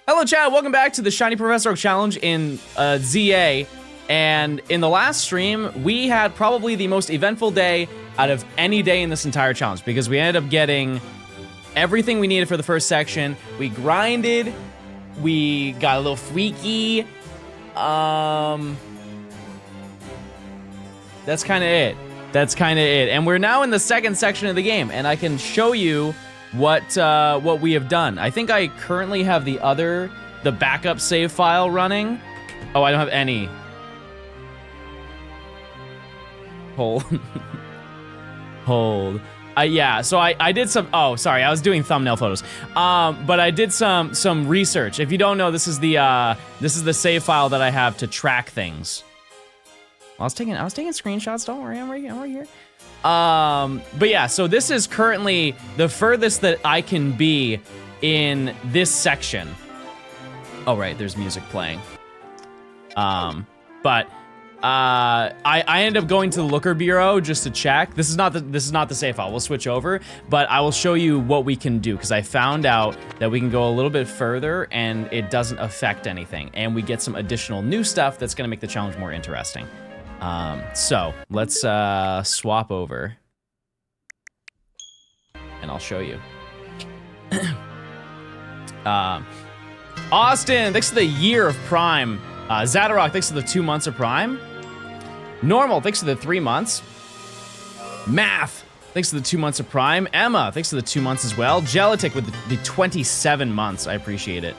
Hello, chat. Welcome back to the Shiny Professor Oak Challenge in ZA. And in the last stream, we had probably the most eventful day out of any day in this entire challenge because we ended up getting everything we needed for the first section. We grinded. We got a little freaky. That's kind of it. That's kind of it. And we're now in the second section of the game, and I can show you what we have done. I think I currently have the backup save file running. Oh, I don't have any. Hold. Hold. Yeah, so I did some, oh, sorry, I was doing thumbnail photos. But I did some research. If you don't know, this is the save file that I have to track things. I was taking screenshots, don't worry, I'm right here. But yeah, so this is currently the furthest that I can be in this section. Oh, right, there's music playing. But I ended up going to the Looker Bureau just to check. This is not the save file. We'll switch over, but I will show you what we can do because I found out that we can go a little bit further and it doesn't affect anything, and we get some additional new stuff that's gonna make the challenge more interesting. So let's swap over, and I'll show you. Austin, thanks for the year of Prime. Zadarok, thanks for the 2 months of Prime. Normal, thanks for the 3 months. Math, thanks for the 2 months of Prime. Emma, thanks for the 2 months as well. Gelatic with the 27 months, I appreciate it.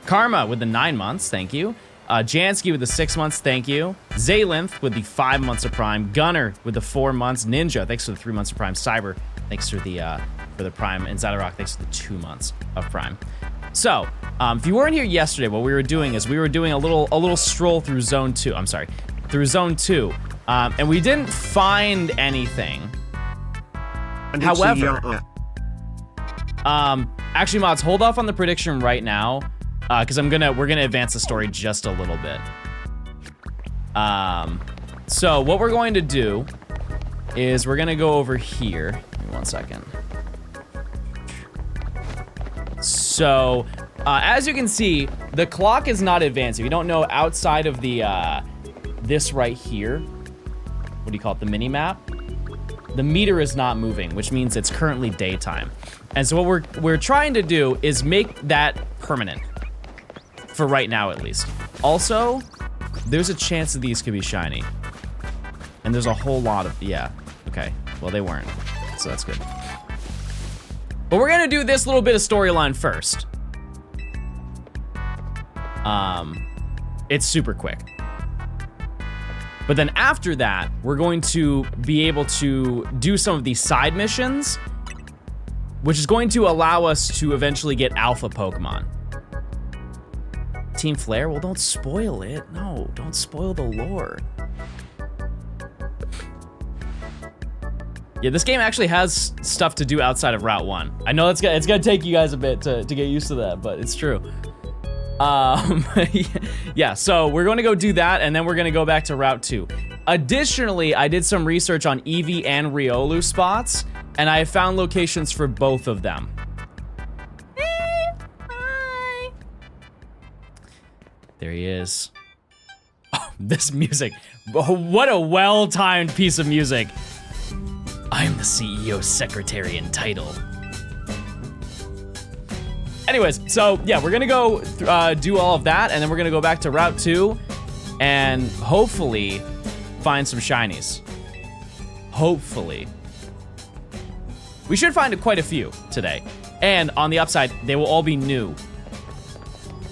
Karma with the 9 months, thank you. Jansky with the 6 months, thank you. Zaylinth with the 5 months of Prime. Gunner with the 4 months. Ninja, thanks for the 3 months of Prime. Cyber, thanks for the Prime. And Zadarok, thanks for the 2 months of Prime. So, if you weren't here yesterday, what we were doing is we were doing a little stroll through Zone 2. I'm sorry, through Zone 2, and we didn't find anything. However, actually, mods, hold off on the prediction right now, because we're gonna advance the story just a little bit. So what we're going to do is we're gonna go over here. Give me 1 second. So, as you can see, the clock is not advancing. If you don't know, outside of the, this right here, what do you call it, the mini map? The meter is not moving, which means it's currently daytime. And so what we're trying to do is make that permanent. For right now, at least. Also, there's a chance that these could be shiny. And there's a whole lot of, yeah, okay. Well, they weren't, so that's good. But we're gonna do this little bit of storyline first. It's super quick. But then after that, we're going to be able to do some of these side missions, which is going to allow us to eventually get alpha Pokemon. Team Flare? Well, don't spoil it. No, don't spoil the lore. Yeah, this game actually has stuff to do outside of Route 1. I know it's gonna take you guys a bit to get used to that, but it's true. Yeah, so we're gonna go do that, and then we're gonna go back to Route 2. Additionally, I did some research on Eevee and Riolu spots, and I found locations for both of them. Hey, hi. There he is. Oh, this music. What a well-timed piece of music. I'm the CEO's secretary in title. Anyways, so yeah, we're gonna go do all of that, and then we're gonna go back to Route 2 and hopefully find some shinies. Hopefully. We should find quite a few today. And on the upside, they will all be new.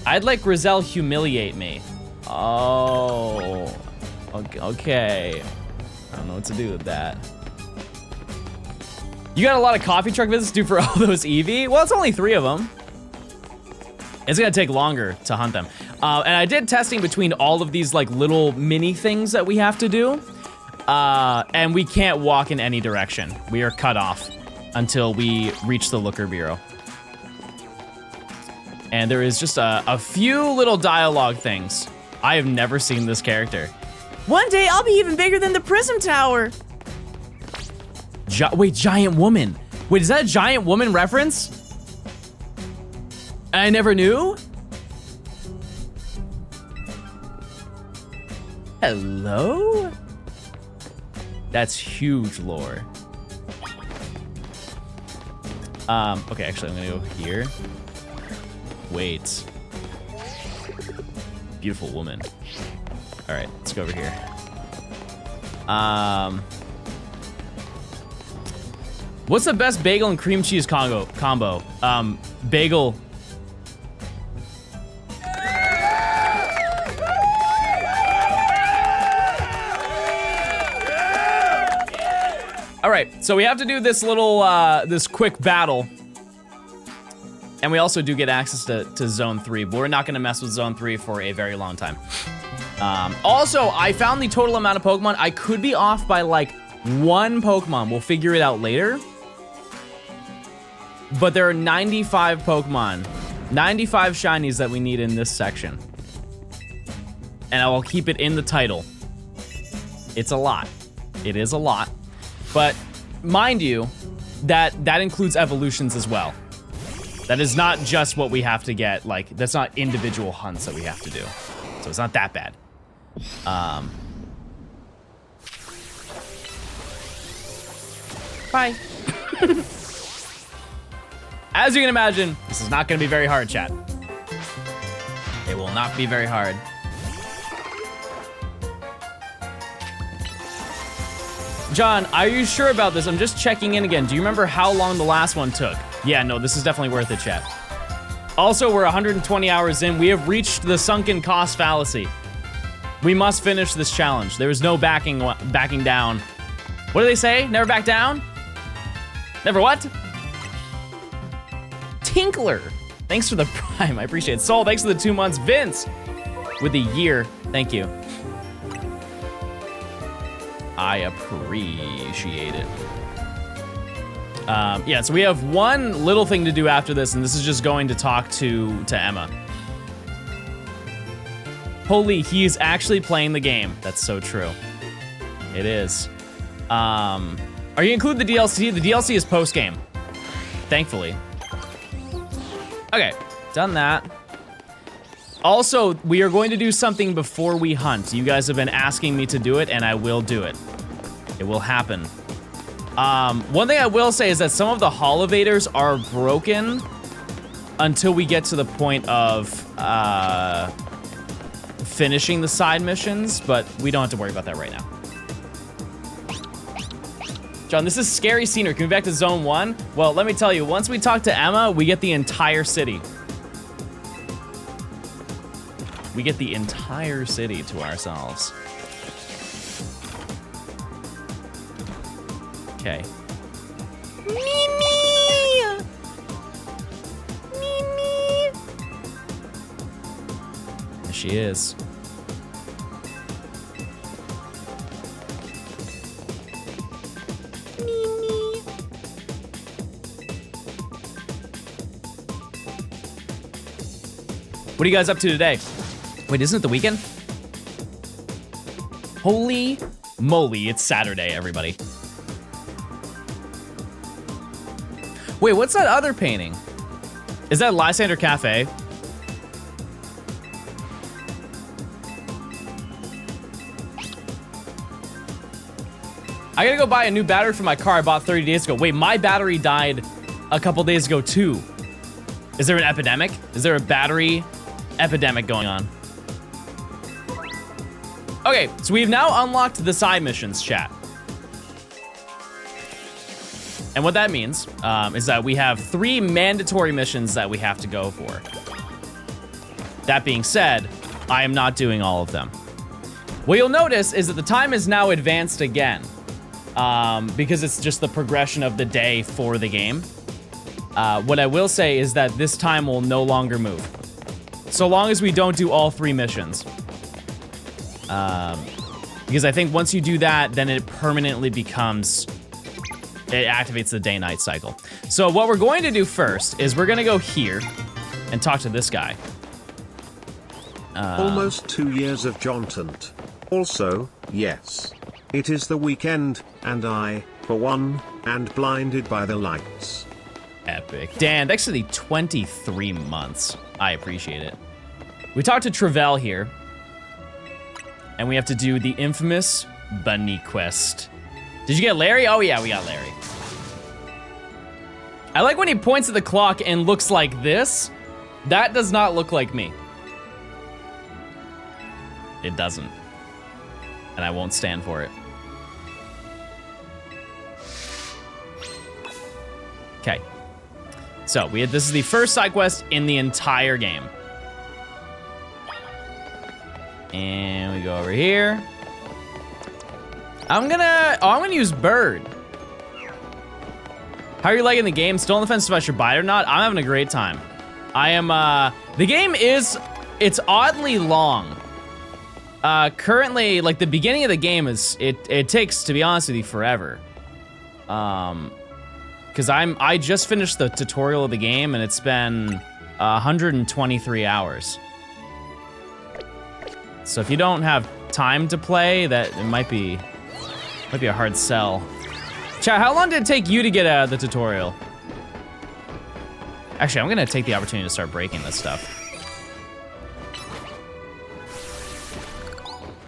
I'd like Grizel humiliate me. Oh, okay. I don't know what to do with that. You got a lot of coffee truck visits to do for all those Eevee? Well, it's only 3 of them. It's gonna take longer to hunt them. And I did testing between all of these like little mini things that we have to do. And we can't walk in any direction. We are cut off until we reach the Looker Bureau. And there is just a few little dialogue things. I have never seen this character. One day I'll be even bigger than the Prism Tower. Wait, Giant Woman. Wait, is that a Giant Woman reference? I never knew? Hello? That's huge lore. Okay, actually, I'm gonna go here. Wait. Beautiful woman. All right, let's go over here. What's the best bagel and cream cheese combo? Bagel. All right, so we have to do this little, this quick battle. And we also do get access to Zone 3, but we're not gonna mess with Zone 3 for a very long time. Also, I found the total amount of Pokemon. I could be off by like 1 Pokemon. We'll figure it out later. But there are 95 Pokemon, 95 shinies that we need in this section. And I will keep it in the title. It's a lot. It is a lot. But mind you, that includes evolutions as well. That is not just what we have to get, like, that's not individual hunts that we have to do. So it's not that bad. Bye. As you can imagine, this is not gonna be very hard, chat. It will not be very hard. John, are you sure about this? I'm just checking in again. Do you remember how long the last one took? Yeah, no, this is definitely worth it, chat. Also, we're 120 hours in. We have reached the sunken cost fallacy. We must finish this challenge. There is no backing down. What do they say? Never back down? Never what? Tinkler, thanks for the prime. I appreciate it. Soul, thanks for the 2 months. Vince, with the year. Thank you. I appreciate it. Yeah, so we have one little thing to do after this, and this is just going to talk to Emma. Holy, he is actually playing the game. That's so true. It is. Are you include the DLC? The DLC is post-game, thankfully. Okay, done that. Also, we are going to do something before we hunt. You guys have been asking me to do it, and I will do it. It will happen. One thing I will say is that some of the holovators are broken until we get to the point of finishing the side missions, but we don't have to worry about that right now. John, this is scary scenery. Can we back to Zone 1? Well, let me tell you, once we talk to Emma, we get the entire city. We get the entire city to ourselves. Okay. Mimi! Mimi! There she is. Mimi! What are you guys up to today? Wait, isn't it the weekend? Holy moly, it's Saturday, everybody. Wait, what's that other painting? Is that Lysander Cafe? I gotta go buy a new battery for my car I bought 30 days ago. Wait, my battery died a couple days ago too. Is there an epidemic? Is there a battery epidemic going on? Okay, so we've now unlocked the side missions, chat. And what that means is that we have 3 mandatory missions that we have to go for. That being said, I am not doing all of them. What you'll notice is that the time is now advanced again because it's just the progression of the day for the game. What I will say is that this time will no longer move. So long as we don't do all 3 missions. Because I think once you do that, then it permanently becomes... It activates the day-night cycle. So what we're going to do first is we're going to go here and talk to this guy. Almost 2 years of Johnstone. Also, yes. It is the weekend, and I, for one, and blinded by the lights. Epic. Dan, thanks for the 23 months. I appreciate it. We talked to Travell here. And we have to do the infamous bunny quest. Did you get Larry? Oh yeah, we got Larry. I like when he points at the clock and looks like this. That does not look like me. It doesn't. And I won't stand for it. Okay. So this is the first side quest in the entire game. And we go over here. I'm gonna use Bird. How are you liking the game? Still on the fence if I should buy it or not? I'm having a great time. I am, the game it's oddly long. Currently, like the beginning of the game it takes, to be honest with you, forever. Cause I just finished the tutorial of the game and it's been 123 hours. So if you don't have time to play, that it might be a hard sell. Chat, how long did it take you to get the tutorial? Actually, I'm gonna take the opportunity to start breaking this stuff.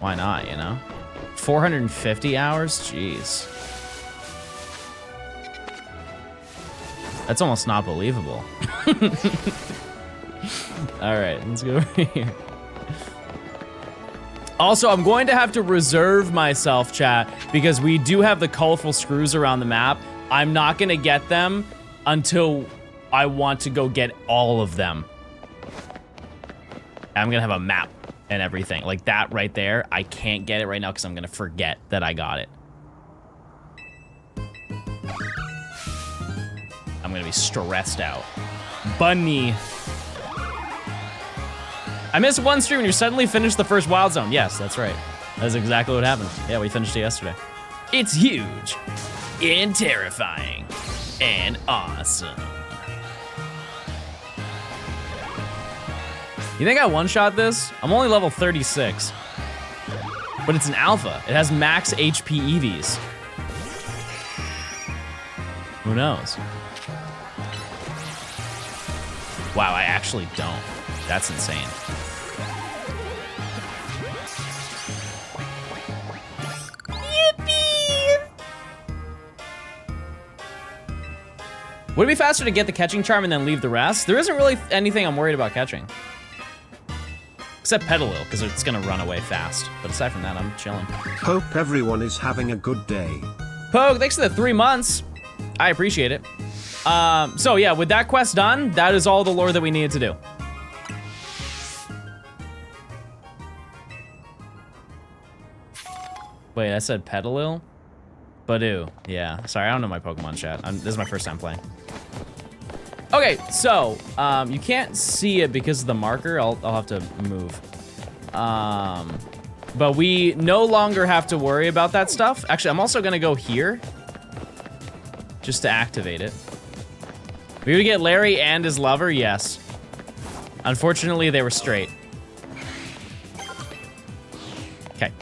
Why not, you know? 450 hours? Jeez. That's almost not believable. All right, let's go over here. Also, I'm going to have to reserve myself, chat, because we do have the colorful screws around the map. I'm not gonna get them until I want to go get all of them. I'm gonna have a map and everything. Like that right there, I can't get it right now because I'm gonna forget that I got it. I'm gonna be stressed out. Bunny. I missed one stream and you suddenly finished the first Wild Zone. Yes, that's right. That's exactly what happened. Yeah, we finished it yesterday. It's huge and terrifying and awesome. You think I one-shot this? I'm only level 36. But it's an alpha. It has max HP EVs. Who knows? Wow, I actually don't. That's insane. Yippee! Would it be faster to get the catching charm and then leave the rest? There isn't really anything I'm worried about catching. Except Petalil, because it's gonna run away fast. But aside from that, I'm chilling. Hope everyone is having a good day. Pogue, thanks for the 3 months. I appreciate it. So yeah, with that quest done, that is all the lore that we needed to do. Wait, I said Petalil? Badoo, yeah. Sorry, I don't know my Pokemon chat. This is my first time playing. Okay, so, you can't see it because of the marker. I'll have to move. But we no longer have to worry about that stuff. Actually, I'm also gonna go here just to activate it. We're gonna get Larry and his lover, yes. Unfortunately, they were straight. Okay,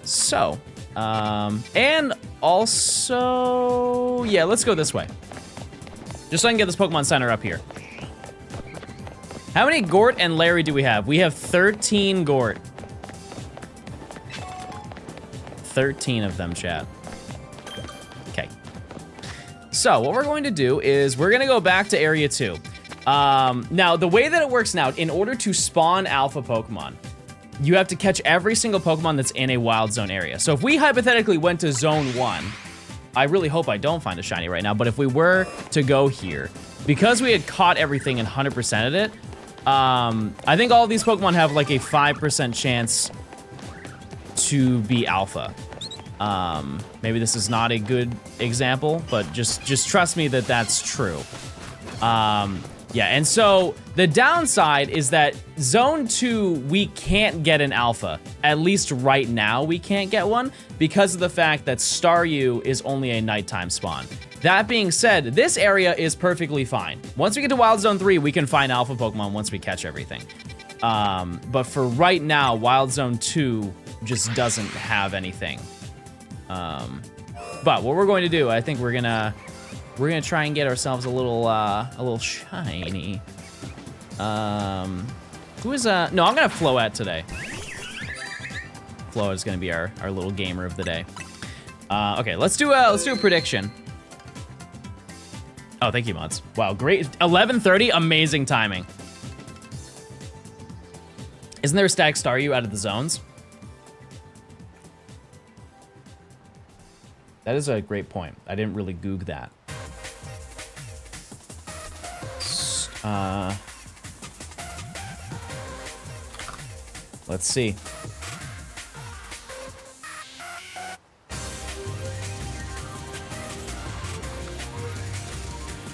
so, and also, yeah, let's go this way. Just so I can get this Pokemon Center up here. How many Gort and Larry do we have? We have 13 Gort. 13 of them, chat. Okay. So what we're going to do is we're gonna go back to Area 2. Now, the way that it works now, in order to spawn Alpha Pokemon, you have to catch every single Pokemon that's in a Wild Zone area. So if we hypothetically went to Zone 1, I really hope I don't find a shiny right now, but if we were to go here, because we had caught everything and 100%ed it, I think all of these Pokemon have like a 5% chance to be Alpha. Maybe this is not a good example, but just trust me that that's true. Yeah, and so the downside is that Zone 2, we can't get an Alpha. At least right now, we can't get one because of the fact that Staryu is only a nighttime spawn. That being said, this area is perfectly fine. Once we get to Wild Zone 3, we can find Alpha Pokemon once we catch everything. But for right now, Wild Zone 2 just doesn't have anything. But what we're going to do, I think we're gonna try and get ourselves a little shiny. Who is no, I'm gonna Floette today. Flo is going to be our little gamer of the day. Okay, let's do a prediction. Oh, thank you, mods. Wow, great. 11:30, amazing timing. Isn't there a static Staryu out of the zones? That is a great point. I didn't really goog that. Let's see.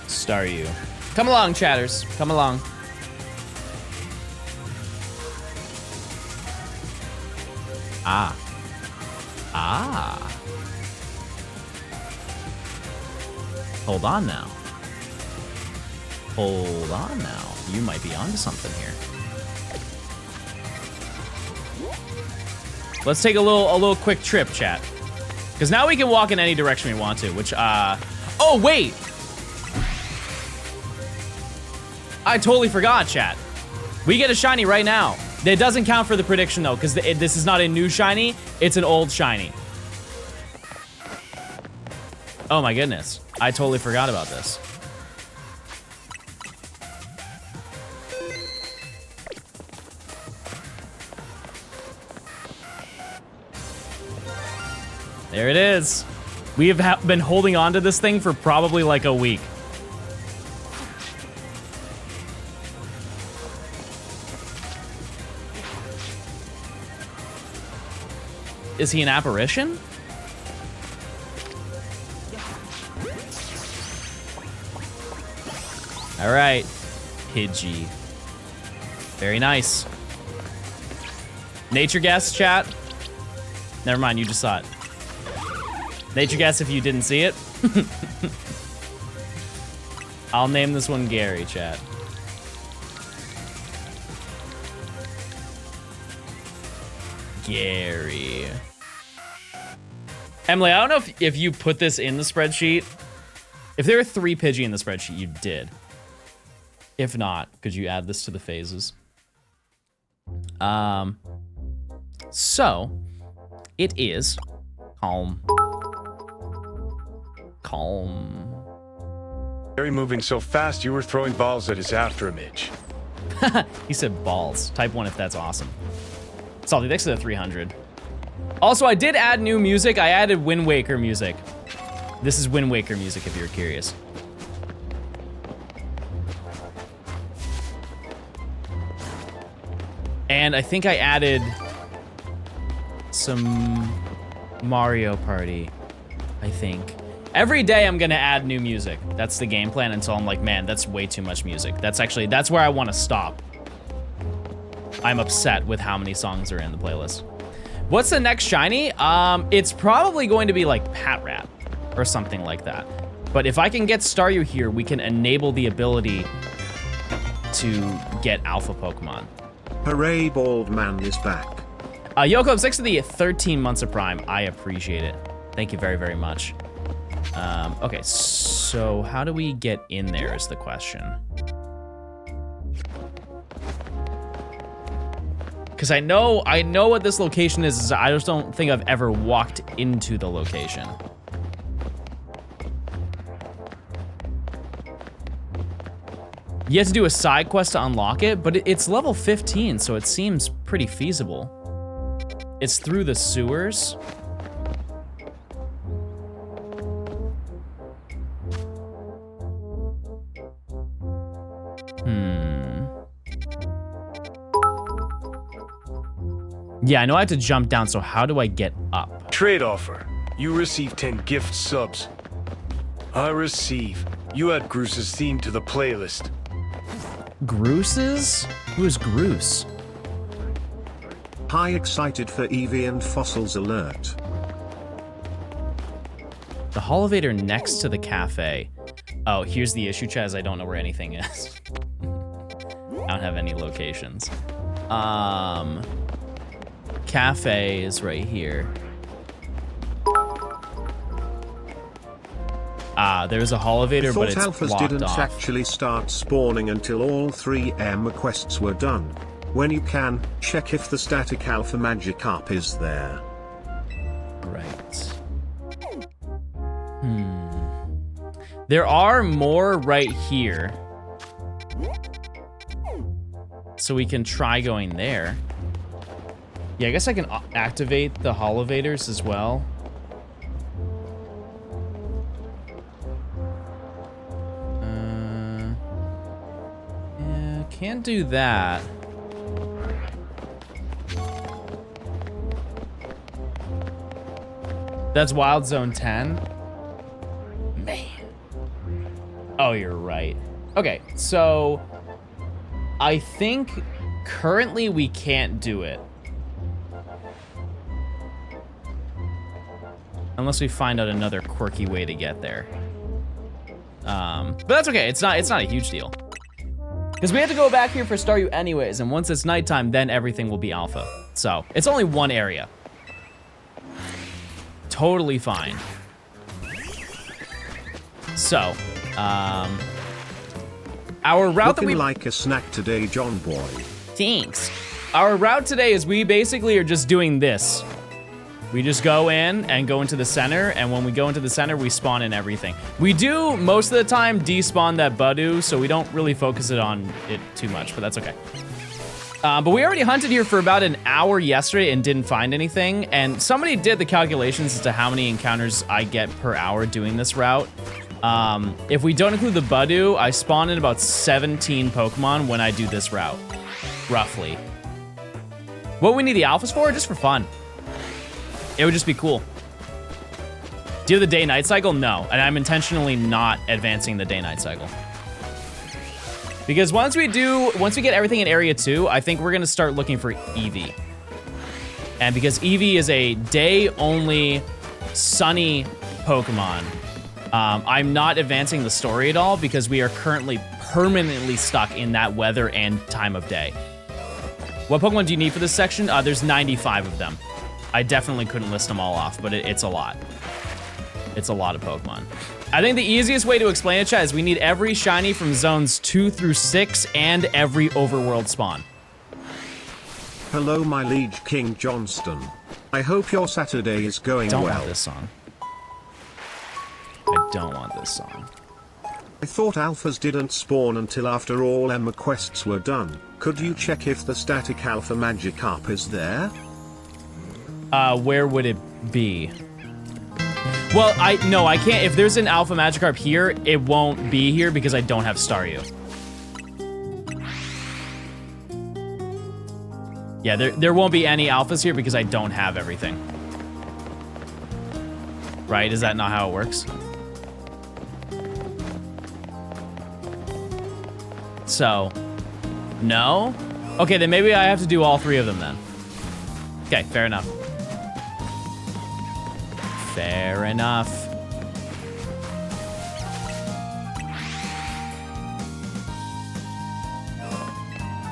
Staryu. Come along, chatters. Come along. Ah. Hold on now. Hold on now. You might be onto something here. Let's take a little quick trip, chat. Because now we can walk in any direction we want to, which, oh, wait! I totally forgot, chat. We get a shiny right now. It doesn't count for the prediction, though, because this is not a new shiny. It's an old shiny. Oh, my goodness. I totally forgot about this. There it is. We have been holding on to this thing for probably like a week. Is he an apparition? All right, Pidgey. Very nice. Nature guess, chat. Never mind, you just saw it. Nature guess if you didn't see it. I'll name this one Gary, chat. Gary. Emily, I don't know if you put this in the spreadsheet. If there are 3 Pidgey in the spreadsheet, you did. If not, could you add this to the phases? So, it is calm. Gary moving so fast you were throwing balls at his after image. He said balls. Type 1 if that's awesome. Salty, thanks to the 300. Also, I did add new music. I added Wind Waker music. This is Wind Waker music if you're curious. And I think I added some Mario Party, I think. Every day I'm gonna add new music. That's the game plan until I'm like, man, that's way too much music. That's where I wanna stop. I'm upset with how many songs are in the playlist. What's the next shiny? It's probably going to be like Pat Rat or something like that. But if I can get Staryu here, we can enable the ability to get alpha Pokemon. Hooray, Bald Man is back. Yoko, thanks for the 13 months of Prime. I appreciate it. Thank you very, very much. Okay, so how do we get in there is the question. Because I know what this location is. I just don't think I've ever walked into the location. You have to do a side quest to unlock it, but it's level 15, so it seems pretty feasible. It's through the sewers. Yeah, I know I have to jump down, so how do I get up? Trade offer. You receive 10 gift subs. I receive. You add Gruce's theme to the playlist. Gruce's? Who is Gruce? Hi, excited for Eevee and Fossils alert. The Holovator next to the cafe. Oh, here's the issue, Chaz. I don't know where anything is. I don't have any locations. Cafe is right here. There's a Holovator, but it's alphas blocked didn't off. actually start spawning until all 3 quests were done. when you can, check if the static alpha Magikarp is there. Right. There are more right here. So we can try going there. Yeah, I guess I can activate the Holovators as well. Yeah, can't do that. That's Wild Zone 10. Man. Oh, you're right. Okay, so I think currently we can't do it. Unless we find out another quirky way to get there. But that's okay, it's not a huge deal. Because we have to go back here for Staryu anyways, and once it's nighttime, then everything will be alpha. So, it's only one area. Totally fine. So, our route Looking like a snack today, John boy. Thanks. Our route today is we basically are just doing this. We just go in and go into the center, and when we go into the center, we spawn in everything. We do, most of the time, despawn that Budu, so we don't really focus it on it too much, but that's okay. But we already hunted here for about an hour yesterday and didn't find anything, and somebody did the calculations as to how many encounters I get per hour doing this route. If we don't include the Budu, I spawn in about 17 Pokemon when I do this route, roughly. What we need the alphas for? Just for fun. It would just be cool. Do you have the day-night cycle? No, and I'm intentionally not advancing the day-night cycle. Because once we get everything in Area 2, I think we're gonna start looking for Eevee. And because Eevee is a day-only sunny Pokemon, I'm not advancing the story at all because we are currently permanently stuck in that weather and time of day. What Pokemon do you need for this section? There's 95 of them. I definitely couldn't list them all off, but it's a lot. It's a lot of Pokemon. I think the easiest way to explain it, chat, is we need every shiny from zones 2 through 6 and every overworld spawn. Hello, my liege King Johnstone. I hope your Saturday is going well. I don't want this song. I don't want this song. I thought alphas didn't spawn until after all Emma quests were done. Could you check if the static alpha Magikarp is there? Where would it be? Well, no, I can't. If there's an alpha Magikarp here, it won't be here because I don't have Staryu. Yeah, there won't be any alphas here because I don't have everything. Right? Is that not how it works? So, no? Okay, then maybe I have to do all 3 of them then. Okay, fair enough. Fair enough.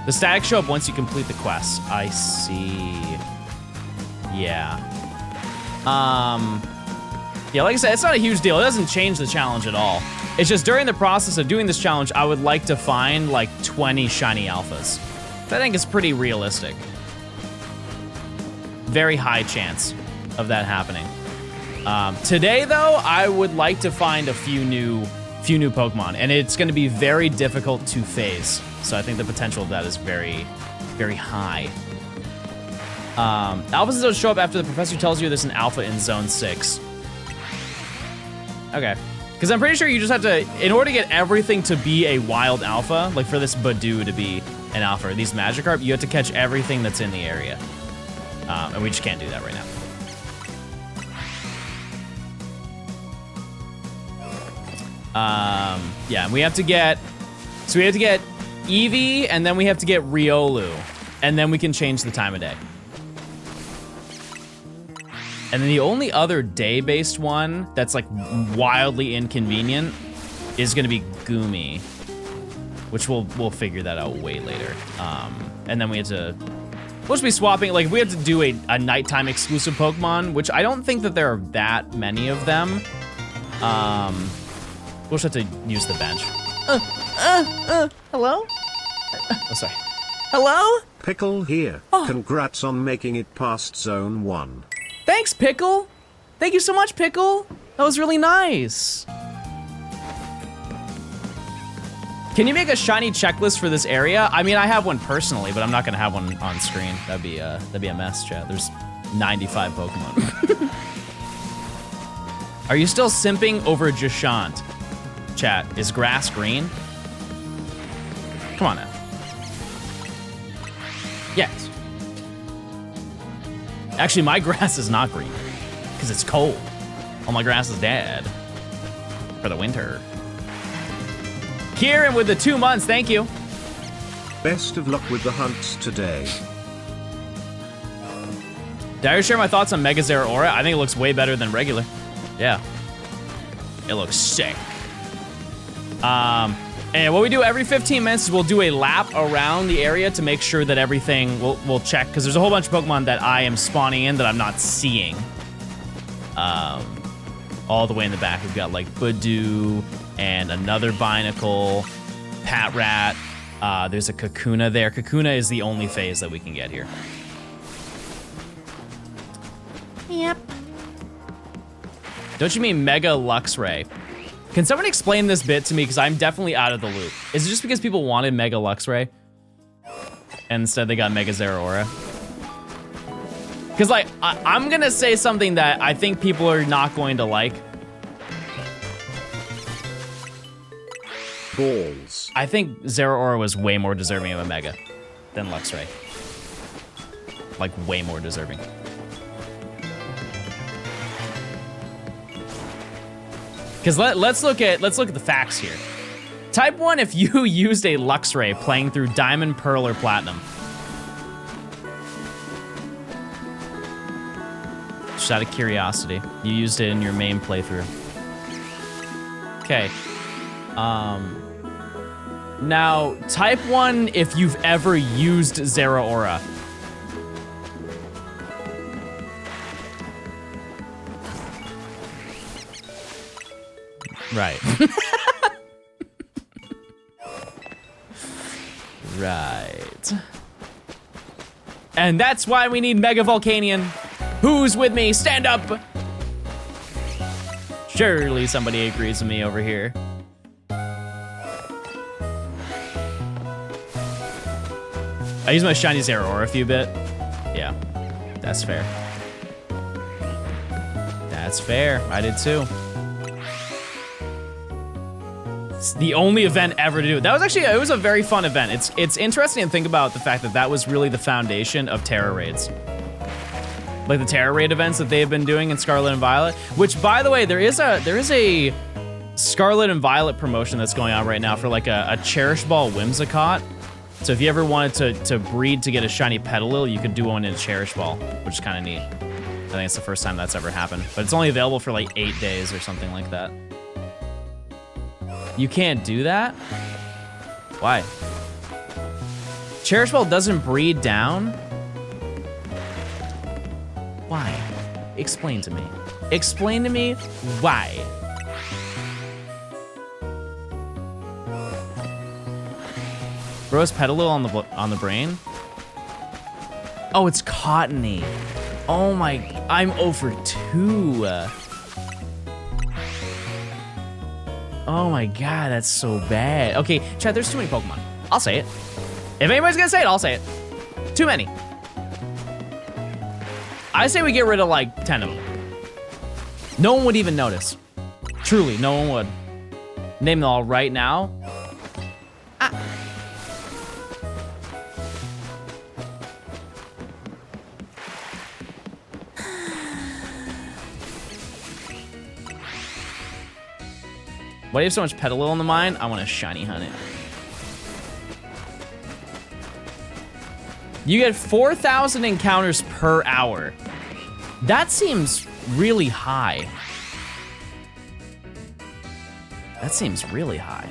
The statics show up once you complete the quest. I see. Yeah. Yeah, like I said, it's not a huge deal. It doesn't change the challenge at all. It's just during the process of doing this challenge, I would like to find like 20 shiny alphas. I think it's pretty realistic. Very high chance of that happening. Today, though, I would like to find a few new Pokemon, and it's going to be very difficult to phase. So I think the potential of that is very, very high. Alphas don't show up after the professor tells you there's an alpha in Zone 6. Okay. Because I'm pretty sure you just have to, in order to get everything to be a wild alpha, like for this Budu to be an alpha, or these Magikarp, you have to catch everything that's in the area. And we just can't do that right now. Yeah, and we have to get Eevee, and then we have to get Riolu, and then we can change the time of day. And then the only other day-based one that's like wildly inconvenient is gonna be Goomy, which we'll figure that out way later. And then we have to, we'll just be swapping, like we have to do a nighttime exclusive Pokemon, which I don't think that there are that many of them. We'll just have to use the bench. Hello? Oh, sorry. Hello? Pickle here. Oh. Congrats on making it past Zone 1. Thanks, Pickle. Thank you so much, Pickle. That was really nice. Can you make a shiny checklist for this area? I mean, I have one personally, but I'm not gonna have one on screen. That'd be a mess, chat. There's 95 Pokemon. Are you still simping over Jashant? Chat, is grass green? Come on now. Yes. Actually, my grass is not green because it's cold. All my grass is dead for the winter. Kieran with the 2 months, thank you. Best of luck with the hunts today. Did I ever share my thoughts on Mega Zeraora? I think it looks way better than regular. Yeah. It looks sick. And what we do every 15 minutes is we'll do a lap around the area to make sure that everything, we'll check, because there's a whole bunch of Pokemon that I am spawning in that I'm not seeing. All the way in the back, we've got like Budew and another Binacle, Patrat. There's a Kakuna there. Kakuna is the only phase that we can get here. Yep. Don't you mean Mega Luxray? Can someone explain this bit to me? Because I'm definitely out of the loop. Is it just because people wanted Mega Luxray? And instead they got Mega Zeraora? Because like, I'm gonna say something that I think people are not going to like. Balls. I think Zeraora was way more deserving of a Mega than Luxray. Like, way more deserving. Because let's look at the facts here. Type 1 if you used a Luxray playing through Diamond, Pearl, or Platinum. Just out of curiosity. You used it in your main playthrough. Okay. Now, type 1 if you've ever used Zeraora. Right. Right. And that's why we need Mega Volcanion. Who's with me? Stand up! Surely somebody agrees with me over here. I use my shiny Zeraora a few bit. Yeah, that's fair. That's fair, I did too. It's the only event ever to do it. That was actually, it was a very fun event. It's interesting to think about the fact that that was really the foundation of Terra Raids. Like the Terra Raid events that they have been doing in Scarlet and Violet, which by the way, there is a Scarlet and Violet promotion that's going on right now for like a Cherish Ball Whimsicott. So if you ever wanted to breed to get a shiny Petalil, you could do one in a Cherish Ball, which is kind of neat. I think it's the first time that's ever happened, but it's only available for like 8 days or something like that. You can't do that? Why? Cherish Ball doesn't breed down? Why? Explain to me. Explain to me why. Rose Petalil on the brain? Oh, it's cottony. Oh my, I'm 0 for 2. Oh my god, that's so bad. Okay, Chad, there's too many Pokemon. I'll say it. If anybody's gonna say it, I'll say it. Too many. I say we get rid of like 10 of them. No one would even notice. Truly, no one would. Name them all right now. Why do you have so much Petalil in the mine? I want to shiny hunt it. You get 4,000 encounters per hour. That seems really high. That seems really high.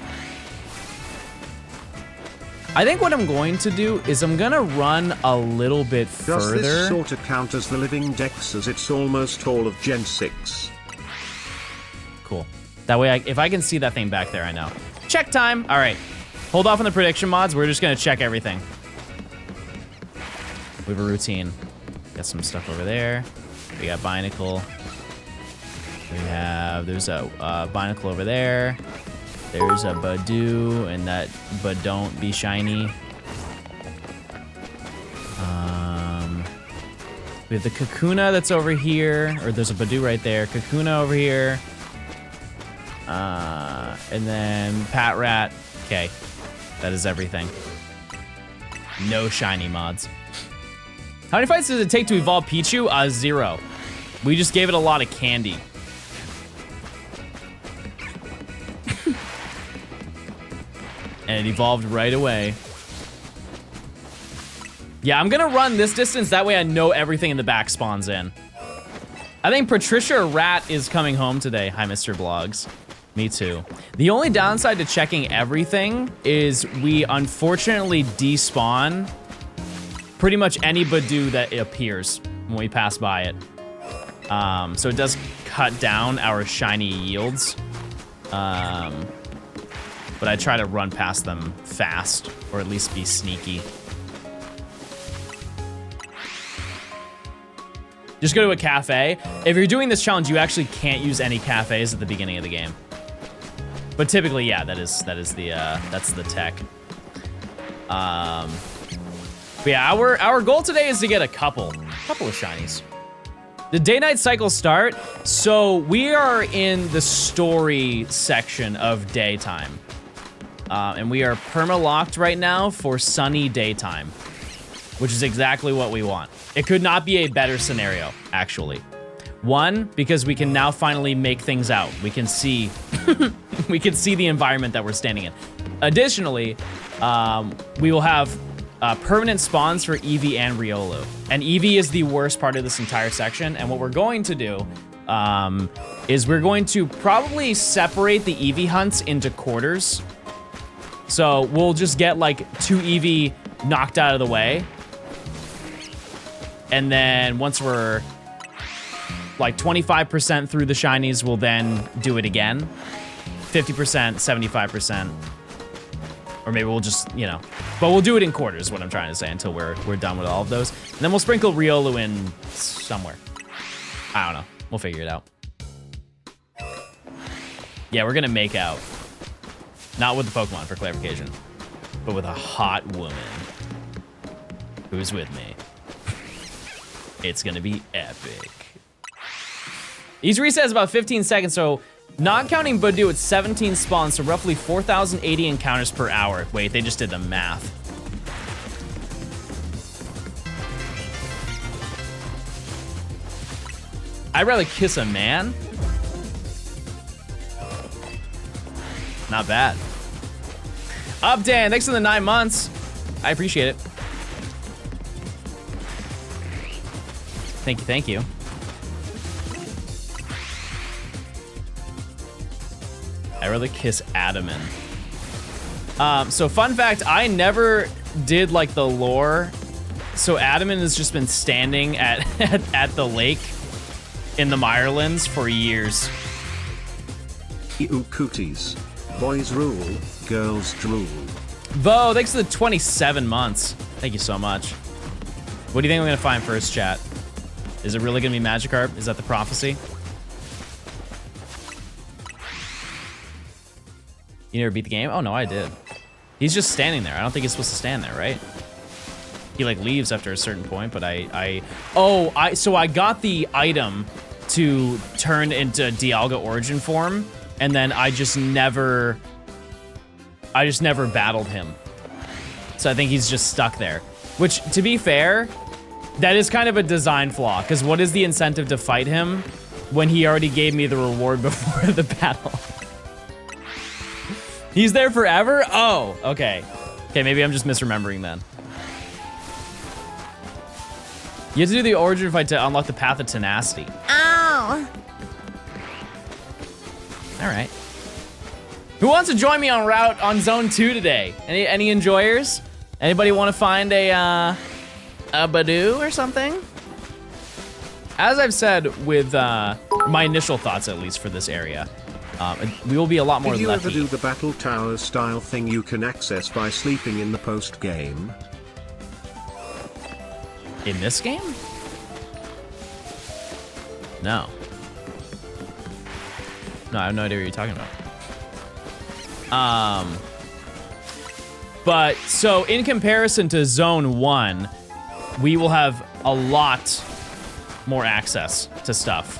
I think what I'm going to do is I'm gonna run a little bit further. Does this sort of count as the living dex, as it's almost all of Gen 6? Cool. That way, if I can see that thing back there, I know. Check time. All right. Hold off on the prediction mods. We're just going to check everything. We have a routine. Got some stuff over there. We got Binacle. There's a Binacle over there. There's a Badoo, and that Badon't be shiny. We have the Kakuna that's over here, or there's a Badoo right there. Kakuna over here. And then Pat Rat. Okay, that is everything. No shiny mods. How many fights does it take to evolve Pichu? 0. We just gave it a lot of candy. And it evolved right away. Yeah, I'm gonna run this distance, that way I know everything in the back spawns in. I think Patricia Rat is coming home today. Hi, Mr. Blogs. Me too. The only downside to checking everything is we unfortunately despawn pretty much any Badoo that appears when we pass by it. So it does cut down our shiny yields. But I try to run past them fast, or at least be sneaky. Just go to a cafe. If you're doing this challenge, you actually can't use any cafes at the beginning of the game. But typically, yeah, that's the tech. But yeah, our goal today is to get a couple of shinies. The day-night cycles start, so we are in the story section of daytime. And we are perma-locked right now for sunny daytime, which is exactly what we want. It could not be a better scenario, actually. One, because we can now finally make things out. We can see, we can see the environment that we're standing in. Additionally, we will have permanent spawns for Eevee and Riolu. And Eevee is the worst part of this entire section. And what we're going to do is we're going to probably separate the Eevee hunts into quarters. So we'll just get like 2 Eevee knocked out of the way. And then once we're like 25% through the shinies, we'll then do it again. 50%, 75%. Or maybe we'll just, you know, but we'll do it in quarters, is what I'm trying to say, until we're done with all of those. And then we'll sprinkle Riolu in somewhere. I don't know. We'll figure it out. Yeah, we're gonna make out. Not with the Pokemon, for clarification, but with a hot woman who's with me. It's gonna be epic. Each reset is about 15 seconds, so not counting Badoo, it's 17 spawns, so roughly 4,080 encounters per hour. Wait, they just did the math. I'd rather kiss a man? Not bad. Up, Dan, thanks for the 9 months. I appreciate it. Thank you, thank you. I'd rather kiss Adaman. So fun fact, I never did like the lore. So Adaman has just been standing at the lake in the Mirelands for years. Ew cooties. Boys rule, girls drool. Vo, thanks for the 27 months. Thank you so much. What do you think I'm gonna find first, chat? Is it really gonna be Magikarp? Is that the prophecy? You never beat the game? Oh no, I did. He's just standing there. I don't think he's supposed to stand there, right? He like leaves after a certain point, but so I got the item to turn into Dialga origin form, and then I just never battled him. So I think he's just stuck there. Which, to be fair, that is kind of a design flaw, because what is the incentive to fight him when he already gave me the reward before the battle? He's there forever? Oh, okay. Okay, maybe I'm just misremembering then. You have to do the origin fight to unlock the Path of Tenacity. Ow! All right. Who wants to join me on route on Zone 2 today? Any enjoyers? Anybody want to find a Badoo or something? As I've said with my initial thoughts, at least for this area, we will be a lot more lucky. Did you ever do the Battle Tower style thing you can access by sleeping in the post game? In this game? No. No, I have no idea what you're talking about. But, so in comparison to Zone 1, we will have a lot more access to stuff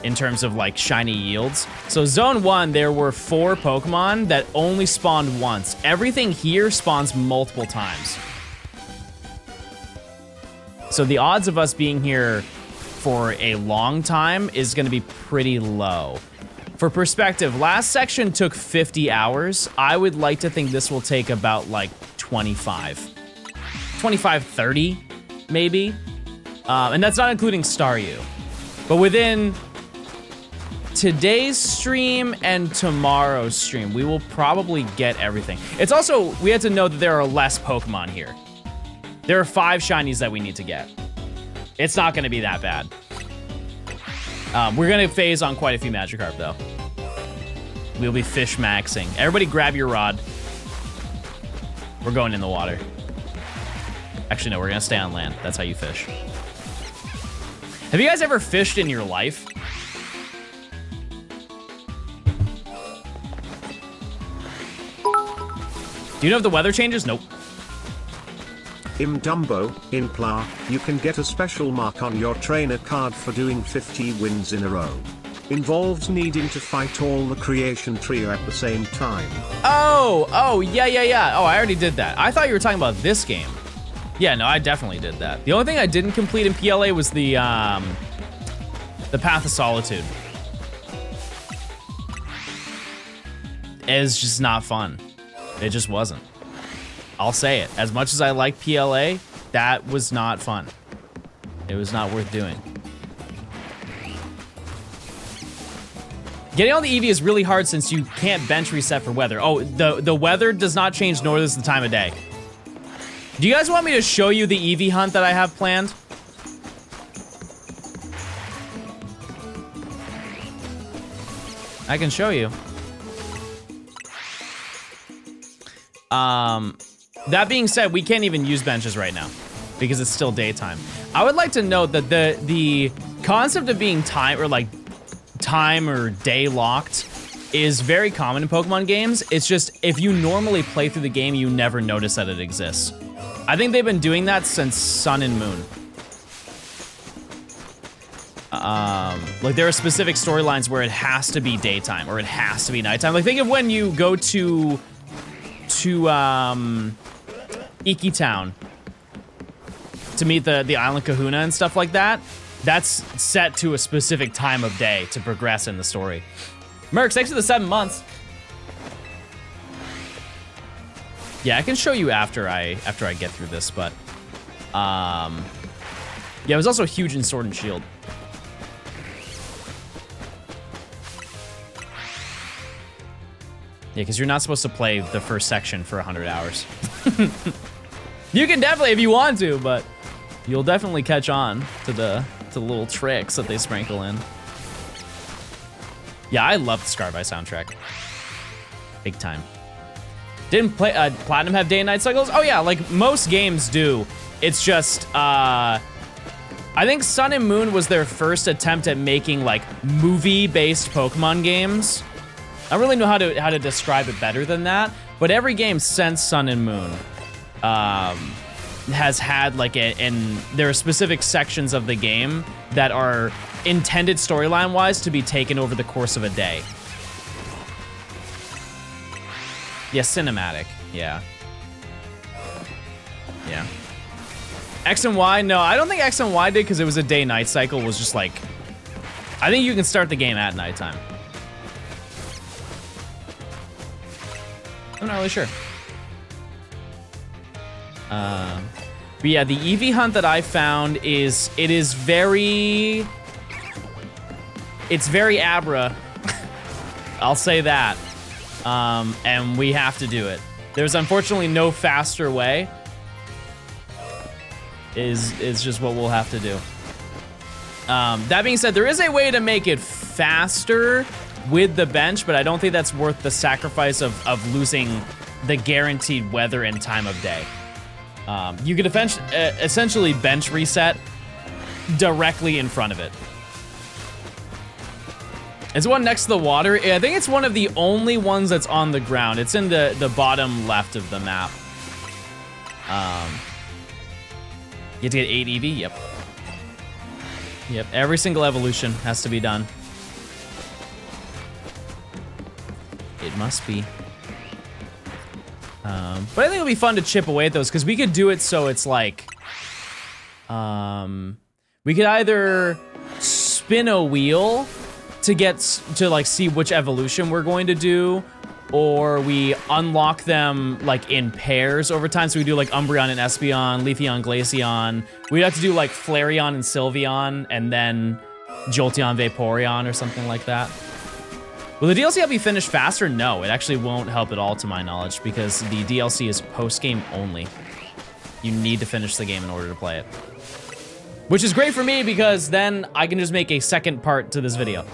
in terms of like shiny yields. So Zone 1, there were 4 Pokemon that only spawned once. Everything here spawns multiple times. So the odds of us being here for a long time is gonna be pretty low. For perspective, last section took 50 hours. I would like to think this will take about like 25, 30 maybe. And that's not including Staryu. But within today's stream and tomorrow's stream, we will probably get everything. It's also, we had to know that there are less Pokemon here. There are 5 shinies that we need to get. It's not gonna be that bad. We're gonna phase on quite a few Magikarp though. We'll be fish maxing. Everybody grab your rod. We're going in the water. Actually, no, we're gonna stay on land. That's how you fish. Have you guys ever fished in your life? Do you know if the weather changes? Nope. In Dumbo, in Pla, you can get a special mark on your trainer card for doing 50 wins in a row. Involves needing to fight all the creation trio at the same time. Oh, yeah. Oh, I already did that. I thought you were talking about this game. Yeah, no, I definitely did that. The only thing I didn't complete in PLA was the Path of Solitude. It's just not fun. It just wasn't. I'll say it. As much as I like PLA, that was not fun. It was not worth doing. Getting on the EV is really hard since you can't bench reset for weather. Oh, the weather does not change, nor does the time of day. Do you guys want me to show you the EV hunt that I have planned? I can show you. That being said, we can't even use benches right now because it's still daytime. I would like to note that the concept of being time or day locked is very common in Pokemon games. It's just if you normally play through the game, you never notice that it exists. I think they've been doing that since Sun and Moon. Like there are specific storylines where it has to be daytime or it has to be nighttime. Like think of when you go to Iki Town to meet the Island Kahuna and stuff like that. That's set to a specific time of day to progress in the story. Mercs, thanks for the 7 months. Yeah, I can show you after I get through this, but yeah, it was also huge in Sword and Shield. Yeah, because you're not supposed to play the first section for 100 hours. You can definitely if you want to, but you'll definitely catch on to the little tricks that they sprinkle in. Yeah, I love the Scarby soundtrack. Big time. Didn't Platinum have day and night cycles? Oh yeah, like most games do. It's just, I think Sun and Moon was their first attempt at making like movie-based Pokemon games. I don't really know how to describe it better than that, but every game since Sun and Moon has had like and there are specific sections of the game that are intended storyline-wise to be taken over the course of a day. Yeah, cinematic, yeah. Yeah. X and Y, no, I don't think X and Y did because it was a day-night cycle, was just like, I think you can start the game at nighttime. I'm not really sure. But yeah, the Eevee hunt that I found it's very Abra. I'll say that. And we have to do it. There's unfortunately no faster way. Is just what we'll have to do. That being said, there is a way to make it faster with the bench, but I don't think that's worth the sacrifice of losing the guaranteed weather and time of day. You could essentially bench reset directly in front of it. It's one next to the water. I think it's one of the only ones that's on the ground. It's in the bottom left of the map. You have to get 8 EV? Yep. Yep, every single evolution has to be done. It must be. But I think it'll be fun to chip away at those, because we could do it so it's like... we could either spin a wheel to get to like see which evolution we're going to do, or we unlock them like in pairs over time. So we do like Umbreon and Espeon, Leafeon, Glaceon. We'd have to do like Flareon and Sylveon, and then Jolteon, Vaporeon, or something like that. Will the DLC help you finish faster? No, it actually won't help at all to my knowledge, because the DLC is post-game only. You need to finish the game in order to play it. Which is great for me, because then I can just make a second part to this video.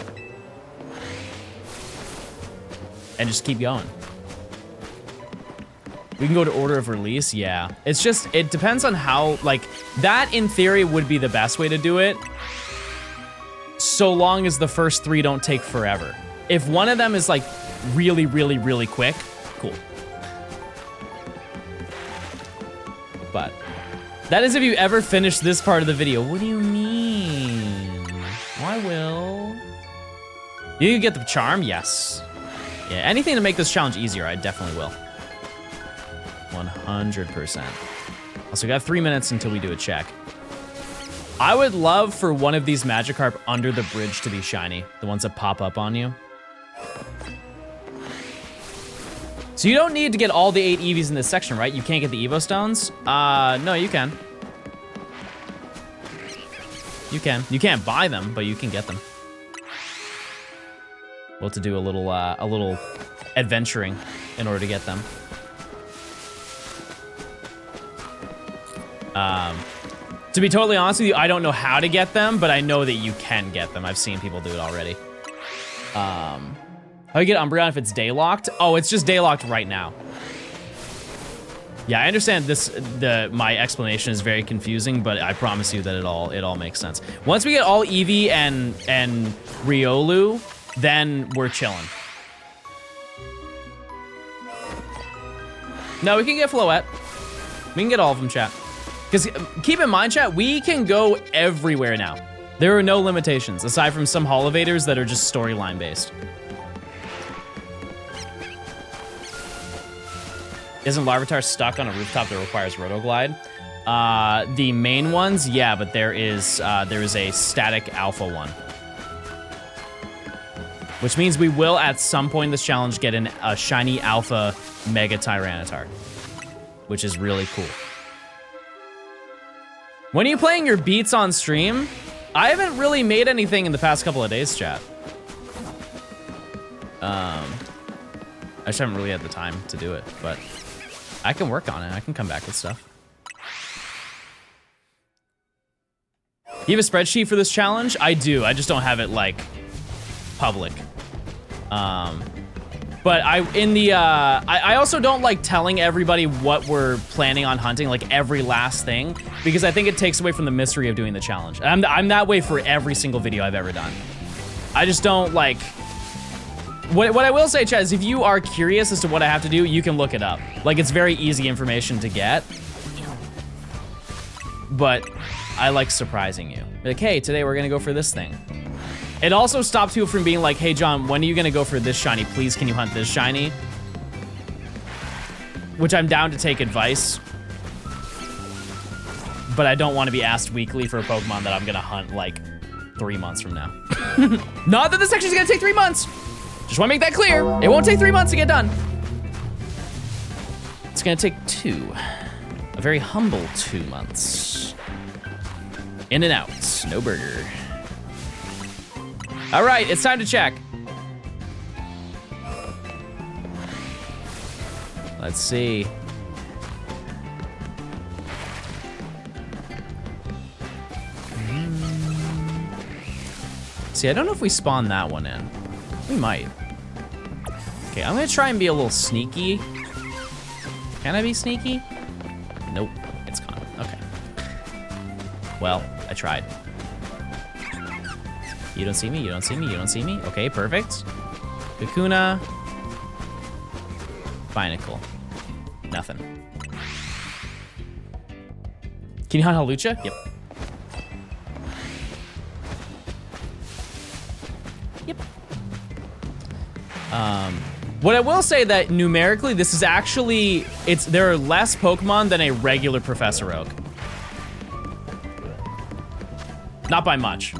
And just keep going. We can go to order of release, yeah. It's just, it depends on how, like, that in theory would be the best way to do it, so long as the first 3 don't take forever. If one of them is like really, really, really quick, cool. But that is if you ever finish this part of the video. What do you mean? I will. You can get the charm, yes. Yeah, anything to make this challenge easier, I definitely will. 100%. Also, we got 3 minutes until we do a check. I would love for one of these Magikarp under the bridge to be shiny. The ones that pop up on you. So you don't need to get all the 8 EVs in this section, right? You can't get the Evo Stones? No, you can. You can. You can't buy them, but you can get them. We'll have to do a little adventuring in order to get them. To be totally honest with you, I don't know how to get them, but I know that you can get them. I've seen people do it already. How do you get Umbreon if it's day locked? Oh, it's just day locked right now. Yeah, I understand this. My explanation is very confusing, but I promise you that it all makes sense. Once we get all Eevee and Riolu, then we're chilling. No, we can get Floette. We can get all of them, chat. Because keep in mind, chat, we can go everywhere now. There are no limitations, aside from some Holovators that are just storyline based. Isn't Larvitar stuck on a rooftop that requires Rotoglide? The main ones, yeah, but there is a static alpha one. Which means we will, at some point in this challenge, get a shiny alpha Mega Tyranitar. Which is really cool. When are you playing your beats on stream? I haven't really made anything in the past couple of days, chat. I just haven't really had the time to do it, but I can work on it. I can come back with stuff. You have a spreadsheet for this challenge? I do. I just don't have it like public. But I also don't like telling everybody what we're planning on hunting, like every last thing, because I think it takes away from the mystery of doing the challenge. I'm that way for every single video I've ever done. I just don't like. What I will say, Chad, is if you are curious as to what I have to do, you can look it up. Like, it's very easy information to get. But I like surprising you. Like, hey, today we're gonna go for this thing. It also stops people from being like, hey, John, when are you gonna go for this shiny? Please, can you hunt this shiny? Which I'm down to take advice. But I don't want to be asked weekly for a Pokemon that I'm gonna hunt like 3 months from now. Not that this section's gonna take 3 months. Just want to make that clear. It won't take 3 months to get done. It's gonna take 2. A very humble 2 months. In and out, no burger. All right, it's time to check. Let's see. See, I don't know if we spawn that one in. We might. Okay, I'm gonna try and be a little sneaky. Can I be sneaky? Nope. Well, I tried. You don't see me, you don't see me, you don't see me. Okay, perfect. Kakuna. Binacle. Nothing. Can you hunt Halucha? Yep. Yep. What I will say that numerically, this is actually, there are less Pokemon than a regular Professor Oak. Not by much.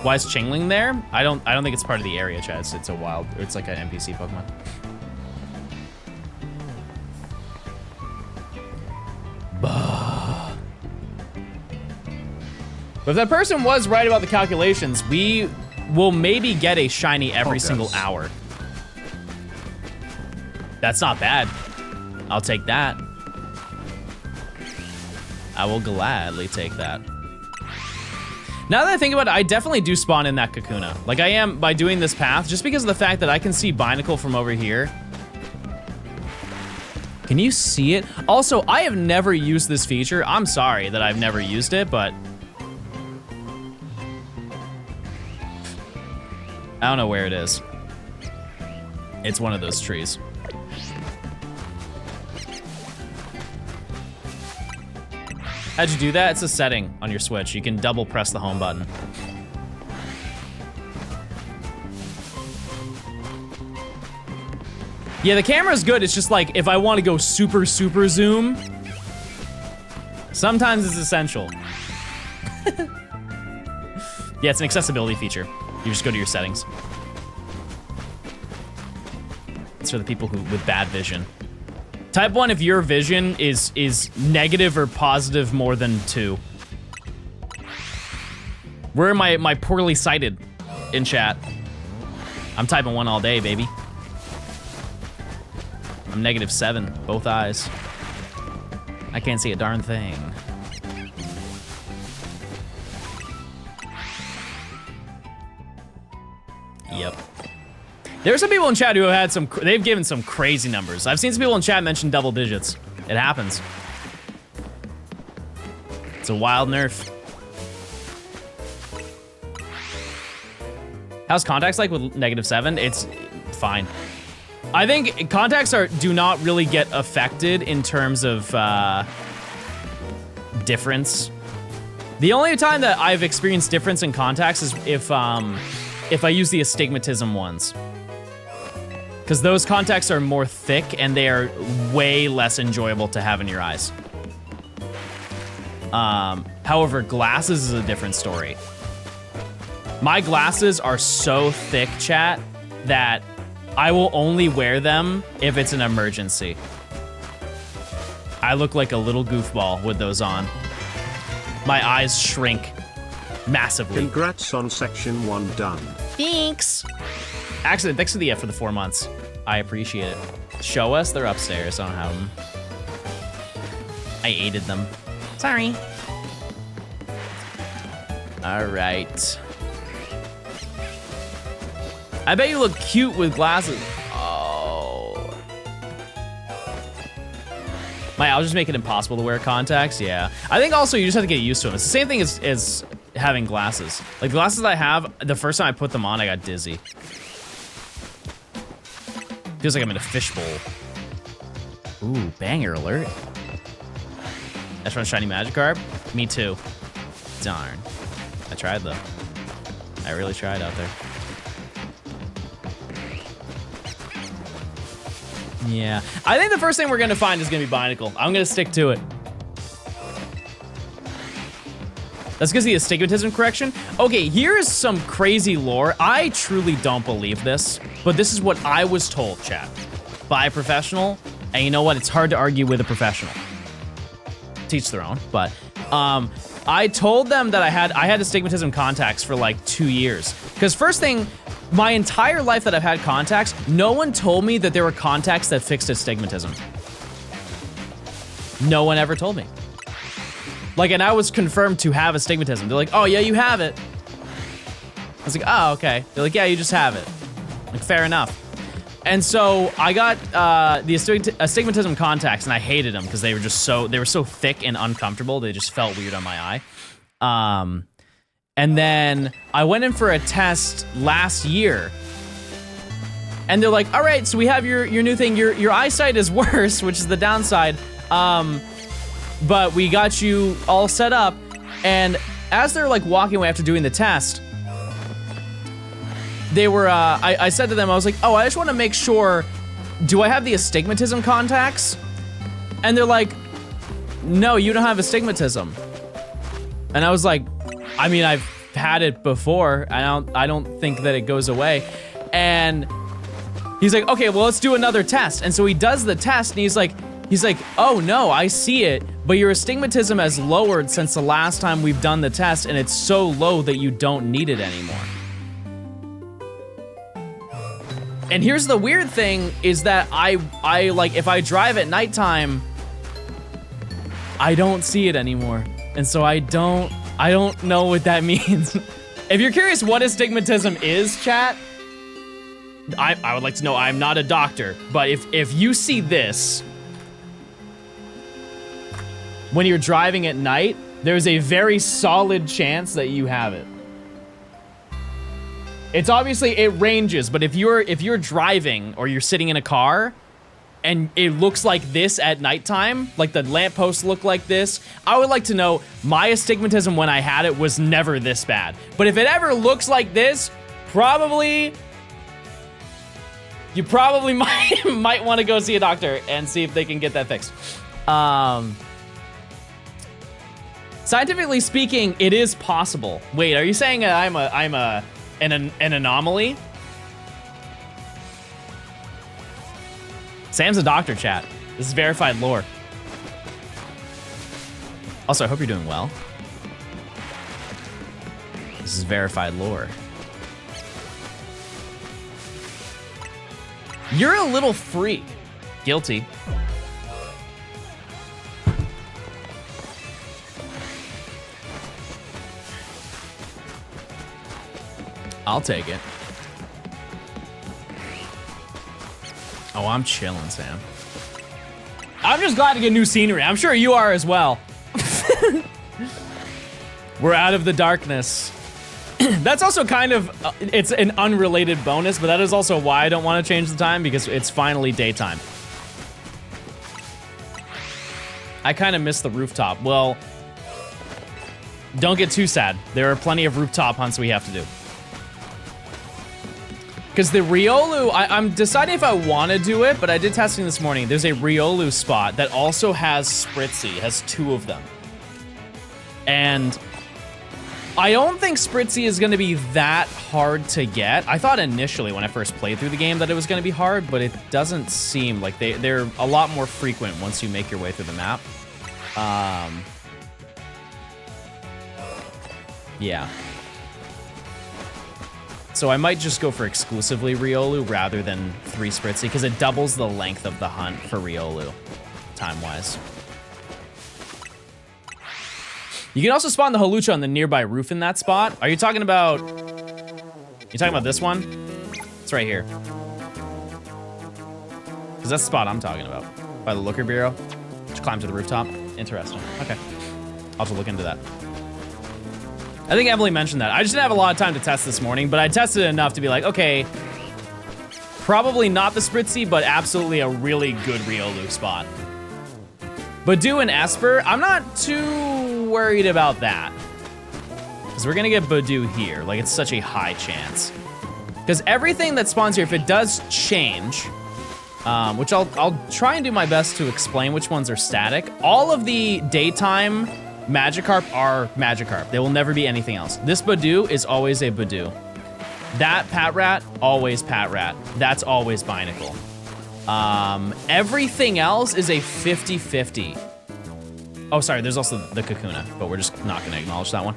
Why is Chingling there? I don't think it's part of the area, Chad. It's a wild, it's like an NPC Pokemon. But if that person was right about the calculations, we will maybe get a shiny every single hour. That's not bad. I'll take that. I will gladly take that. Now that I think about it, I definitely do spawn in that Kakuna. Like I am by doing this path, just because of the fact that I can see Binacle from over here. Can you see it? Also, I have never used this feature. I'm sorry that I've never used it, but I don't know where it is. It's one of those trees. How'd you do that? It's a setting on your Switch. You can double press the home button. Yeah, the camera's good. It's just like, if I want to go super, super zoom, sometimes it's essential. Yeah, it's an accessibility feature. You just go to your settings. It's for the people with bad vision. Type 1 if your vision is negative or positive more than 2. Where am I poorly sighted in chat? I'm typing 1 all day, baby. I'm -7, both eyes. I can't see a darn thing. Yep. There are some people in chat who have had they've given some crazy numbers. I've seen some people in chat mention double digits. It happens. It's a wild nerf. How's contacts like with -7? It's fine. I think contacts do not really get affected in terms of difference. The only time that I've experienced difference in contacts is if I use the astigmatism ones. Because those contacts are more thick and they are way less enjoyable to have in your eyes. However, glasses is a different story. My glasses are so thick, chat, that I will only wear them if it's an emergency. I look like a little goofball with those on. My eyes shrink massively. Congrats on section 1 done. Thanks. Actually, thanks for the 4 months. I appreciate it. Show us, they're upstairs. I don't have them. I aided them. Sorry. All right. I bet you look cute with glasses. Oh. I'll just make it impossible to wear contacts. Yeah. I think also you just have to get used to them. It's the same thing as having glasses. Like the glasses I have, the first time I put them on, I got dizzy. Feels like I'm in a fishbowl. Ooh, banger alert. That's from Shiny Magikarp? Me too. Darn. I tried though. I really tried out there. Yeah. I think the first thing we're gonna find is gonna be Binacle. I'm gonna stick to it. That's because the astigmatism correction. Okay, here's some crazy lore. I truly don't believe this, but this is what I was told, chat, by a professional. And you know what? It's hard to argue with a professional. Teach their own, but I told them that I had astigmatism contacts for like 2 years. Because first thing, my entire life that I've had contacts, no one told me that there were contacts that fixed astigmatism. No one ever told me. Like, and I was confirmed to have astigmatism. They're like, oh yeah, you have it. I was like, oh, okay. They're like, yeah, you just have it. Like, fair enough. And so I got the astigmatism contacts, and I hated them because they were so thick and uncomfortable. They just felt weird on my eye. And then I went in for a test last year, and they're like, all right, so we have your new thing. Your eyesight is worse, which is the downside. But we got you all set up. And as they're like walking away after doing the test, they were, I said to them, I was like, oh, I just want to make sure, do I have the astigmatism contacts? And they're like, no, you don't have astigmatism. And I was like, I mean, I've had it before. I don't think that it goes away. And he's like, okay, well, let's do another test. And so he does the test, and he's like, oh no, I see it, but your astigmatism has lowered since the last time we've done the test, and it's so low that you don't need it anymore. And here's the weird thing is that I like, if I drive at nighttime, I don't see it anymore. And so I don't know what that means. If you're curious what astigmatism is, chat, I would like to know. I'm not a doctor, but if you see this when you're driving at night, there's a very solid chance that you have it. It's obviously, it ranges, but if you're driving or you're sitting in a car and it looks like this at nighttime, like the lampposts look like this, I would like to know, my astigmatism when I had it was never this bad. But if it ever looks like this, you probably might want to go see a doctor and see if they can get that fixed. Scientifically speaking, it is possible. Wait, are you saying that I'm an anomaly? Sam's a doctor, chat. This is verified lore. Also, I hope you're doing well. This is verified lore. You're a little freak. Guilty. I'll take it. Oh, I'm chilling, Sam. I'm just glad to get new scenery. I'm sure you are as well. We're out of the darkness. That's also kind of, it's an unrelated bonus, but that is also why I don't want to change the time, because it's finally daytime. I kind of miss the rooftop. Well, don't get too sad. There are plenty of rooftop hunts we have to do. Because the Riolu, I'm deciding if I want to do it, but I did testing this morning. There's a Riolu spot that also has Spritzy, has 2 of them. And I don't think Spritzy is going to be that hard to get. I thought initially when I first played through the game that it was going to be hard, but it doesn't seem like they're a lot more frequent once you make your way through the map. Yeah. So I might just go for exclusively Riolu rather than 3 Spritzy, because it doubles the length of the hunt for Riolu, time-wise. You can also spawn the Hawlucha on the nearby roof in that spot. Are you talking about... You talking about this one? It's right here. Because that's the spot I'm talking about. By the Looker Bureau. Just climb to the rooftop. Interesting. Okay. I'll have to look into that. I think Emily mentioned that. I just didn't have a lot of time to test this morning, but I tested enough to be like, okay, probably not the Spritzy, but absolutely a really good Riolu spot. Badu and Esper, I'm not too worried about that. Because we're gonna get Badu here. Like, it's such a high chance. Because everything that spawns here, if it does change, which I'll try and do my best to explain which ones are static. All of the daytime Magikarp are Magikarp. They will never be anything else. This Badu is always a Badu. That Patrat, always Patrat. That's always Binacle. Everything else is a 50-50. Oh, sorry, there's also the Kakuna, but we're just not gonna acknowledge that one.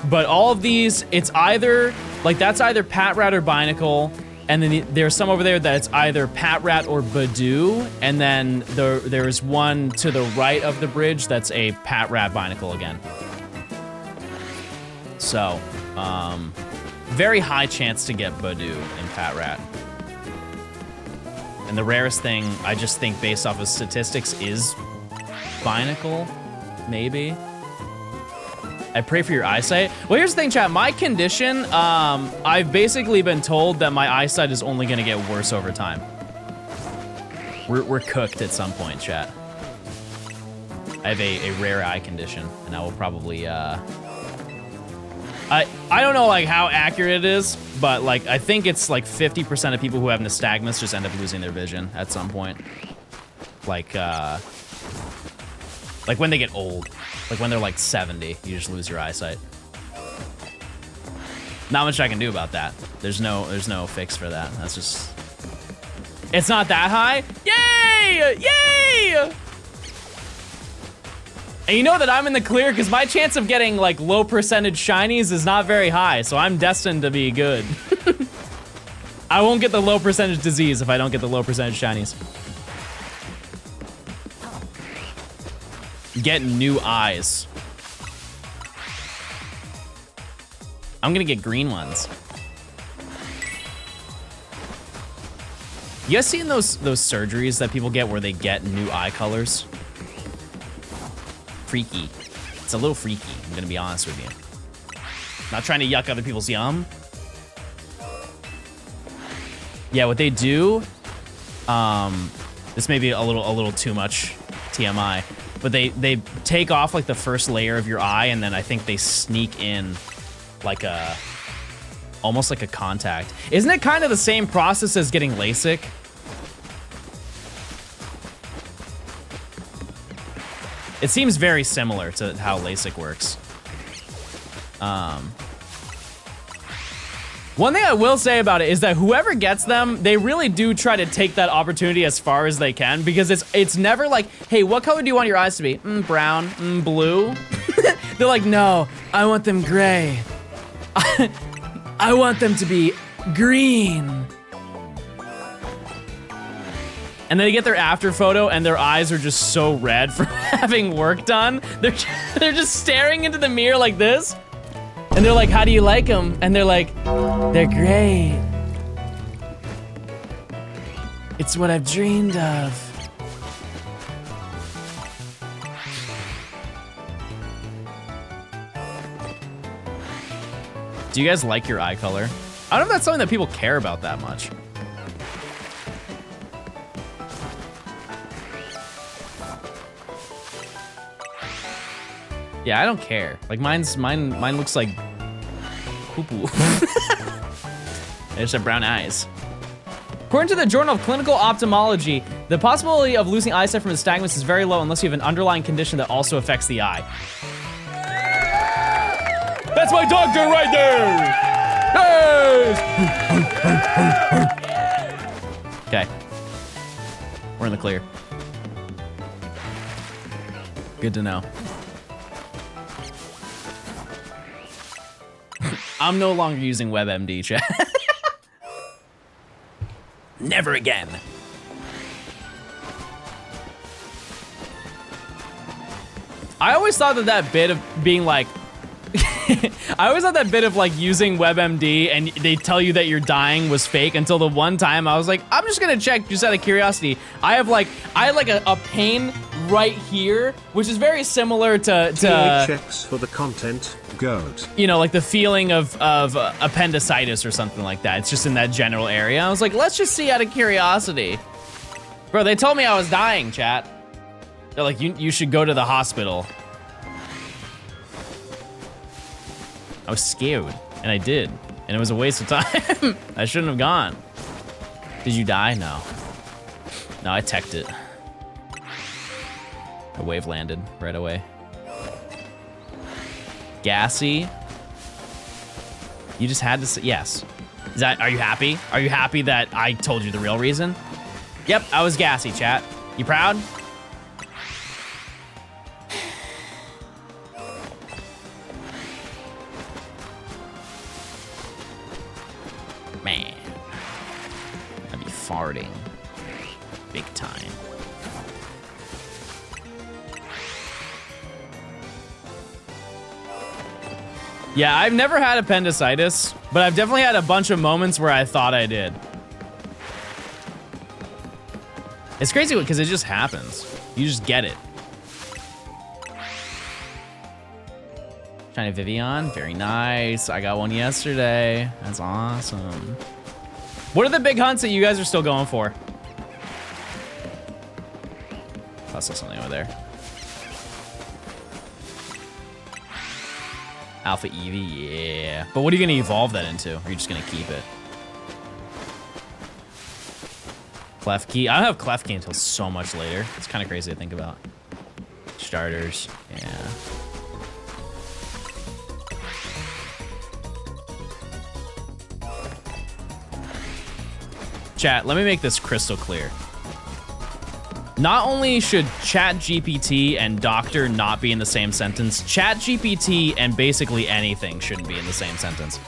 But all of these, it's either, like that's either Patrat or Binacle, and then there's some over there that it's either Patrat or Badu, and then there's one to the right of the bridge that's a Patrat Binacle again. So, very high chance to get Badu and Patrat. And the rarest thing, I just think based off of statistics, is binacle, maybe. I pray for your eyesight. Well, here's the thing, chat. My condition, I've basically been told that my eyesight is only gonna get worse over time. We're cooked at some point, chat. I have a rare eye condition, and I will probably, I don't know, like, how accurate it is, but, like, I think it's, like, 50% of people who have nystagmus just end up losing their vision at some point. Like when they get old. Like, when they're, like, 70, you just lose your eyesight. Not much I can do about that. There's no fix for that. That's just... It's not that high? Yay! Yay! And you know that I'm in the clear because my chance of getting, like, low percentage shinies is not very high, so I'm destined to be good. I won't get the low percentage disease if I don't get the low percentage shinies. Get new eyes. I'm gonna get green ones. You guys seen those surgeries that people get where they get new eye colors? Freaky. It's a little freaky, I'm gonna be honest with you. Not trying to yuck other people's yum. Yeah, what they do, this may be a little too much TMI, but they take off like the first layer of your eye, and then I think they sneak in like almost like a contact. Isn't it kind of the same process as getting LASIK? It seems very similar to how LASIK works. One thing I will say about it is that whoever gets them, they really do try to take that opportunity as far as they can, because it's never like, hey, what color do you want your eyes to be? Brown, blue. They're like, no, I want them gray. I want them to be green. And then they get their after photo and their eyes are just so red from having work done. They're just staring into the mirror like this. And they're like, how do you like them? And they're like, they're great. It's what I've dreamed of. Do you guys like your eye color? I don't know if that's something that people care about that much. Yeah, I don't care. Like mine looks like poo-poo. I just have brown eyes. According to the Journal of Clinical Ophthalmology, the possibility of losing eyesight from nystagmus is very low unless you have an underlying condition that also affects the eye. That's my doctor right there! Yes! Okay. We're in the clear. Good to know. I'm no longer using WebMD, chat. Never again. I always thought that bit of being like, I always thought that bit of like using WebMD and they tell you that you're dying was fake until the one time I was like, I'm just gonna check just out of curiosity. I had like a pain right here, which is very similar to checks for the content, goat. You know, like the feeling of appendicitis or something like that. It's just in that general area. I was like, let's just see out of curiosity. Bro, they told me I was dying, chat. They're like, you should go to the hospital. I was scared, and I did. And it was a waste of time. I shouldn't have gone. Did you die? No. No, I teched it. A wave landed right away. Gassy. You just had to say yes. Are you happy? Are you happy that I told you the real reason? Yep, I was gassy, chat. You proud? Man. I'd be farting. Big time. Yeah, I've never had appendicitis, but I've definitely had a bunch of moments where I thought I did. It's crazy because it just happens. You just get it. Shiny Vivian, very nice. I got one yesterday. That's awesome. What are the big hunts that you guys are still going for? I saw something over there. Alpha Eevee, yeah. But what are you gonna evolve that into? Or are you just gonna keep it? Clef Key. I don't have Clef Key until so much later. It's kind of crazy to think about. Starters, yeah. Chat, let me make this crystal clear. Not only should ChatGPT and doctor not be in the same sentence, ChatGPT and basically anything shouldn't be in the same sentence.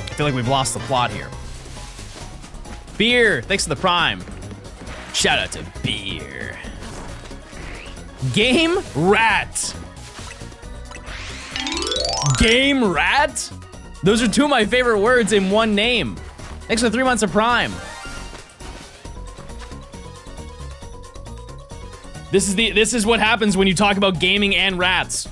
I feel like we've lost the plot here. Beer, thanks to the Prime. Shout out to Beer. Game Rat. Game Rat? Those are two of my favorite words in one name. Thanks for 3 months of Prime. This is what happens when you talk about gaming and rats.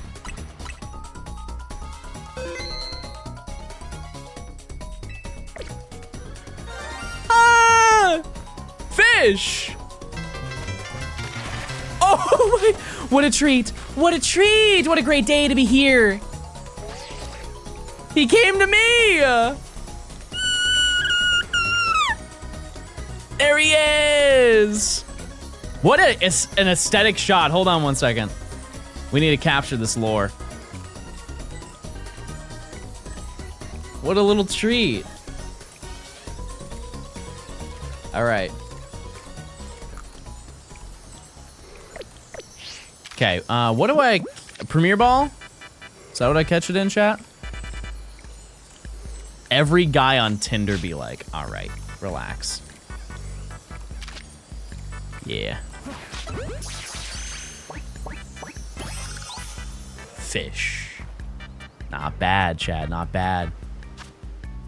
Ah! Fish! Oh my, what a treat. What a treat. What a great day to be here. He came to me! There he is! What an aesthetic shot. Hold on one second. We need to capture this lore. What a little treat. All right. Okay, what do I... Premier Ball? Is that what I catch it in, chat? Every guy on Tinder be like, all right, relax. Yeah. Fish. Not bad, Chad, not bad.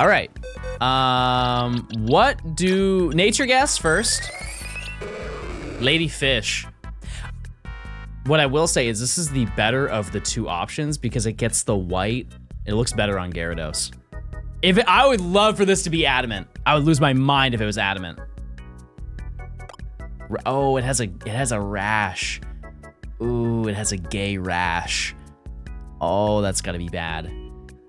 All right. What do... Nature guess first. Lady Fish. What I will say is this is the better of the two options because it gets the white. It looks better on Gyarados. I would love for this to be adamant. I would lose my mind if it was adamant. Oh, it has a rash. Ooh, it has a gay rash. Oh, that's gotta be bad.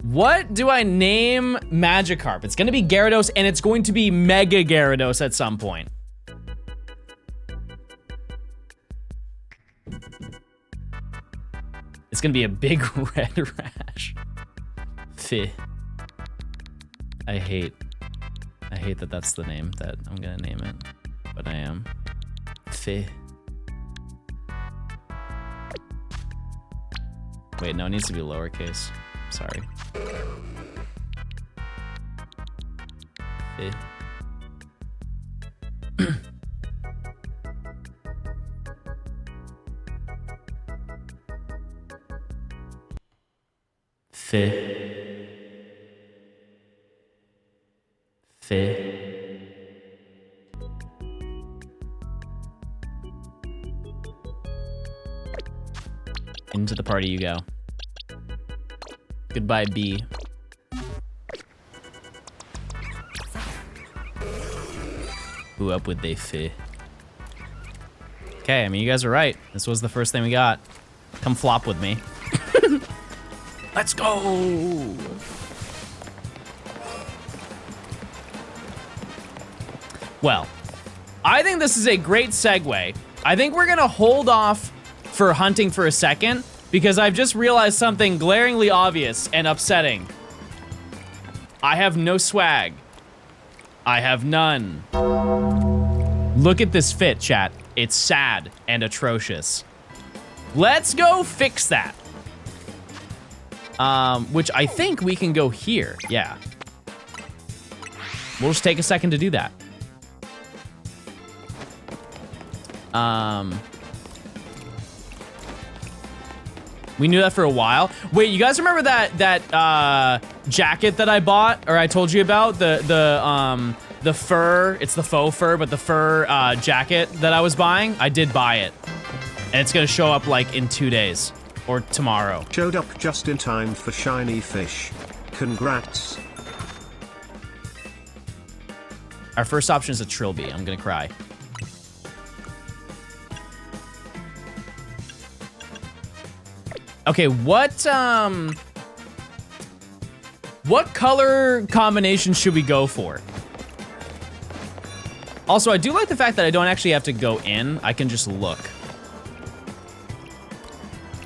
What do I name Magikarp? It's gonna be Gyarados and it's going to be Mega Gyarados at some point. It's gonna be a big red rash. Fih. I hate that that's the name that I'm gonna name it, but I am. Fih. Wait, no, it needs to be lowercase. Sorry. Fih. Fih. Fih. Into the party you go. Goodbye, B. Who up with they Fih? Okay, I mean, you guys are right. This was the first thing we got. Come flop with me. Let's go! Well, I think this is a great segue. I think we're gonna hold off for hunting for a second because I've just realized something glaringly obvious and upsetting. I have no swag. I have none. Look at this fit, chat. It's sad and atrocious. Let's go fix that. Which I think we can go here, yeah. We'll just take a second to do that. We knew that for a while. Wait, you guys remember that jacket that I bought, or I told you about, the fur, it's the faux fur, but the fur jacket that I was buying, I did buy it. And it's gonna show up like in 2 days or tomorrow. Showed up just in time for shiny fish. Congrats. Our first option is a trilby. I'm gonna cry. Okay, what color combination should we go for? Also, I do like the fact that I don't actually have to go in. I can just look.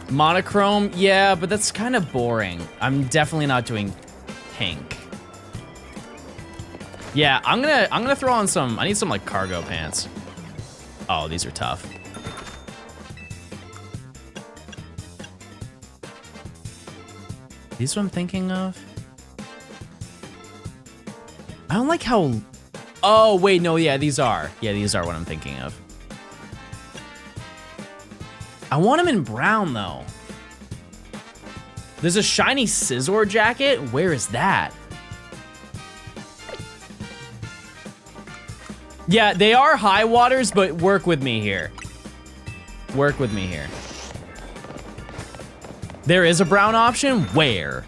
Monochrome, yeah, but that's kind of boring. I'm definitely not doing pink. Yeah, I'm gonna throw on some, I need some like cargo pants. Oh, these are tough. These what I'm thinking of? I don't like how, oh wait, no, yeah, these are. Yeah, these are what I'm thinking of. I want them in brown though. There's a shiny scissor jacket? Where is that? Yeah, they are high waters, but work with me here. Work with me here. There is a brown option? Where?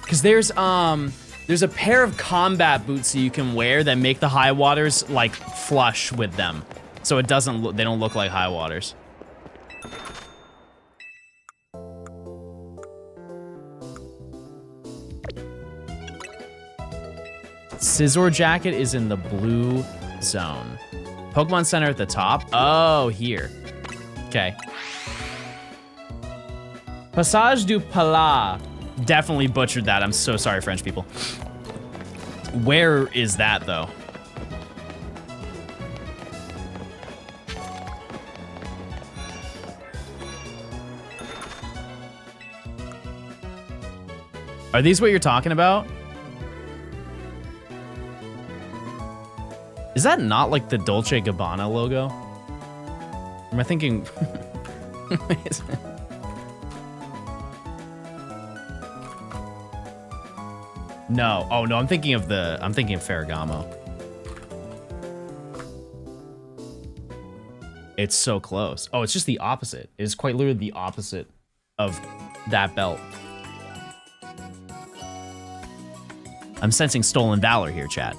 Because there's a pair of combat boots that you can wear that make the high waters like flush with them. So it doesn't look, they don't look like high waters. Scissor jacket is in the blue zone. Pokemon Center at the top. Oh, here. Okay. Passage du Palais. Definitely butchered that. I'm so sorry, French people. Where is that, though? Are these what you're talking about? Is that not like the Dolce & Gabbana logo? Or am I thinking? No. Oh no, I'm thinking of Ferragamo. It's so close. Oh, it's just the opposite. It's quite literally the opposite of that belt. I'm sensing stolen valor here, chat.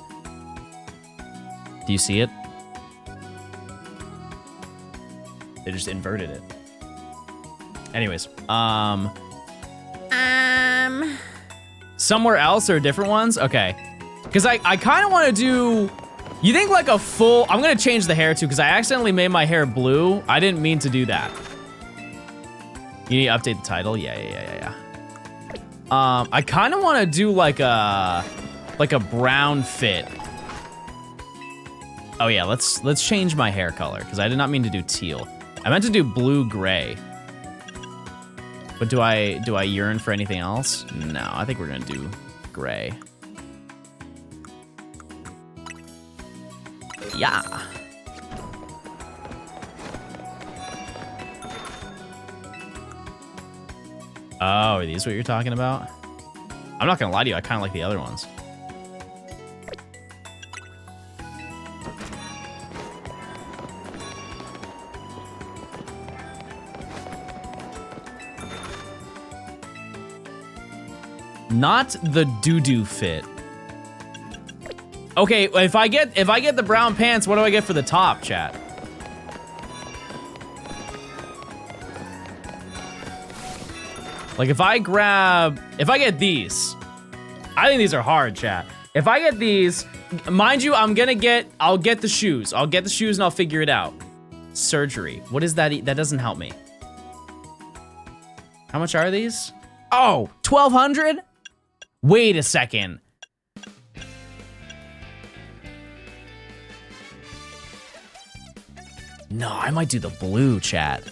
Do you see it? They just inverted it. Anyways, somewhere else or different ones? Okay. Because I kind of want to do, you think like a full, I'm going to change the hair too because I accidentally made my hair blue. I didn't mean to do that. You need to update the title? Yeah. I kind of want to do like a brown fit. Oh yeah, let's change my hair color because I did not mean to do teal. I meant to do blue gray. But do I yearn for anything else? No, I think we're gonna do gray. Yeah. Oh, are these what you're talking about? I'm not gonna lie to you, I kind of like the other ones. Not the doo-doo fit. Okay, if I get the brown pants, what do I get for the top, chat? Like if I get these, I think these are hard, chat. If I get these, mind you, I'll get the shoes. I'll get the shoes and I'll figure it out. Surgery. What is that? That doesn't help me. How much are these? Oh, 1,200? Wait a second. No, I might do the blue, chat.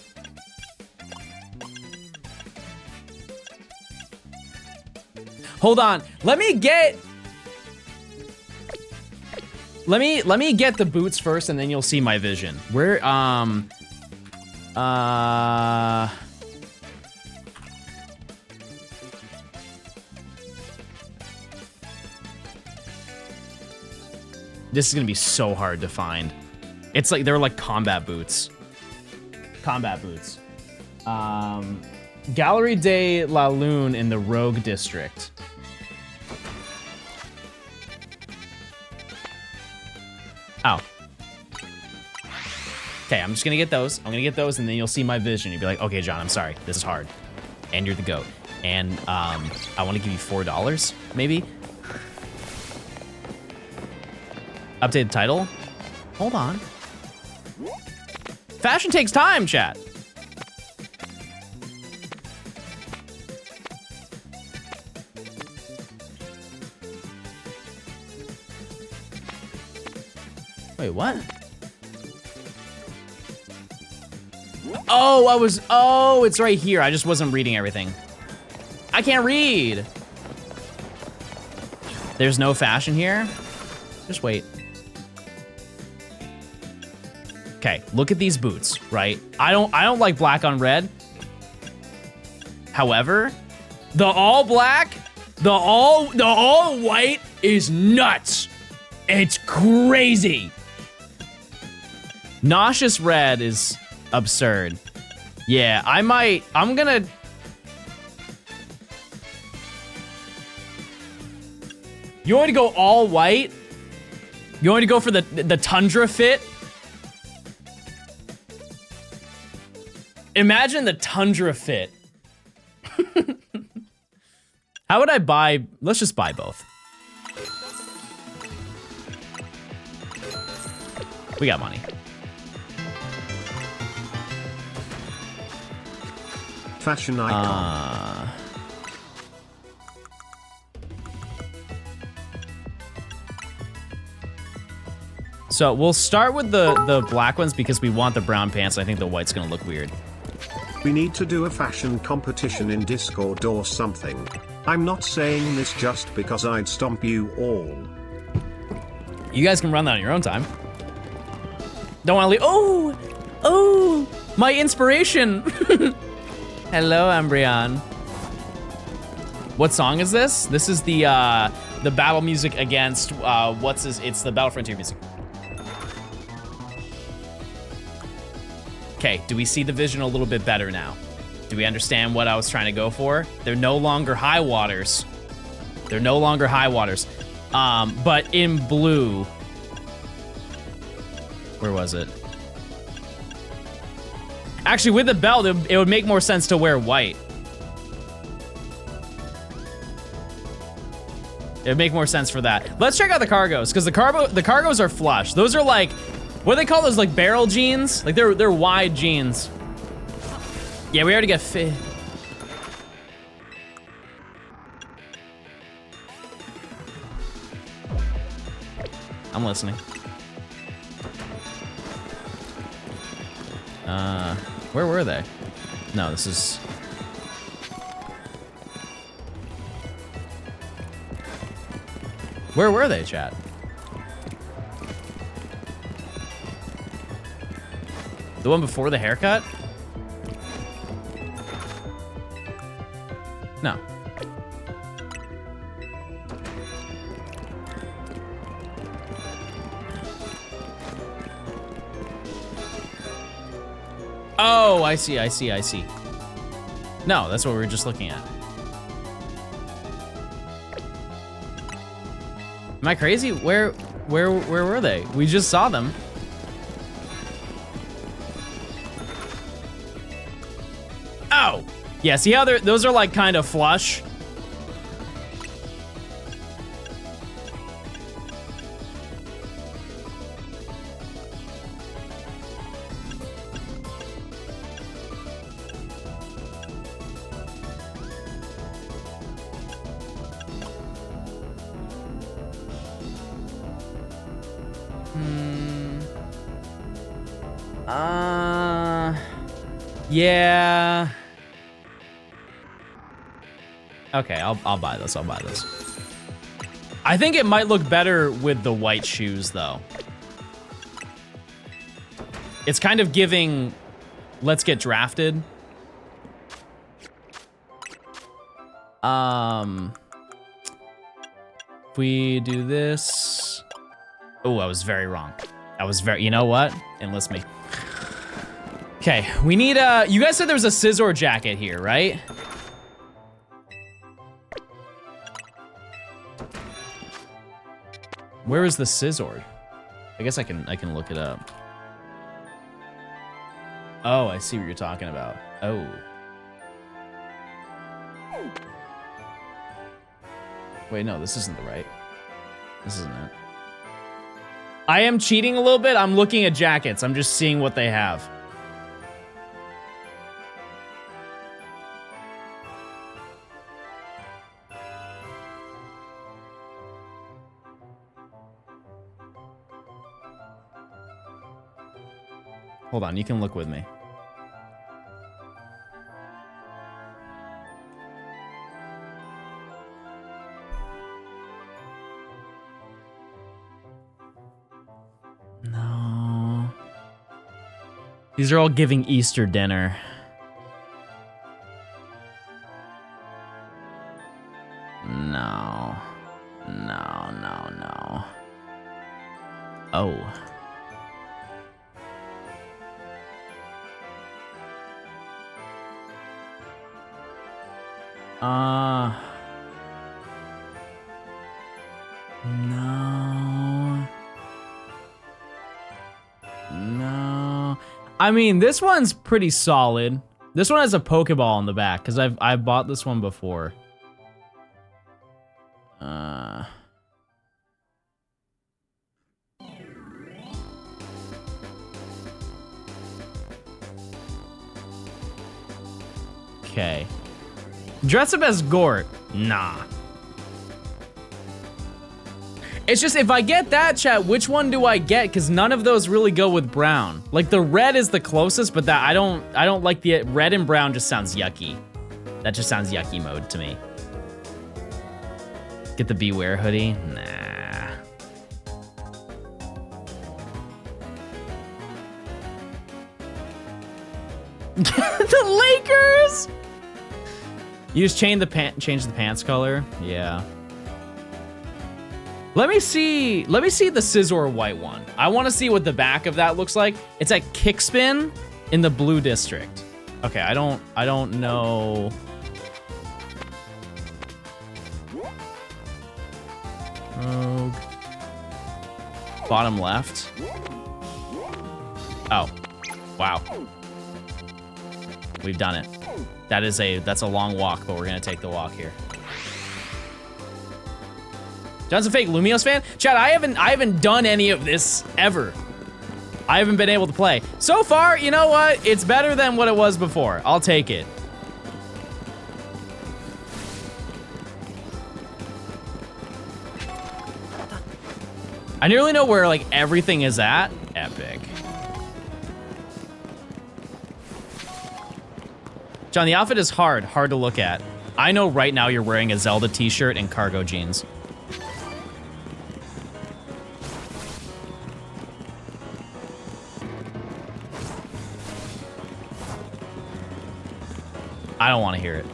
Hold on. Let me get the boots first and then you'll see my vision. Where This is gonna be so hard to find. It's like, they're like combat boots. Combat boots. Galerie de la Lune in the Rogue District. Oh. Okay, I'm just gonna get those. I'm gonna get those, and then you'll see my vision. You'll be like, okay, John, I'm sorry. This is hard. And you're the GOAT. And I want to give you $4, maybe? Updated title? Hold on. Fashion takes time, chat. Wait, what? Oh, it's right here. I just wasn't reading everything. I can't read. There's no fashion here. Just wait. Okay, look at these boots, right? I don't like black on red. However, the all black, the all white is nuts. It's crazy. Nauseous red is absurd. Yeah, I'm gonna... You want to go all white? You want to go for the tundra fit? Imagine the tundra fit. How would I buy? Let's just buy both. We got money. Fashion icon. So we'll start with the black ones because we want the brown pants. I think the white's gonna look weird. We need to do a fashion competition in Discord or something. I'm not saying this just because I'd stomp you all. You guys can run that on your own time. Don't want to leave. Oh, my inspiration. Hello, Embryon. What song is this? This is the battle music against it's the Battle Frontier music. Okay, do we see the vision a little bit better now? Do we understand what I was trying to go for? They're no longer high waters. They're no longer high waters. But in blue. Where was it? Actually, with the belt, it would make more sense to wear white. It would make more sense for that. Let's check out the cargos, because the cargos are flush. Those are like, what do they call those? Like barrel jeans? Like they're wide jeans. Yeah, we already got fit. I'm listening. Where were they? No, this is... Where were they, chat? The one before the haircut? No. Oh, I see. No, that's what we were just looking at. Am I crazy? Where were they? We just saw them. Oh! Yeah, see how those are like kind of flush? Yeah. Okay, I'll buy this. I'll buy this. I think it might look better with the white shoes, though. It's kind of giving, let's get drafted. If we do this. Oh, I was very wrong. I was very, you know what? Enlist me. Okay, we need you guys said there was a scissor jacket here, right? Where is the scissor? I guess I can look it up. Oh, I see what you're talking about. Oh. Wait, no, this isn't the right. This isn't it. I am cheating a little bit. I'm looking at jackets. I'm just seeing what they have. Hold on, you can look with me. No. These are all giving Easter dinner. No. No. Oh. No. I mean, this one's pretty solid. This one has a Pokeball on the back, because I've bought this one before. Okay. Dress up as Gort. Nah. It's just, if I get that, chat, which one do I get? Because none of those really go with brown. Like, the red is the closest, but that I don't like the red and brown. Just sounds yucky. That just sounds yucky mode to me. Get the Beware hoodie? Nah. The Lakers! You just change the pants color? Yeah. Let me see the Scizor white one. I want to see what the back of that looks like. It's at Kickspin in the blue district. Okay, I don't know. Rogue. Bottom left. Oh. Wow. We've done it. That's a long walk, but we're gonna take the walk here. John's a fake Lumios fan? Chad, I haven't done any of this ever. I haven't been able to play. So far, you know what? It's better than what it was before. I'll take it. I nearly know where like everything is at. Epic. John, the outfit is hard to look at. I know right now you're wearing a Zelda t-shirt and cargo jeans. I don't want to hear it.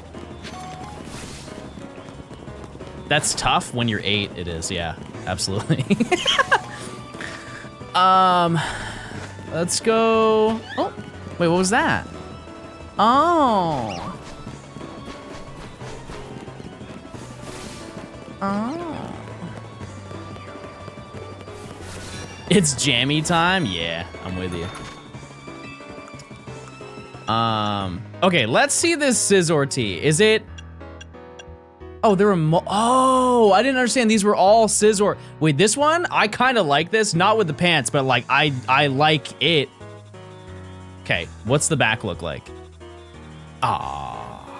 That's tough when you're 8, it is, yeah, absolutely. Let's go. Oh, wait, what was that? Oh. Oh. It's jammy time? Yeah, I'm with you. Okay, let's see this Scizor tee. Is it? Oh, there were oh, I didn't understand these were all Scizor. Wait, this one? I kind of like this, not with the pants, but like I like it. Okay, what's the back look like? Ah.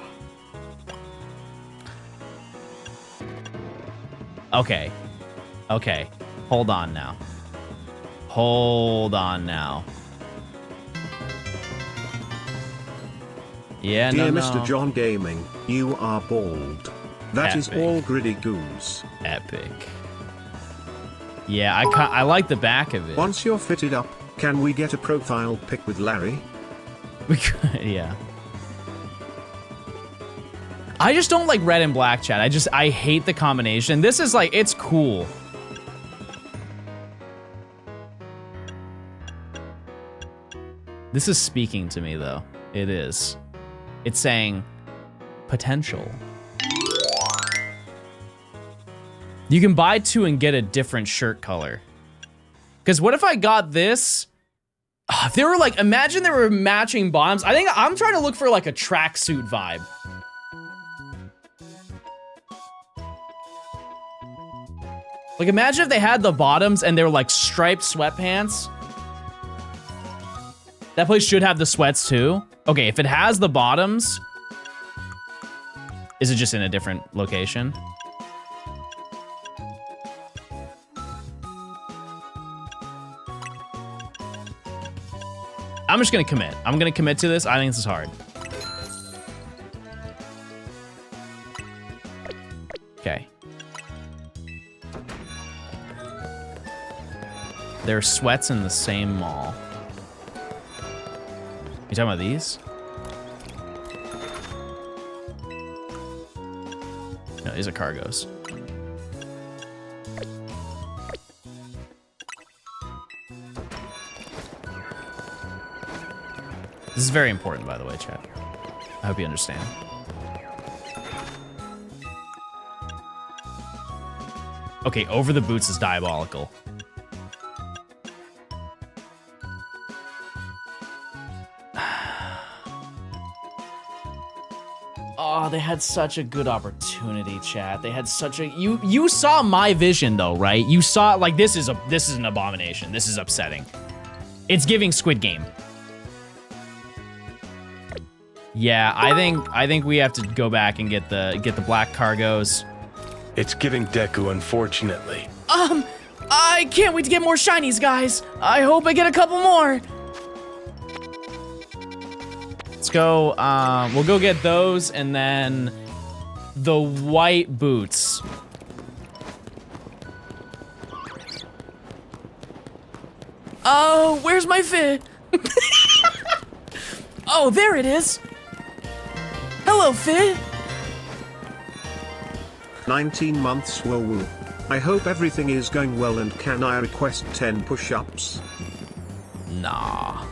Okay. Okay. Hold on now. Hold on now. Yeah, Dear no. Mr. John Gaming, you are bald. That is all gritty goose. Epic. Yeah, I like the back of it. Once you're fitted up, can we get a profile pic with Larry? We could, yeah. I just don't like red and black, chat. I hate the combination. This is like, it's cool. This is speaking to me, though. It is. It's saying potential. You can buy 2 and get a different shirt color. Because what if I got this? If they were like, imagine there were matching bottoms. I think I'm trying to look for like a tracksuit vibe. Like imagine if they had the bottoms and they were like striped sweatpants. That place should have the sweats too. Okay, if it has the bottoms, is it just in a different location? I'm just gonna commit. I'm gonna commit to this. I think this is hard. Okay. There are sweats in the same mall. You talking about these? No, these are cargos. This is very important, by the way, chat. I hope you understand. Okay, over the boots is diabolical. Oh, they had such a good opportunity, chat. They had such a you saw my vision though, right? You saw like this is an abomination. This is upsetting. It's giving Squid Game. Yeah, I think we have to go back and get the black cargos. It's giving Deku, unfortunately. I can't wait to get more shinies, guys. I hope I get a couple more. Let's go, we'll go get those and then the white boots. Oh, where's my fit? Oh, there it is. Hello, Fit. 19 months, whoa woo. I hope everything is going well, and can I request 10 push-ups? Nah.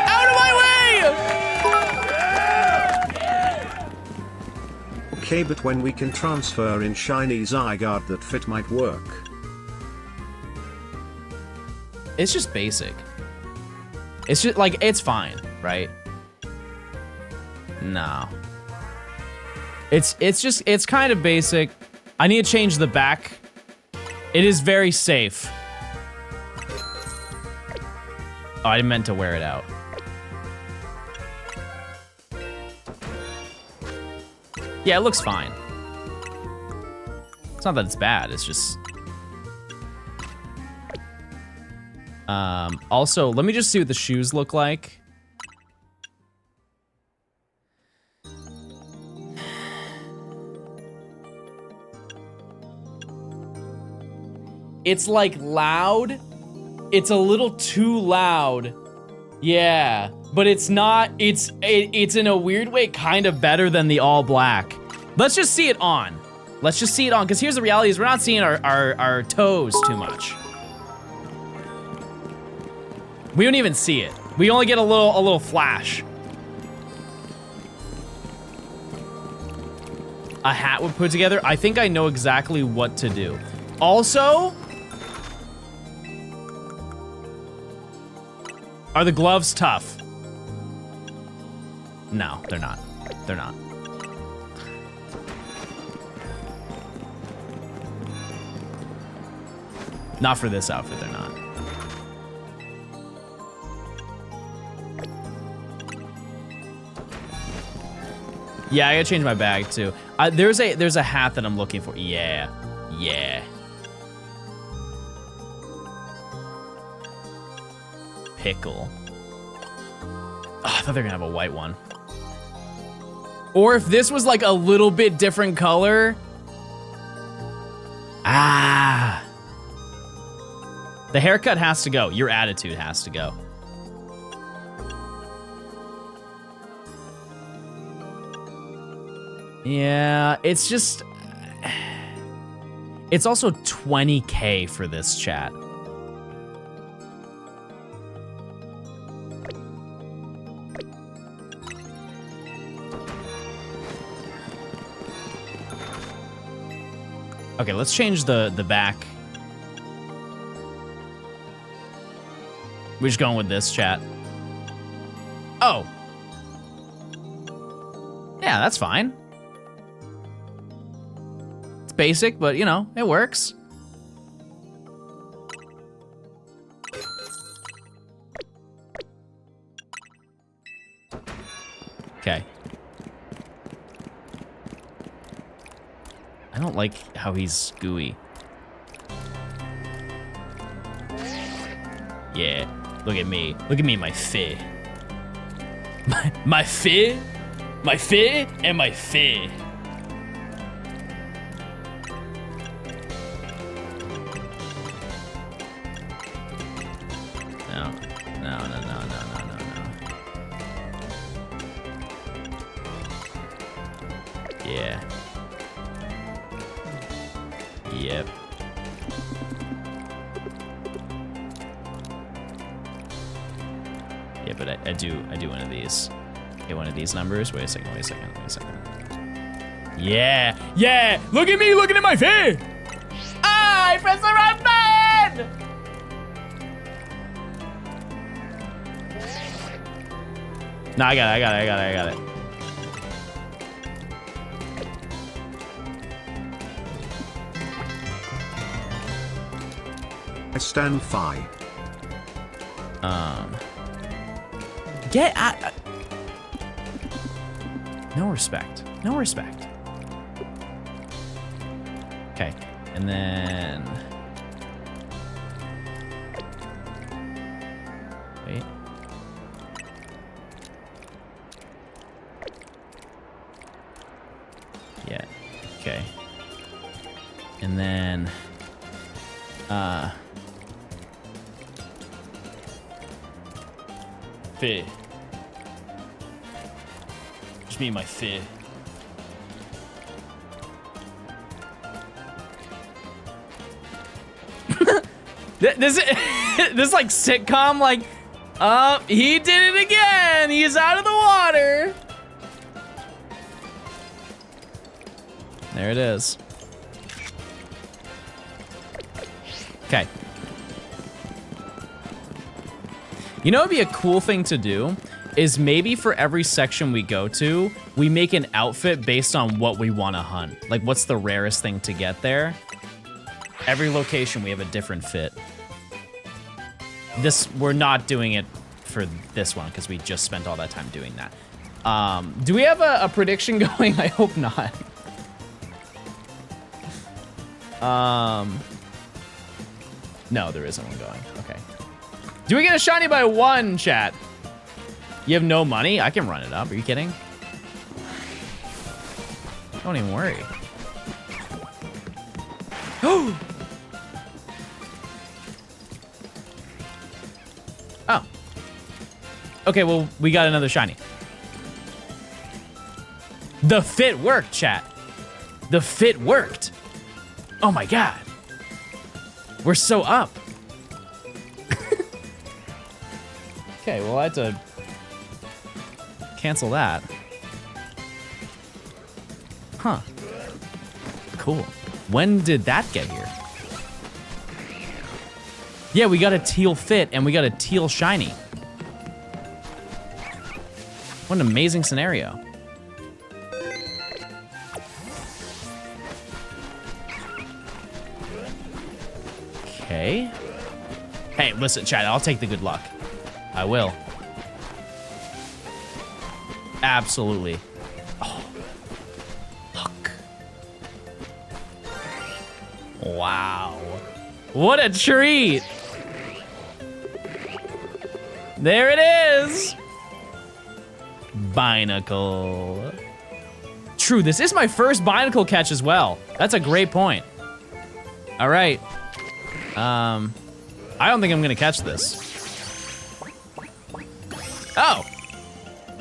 Out of my way! Okay, but when we can transfer in shiny Zygarde, that fit might work. It's just basic. It's just like, it's fine, right? No. It's kind of basic. I need to change the back. It is very safe. Oh, I meant to wear it out. Yeah, it looks fine. It's not that it's bad, it's just... Also, let me just see what the shoes look like. It's like loud. It's a little too loud. Yeah, but it's not, it's in a weird way kind of better than the all black. Let's just see it on. Let's just see it on, because here's the reality is we're not seeing our toes too much. We don't even see it. We only get a little flash. A hat would put together. I think I know exactly what to do. Also, are the gloves tough? No, they're not. They're not. Not for this outfit, they're not. Yeah, I gotta change my bag too. There's a hat that I'm looking for. Yeah, yeah. Pickle. Oh, I thought they were gonna have a white one. Or if this was like a little bit different color. Ah. The haircut has to go. Your attitude has to go. Yeah, it's just... It's also 20K for this chat. Okay, let's change the back. We're just going with this, chat. Oh. Yeah, that's fine. It's basic, but you know, it works. Okay. I don't like how he's gooey. Yeah, look at me. Look at me, my fit. My fit? My fit and my fit. No, no, no, no, no, no, no, no. Yeah. Yep. Yeah, but I do one of these. Okay, one of these numbers. Wait a second, wait a second, wait a second. Yeah, yeah! Look at me looking at my face! Ah, I pressed the wrong button! No, I got it. I stand fi. Get out. No respect. No respect. Okay, and then. Wait. Yeah. Okay. And then. Fit. Just me and my fit. This this like sitcom like he did it again. He's out of the water. There it is. Okay. You know, it'd be a cool thing to do is maybe for every section we go to, we make an outfit based on what we want to hunt. Like, what's the rarest thing to get there? Every location, we have a different fit. We're not doing it for this one because we just spent all that time doing that. Do we have a prediction going? I hope not. No, there isn't one going. Okay. Do we get a shiny by 1, chat? You have no money? I can run it up. Are you kidding? Don't even worry. Oh! Okay, well, we got another shiny. The fit worked, chat. The fit worked. Oh my god. We're so up. Okay, well, I had to cancel that. Huh. Cool. When did that get here? Yeah, we got a teal fit and we got a teal shiny. What an amazing scenario. Okay. Hey, listen, chat, I'll take the good luck. I will. Absolutely. Oh. Look. Wow. What a treat. There it is. Binacle. True, this is my first binacle catch as well. That's a great point. All right. I don't think I'm gonna catch this. Oh.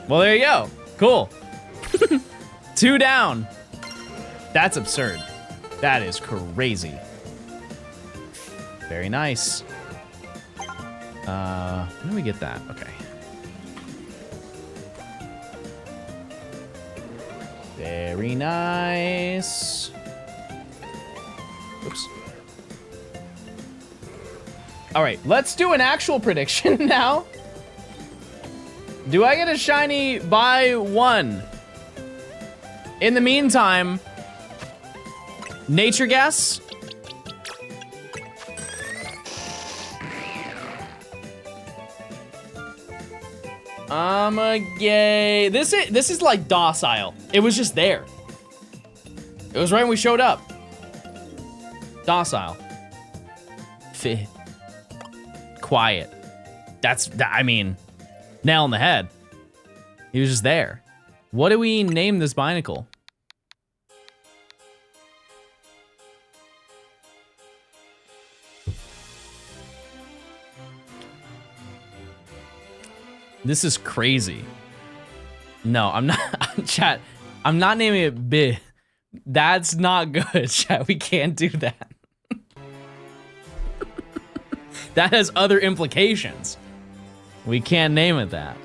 Well, there you go. Cool. 2 down. That's absurd. That is crazy. Very nice. When do we get that? Okay. Very nice. All right, let's do an actual prediction now. Do I get a shiny by 1? In the meantime, nature guess. Gay. This is like docile. It was just there. It was right when we showed up. Docile. Fit. Quiet. I mean, nail on the head. He was just there. What do we name this binacle? This is crazy. No, I'm not. Chat, I'm not naming it Bi. That's not good, chat. We can't do that. That has other implications. We can't name it that.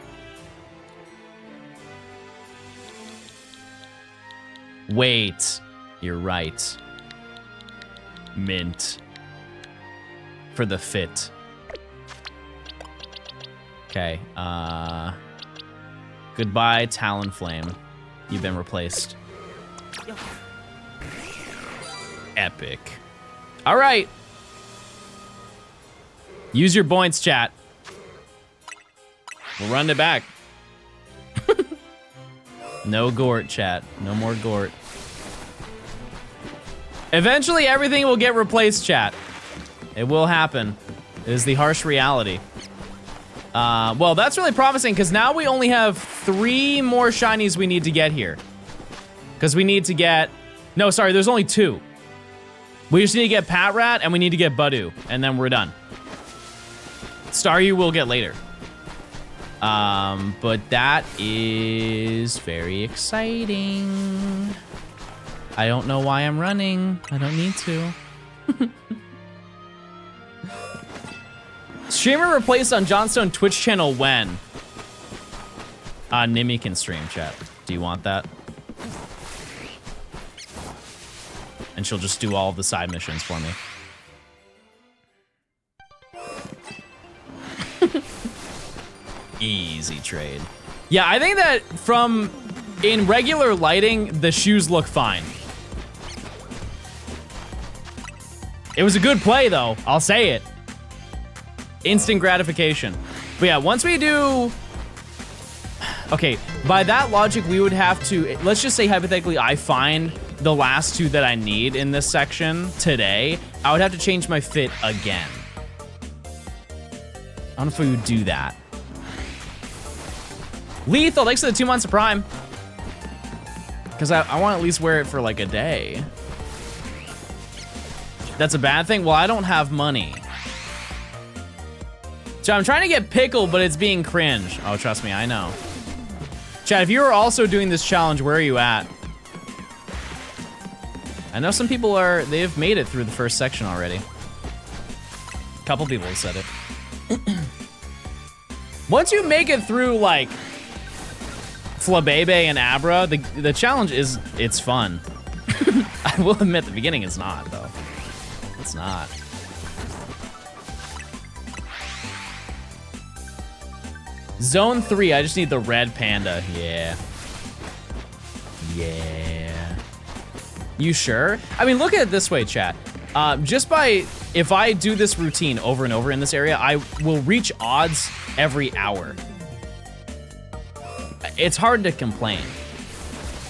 Wait, you're right. Mint. For the fit. Okay, goodbye, Talonflame. You've been replaced. Epic. All right. Use your points, chat. We'll run it back. No Gort, chat. No more Gort. Eventually, everything will get replaced, chat. It will happen. It is the harsh reality. Well, that's really promising, because now we only have 3 more shinies we need to get here. Because we need to get... No, sorry, there's only 2. We just need to get Patrat, and we need to get Budu, and then we're done. Staryu we'll get later. But that is very exciting. I don't know why I'm running. I don't need to. Streamer replaced on Johnstone Twitch channel when? Nimi can stream, chat. Do you want that? And she'll just do all of the side missions for me. Easy trade. Yeah, I think that in regular lighting, the shoes look fine. It was a good play, though. I'll say it. Instant gratification. But yeah, once we do... Okay, by that logic, we would have to... Let's just say, hypothetically, I find the last 2 that I need in this section today. I would have to change my fit again. I don't know if we would do that. Lethal, thanks for the 2 months of Prime. Because I want to at least wear it for like a day. That's a bad thing? Well, I don't have money. So I'm trying to get Pickle, but it's being cringe. Oh, trust me, I know. Chad, if you are also doing this challenge, where are you at? I know some people they've made it through the first section already. A couple people have said it. Once you make it through, like, Flabebe and Abra, the challenge it's fun. I will admit the beginning is not, though. It's not. Zone 3, I just need the red panda. Yeah. Yeah. You sure? I mean, look at it this way, chat. If I do this routine over and over in this area, I will reach odds every hour. It's hard to complain.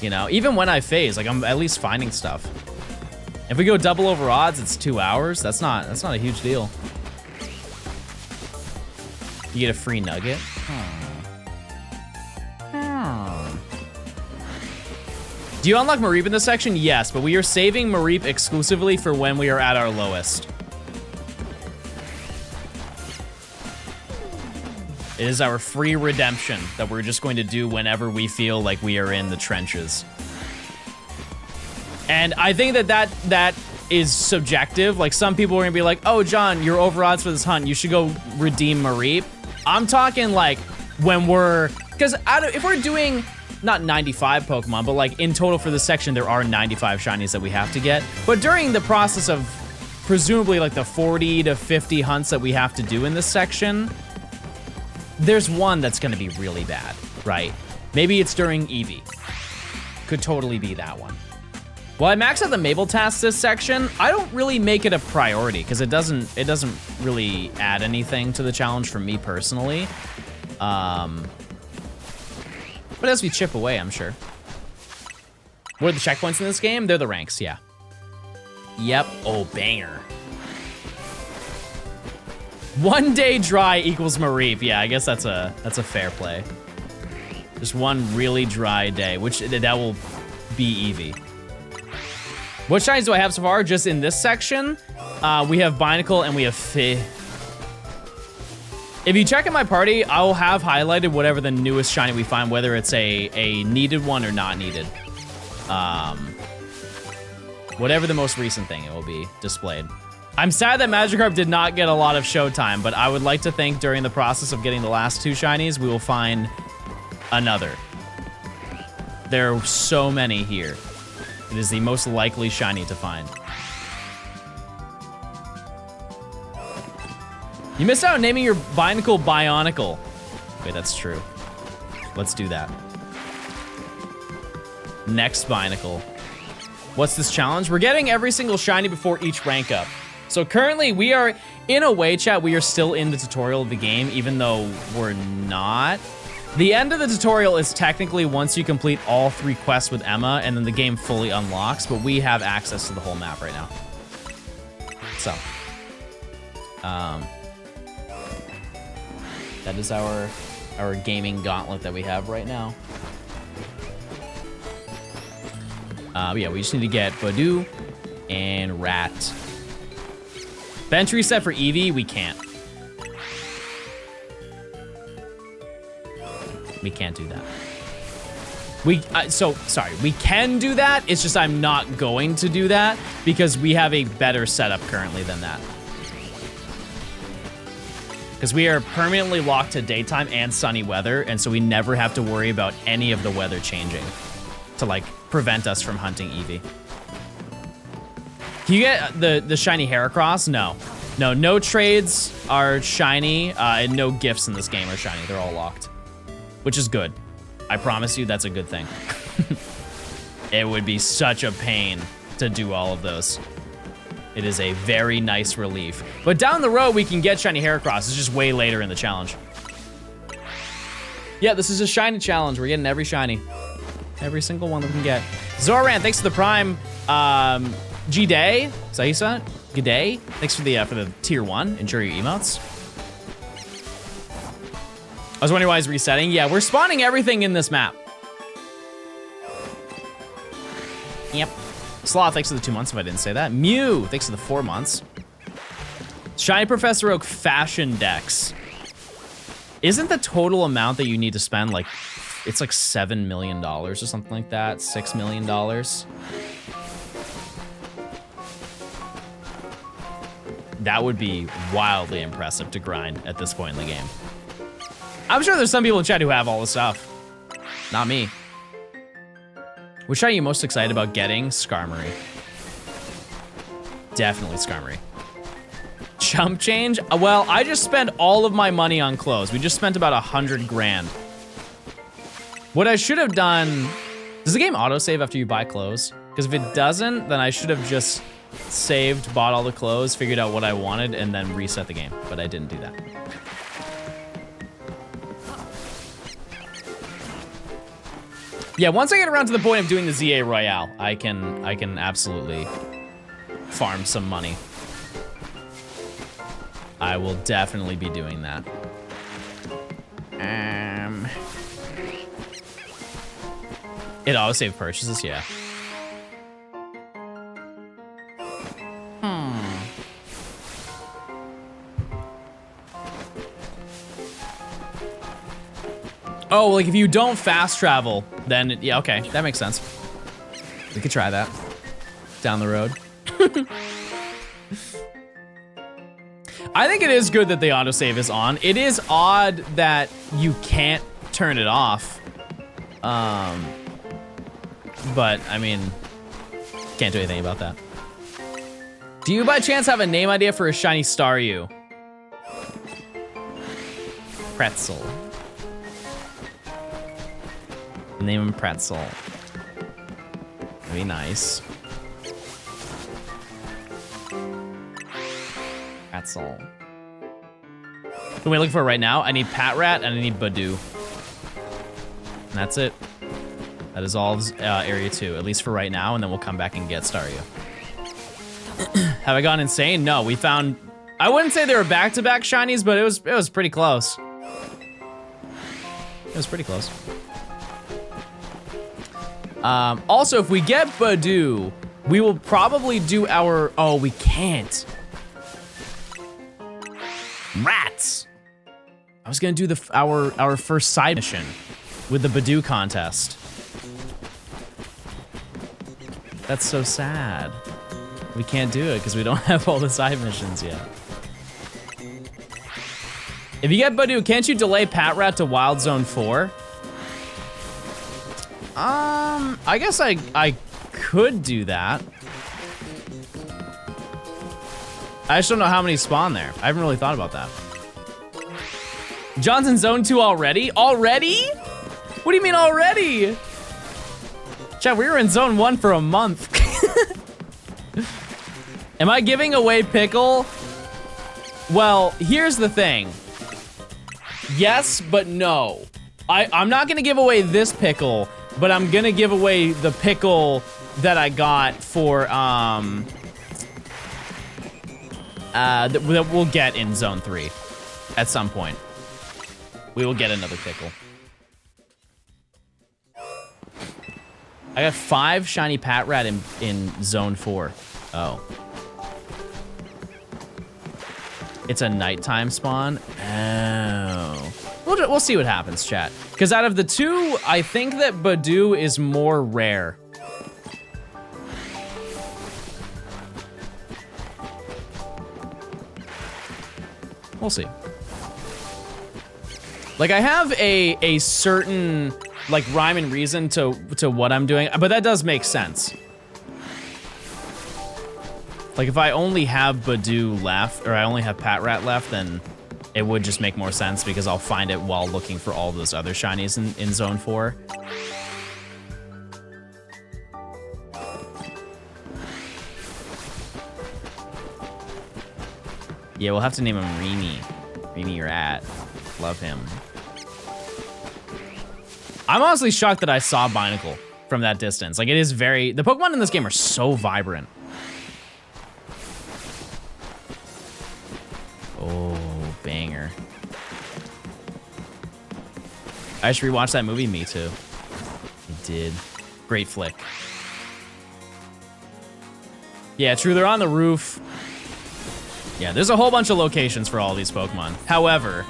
You know, even when I phase, like, I'm at least finding stuff. If we go double over odds, it's 2 hours. That's not a huge deal. You get a free nugget. Do you unlock Mareep in this section? Yes, but we are saving Mareep exclusively for when we are at our lowest. It is our free redemption that we're just going to do whenever we feel like we are in the trenches. And I think that is subjective. Like, some people are gonna be like, oh, John, you're over odds for this hunt. You should go redeem Mareep. I'm talking like when because if we're doing not 95 Pokemon, but like in total for this section, there are 95 shinies that we have to get. But during the process of presumably like the 40 to 50 hunts that we have to do in this section, there's one that's gonna be really bad, right? Maybe it's during Eevee. Could totally be that one. Well, I maxed out the Mabel task this section. I don't really make it a priority because it doesn't really add anything to the challenge for me personally. But as we chip away, I'm sure. What are the checkpoints in this game? They're the ranks, yeah. Yep, oh banger. 1 day dry equals Mareep. Yeah, I guess that's a fair play. Just one really dry day, which that will be Eevee. What shinies do I have so far? Just in this section, we have Binacle and we have Fi. If you check in my party, I will have highlighted whatever the newest shiny we find, whether it's a needed one or not needed. Whatever the most recent thing, it will be displayed. I'm sad that Magikarp did not get a lot of showtime, but I would like to think during the process of getting the last 2 shinies, we will find another. There are so many here. It is the most likely shiny to find. You missed out on naming your Binacle Bionicle. Wait, that's true. Let's do that. Next Binacle. What's this challenge? We're getting every single shiny before each rank up. So currently we are, in a way, chat, we are still in the tutorial of the game, even though we're not. The end of the tutorial is technically once you complete all 3 quests with Emma, and then the game fully unlocks, but we have access to the whole map right now. So. That is our gaming gauntlet that we have right now. Yeah, we just need to get Badoo and Rat. Bench reset for Eevee, we can't. We can't do that. Sorry, we can do that. It's just I'm not going to do that because we have a better setup currently than that. Because we are permanently locked to daytime and sunny weather, and so we never have to worry about any of the weather changing to like prevent us from hunting Eevee. Can you get the shiny Heracross? No. No trades are shiny, and no gifts in this game are shiny. They're all locked. Which is good. I promise you that's a good thing. It would be such a pain to do all of those. It is a very nice relief. But down the road, we can get shiny Heracross. It's just way later in the challenge. Yeah, this is a shiny challenge. We're getting every shiny. Every single one that we can get. Zoran, thanks for the Prime. G-Day, is that how you said it? Good day. Thanks for the tier 1. Enjoy your emotes. I was wondering why it's resetting. Yeah, we're spawning everything in this map. Yep. Sloth, thanks for the 2 months if I didn't say that. Mew, thanks for the 4 months. Shiny Professor Oak Fashion Dex. Isn't the total amount that you need to spend like, it's like $7 million or something like that? $6 million? That would be wildly impressive to grind at this point in the game. I'm sure there's some people in chat who have all this stuff. Not me. Which shiny are you most excited about getting? Skarmory. Definitely Skarmory. Chump change? Well, I just spent all of my money on clothes. We just spent about 100 grand. What I should have done... Does the game autosave after you buy clothes? Because if it doesn't, then I should have just saved, bought all the clothes, figured out what I wanted, and then reset the game. But I didn't do that. Yeah, once I get around to the point of doing the ZA Royale, I can absolutely farm some money. I will definitely be doing that. It autosave purchases, yeah. Oh, like if you don't fast travel, then, yeah, okay, that makes sense. We could try that down the road. I think it is good that the autosave is on. It is odd that you can't turn it off. But, I mean, can't do anything about that. Do you by chance have a name idea for a shiny Staryu? Pretzel. Name him Pretzel. That'd be nice. Pretzel. Who am I looking for right now? I need Patrat and I need Badoo. And that's it. That is all of Area 2, at least for right now, and then we'll come back and get Staryu. Have I gone insane? No, we found... I wouldn't say they were back-to-back shinies, but it was pretty close. It was pretty close. Also, if we get Badoo, we will probably do our... Oh, we can't. Rats. I was gonna do our first side mission with the Badoo contest. That's so sad. We can't do it because we don't have all the side missions yet. If you get Badoo, can't you delay Patrat to Wild Zone 4? I guess I could do that. I just don't know how many spawn there. I haven't really thought about that. John's in Zone 2 already? Already? What do you mean already? Chat, we were in Zone 1 for a month. Am I giving away Pickle? Well, here's the thing. Yes, but no. I'm not gonna give away this Pickle, but I'm gonna give away the Pickle that I got for, that we'll get in Zone 3 at some point. We will get another Pickle. I got 5 shiny Patrat in Zone 4. Oh. It's a nighttime spawn? Oh. We'll see what happens, chat. Because out of the 2, I think that Badoo is more rare. We'll see. Like, I have a certain, like, rhyme and reason to what I'm doing, but that does make sense. Like, if I only have Badoo left, or I only have Patrat left, then it would just make more sense because I'll find it while looking for all those other shinies in Zone 4. Yeah, we'll have to name him Reemy. Reemy Rat. Love him. I'm honestly shocked that I saw Binacle from that distance. Like, it is very... The Pokemon in this game are so vibrant. Oh, banger. I just rewatched that movie, me too. I did. Great flick. Yeah, true, they're on the roof. Yeah, there's a whole bunch of locations for all these Pokemon. However,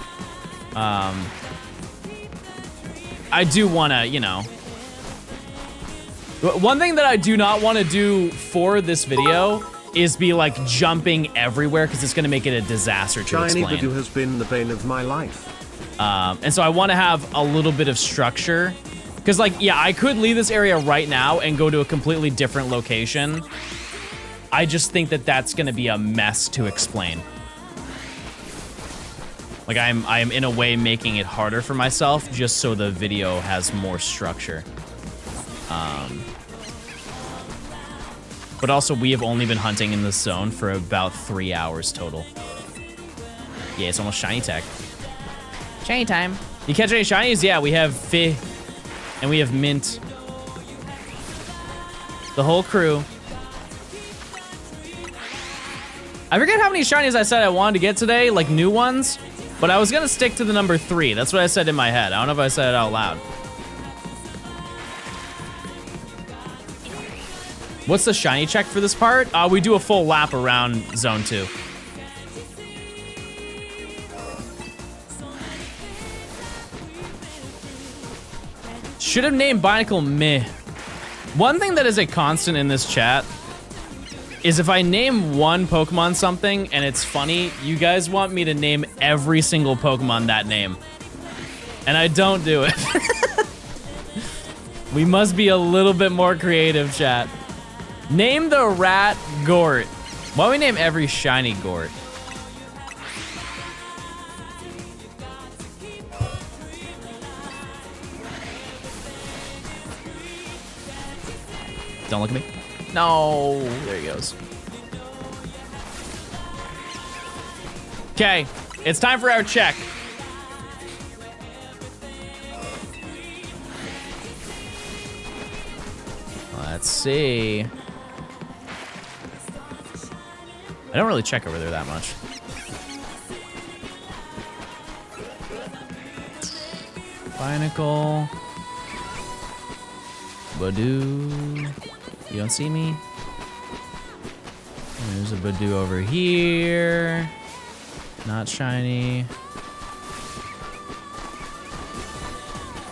I do wanna, you know... One thing that I do not wanna do for this video is be like jumping everywhere because it's gonna make it a disaster to explain. Shiny Badoo has been the bane of my life. And so I wanna have a little bit of structure. Because like, yeah, I could leave this area right now and go to a completely different location. I just think that that's gonna be a mess to explain. Like I am in a way making it harder for myself just so the video has more structure. But also we have only been hunting in this zone for about 3 hours total. Yeah, it's almost shiny tech. Shiny time. You catch any shinies? Yeah, we have Fi and we have Mint. The whole crew. I forget how many shinies I said I wanted to get today, like new ones, but I was gonna stick to the number 3. That's what I said in my head. I don't know if I said it out loud. What's the shiny check for this part? We do a full lap around Zone 2. Should have named Binacle Meh. One thing that is a constant in this chat is if I name one Pokemon something and it's funny, you guys want me to name every single Pokemon that name. And I don't do it. We must be a little bit more creative, chat. Name the rat Gort. Why don't we name every shiny Gort? Don't look at me. No, there he goes. Okay, it's time for our check. Let's see. I don't really check over there that much. Binacle. Badoo. You don't see me? There's a Badoo over here. Not shiny.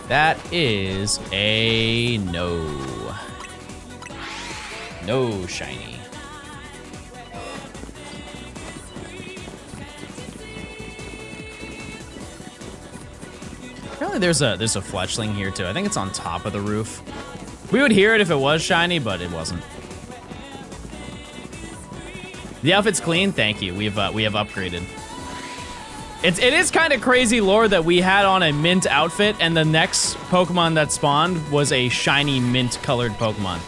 That is a no. No shiny. Apparently there's a fletchling here too. I think it's on top of the roof. We would hear it if it was shiny, but it wasn't. The outfit's clean. Thank you. We have upgraded. It is kind of crazy lore that we had on a mint outfit, and the next Pokemon that spawned was a shiny mint-colored Pokemon.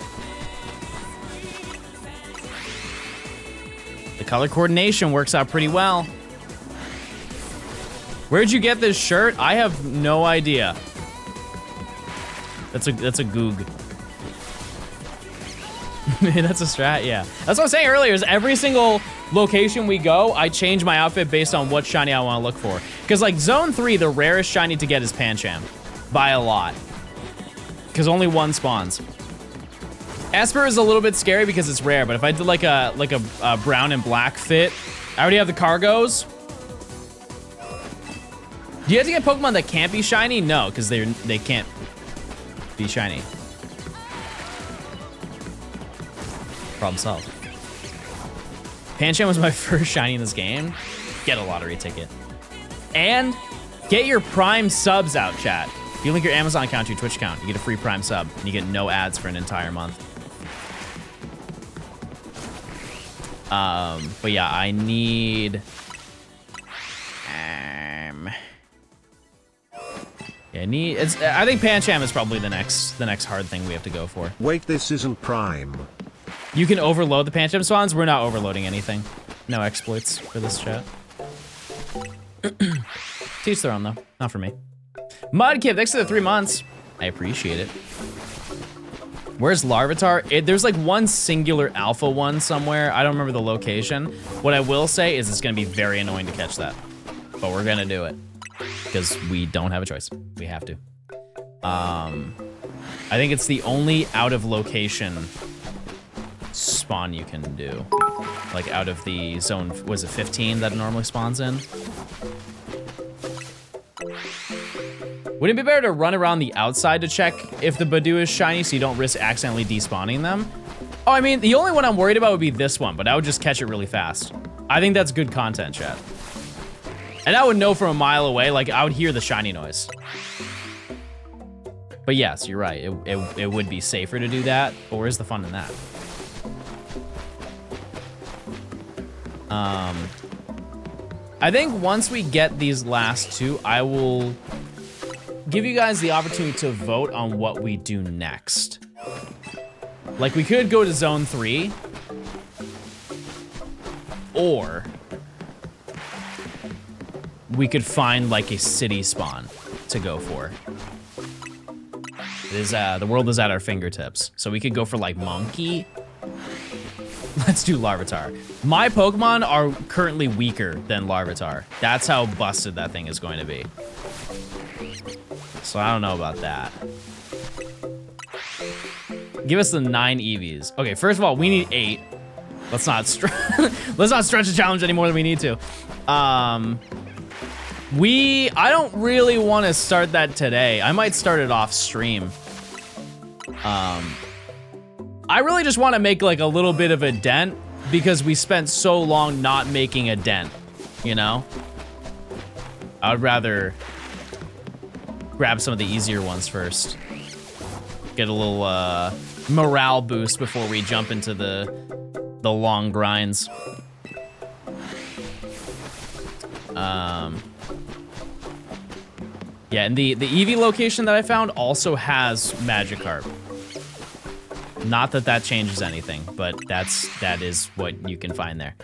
The color coordination works out pretty well. Where'd you get this shirt? I have no idea. That's a goog. That's a strat, yeah. That's what I was saying earlier, is every single location we go, I change my outfit based on what shiny I want to look for. Because like Zone 3, the rarest shiny to get is Pancham. By a lot. Because only one spawns. Esper is a little bit scary because it's rare, but if I did like a brown and black fit, I already have the cargos. Do you have to get Pokemon that can't be shiny? No, because they can't be shiny. Problem solved. Pancham was my first shiny in this game. Get a lottery ticket. And get your Prime subs out, chat. If you link your Amazon account to your Twitch account, you get a free Prime sub, and you get no ads for an entire month. But yeah, I need... Yeah, I think Pancham is probably the next hard thing we have to go for. Wait, this isn't Prime. You can overload the Pancham spawns. We're not overloading anything. No exploits for this chat. Teach their own though, not for me. Mudkip, thanks for the 3 months. I appreciate it. Where's Larvitar? There's like one singular alpha one somewhere. I don't remember the location. What I will say is it's gonna be very annoying to catch that, but we're gonna do it because we don't have a choice. We have to. I think it's the only out of location spawn you can do. Like out of the zone, was it 15 that it normally spawns in? Wouldn't it be better to run around the outside to check if the Badoo is shiny so you don't risk accidentally despawning them? Oh, I mean, the only one I'm worried about would be this one, but I would just catch it really fast. I think that's good content, chat. And I would know from a mile away, like I would hear the shiny noise. But yes, you're right. It would be safer to do that, but where's the fun in that? I think once we get these last two, I will give you guys the opportunity to vote on what we do next. Like, we could go to Zone 3, or we could find like a city spawn to go for. It is, the world is at our fingertips. So we could go for like Monkey. Let's do Larvitar. My Pokemon are currently weaker than Larvitar. That's how busted that thing is going to be. So I don't know about that. Give us the 9 EVs. Okay, first of all, we need 8. Let's not stretch the challenge any more than we need to. I don't really want to start that today. I might start it off stream. I really just want to make like a little bit of a dent because we spent so long not making a dent, you know? I would rather grab some of the easier ones first. Get a little morale boost before we jump into the the long grinds. Yeah, and the Eevee location that I found also has Magikarp. Not that that changes anything, but that is what you can find there.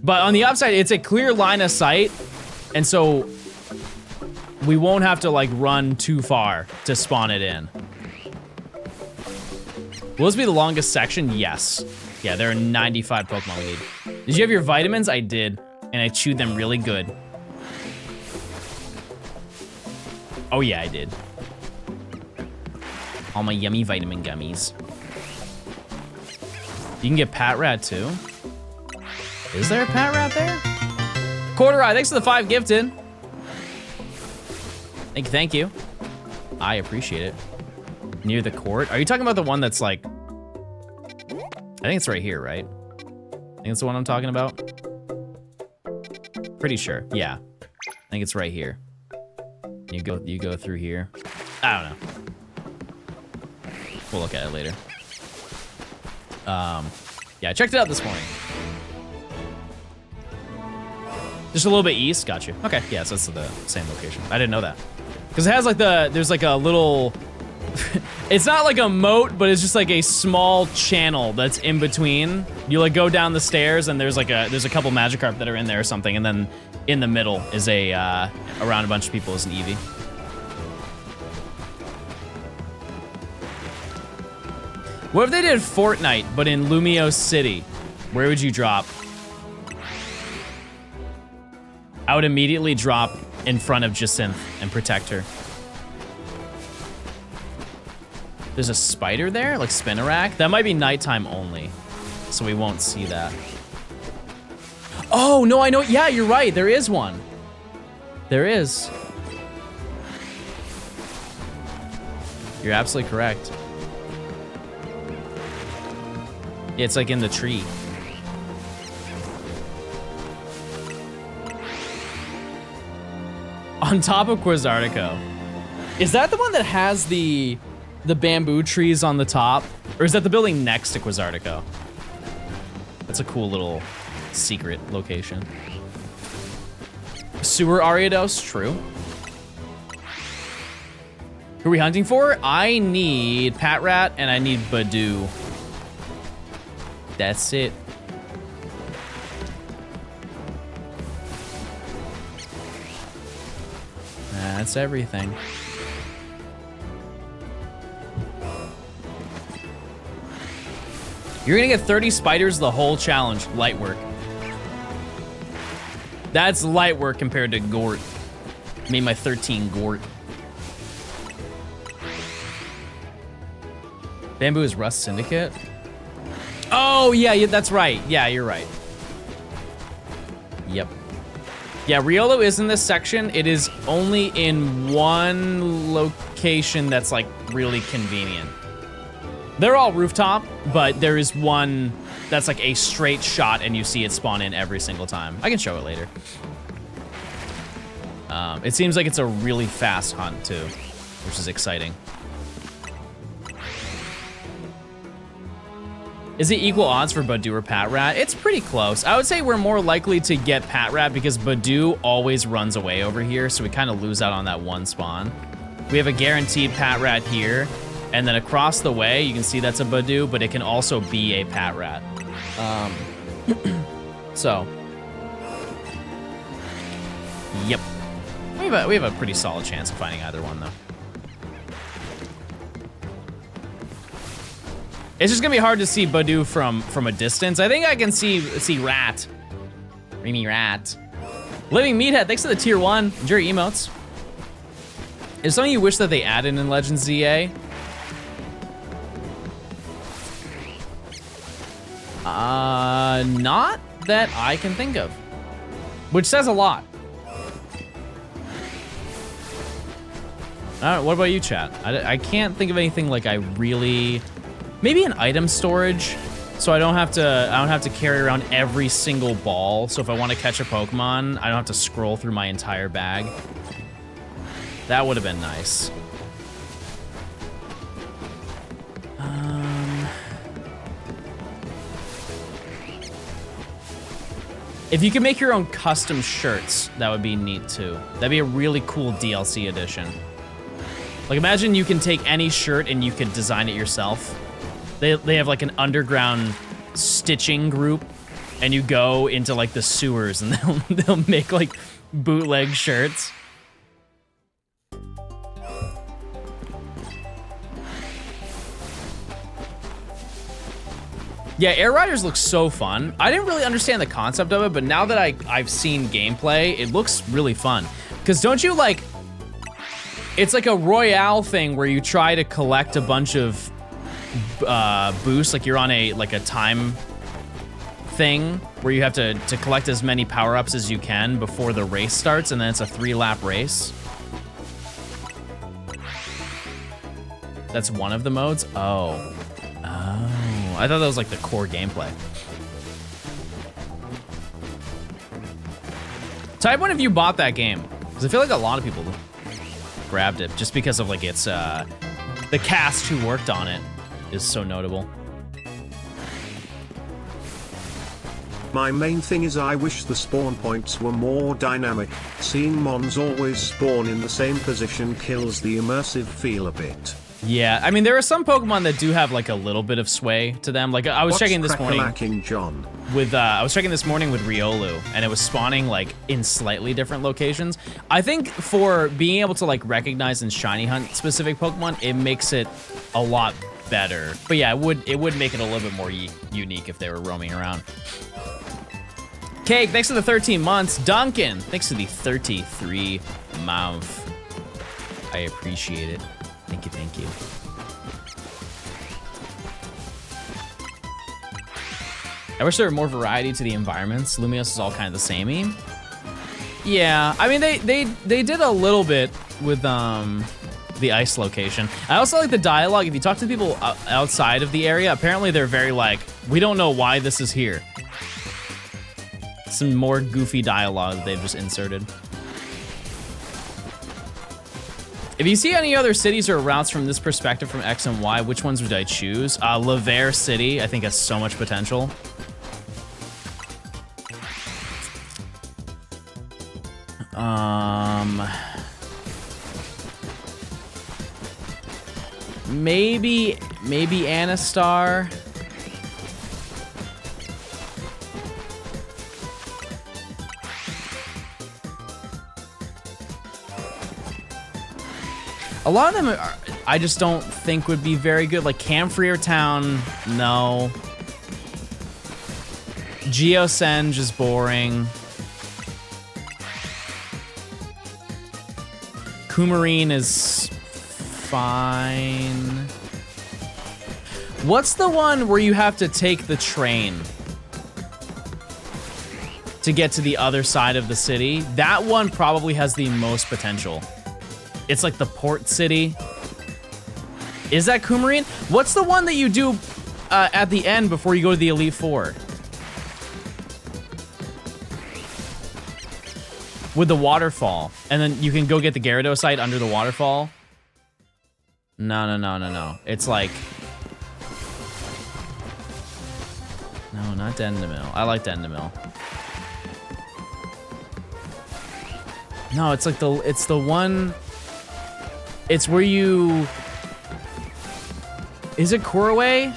But on the upside, it's a clear line of sight, and so we won't have to like run too far to spawn it in. Will this be the longest section? Yes. Yeah, there are 95 Pokemon we need. Did you have your vitamins? I did, and I chewed them really good. Oh yeah, I did. All my yummy vitamin gummies. You can get Pat Rat too. Is there a Pat Rat there? Quarter Eye, thanks for the 5 gifted. Thank you. I appreciate it. Near the court? Are you talking about the one that's like... I think it's right here, right? I think it's the one I'm talking about. Pretty sure, yeah. I think it's right here. You go through here. I don't know. We'll look at it later. Yeah, I checked it out this morning. Just a little bit east, got you. Okay, yeah, so it's the same location. I didn't know that. Because it has like there's like a little, it's not like a moat, but it's just like a small channel that's in between. You like go down the stairs and there's a couple Magikarp that are in there or something, and then in the middle is around a bunch of people is an Eevee. What if they did Fortnite, but in Lumio City? Where would you drop? I would immediately drop in front of Jacinth and protect her. There's a spider there, like Spinarak? That might be nighttime only, so we won't see that. Oh, no, I know, yeah, you're right, there is one. There is. You're absolutely correct. Yeah, it's like in the tree. On top of Quizartico. Is that the one that has the bamboo trees on the top? Or is that the building next to Quizartico? That's a cool little secret location. Sewer Ariados, true. Who are we hunting for? I need Patrat and I need Badoo. That's it. That's everything. You're gonna get 30 spiders the whole challenge. Light work. That's light work compared to Gort. Made my 13 Gort. Bamboo is Rust Syndicate? Oh, yeah, that's right. Yeah, you're right. Yep. Yeah, Riolo is in this section. It is only in one location that's like really convenient. They're all rooftop, but there is one that's like a straight shot and you see it spawn in every single time. I can show it later. It seems like it's a really fast hunt too, which is exciting. Is it equal odds for Badoo or Patrat? It's pretty close. I would say we're more likely to get Patrat because Badoo always runs away over here, so we kind of lose out on that one spawn. We have a guaranteed Patrat here, and then across the way, you can see that's a Badoo, but it can also be a Patrat. So, yep. We have a pretty solid chance of finding either one, though. It's just gonna be hard to see Badoo from a distance. I think I can see Rat. Reamy Rat. Living Meathead, thanks for the tier 1. Enjoy your emotes. Is something you wish that they added in Legends ZA? Not that I can think of. Which says a lot. All right, what about you, chat? I can't think of anything like I really... Maybe an item storage, so I don't have to carry around every single ball. So if I want to catch a Pokemon, I don't have to scroll through my entire bag. That would have been nice. If you could make your own custom shirts, that would be neat too. That'd be a really cool DLC edition. Like imagine you can take any shirt and you could design it yourself. They have like an underground stitching group, and you go into like the sewers and they'll make like bootleg shirts. Yeah, Air Riders looks so fun. I didn't really understand the concept of it, but now that I've seen gameplay, it looks really fun. Because don't you like, it's like a Royale thing where you try to collect a bunch of boosts, like you're on a time thing where you have to collect as many power-ups as you can before the race starts, and then it's a 3-lap race. That's one of the modes? Oh. I thought that was like the core gameplay. Type 1 if you bought that game, because I feel like a lot of people grabbed it just because of like its the cast who worked on it is so notable. My main thing is I wish the spawn points were more dynamic. Seeing mons always spawn in the same position kills the immersive feel a bit. Yeah, I mean, there are some Pokemon that do have like a little bit of sway to them. Like I was checking this morning John? with Riolu, and it was spawning like in slightly different locations. I think for being able to like recognize and shiny hunt specific Pokemon, it makes it a lot better. But yeah, it would make it a little bit more unique if they were roaming around. Cake, thanks for the 13 months. Duncan, thanks for the 33 mouth. I appreciate it. Thank you, thank you. I wish there were more variety to the environments. Lumios is all kind of the samey. Yeah, I mean, they did a little bit with the ice location. I also like the dialogue. If you talk to people outside of the area, apparently they're very like, we don't know why this is here. Some more goofy dialogue that they've just inserted. If you see any other cities or routes from this perspective from X and Y, which ones would I choose? Lavere City, I think, has so much potential. Maybe Anastar. A lot of them I just don't think would be very good. Like Camfreer Town, no. Geosenge is boring. Coumarine is fine. What's the one where you have to take the train to get to the other side of the city? That one probably has the most potential. It's like the port city. Is that Coumarine? What's the one that you do at the end before you go to the Elite Four? With the waterfall. And then you can go get the Gyarados site under the waterfall. No. It's like... No, not Dendemil. I like Dendemil. No, it's like it's the one... It's where you... Is it Kuraway?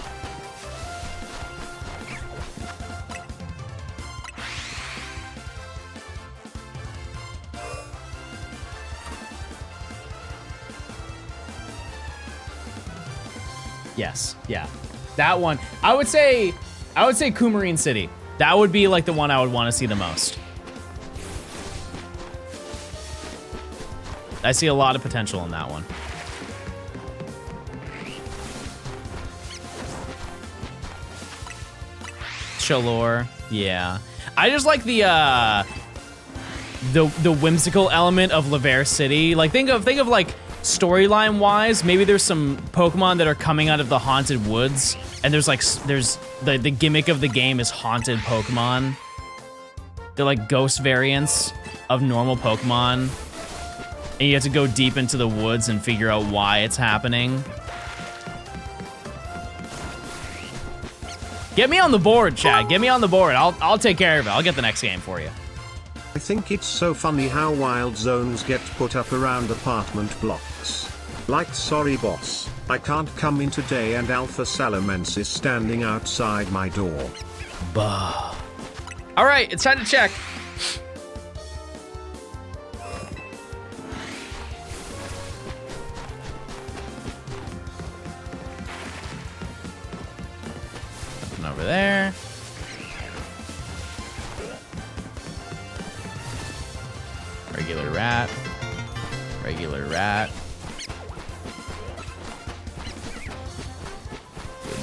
Yes, yeah. That one. I would say Coumarine City. That would be like the one I would want to see the most. I see a lot of potential in that one. Chalor, yeah. I just like the whimsical element of Lavere City. Like think of like storyline wise, maybe there's some Pokemon that are coming out of the haunted woods, and there's the gimmick of the game is haunted Pokemon. They're like ghost variants of normal Pokemon. And you have to go deep into the woods and figure out why it's happening. Get me on the board, Chad. Get me on the board. I'll take care of it. I'll get the next game for you. I think it's so funny how wild zones get put up around apartment blocks. Like, sorry boss, I can't come in today and Alpha Salamence is standing outside my door. Bah. All right, it's time to check. Nothing over there. Regular rat. Regular rat.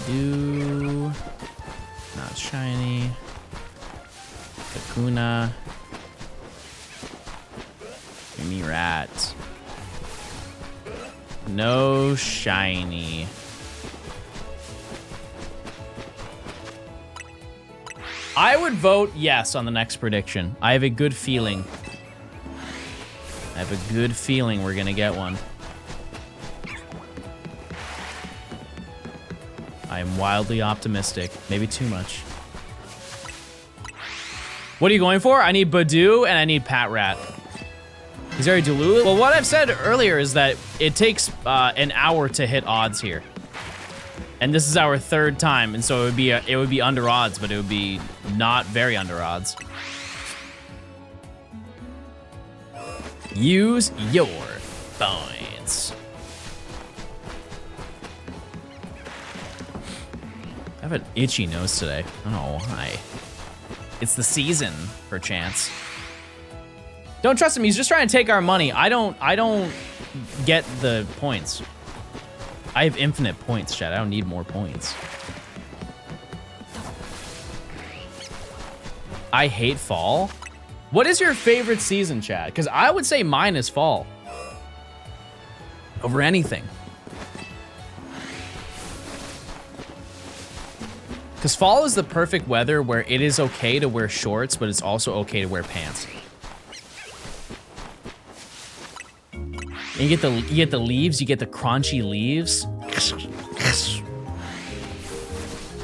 Do not shiny. Kakuna. Give me rat. No shiny. I would vote yes on the next prediction. I have a good feeling. I have a good feeling we're gonna get one. I am wildly optimistic. Maybe too much. What are you going for? I need Badoo and I need Pat Rat. He's already Delulu. Well, what I've said earlier is that it takes an hour to hit odds here. And this is our third time, and so it would be under odds, but it would be not very under odds. Use your points. I have an itchy nose today. I don't know why. It's the season, perchance. Don't trust him. He's just trying to take our money. I don't get the points. I have infinite points, Chad. I don't need more points. I hate fall. What is your favorite season, Chad? Because I would say mine is fall. Over anything. Because fall is the perfect weather where it is okay to wear shorts, but it's also okay to wear pants. And you get the leaves, you get the crunchy leaves.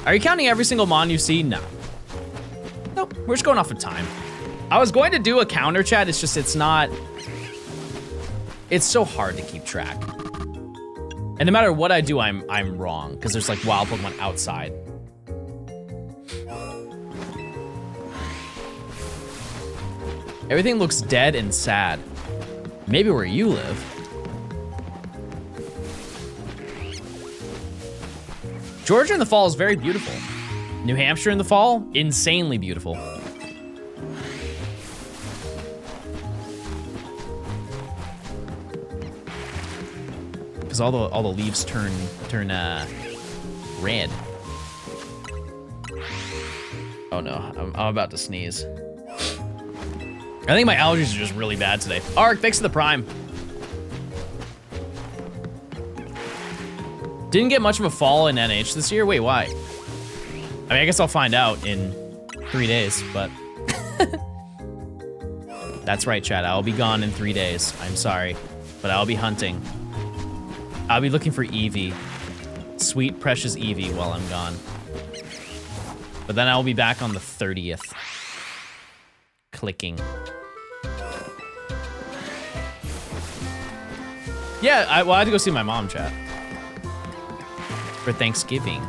Are you counting every single mon you see? No. Nope, we're just going off of time. I was going to do a counter, chat, it's just, it's so hard to keep track. And no matter what I do, I'm wrong, because there's like wild Pokemon outside. Everything looks dead and sad. Maybe where you live. Georgia in the fall is very beautiful. New Hampshire in the fall, insanely beautiful. Because all the leaves turn red. Oh no, I'm about to sneeze. I think my allergies are just really bad today. Ark, thanks for the prime. Didn't get much of a fall in NH this year. Wait, why? I mean, I guess I'll find out in 3 days, but... That's right, Chad. I'll be gone in 3 days. I'm sorry, but I'll be hunting. I'll be looking for Eevee. Sweet, precious Eevee while I'm gone. But then I'll be back on the 30th. Clicking. Yeah, I had to go see my mom, chat. For Thanksgiving.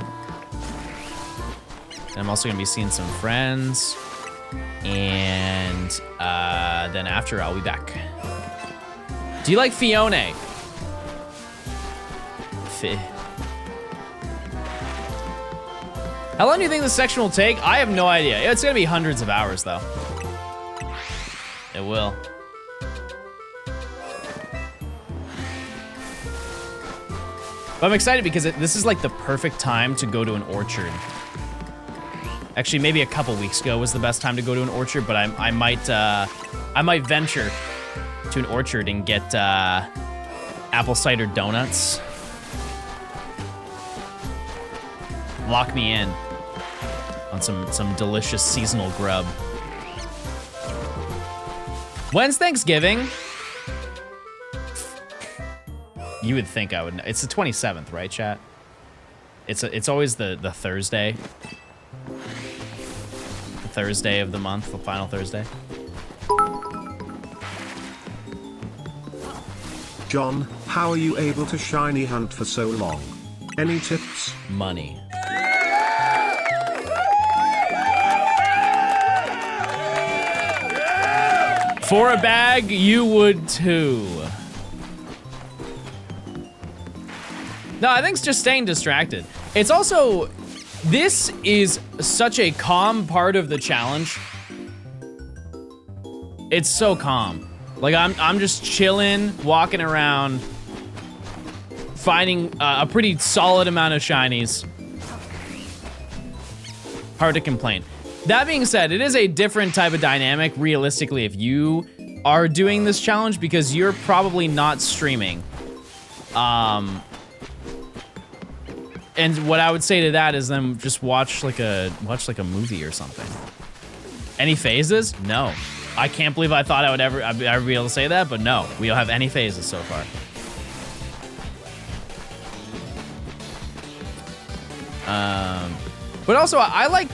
And I'm also gonna be seeing some friends. And then after, I'll be back. Do you like Fiona? How long do you think this section will take? I have no idea. It's gonna be hundreds of hours, though. It will. But I'm excited because this is like the perfect time to go to an orchard. Actually, maybe a couple weeks ago was the best time to go to an orchard, but I might venture to an orchard and get apple cider donuts. Lock me in on some delicious seasonal grub. When's Thanksgiving? You would think I would know. It's the 27th, right, chat? It's always the Thursday. Thursday of the month, the final Thursday. John, how are you able to shiny hunt for so long? Any tips? Money. For a bag, you would too. No, I think it's just staying distracted. It's also, this is such a calm part of the challenge. It's so calm. Like I'm just chilling, walking around, finding a pretty solid amount of shinies. Hard to complain. That being said, it is a different type of dynamic, realistically, if you are doing this challenge, because you're probably not streaming. And what I would say to that is then just watch like a movie or something. Any phases? No. I can't believe I thought I'd ever be able to say that, but no, we don't have any phases so far. But also, I like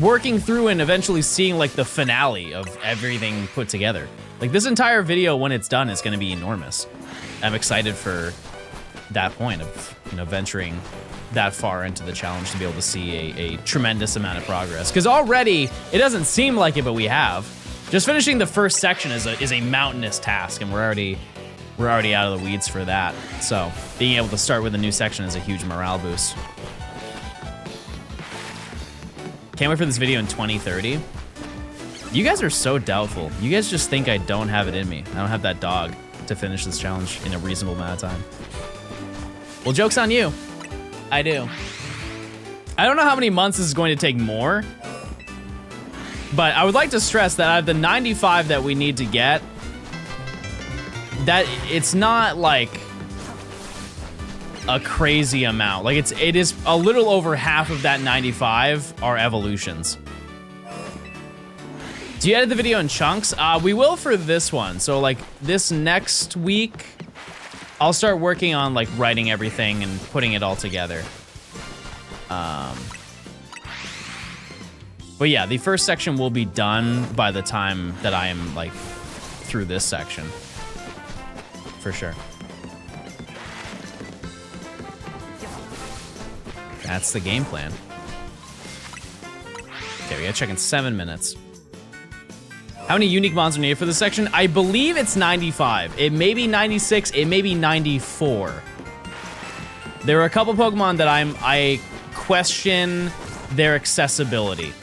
working through and eventually seeing like the finale of everything put together. Like this entire video, when it's done, is going to be enormous. I'm excited for that point of, you know, venturing that far into the challenge to be able to see a tremendous amount of progress. Because already, it doesn't seem like it, but we have. Just finishing the first section is a mountainous task, and we're already out of the weeds for that. So being able to start with a new section is a huge morale boost. Can't wait for this video in 2030. You guys are so doubtful. You guys just think I don't have it in me. I don't have that dog to finish this challenge in a reasonable amount of time. Well, joke's on you. I do. I don't know how many months this is going to take more, but I would like to stress that out of the 95 that we need to get, that it's not like a crazy amount. Like it is a little over half of that 95 are evolutions. Do you edit the video in chunks? We will for this one. So like this next week, I'll start working on like writing everything and putting it all together. But yeah, the first section will be done by the time that I am like through this section. For sure. That's the game plan. Okay, we gotta check in 7 minutes. How many unique mons are needed for this section? I believe it's 95. It may be 96, it may be 94. There are a couple Pokemon that I question their accessibility.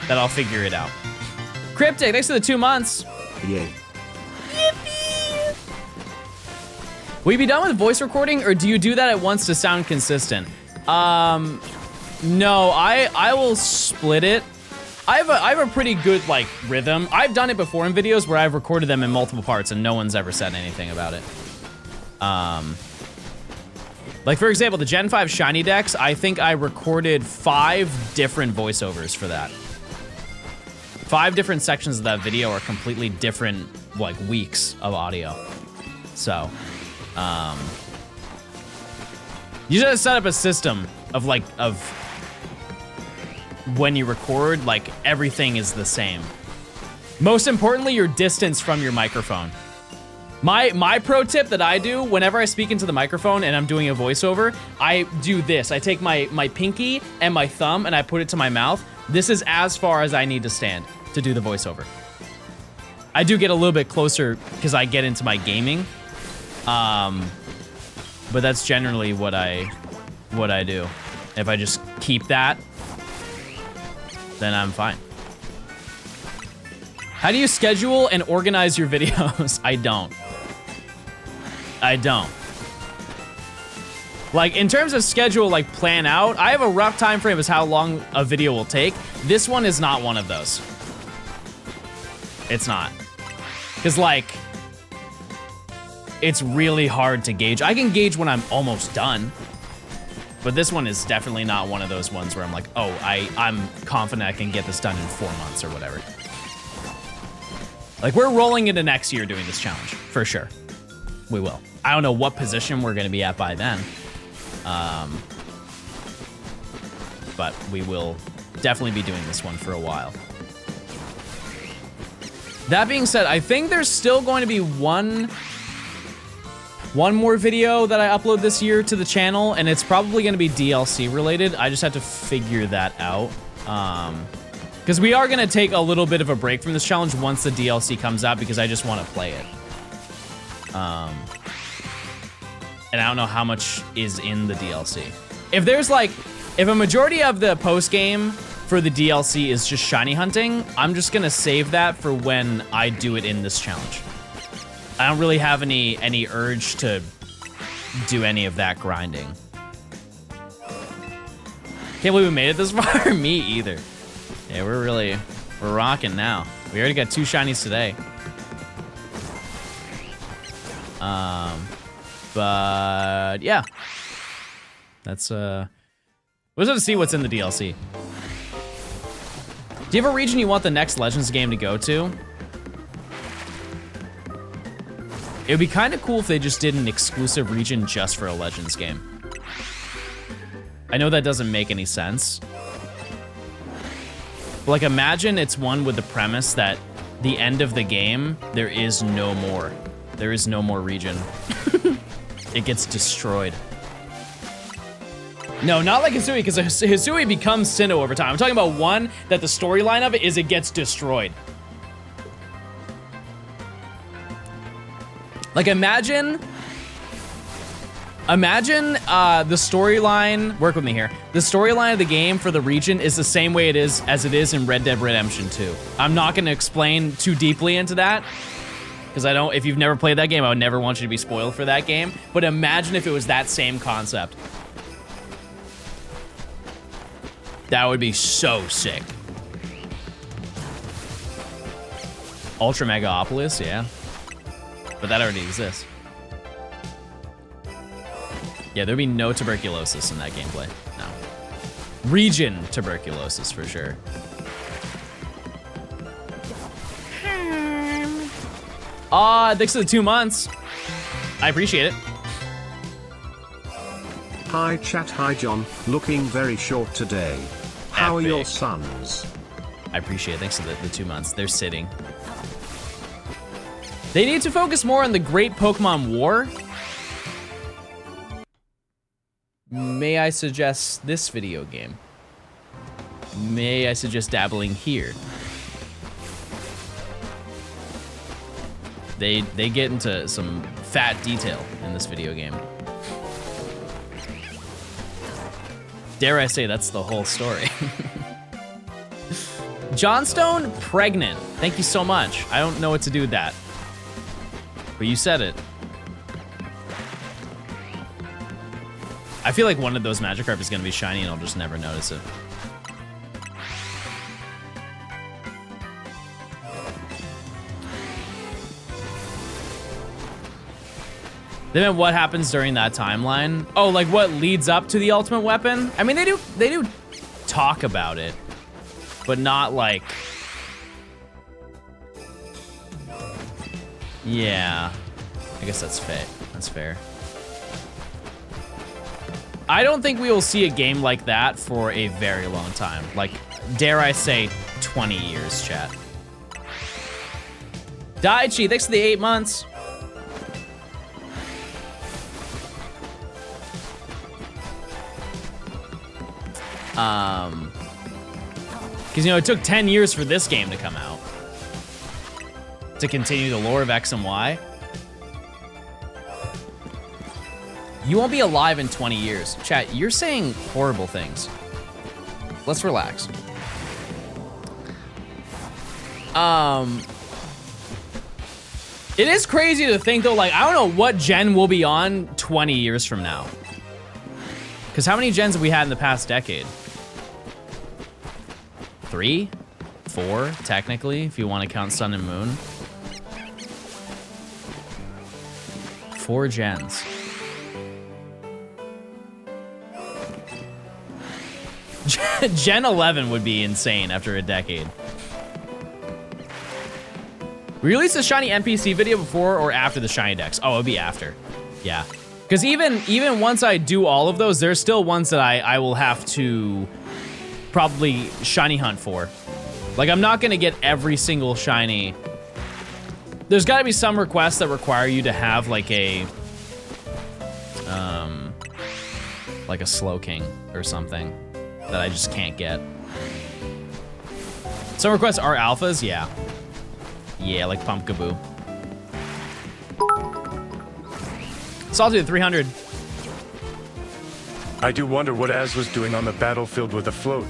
That I'll figure it out. Cryptic, thanks for the 2 months. Yay. Yippee! Will you be done with voice recording, or do you do that at once to sound consistent? No, I will split it. I have a pretty good like rhythm. I've done it before in videos where I've recorded them in multiple parts and no one's ever said anything about it. Like for example, the Gen 5 Shiny Dex, I think I recorded 5 different voiceovers for that. 5 different sections of that video are completely different like weeks of audio. So, you just set up a system of when you record, like everything is the same. Most importantly, your distance from your microphone. My pro tip that I do whenever I speak into the microphone and I'm doing a voiceover, I do this. I take my pinky and my thumb and I put it to my mouth. This is as far as I need to stand to do the voiceover. I do get a little bit closer because I get into my gaming. But that's generally what I do. If I just keep that, then I'm fine. How do you schedule and organize your videos? I don't. Like in terms of schedule, like plan out, I have a rough time frame as how long a video will take. This one is not one of those. It's not. Cause like, it's really hard to gauge. I can gauge when I'm almost done, but this one is definitely not one of those ones where I'm like, oh, I'm confident I can get this done in 4 months or whatever. Like we're rolling into next year doing this challenge, for sure. We will. I don't know what position we're gonna be at by then. But we will definitely be doing this one for a while. That being said, I think there's still going to be one more video that I upload this year to the channel, and it's probably going to be DLC related. I just have to figure that out. Because we are going to take a little bit of a break from this challenge once the DLC comes out, because I just want to play it. And I don't know how much is in the DLC. If there's like, if a majority of the post game for the DLC is just shiny hunting, I'm just gonna save that for when I do it in this challenge. I don't really have any urge to do any of that grinding. Can't believe we made it this far. Me either. Yeah, we're rocking now. We already got 2 shinies today. But yeah, that's we'll just have to see what's in the DLC. Do you have a region you want the next Legends game to go to? It would be kind of cool if they just did an exclusive region just for a Legends game. I know that doesn't make any sense. But like, imagine it's one with the premise that the end of the game, there is no more. There is no more region. It gets destroyed. No, not like Hisui, because Hisui becomes Sinnoh over time. I'm talking about one that the storyline of it is it gets destroyed. Like, imagine the storyline, work with me here. The storyline of the game for the region is the same way it is as it is in Red Dead Redemption 2. I'm not gonna explain too deeply into that, because if you've never played that game, I would never want you to be spoiled for that game. But imagine if it was that same concept. That would be so sick. Ultra Megaopolis, yeah. But that already exists. Yeah, there'd be no tuberculosis in that gameplay. No. Region tuberculosis, for sure. Thanks for the 2 months. I appreciate it. Hi chat, hi John. Looking very short today. How are your Epic. sons? I appreciate it. Thanks for the 2 months. They're sitting. They need to focus more on the Great Pokemon War. May I suggest this video game? May I suggest dabbling here? They get into some fat detail in this video game. Dare I say that's the whole story. Johnstone, pregnant. Thank you so much. I don't know what to do with that. But you said it. I feel like one of those Magikarp is gonna be shiny and I'll just never notice it. They meant what happens during that timeline? Oh, like what leads up to the ultimate weapon? I mean, they do talk about it, but not like. Yeah, I guess that's fair. That's fair. I don't think we will see a game like that for a very long time. Like, dare I say, 20 years, chat. Daichi, thanks for the 8 months. Because, you know, it took 10 years for this game to come out. To continue the lore of X and Y. You won't be alive in 20 years. Chat, you're saying horrible things. Let's relax. It is crazy to think, though, like, I don't know what gen we'll be on 20 years from now. Because how many gens have we had in the past decade? 3? 4, technically, if you want to count Sun and Moon. 4 gens. Gen 11 would be insane after a decade. We released a shiny NPC video before or after the shiny decks? Oh, it would be after. Yeah. Because even once I do all of those, there's still ones that I will have to probably shiny hunt for. Like, I'm not gonna get every single shiny. There's gotta be some requests that require you to have like a slow king or something that I just can't get. Some requests are alphas, yeah. Yeah, like Pumpkaboo. So I'll do 300. I do wonder what Az was doing on the battlefield with a float.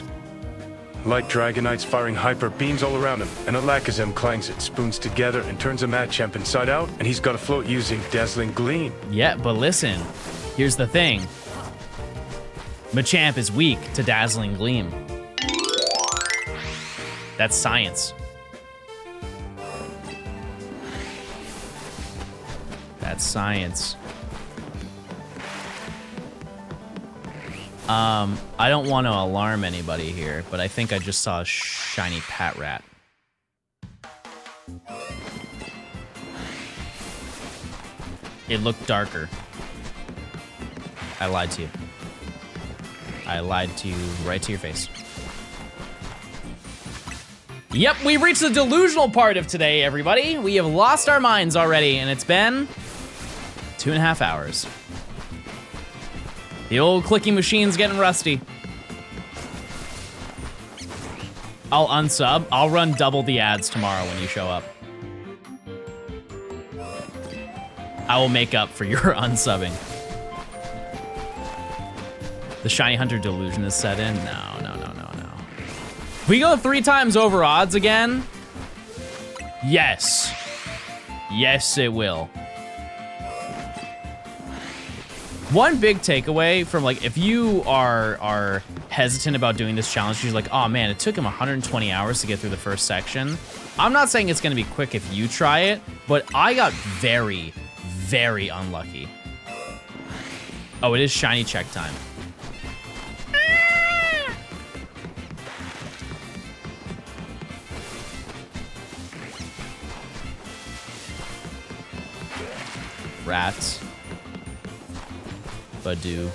Like Dragonites firing hyper beams all around him, and Alakazam clangs it, spoons together, and turns a Machamp inside out, and he's got a float using Dazzling Gleam. Yeah, but listen, here's the thing. Machamp is weak to Dazzling Gleam. That's science. That's science. I don't want to alarm anybody here, but I think I just saw a shiny Patrat. It looked darker. I lied to you. I lied to you right to your face. Yep, we've reached the delusional part of today, everybody. We have lost our minds already, and it's been 2.5 hours. The old clicking machine's getting rusty. I'll unsub. I'll run double the ads tomorrow when you show up. I will make up for your unsubbing. The Shiny Hunter delusion is set in? No. If we go 3 times over odds again, yes. Yes, it will. One big takeaway from, like, if you are hesitant about doing this challenge, you're like, oh man, it took him 120 hours to get through the first section. I'm not saying it's gonna be quick if you try it, but I got very, very unlucky. Oh, it is shiny check time. Rats. Badoo.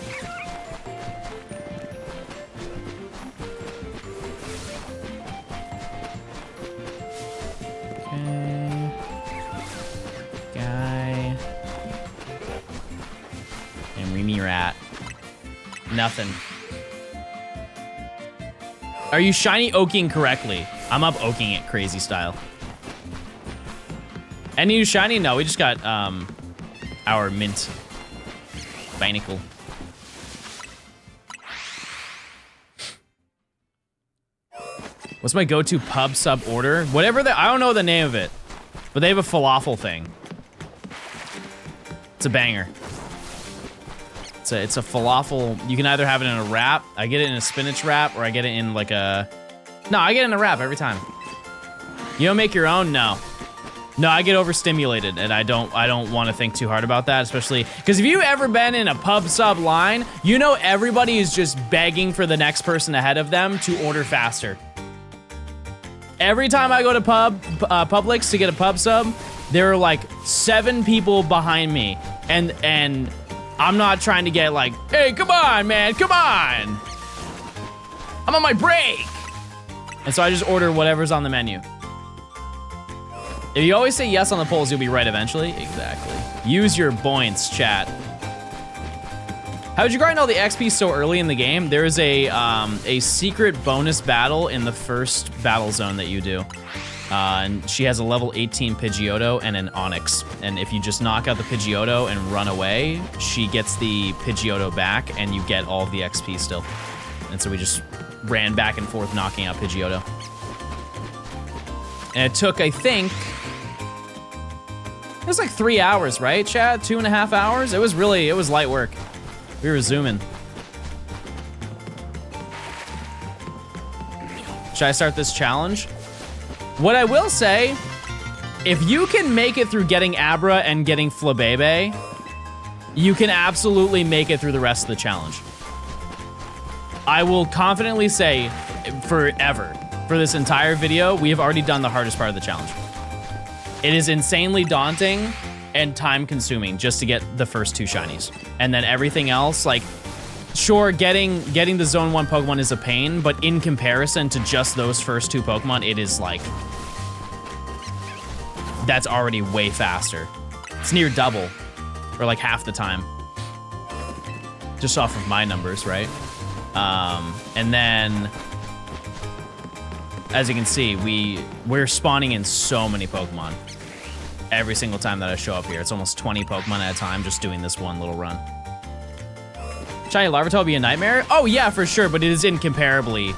Okay. Guy. And Remy Rat. Nothing. Are you shiny oaking correctly? I'm up oaking it crazy style. Any new shiny? No, we just got our mint Binacle. What's my go-to pub sub order? Whatever I don't know the name of it, but they have a falafel thing. It's a banger. It's a falafel. You can either have it in a wrap. I get it in a spinach wrap, or I get it in like a... No, I get it in a wrap every time. You don't make your own? No. No, I get overstimulated, and I don't want to think too hard about that, especially because if you've ever been in a pub sub line, you know everybody is just begging for the next person ahead of them to order faster. Every time I go to Publix to get a pub sub, there are like 7 people behind me, and I'm not trying to get like, hey, come on, man, come on. I'm on my break. And so I just order whatever's on the menu. If you always say yes on the polls, you'll be right eventually. Exactly. Use your points, chat. How did you grind all the XP so early in the game? There is a secret bonus battle in the first battle zone that you do. And she has a level 18 Pidgeotto and an Onix. And if you just knock out the Pidgeotto and run away, she gets the Pidgeotto back and you get all of the XP still. And so we just ran back and forth knocking out Pidgeotto. And it took, I think, it was like 3 hours, right, Chad? 2.5 hours? It was light work. We were zooming. Should I start this challenge? What I will say, if you can make it through getting Abra and getting Flabebe, you can absolutely make it through the rest of the challenge. I will confidently say, forever, for this entire video, we have already done the hardest part of the challenge. It is insanely daunting and time consuming just to get the first 2 shinies. And then everything else, like, Sure, getting the Zone 1 Pokemon is a pain, but in comparison to just those first 2 Pokemon, it is like... That's already way faster. It's near double, or like half the time. Just off of my numbers, right? And then, as you can see, we're spawning in so many Pokemon. Every single time that I show up here. It's almost 20 Pokemon at a time just doing this one little run. Shiny Larvitar be a nightmare? Oh yeah, for sure, but it is incomparably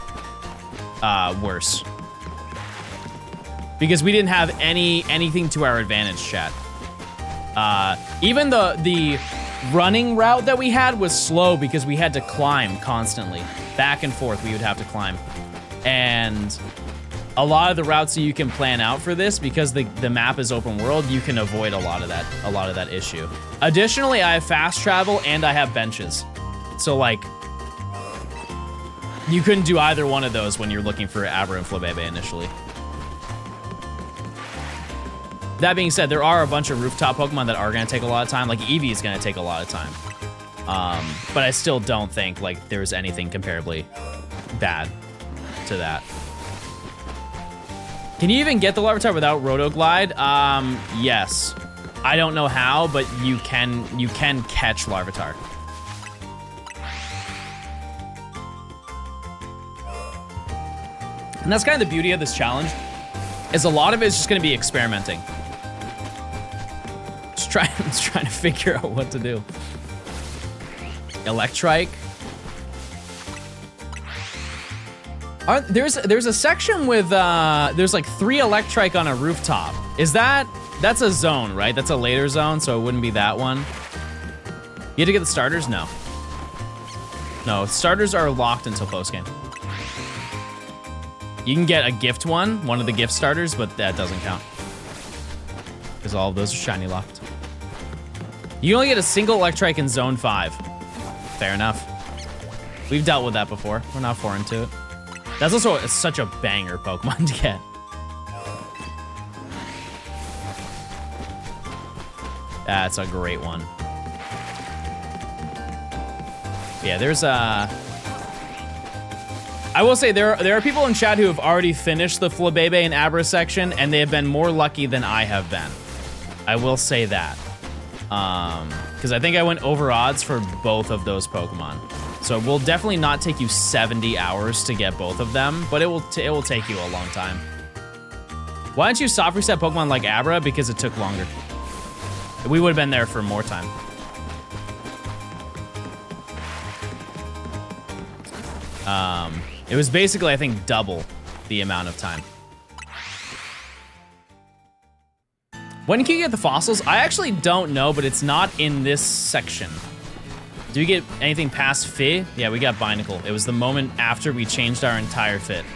worse. Because we didn't have anything to our advantage, chat. Even the running route that we had was slow because we had to climb constantly. Back and forth, we would have to climb. And a lot of the routes that you can plan out for this, because the map is open world, you can avoid a lot of that issue. Additionally, I have fast travel and I have benches. So like, you couldn't do either one of those when you're looking for Abra and Flabebe initially. That being said, there are a bunch of rooftop Pokemon that are gonna take a lot of time. Like Eevee is gonna take a lot of time. But I still don't think like there's anything comparably bad to that. Can you even get the Larvitar without Rotoglide? Yes. I don't know how, but you can catch Larvitar. And that's kind of the beauty of this challenge, is a lot of it is just gonna be experimenting. Just trying to figure out what to do. Electrike. There's a section with there's like 3 Electrike on a rooftop. That's a zone, right? That's a later zone, so it wouldn't be that one. You had to get the starters? No. No, starters are locked until post game. You can get a gift one of the gift starters, but that doesn't count. Because all of those are shiny locked. You can only get a single Electrike in Zone 5. Fair enough. We've dealt with that before. We're not foreign to it. That's also such a banger Pokemon to get. That's a great one. Yeah, there's a... I will say there are people in chat who have already finished the Flabebe and Abra section, and they have been more lucky than I have been. I will say that. Because I think I went over odds for both of those Pokemon. So it will definitely not take you 70 hours to get both of them, but it will take you a long time. Why don't you soft reset Pokemon like Abra? Because it took longer. We would have been there for more time. It was basically, I think, double the amount of time. When can you get the fossils? I actually don't know, but it's not in this section. Do you get anything past Fi? Yeah, we got Binacle. It was the moment after we changed our entire fit.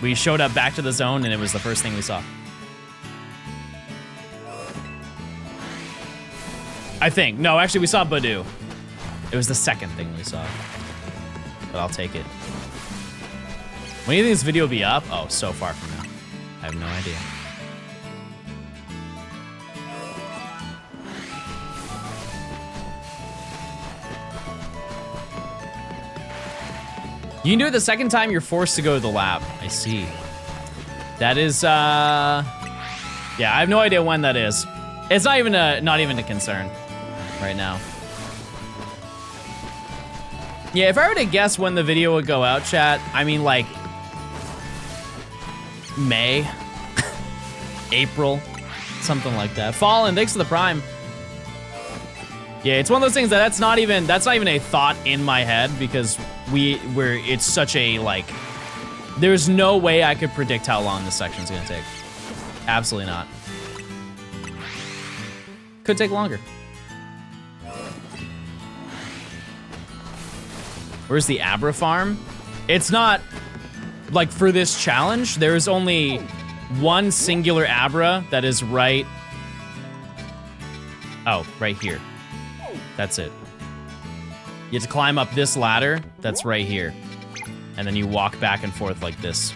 We showed up back to the zone, and it was the first thing we saw. I think. No, actually, we saw Badoo. It was the second thing we saw. But I'll take it. When do you think this video will be up? Oh, so far from now. I have no idea. You can do it the second time you're forced to go to the lab. I see. That is, yeah, I have no idea when that is. It's not even a concern right now. Yeah, if I were to guess when the video would go out, chat, I mean, like, May, April, something like that. Fallen, thanks for the Prime. Yeah, it's one of those things that's not even a thought in my head because it's such a, like, there's no way I could predict how long this section's gonna take. Absolutely not. Could take longer. Where's the Abra farm? It's not, like, for this challenge, there's only one singular Abra that is right here. That's it. You have to climb up this ladder that's right here. And then you walk back and forth like this.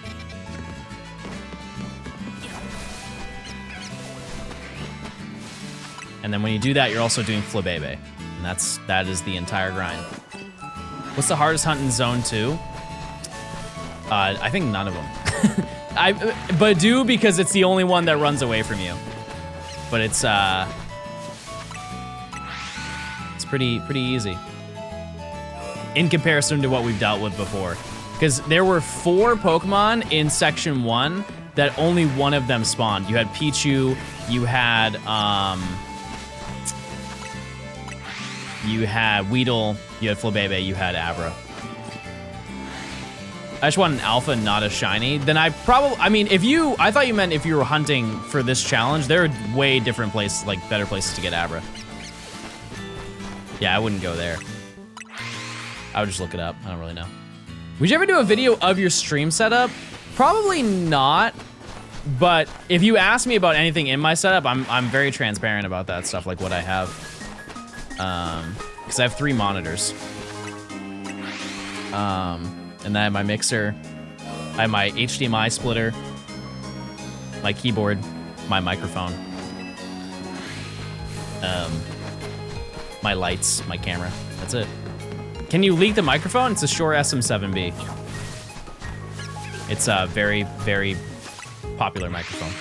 And then when you do that, you're also doing Flabebe. And that is the entire grind. What's the hardest hunt in Zone 2? I think none of them. But do because it's the only one that runs away from you. But it's pretty easy in comparison to what we've dealt with before. Because there were 4 Pokemon in Section 1 that only one of them spawned. You had Pichu, you had Weedle, you had Flabebe, you had Abra. I just want an alpha, not a shiny. Then I mean, I thought you meant if you were hunting for this challenge, there are way different places, like better places to get Abra. Yeah, I wouldn't go there. I would just look it up. I don't really know. Would you ever do a video of your stream setup? Probably not. But if you ask me about anything in my setup, I'm very transparent about that stuff, like what I have. Because I have 3 monitors. And then I have my mixer, I have my HDMI splitter, my keyboard, my microphone, my lights, my camera. That's it. Can you leak the microphone? It's a Shure SM7B. It's a very, very popular microphone.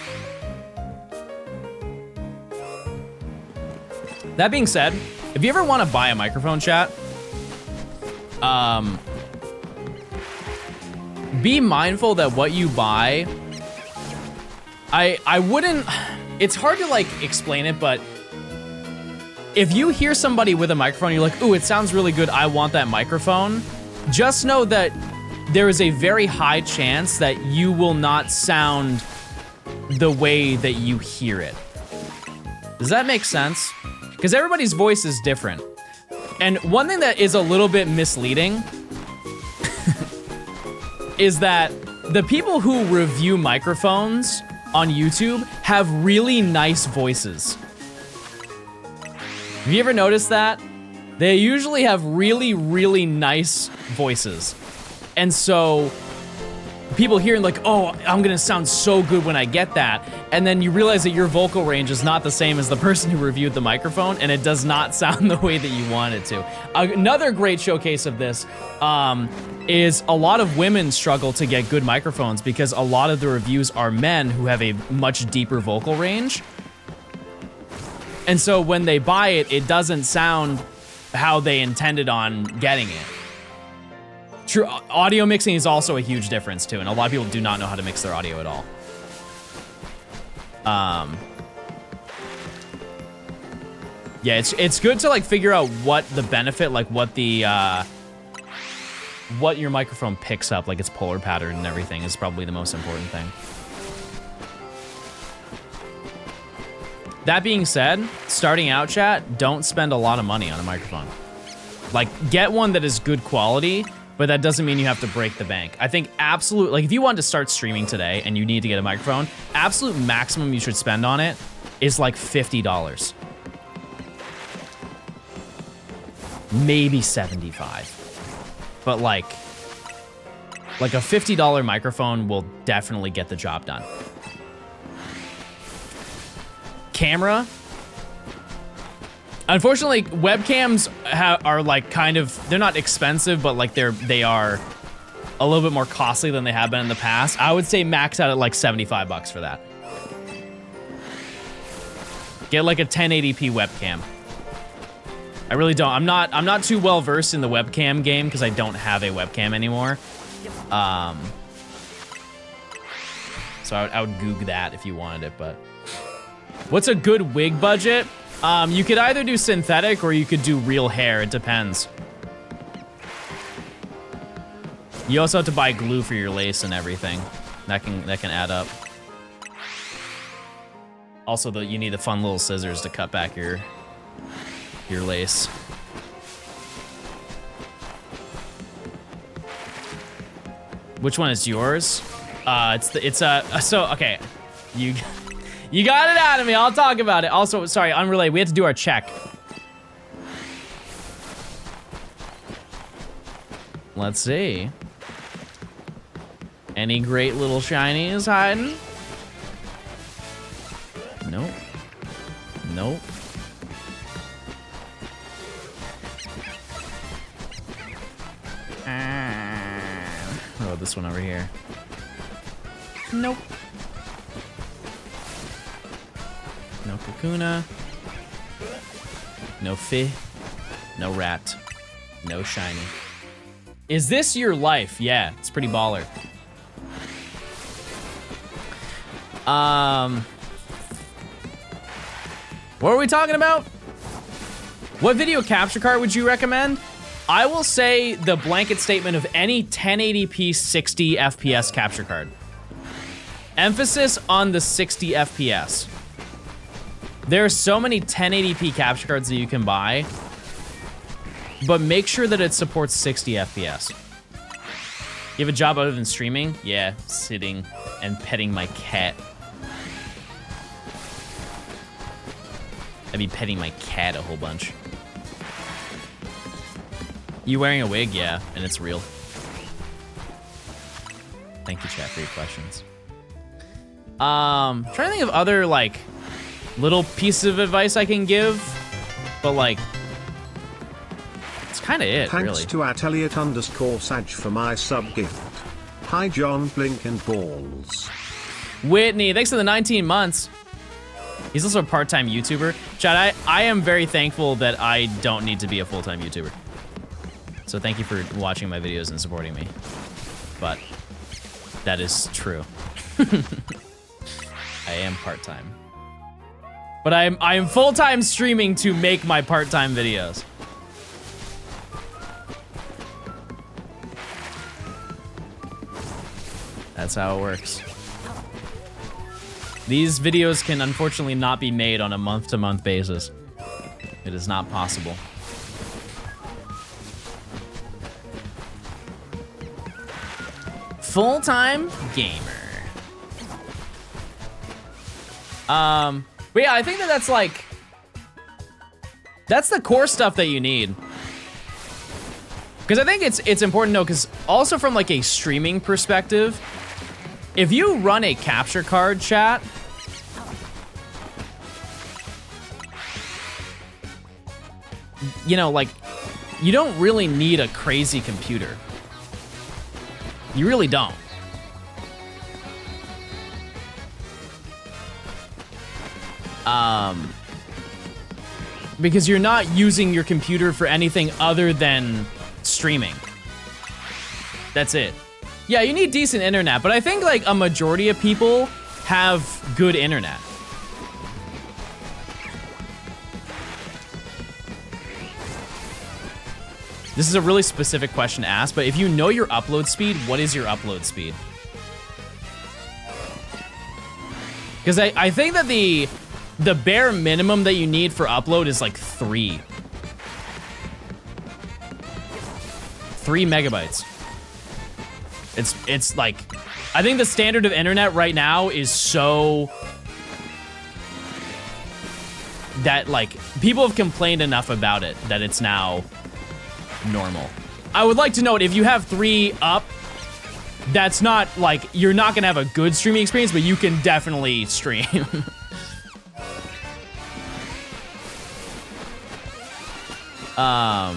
That being said, if you ever want to buy a microphone, chat, be mindful that what you buy, I wouldn't, it's hard to like explain it, but if you hear somebody with a microphone, you're like, ooh, it sounds really good, I want that microphone, just know that there is a very high chance that you will not sound the way that you hear it. Does that make sense? Because everybody's voice is different. And one thing that is a little bit misleading is that the people who review microphones on YouTube have really nice voices. Have you ever noticed that? They usually have really, really nice voices. And so people hearing like, oh, I'm gonna sound so good when I get that. And then you realize that your vocal range is not the same as the person who reviewed the microphone, and it does not sound the way that you want it to. Another great showcase of this is a lot of women struggle to get good microphones because a lot of the reviews are men who have a much deeper vocal range. And so when they buy it, it doesn't sound how they intended on getting it. True, audio mixing is also a huge difference too, and a lot of people do not know how to mix their audio at all. Yeah, it's good to like figure out what the benefit, like what the what your microphone picks up, like its polar pattern and everything is probably the most important thing. That being said, starting out, chat, don't spend a lot of money on a microphone. Like, get one that is good quality, but that doesn't mean you have to break the bank. I think absolute, like if you wanted to start streaming today and you need to get a microphone, absolute maximum you should spend on it is like $50. Maybe 75. But like a $50 microphone will definitely get the job done. Camera. Unfortunately, webcams are like kind of, they're not expensive, but like they are a little bit more costly than they have been in the past. I would say max out at like 75 bucks for that. Get like a 1080p webcam. I really don't. I'm not too well versed in the webcam game because I don't have a webcam anymore. So I would Goog that if you wanted it, but what's a good wig budget? You could either do synthetic or you could do real hair. It depends. You also have to buy glue for your lace and everything. That can add up. Also, you need the fun little scissors to cut back your lace. Which one is yours? So okay, you got it out of me. I'll talk about it. Also, sorry, unrelated. We have to do our check. Let's see. Any great little shinies hiding? Nope. Nope. this one over here. Nope. No Kakuna. No Fi. No Rat. No Shiny. Is this your life? Yeah, it's pretty baller. What are we talking about? What video capture card would you recommend? I will say the blanket statement of any 1080p 60 FPS capture card. Emphasis on the 60 FPS. There are so many 1080p capture cards that you can buy, but make sure that it supports 60 FPS. You have a job other than streaming? Yeah, sitting and petting my cat. I'd be petting my cat a whole bunch. You wearing a wig? Yeah, and it's real. Thank you, chat, for your questions. Trying to think of other, like, little pieces of advice I can give, but, like, it's kind of it, Thanks really. to @Elliot_Sag for my sub gift. Hi, John Blink and Balls. Whitney, thanks for the 19 months. He's also a part-time YouTuber. Chad, I am very thankful that I don't need to be a full-time YouTuber. So thank you for watching my videos and supporting me. But that is true. I am part-time. But I am full-time streaming to make my part-time videos. That's how it works. These videos can unfortunately not be made on a month-to-month basis. It is not possible. Full-time gamer. But yeah, I think that's like, that's the core stuff that you need. Because I think it's important to know, because also from like a streaming perspective, if you run a capture card, chat, you know, like, you don't really need a crazy computer. You really don't. Because you're not using your computer for anything other than streaming. That's it. Yeah, you need decent internet, but I think like a majority of people have good internet. This is a really specific question to ask, but if you know your upload speed, what is your upload speed? Because I think that the bare minimum that you need for upload is like 3 megabytes. It's like, I think the standard of internet right now is so that like people have complained enough about it that it's now normal. I would like to note, if you have 3 up, that's not like, you're not gonna have a good streaming experience, but you can definitely stream. Yeah,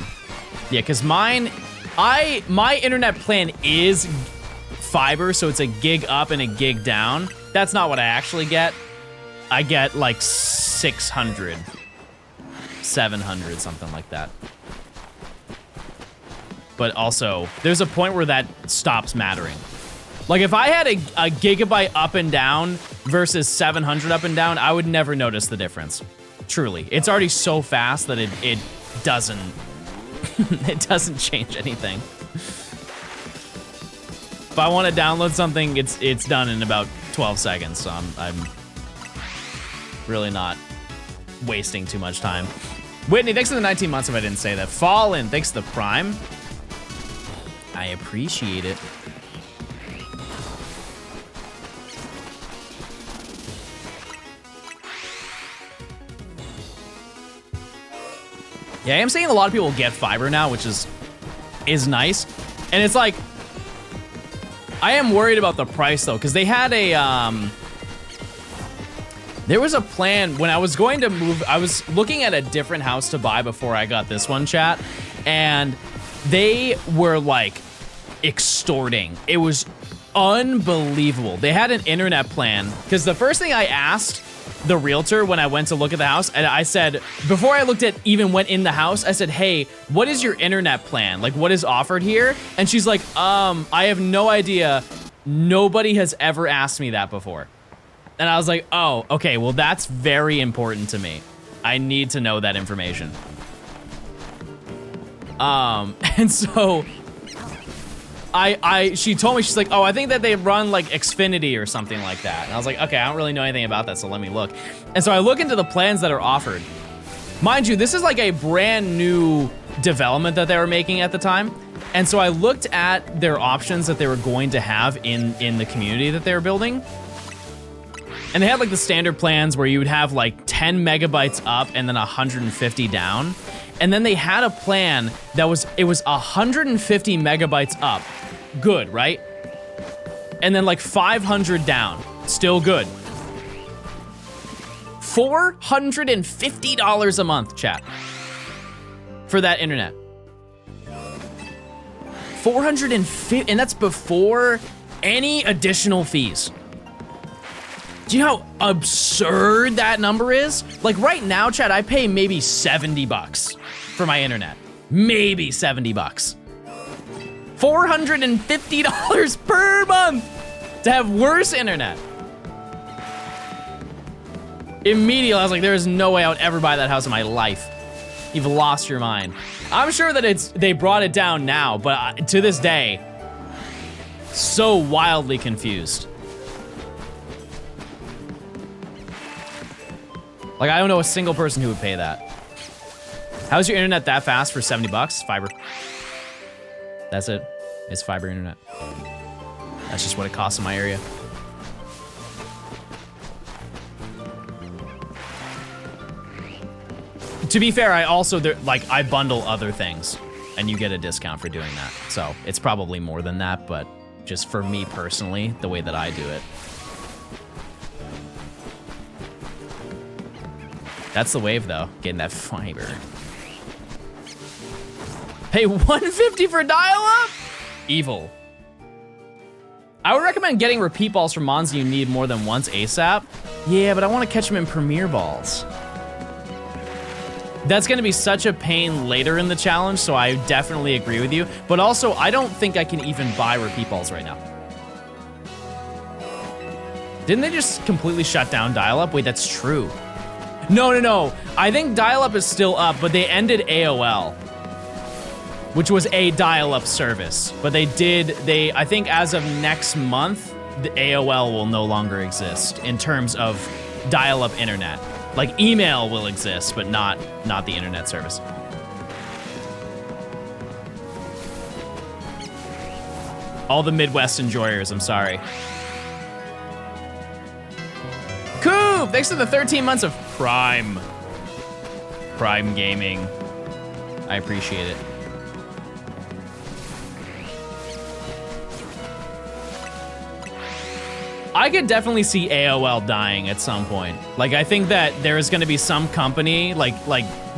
because my internet plan is fiber, so it's a gig up and a gig down. That's not what I actually get. I get like 600, 700, something like that. But also, there's a point where that stops mattering. Like if I had a gigabyte up and down versus 700 up and down, I would never notice the difference. Truly, it's already so fast that it doesn't it doesn't change anything. If I want to download something, it's done in about 12 seconds. So I'm really not wasting too much time. Whitney, thanks for the 19 months. If I didn't say that. Fallen, thanks to the Prime. I appreciate it. Yeah, I am seeing a lot of people get fiber now, which is nice. And it's like, I am worried about the price though, because they had a, there was a plan when I was going to move. I was looking at a different house to buy before I got this one, chat. And they were like, extorting. It was unbelievable. They had an internet plan, because the first thing I asked the realtor when I went to look at the house, and I said, before I even went in the house, I said, hey, what is your internet plan? Like, what is offered here? And she's like, I have no idea. Nobody has ever asked me that before. And I was like, oh, okay, well, that's very important to me. I need to know that information. And so she told me, she's like, oh, I think that they run like Xfinity or something like that. And I was like, okay, I don't really know anything about that, so let me look. And so I look into the plans that are offered. Mind you, this is like a brand new development that they were making at the time. And so I looked at their options that they were going to have in the community that they were building. And they had like the standard plans where you would have like 10 megabytes up and then 150 down. And then they had a plan that was 150 megabytes up. Good, right? And then like 500 down. Still good. $450 a month, chat. For that internet. 450, and that's before any additional fees. Do you know how absurd that number is? Like right now, chat, I pay maybe $70 for my internet. Maybe $70. $450 per month to have worse internet. Immediately, I was like, there is no way I would ever buy that house in my life. You've lost your mind. I'm sure that they brought it down now, but to this day, so wildly confused. Like, I don't know a single person who would pay that. How's your internet that fast for $70? Fiber. That's it. It's fiber internet. That's just what it costs in my area. To be fair, I also, I bundle other things, and you get a discount for doing that. So it's probably more than that, but just for me personally, the way that I do it. That's the wave, though, getting that fiber. Pay $150 for dial-up? Evil. I would recommend getting repeat balls from Monza you need more than once ASAP. Yeah, but I want to catch them in Premier balls. That's gonna be such a pain later in the challenge, so I definitely agree with you. But also, I don't think I can even buy repeat balls right now. Didn't they just completely shut down dial-up? Wait, that's true. No. I think dial-up is still up, but they ended AOL, which was a dial-up service. But I think as of next month, the AOL will no longer exist in terms of dial-up internet. Like email will exist, but not the internet service. All the Midwest enjoyers, I'm sorry. Coop, thanks for the 13 months of Prime Gaming. I appreciate it. I could definitely see AOL dying at some point. Like, I think that there is gonna be some company, like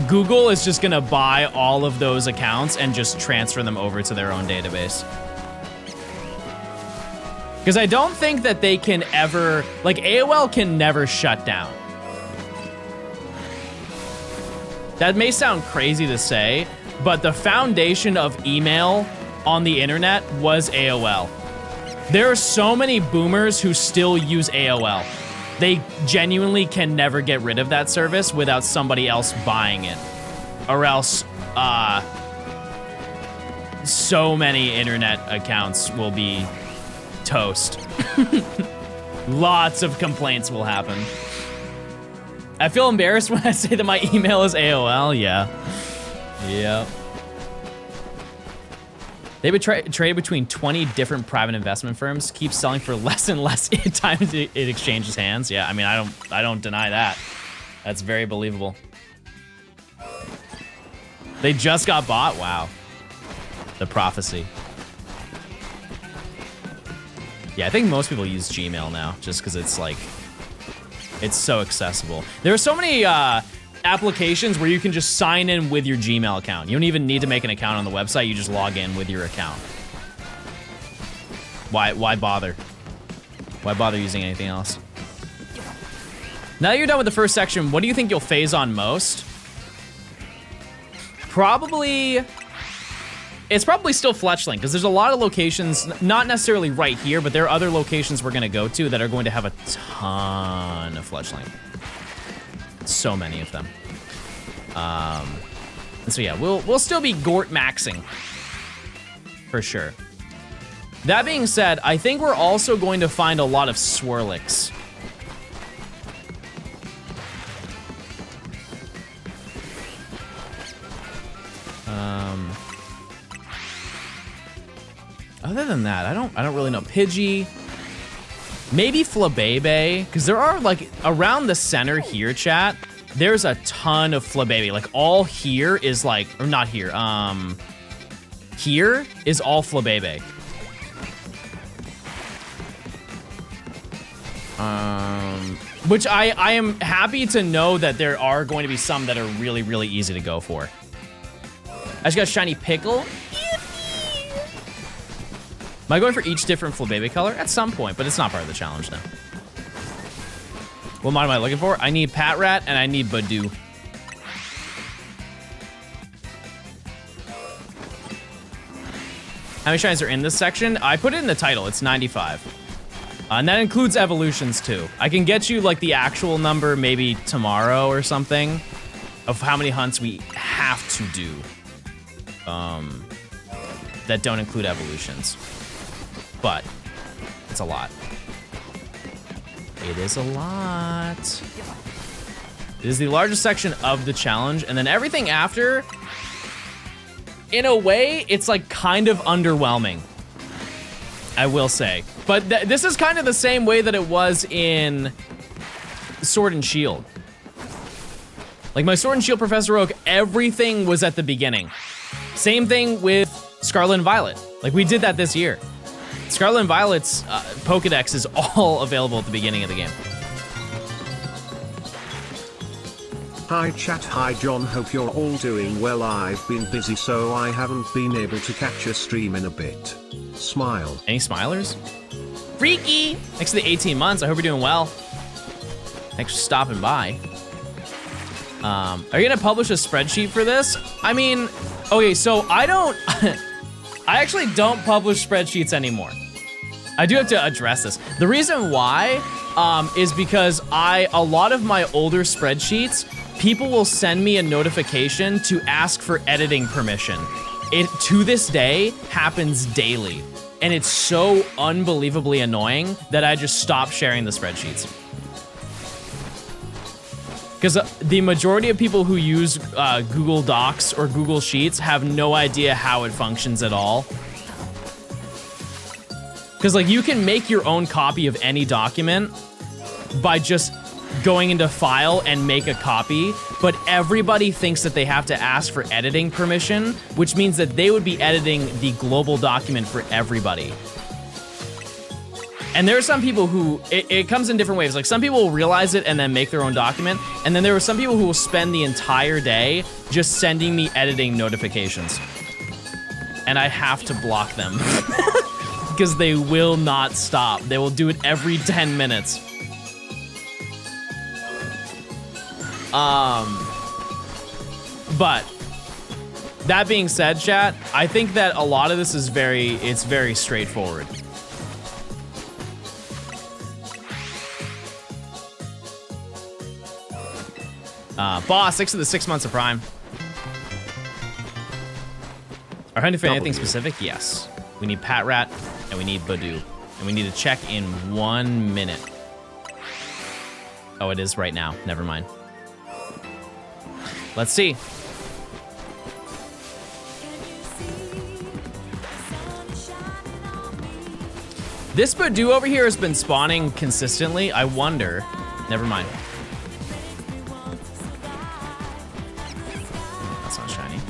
Google is just gonna buy all of those accounts and just transfer them over to their own database. Because I don't think that they can ever, like AOL can never shut down. That may sound crazy to say, but the foundation of email on the internet was AOL. There are so many boomers who still use AOL. They genuinely can never get rid of that service without somebody else buying it. Or else, so many internet accounts will be toast. Lots of complaints will happen. I feel embarrassed when I say that my email is AOL, yeah. Yep. They would trade between 20 different private investment firms, keep selling for less and less time it exchanges hands. Yeah, I mean, I don't deny that. That's very believable. They just got bought? Wow. The prophecy. Yeah, I think most people use Gmail now, just because it's like, it's so accessible. There are so many applications where you can just sign in with your Gmail account. You don't even need to make an account on the website, you just log in with your account. Why bother? Why bother using anything else? Now that you're done with the first section, what do you think you'll phase on most? Probably... It's probably still Fletchling, because there's a lot of locations, not necessarily right here, but there are other locations we're going to go to that are going to have a ton of Fletchling. So many of them. And so yeah, we'll still be Gort maxing. For sure. That being said, I think we're also going to find a lot of Swirlix. Other than that, I don't really know. Pidgey, maybe Flabébé, because there are like around the center here, chat. There's a ton of Flabébé. Like all here is like, or not here. Here is all Flabébé. Which I am happy to know that there are going to be some that are really, really easy to go for. I just got a shiny Pickle. Am I going for each different Flabébé color? At some point, but it's not part of the challenge now. What mod am I looking for? I need Patrat and I need Badoo. How many shinies are in this section? I put it in the title. It's 95. And that includes evolutions too. I can get you like the actual number maybe tomorrow or something of how many hunts we have to do that don't include evolutions. But it's a lot. It is a lot. It is the largest section of the challenge, and then everything after, in a way, it's like kind of underwhelming, I will say. But this is kind of the same way that it was in Sword and Shield. Like my Sword and Shield Professor Oak, everything was at the beginning. Same thing with Scarlet and Violet. Like we did that this year. Scarlet and Violet's Pokedex is all available at the beginning of the game. Hi chat, hi John, hope you're all doing well. I've been busy so I haven't been able to catch a stream in a bit. Smile. Any smilers? Freaky! Thanks to the 18 months, I hope you're doing well. Thanks for stopping by. Are you gonna publish a spreadsheet for this? I mean, okay, so I don't... I actually don't publish spreadsheets anymore. I do have to address this. The reason why is because a lot of my older spreadsheets, people will send me a notification to ask for editing permission. It, to this day, happens daily. And it's so unbelievably annoying that I just stopped sharing the spreadsheets. Because the majority of people who use Google Docs or Google Sheets have no idea how it functions at all. Because like you can make your own copy of any document by just going into File and make a copy, but everybody thinks that they have to ask for editing permission, which means that they would be editing the global document for everybody. And there are some people who, it comes in different ways. Like some people will realize it and then make their own document. And then there are some people who will spend the entire day just sending me editing notifications. And I have to block them because they will not stop. They will do it every 10 minutes. But that being said, chat, I think that a lot of this is it's very straightforward. Boss, 6 of the 6 months of Prime. Are hunting for anything specific? Yes. We need Patrat, and we need Badoo. And we need to check in 1 minute. Oh, it is right now. Never mind. Let's see. This Badoo over here has been spawning consistently. I wonder. Never mind. That's not shiny.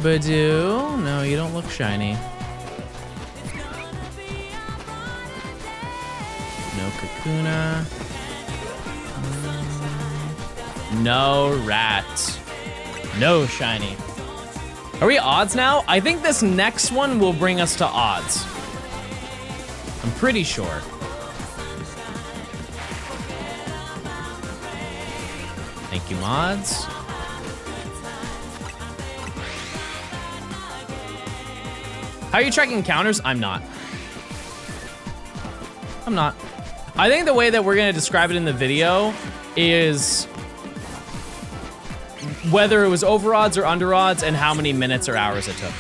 Badoo? No, you don't look shiny. No Kakuna. No rat. No shiny. Are we odds now? I think this next one will bring us to odds. I'm pretty sure. Thank you, mods. How are you tracking counters? I'm not. I think the way that we're gonna describe it in the video is whether it was over odds or under odds and how many minutes or hours it took.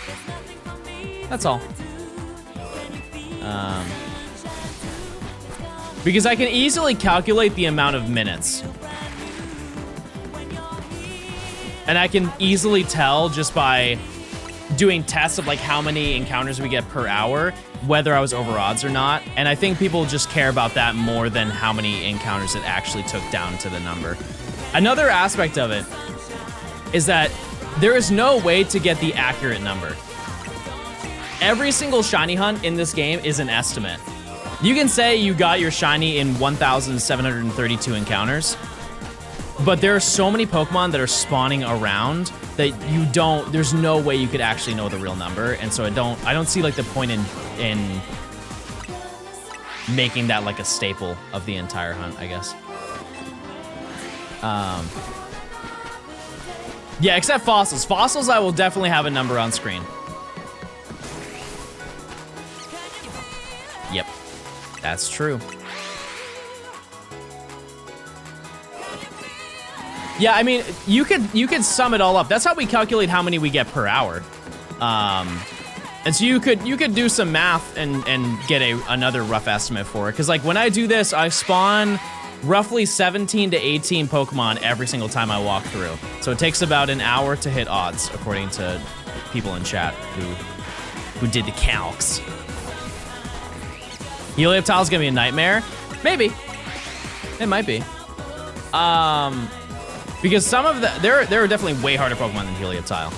That's all. Because I can easily calculate the amount of minutes. And I can easily tell just by doing tests of like how many encounters we get per hour, whether I was over odds or not. And I think people just care about that more than how many encounters it actually took down to the number. Another aspect of it is that there is no way to get the accurate number. Every single shiny hunt in this game is an estimate. You can say you got your shiny in 1,732 encounters, but there are so many Pokemon that are spawning around that there's no way you could actually know the real number. And so I don't see like the point in making that like a staple of the entire hunt, I guess. Yeah, except fossils. Fossils, I will definitely have a number on screen. Yep, that's true. Yeah, I mean, you could sum it all up. That's how we calculate how many we get per hour. And so you could do some math and get another rough estimate for it. Because like when I do this, I spawn roughly 17 to 18 Pokemon every single time I walk through. So it takes about an hour to hit odds, according to people in chat who did the calcs. Helioptile's gonna be a nightmare? Maybe. It might be. Because some of there are definitely way harder Pokemon than Helioptile.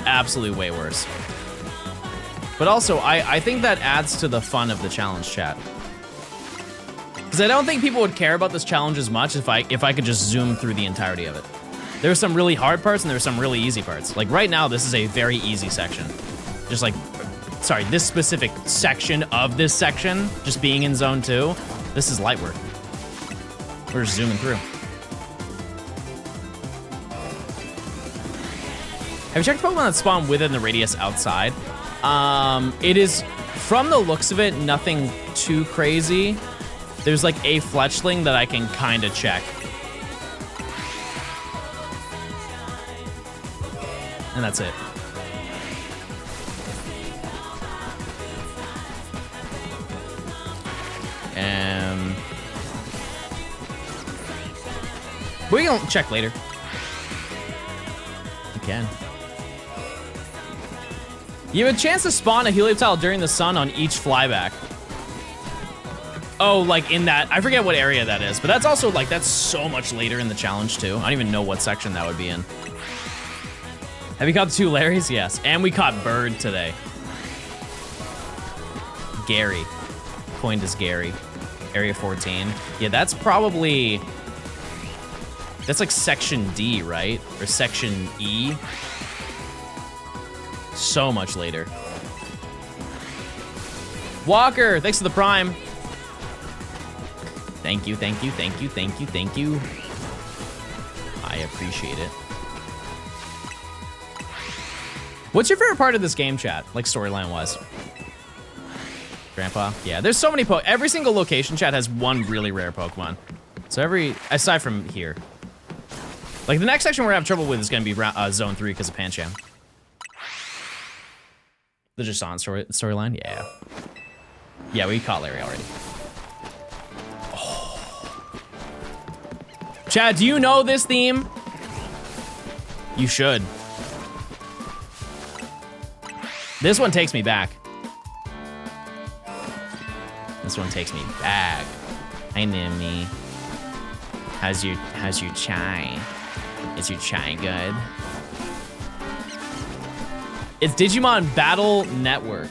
Absolutely way worse. But also, I think that adds to the fun of the challenge chat. Because I don't think people would care about this challenge as much if I could just zoom through the entirety of it. There's some really hard parts and there's some really easy parts. Like right now, this is a very easy section. Just like, sorry, this specific section of this section, just being in zone 2, this is light work. We're just zooming through. Have you checked Pokemon that spawn within the radius outside? It is, from the looks of it, nothing too crazy. There's like a Fletchling that I can kind of check. And that's it. We can check later. You can. You have a chance to spawn a Helioptile during the sun on each flyback. Oh, like in that, I forget what area that is, but that's also like, that's so much later in the challenge too. I don't even know what section that would be in. Have you caught the 2 Larrys? Yes, and we caught Bird today. Gary, coined as Gary, area 14. Yeah, that's probably, that's like section D, right? Or section E. So much later. Walker, thanks for the Prime. Thank you, thank you, thank you, thank you, thank you. I appreciate it. What's your favorite part of this game, chat? Like storyline-wise? Grandpa? Yeah, there's so many every single location, chat, has one really rare Pokemon. So aside from here. Like the next section we're gonna have trouble with is gonna be zone 3 because of Pancham. The Johnstone storyline? Yeah. Yeah, we caught Larry already. Oh. Chad, do you know this theme? You should. This one takes me back. This one takes me back. Hi, Nimmy. How's your chai? Is your chai good? It's Digimon Battle Network.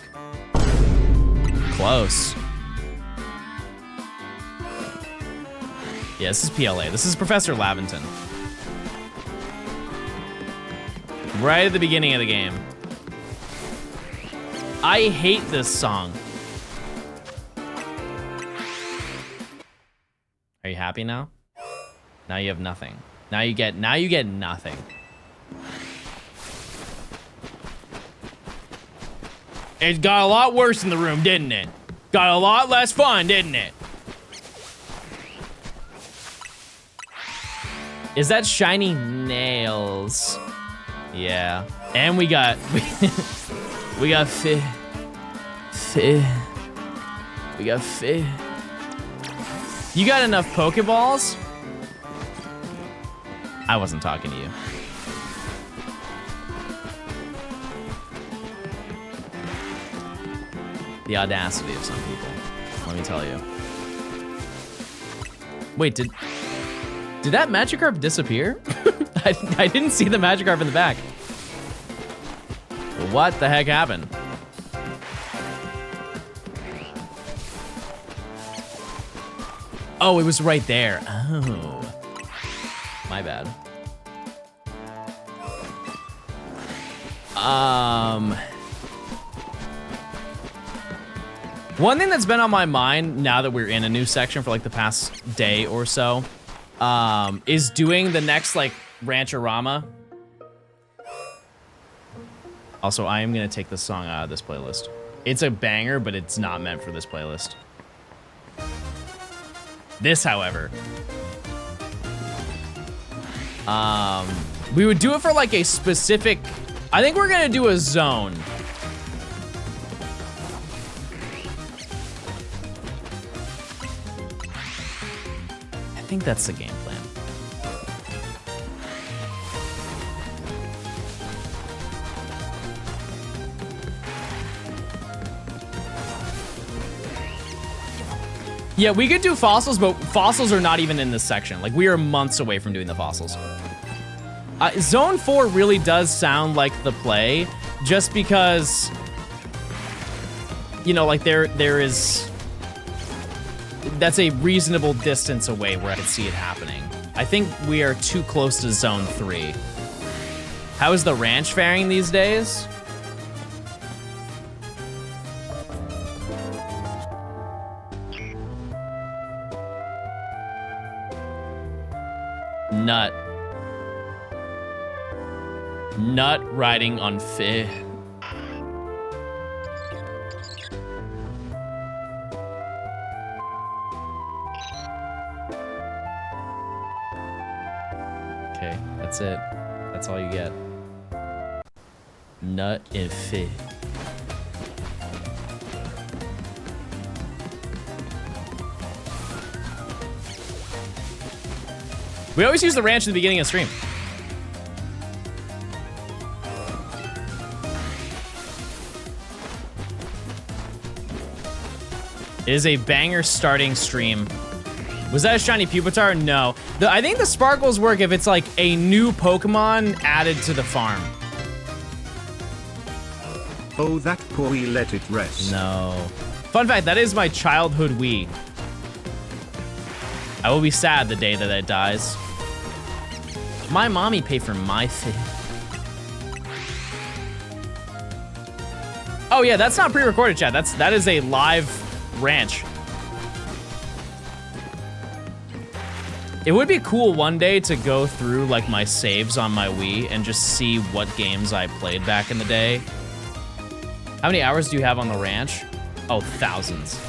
Close. Yeah, this is PLA. This is Professor Laventon. Right at the beginning of the game. I hate this song. Are you happy now? Now you have nothing. Now you get nothing. It got a lot worse in the room, didn't it? Got a lot less fun, didn't it? Is that shiny nails? Yeah. And we got we got fi. We got fi. You got enough Pokeballs? I wasn't talking to you. The audacity of some people, let me tell you. Wait, did that Magikarp disappear? I didn't see the Magikarp in the back. What the heck happened? Oh, it was right there. Oh, my bad. One thing that's been on my mind now that we're in a new section for like the past day or so, is doing the next like Rancherama. Also, I am gonna take this song out of this playlist. It's a banger, but it's not meant for this playlist. This, however, we would do it for like a specific, I think we're gonna do a zone. I think that's the game plan. Yeah, we could do fossils, but fossils are not even in this section. Like, we are months away from doing the fossils. Zone 4 really does sound like the play, just because, you know, like there is, that's a reasonable distance away where I could see it happening. I think we are too close to Zone 3. How is the ranch faring these days? Nut riding on Fi. Okay, that's it. That's all you get. Nut and Fi. We always use the ranch at the beginning of stream. It is a banger starting stream. Was that a shiny Pupitar? No. I think the sparkles work if it's like a new Pokemon added to the farm. Oh, that poor Wii, let it rest. No. Fun fact, that is my childhood Wii. I will be sad the day that it dies. My mommy paid for my thing. Oh yeah, that's not pre-recorded, chat. That is a live ranch. It would be cool one day to go through like my saves on my Wii and just see what games I played back in the day. How many hours do you have on the ranch? Oh, thousands.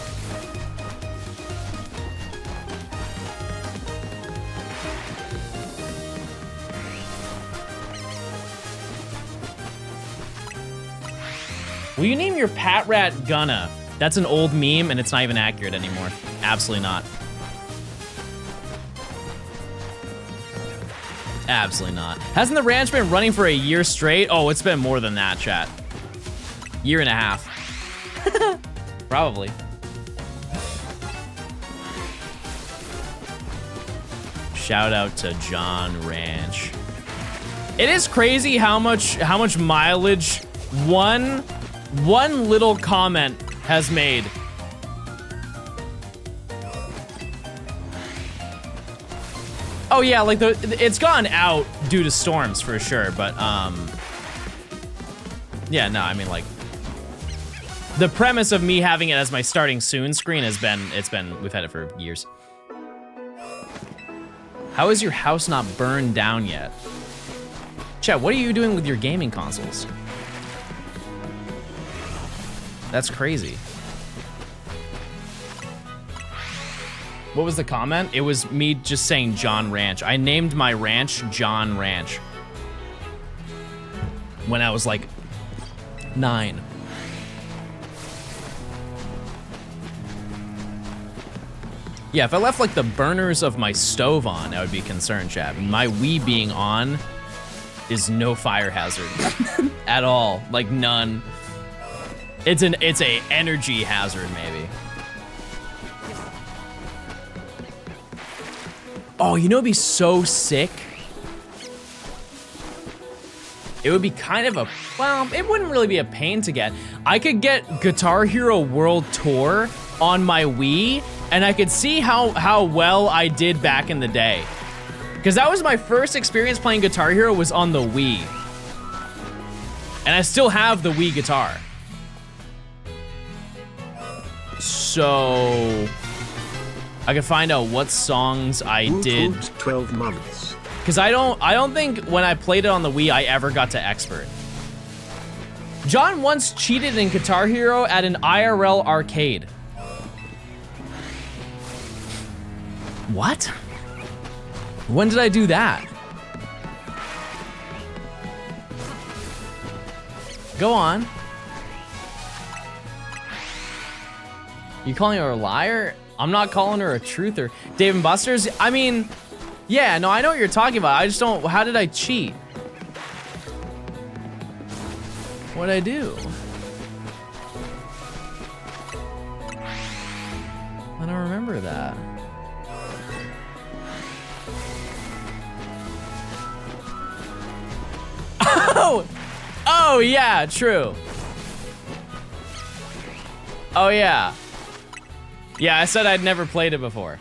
Will you name your pet rat Gunna? That's an old meme and it's not even accurate anymore. Absolutely not. Absolutely not. Hasn't the ranch been running for a year straight? Oh, it's been more than that, chat. Year and a half. Probably. Shout out to John Ranch. It is crazy how much mileage one little comment has made. Oh yeah, like it's gone out due to storms for sure, but Yeah, no, I mean, like, the premise of me having it as my starting soon screen has been, we've had it for years. How is your house not burned down yet? Chat, what are you doing with your gaming consoles? That's crazy. What was the comment? It was me just saying John Ranch. I named my ranch John Ranch when I was like 9. Yeah, if I left like the burners of my stove on, I would be concerned, chat. My Wii being on is no fire hazard at all, like none. It's a energy hazard maybe. Oh, you know it'd be so sick? It would be kind of a, well, it wouldn't really be a pain to get. I could get Guitar Hero World Tour on my Wii, and I could see how well I did back in the day. Because that was my first experience playing Guitar Hero was on the Wii. And I still have the Wii guitar. So I could find out what songs I did. 12 months. Because I don't think when I played it on the Wii, I ever got to expert. John once cheated in Guitar Hero at an IRL arcade. What? When did I do that? Go on. You calling her a liar? I'm not calling her a truther. Dave and Buster's, I mean, yeah, no, I know what you're talking about. I just don't, how did I cheat? What'd I do? I don't remember that. Oh, yeah, true. Oh, yeah. Yeah, I said I'd never played it before.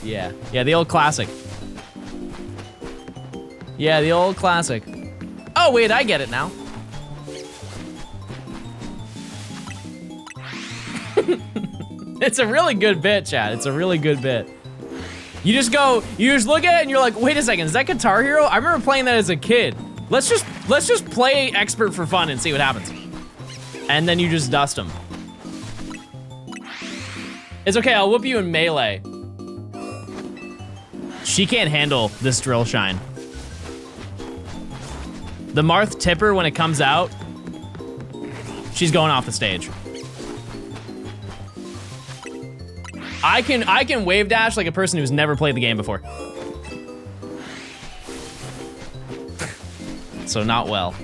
Yeah, the old classic. Yeah, the old classic. Oh, wait, I get it now. It's a really good bit, chat. It's a really good bit. You just look at it and you're like, wait a second, is that Guitar Hero? I remember playing that as a kid. Let's just play expert for fun and see what happens. And then you just dust them. It's okay, I'll whoop you in melee. She can't handle this drill shine. The Marth Tipper, when it comes out, she's going off the stage. I can wave dash like a person who's never played the game before. So not well.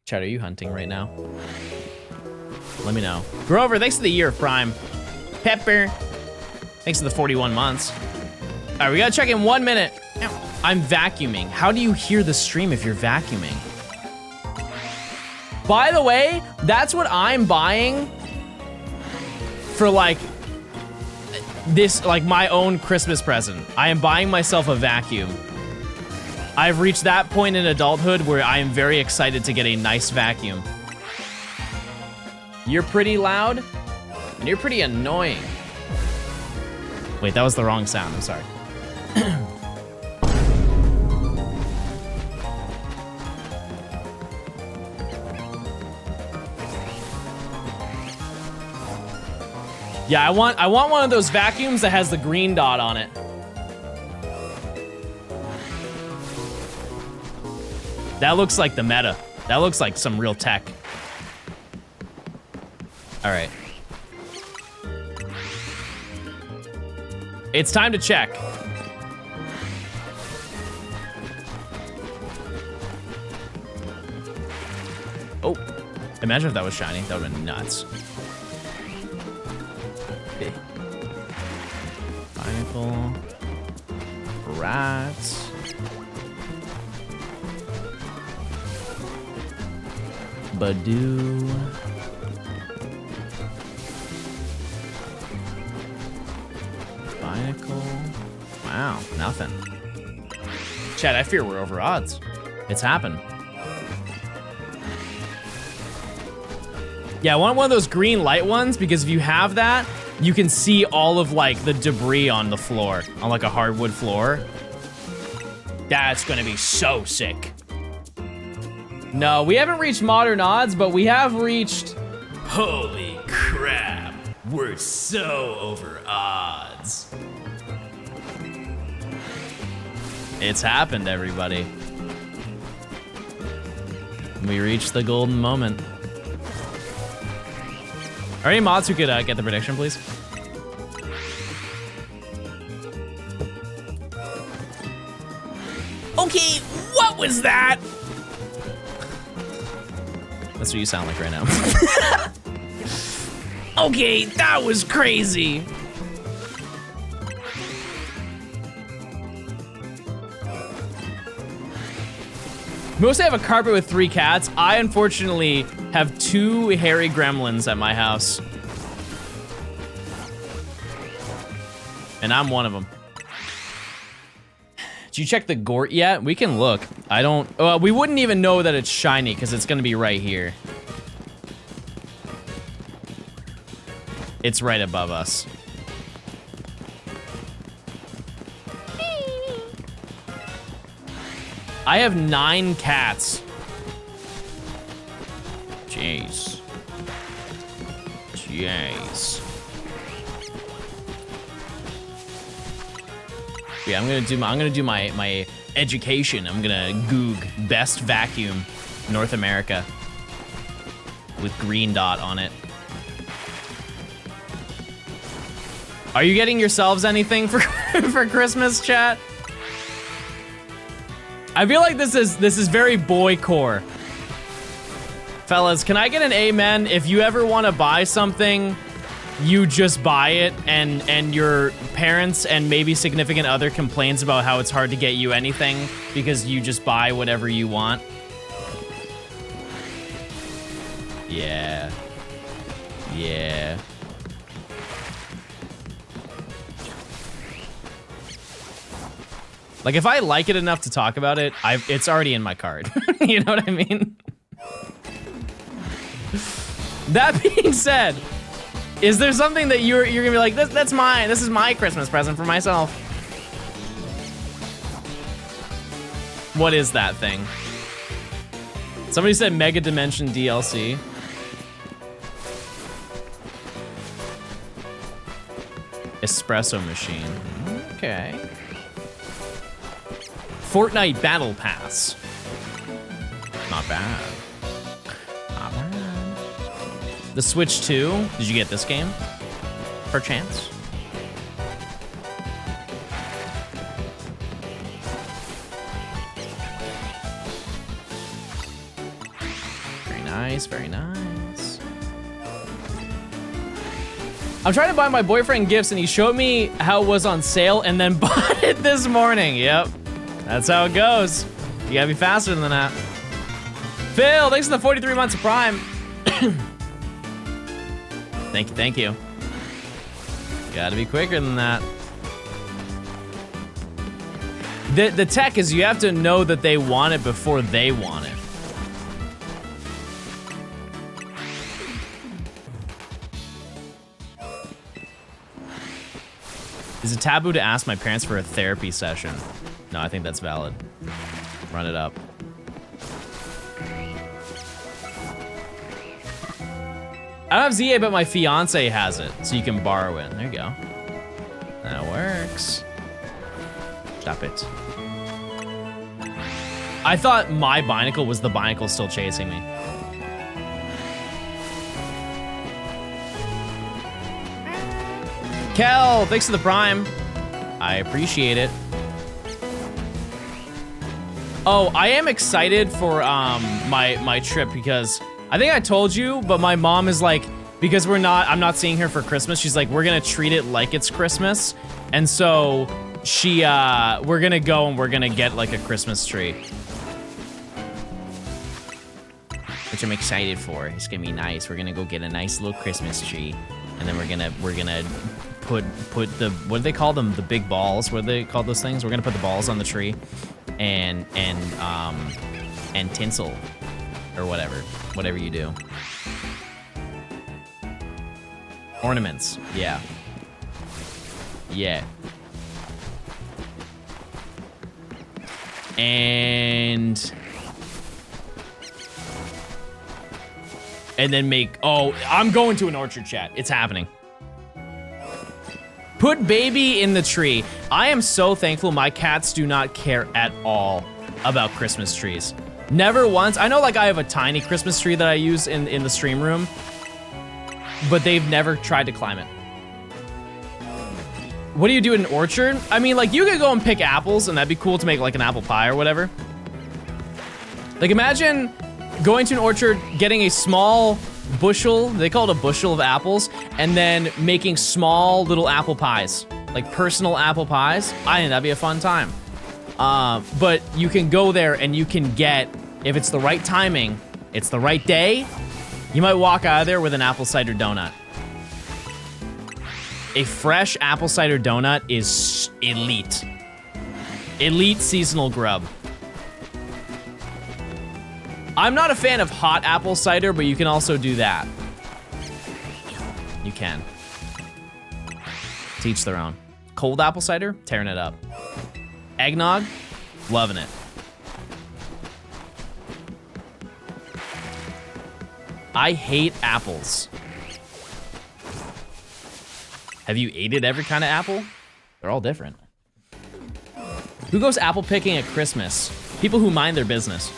Chat, are you hunting right now? Let me know. Grover, thanks for the year of Prime. Pepper, thanks for the 41 months. All right, we gotta check in 1 minute. I'm vacuuming. How do you hear the stream if you're vacuuming? By the way, that's what I'm buying for like this, like my own Christmas present. I am buying myself a vacuum. I've reached that point in adulthood where I am very excited to get a nice vacuum. You're pretty loud and you're pretty annoying. Wait, that was the wrong sound, I'm sorry. Yeah, I want one of those vacuums that has the green dot on it. That looks like the meta. That looks like some real tech. All right. It's time to check. Oh, imagine if that was shiny. That would've been nuts. Okay. Pineapple. Rats. Badoo. Binacle. Wow, nothing. Chad, I fear we're over odds. It's happened. Yeah, I want one of those green light ones because if you have that, you can see all of like the debris on the floor, on like a hardwood floor. That's gonna be so sick. No, we haven't reached modern odds, but we have reached, holy crap, we're so over odds. It's happened, everybody. We reached the golden moment. Are any mods who could get the prediction, please? Okay, what was that? That's what you sound like right now. Okay, that was crazy. Mostly have a carpet with 3 cats. I unfortunately have 2 hairy gremlins at my house. And I'm one of them. Did you check the Gort yet? We can look. I don't, we wouldn't even know that it's shiny because it's gonna be right here. It's right above us. I have 9 cats. Jeez. Jeez. Yeah, I'm gonna do my education. I'm gonna Goog best vacuum North America with green dot on it. Are you getting yourselves anything for for Christmas, chat? I feel like this is very boy core. Fellas, can I get an amen? If you ever want to buy something, you just buy it, and your parents and maybe significant other complains about how it's hard to get you anything because you just buy whatever you want. Yeah. Yeah. Like, if I like it enough to talk about it, it's already in my card. You know what I mean? That being said, is there something that you're gonna be like, that's mine, this is my Christmas present for myself? What is that thing? Somebody said Mega Dimension DLC. Espresso machine. Okay. Fortnite Battle Pass. Not bad. Not bad. The Switch 2. Did you get this game? Perchance? Very nice, very nice. I'm trying to buy my boyfriend gifts and he showed me how it was on sale and then bought it this morning. Yep. That's how it goes. You gotta be faster than that. Phil, thanks for the 43 months of Prime. Thank you, thank you. Gotta be quicker than that. The tech is you have to know that they want it before they want it. Is it taboo to ask my parents for a therapy session? No, I think that's valid. Run it up. I don't have ZA, but my fiance has it, so you can borrow it. There you go. That works. Stop it. I thought my Binacle was the Binacle still chasing me. Kel, thanks for the Prime. I appreciate it. Oh, I am excited for my trip because I think I told you, but my mom is like, because I'm not seeing her for Christmas, she's like, we're gonna treat it like it's Christmas. And so we're gonna go and we're gonna get like a Christmas tree. Which I'm excited for. It's gonna be nice. We're gonna go get a nice little Christmas tree. And then we're gonna put the, what do they call them? The big balls. What do they call those things? We're gonna put the balls on the tree, and tinsel, or whatever you do. Ornaments. Yeah. Yeah. And then make, oh, I'm going to an orchard, chat. It's happening. Put baby in the tree. I am so thankful my cats do not care at all about Christmas trees. Never once. I know, like, I have a tiny Christmas tree that I use in the stream room, but they've never tried to climb it. What do you do in an orchard? I mean, like, you could go and pick apples, and that'd be cool to make, like, an apple pie or whatever. Like, imagine going to an orchard, getting a small bushel, they call it a bushel of apples, and then making small little apple pies, like personal apple pies. I think that'd be a fun time. But you can go there and you can get, if it's the right timing, it's the right day, you might walk out of there with an apple cider donut. A fresh apple cider donut is elite. Elite seasonal grub. I'm not a fan of hot apple cider, but you can also do that. You can. To each their own. Cold apple cider, tearing it up. Eggnog, loving it. I hate apples. Have you ate every kind of apple? They're all different. Who goes apple picking at Christmas? People who mind their business.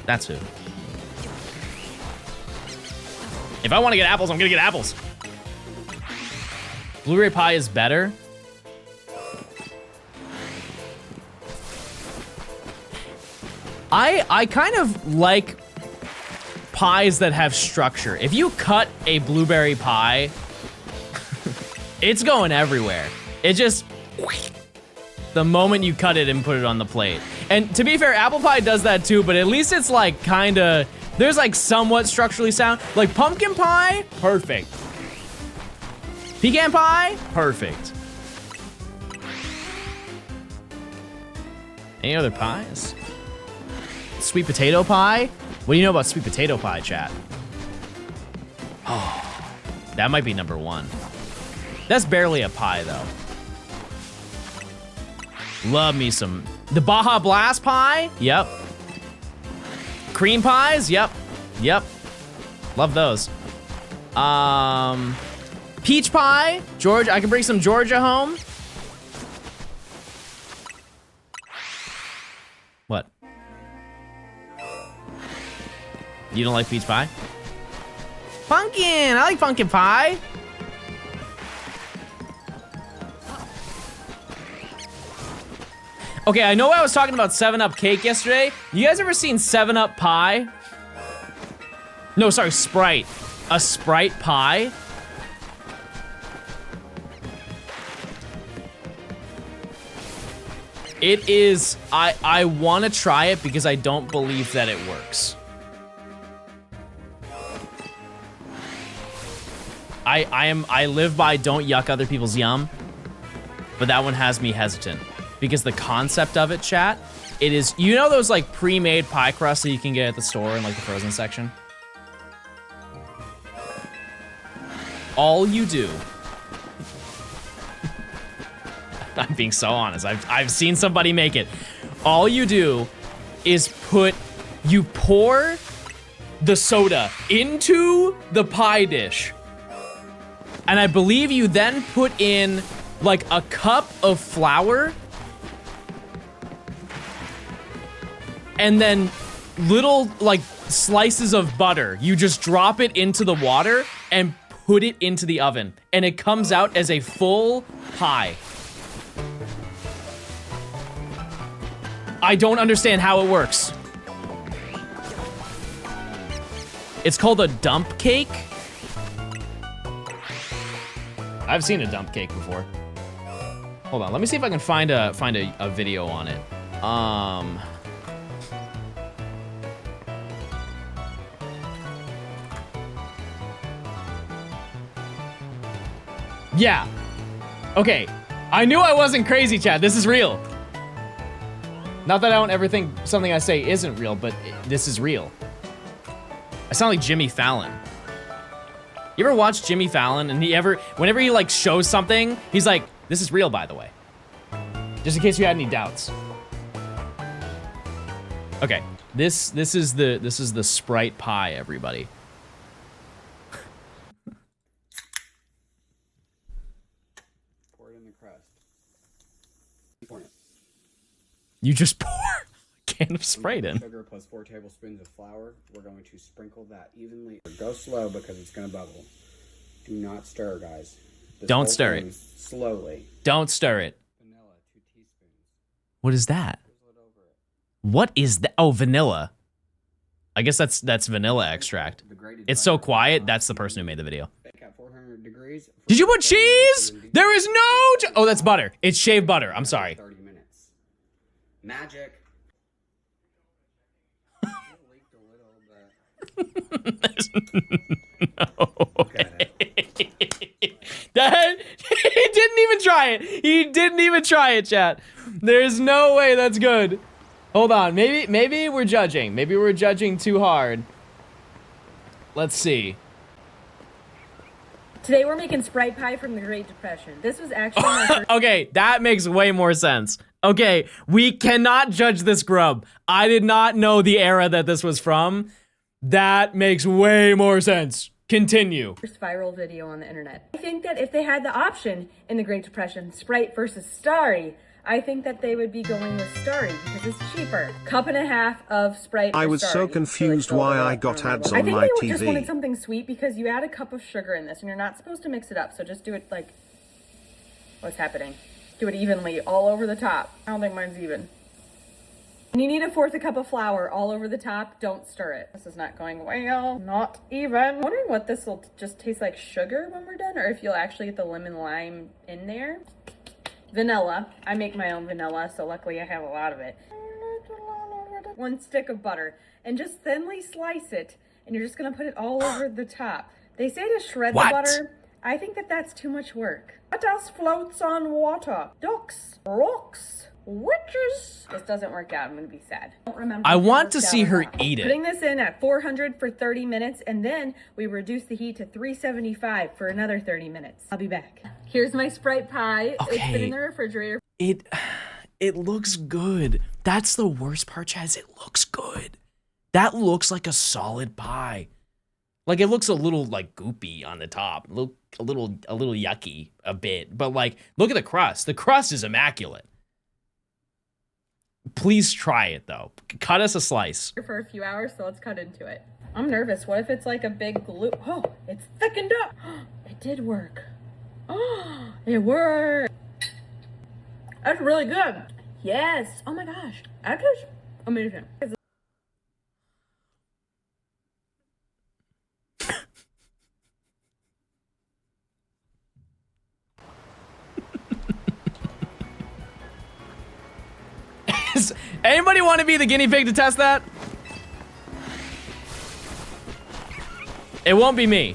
That's who. If I want to get apples, I'm gonna get apples. Blueberry pie is better. I kind of like pies that have structure. If you cut a blueberry pie, it's going everywhere. It just, the moment you cut it and put it on the plate. And to be fair, apple pie does that too, but at least it's like kinda, there's like somewhat structurally sound. Like pumpkin pie, perfect. Pecan pie, perfect. Any other pies? Sweet potato pie? What do you know about sweet potato pie, chat? Oh, that might be number one. That's barely a pie, though. Love me some. The Baja Blast pie? Yep. Cream pies? Yep. Yep. Love those. Peach pie? Georgia, I can bring some Georgia home. What? You don't like peach pie? Pumpkin! I like pumpkin pie. Okay, I know I was talking about 7-Up cake yesterday. You guys ever seen 7-Up pie? No, sorry, Sprite. A Sprite pie? It is, I want to try it because I don't believe that it works. I live by don't yuck other people's yum, but that one has me hesitant because the concept of it, chat, it is, you know those like pre-made pie crusts that you can get at the store in like the frozen section? All you do, I'm being so honest, I've seen somebody make it. All you do is you pour the soda into the pie dish. And I believe you then put in like a cup of flour and then little like slices of butter. You just drop it into the water and put it into the oven. And it comes out as a full pie. I don't understand how it works. It's called a dump cake. I've seen a dump cake before. Hold on, let me see if I can find a video on it. Yeah. Okay. I knew I wasn't crazy, Chad. This is real. Not that I don't ever think something I say isn't real, but this is real. I sound like Jimmy Fallon. You ever watch Jimmy Fallon and whenever he like shows something, he's like, this is real, by the way. Just in case you had any doubts. Okay, this is the Sprite pie, everybody. Pour it in the crust. Pour it. You just pour a can of Sprite in. Sugar plus 4 tablespoons of flour. We're going to sprinkle that evenly. Go slow because it's going to bubble. Do not stir, guys. Don't stir it. Slowly. Don't stir it. Vanilla, 2 teaspoons. What is that? Drizzle it over it. What is that? Oh, vanilla. I guess that's vanilla extract. It's so quiet. That's the person who made the video. Bake at 400 degrees. Did you put cheese? There is no. Oh, that's butter. It's shaved butter. I'm sorry. 30 minutes. Magic. No way. That he didn't even try it. He didn't even try it, chat. There's no way that's good. Hold on. Maybe we're judging. Maybe we're judging too hard. Let's see. Today we're making Sprite pie from the Great Depression. This was actually my first Okay, that makes way more sense. Okay, we cannot judge this grub. I did not know the era that this was from. That makes way more sense. Continue. viral video on the internet. I think that if they had the option in the Great Depression, Sprite versus Starry, I think that they would be going with Starry because it's cheaper. Cup and a half of Sprite. I or was so Starry. confused So, like, why go I over got it. ads I on think my they just wanted TV. something sweet because you add a cup of sugar in this and you're not supposed to mix it up. So just do it like, what's happening? Do it evenly all over the top. I don't think mine's even. And you need 1/4 cup of flour all over the top. Don't stir it. This is not going well. Not even. I'm wondering what this will just taste like sugar when we're done, or if you'll actually get the lemon lime in there. Vanilla. I make my own vanilla, so luckily I have a lot of it. 1 stick of butter, and just thinly slice it, and you're just gonna put it all over the top. They say to shred What? the butter. I think that that's too much work. What else floats on water? Ducks, rocks, witches. This doesn't work out. I'm gonna be sad. I don't remember. I if it want worked to out see or her not. eat it. Putting this in at 400 for 30 minutes, and then we reduce the heat to 375 for another 30 minutes. I'll be back. Here's my Sprite pie. It's been Okay. in the refrigerator. It looks good. That's the worst part, Chaz. It looks good. That looks like a solid pie. Like it looks a little like goopy on the top. Look a little yucky a bit. But like look at the crust. The crust is immaculate. Please try it though. Cut us a slice. For a few hours, so let's cut into it. I'm nervous. What if it's like a big glue? Oh, it's thickened up. It did work. Oh, it worked. That's really good. Yes. Oh my gosh. That is amazing. Anybody want to be the guinea pig to test that? It won't be me.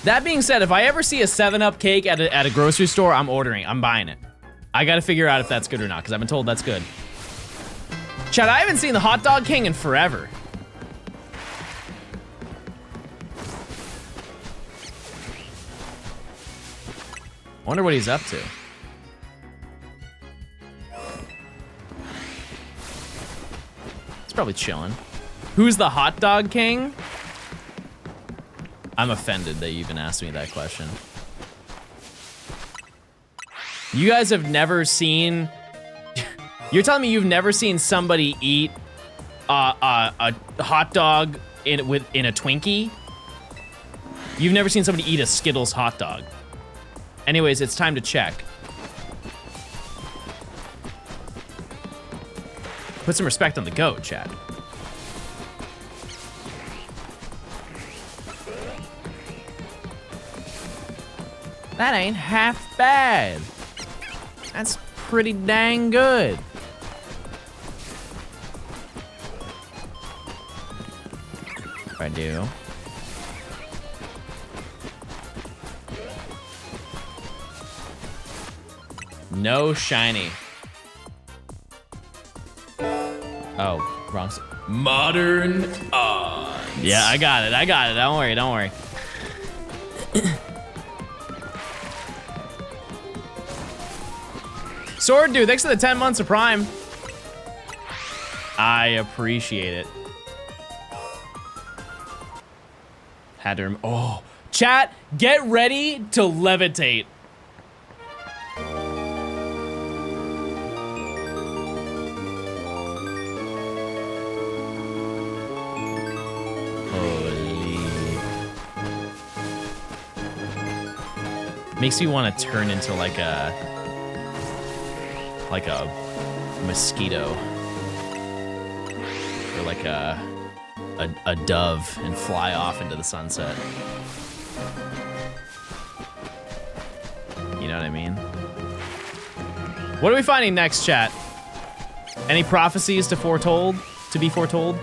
That being said, if I ever see a 7-Up cake at a grocery store, I'm ordering. I'm buying it. I gotta figure out if that's good or not, because I've been told that's good. Chad, I haven't seen the Hot Dog King in forever. Wonder what he's up to. He's probably chilling. Who's the Hot Dog King? I'm offended that you even asked me that question. You guys have never seen... You're telling me you've never seen somebody eat a hot dog in a Twinkie? You've never seen somebody eat a Skittles hot dog. Anyways, it's time to check. Put some respect on the goat, chat. That ain't half bad. That's pretty dang good. I do. No shiny. Oh, wrong. Modern odds. Yeah, I got it. Don't worry. Don't worry. Sword Dude, thanks for the 10 months of Prime. I appreciate it. Had to oh, chat, get ready to levitate. Makes me want to turn into like a mosquito or like a dove and fly off into the sunset. You know what I mean? What are we finding next, chat? Any prophecies to be foretold?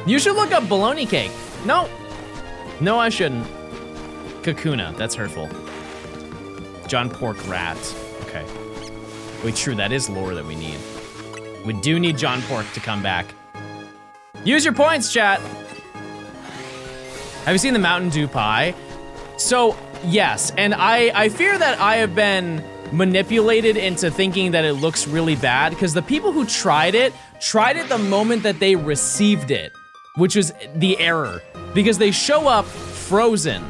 You should look up bologna cake. No. No, I shouldn't. Kakuna, that's hurtful. John Pork Rat. Okay. Wait, true, that is lore that we need. We do need John Pork to come back. Use your points, chat. Have you seen the Mountain Dew pie? So, yes, and I fear that I have been manipulated into thinking that it looks really bad because the people who tried it the moment that they received it, which is the error. Because they show up frozen.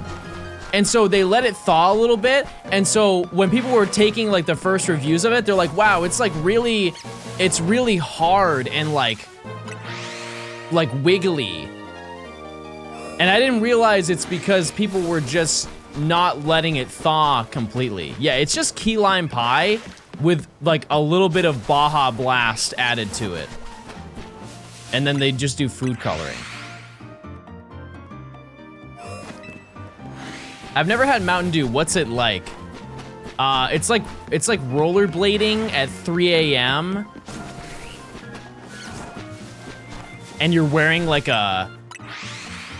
And so they let it thaw a little bit. And so when people were taking like the first reviews of it, they're like, wow, it's like really, it's really hard and like wiggly. And I didn't realize it's because people were just not letting it thaw completely. Yeah, it's just key lime pie with like a little bit of Baja Blast added to it. And then they just do food coloring. I've never had Mountain Dew. What's it like? It's like rollerblading at 3 a.m. And you're wearing like a,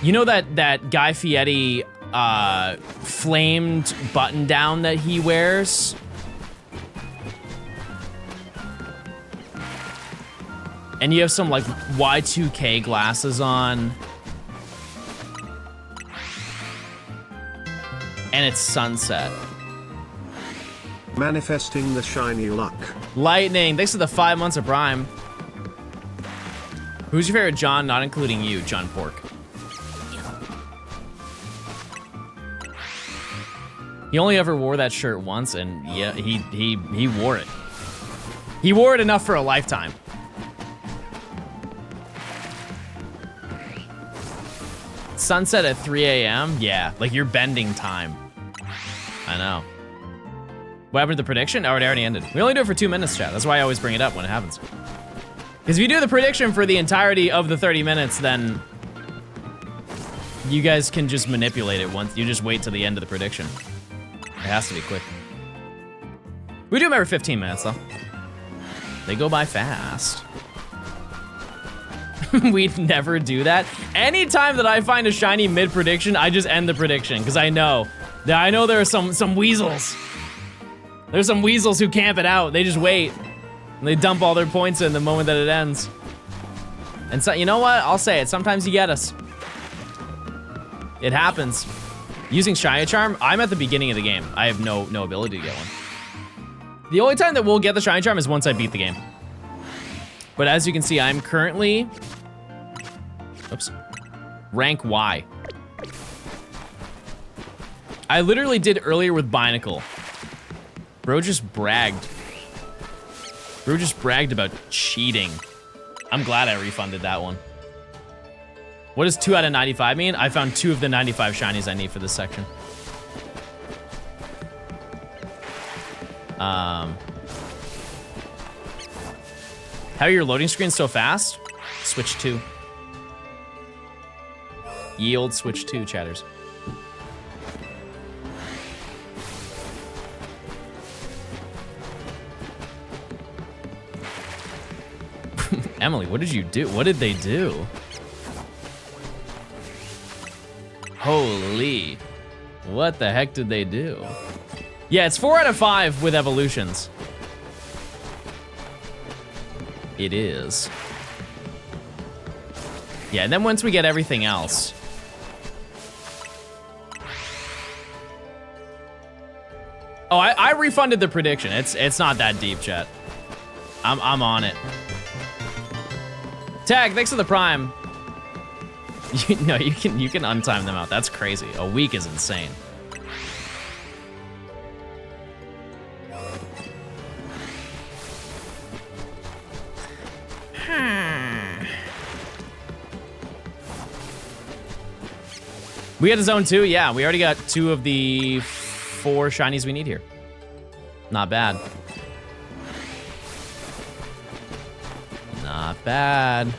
you know that Guy Fieri flamed button down that he wears? And you have some like Y2K glasses on. And it's sunset. Manifesting the shiny luck. Lightning, thanks for the 5 months of Prime. Who's your favorite John, not including you, John Pork? He only ever wore that shirt once, and yeah, he wore it. He wore it enough for a lifetime. Sunset at 3 a.m.? Yeah, like you're bending time. I know. What happened to the prediction? Oh, it already ended. We only do it for 2 minutes, chat. That's why I always bring it up when it happens. Because if you do the prediction for the entirety of the 30 minutes, then you guys can just manipulate it once. You just wait till the end of the prediction. It has to be quick. We do them every 15 minutes, though. They go by fast. We'd never do that. Anytime that I find a shiny mid-prediction, I just end the prediction, because I know there are some weasels. There's some weasels who camp it out. They just wait. And they dump all their points in the moment that it ends. And so, you know what? I'll say it. Sometimes you get us. It happens. Using Shiny Charm, I'm at the beginning of the game. I have no ability to get one. The only time that we'll get the Shiny Charm is once I beat the game. But as you can see, I'm currently... Oops. Rank Y. I literally did earlier with Binacle. Bro just bragged. Bro just bragged about cheating. I'm glad I refunded that one. What does 2 out of 95 mean? I found 2 of the 95 shinies I need for this section. How are your loading screens so fast? Switch 2. Yield switch 2, chatters. Emily, what did you do? What did they do? Holy. What the heck did they do? Yeah, it's 4 out of 5 with evolutions. It is. Yeah, and then once we get everything else. Oh, I refunded the prediction. It's not that deep, chat. I'm on it. Tag, thanks for the prime. No, you can untime them out. That's crazy. A week is insane. We got a zone 2, yeah. We already got 2 of the 4 shinies we need here. Not bad. Not bad.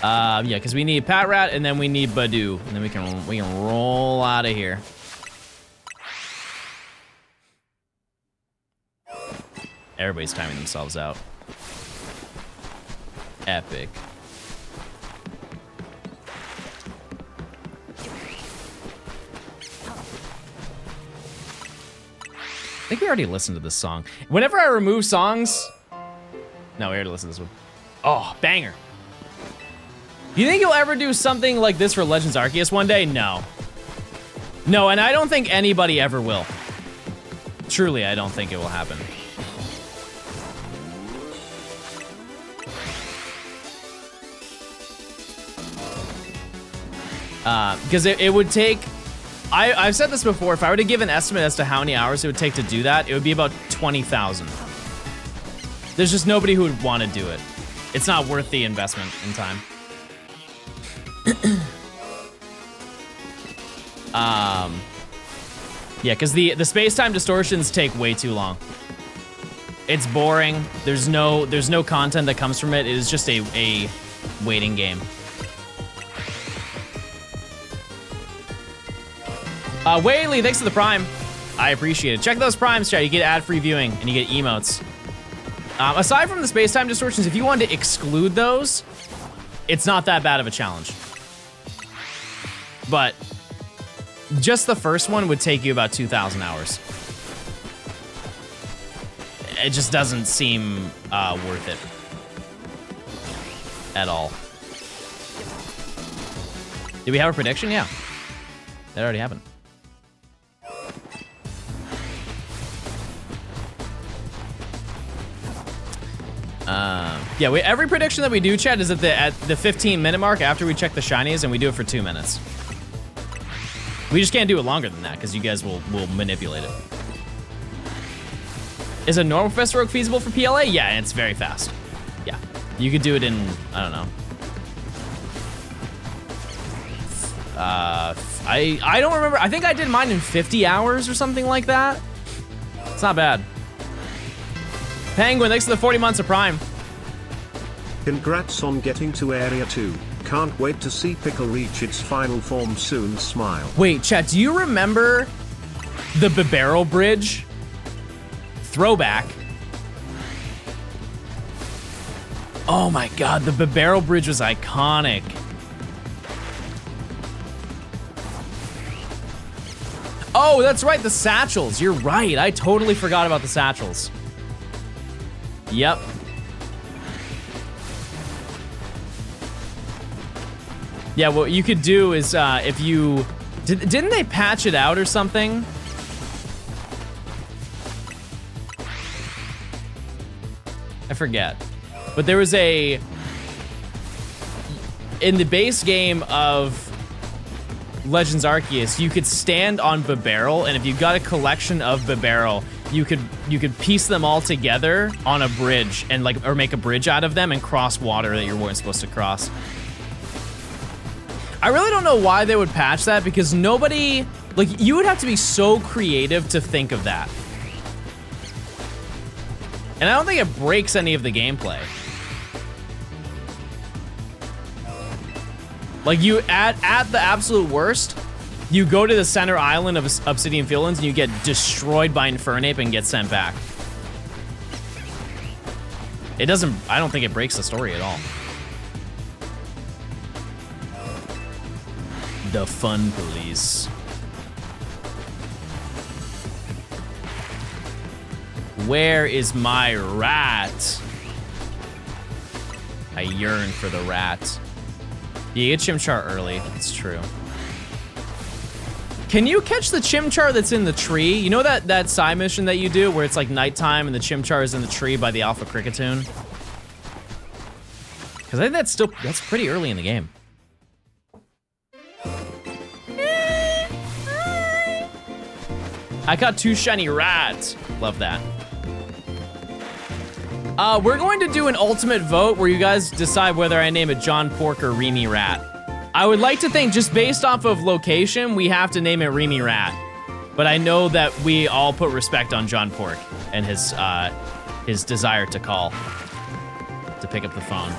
Yeah, because we need Pat Rat and then we need Badoo, and then we can roll out of here. Everybody's timing themselves out. Epic. I think we already listened to this song. Whenever I remove songs... No, we already listened to this one. Oh, banger. You think you'll ever do something like this for Legends Arceus one day? No. No, and I don't think anybody ever will. Truly, I don't think it will happen. Because it would take... I've said this before, if I were to give an estimate as to how many hours it would take to do that, it would be about 20,000. There's just nobody who would want to do it. It's not worth the investment in time. Yeah, because the space-time distortions take way too long. It's boring. There's no content that comes from it. It is just a waiting game. Whaley, thanks for the prime. I appreciate it. Check those primes, chat. You get ad-free viewing and you get emotes. Aside from the space-time distortions, if you wanted to exclude those, it's not that bad of a challenge. But just the first one would take you about 2,000 hours. It just doesn't seem worth it at all. Did we have a prediction? Yeah, that already happened. Yeah, every prediction that we do, chat, is at the 15-minute mark after we check the shinies, and we do it for 2 minutes. We just can't do it longer than that, because you guys will manipulate it. Is a normal Professor Oak feasible for PLA? Yeah, and it's very fast. Yeah, you could do it in, I don't know. I don't remember. I think I did mine in 50 hours or something like that. It's not bad. Penguin, thanks for the 40 months of Prime. Congrats on getting to Area 2. Can't wait to see Pickle reach its final form soon, smile. Wait, chat, do you remember the Bibarel Bridge? Throwback. Oh my god, the Bibarel Bridge was iconic. Oh, that's right, the satchels. You're right, I totally forgot about the satchels. Yep. Yeah, what you could do is if you... Didn't they patch it out or something? I forget. But there was a... In the base game of Legends Arceus, you could stand on Bibarel, and if you got a collection of Bibarel, you could piece them all together on a bridge and or make a bridge out of them and cross water that you weren't supposed to cross. I really don't know why they would patch that, because nobody, you would have to be so creative to think of that. And I don't think it breaks any of the gameplay. You at the absolute worst, you go to the center island of Obsidian Fieldlands and you get destroyed by Infernape and get sent back. It doesn't, I don't think it breaks the story at all. The fun police. Where is my rat? I yearn for the rat. You get Chimchar early, it's true. Can you catch the Chimchar that's in the tree? You know that side mission that you do where it's like nighttime and the Chimchar is in the tree by the Alpha Cricketune? Because I think that's pretty early in the game. I got 2 shiny rats. Love that. We're going to do an ultimate vote where you guys decide whether I name it John Pork or Remy Rat. I would like to think just based off of location, we have to name it Remy Rat. But I know that we all put respect on John Pork and his desire to call, to pick up the phone.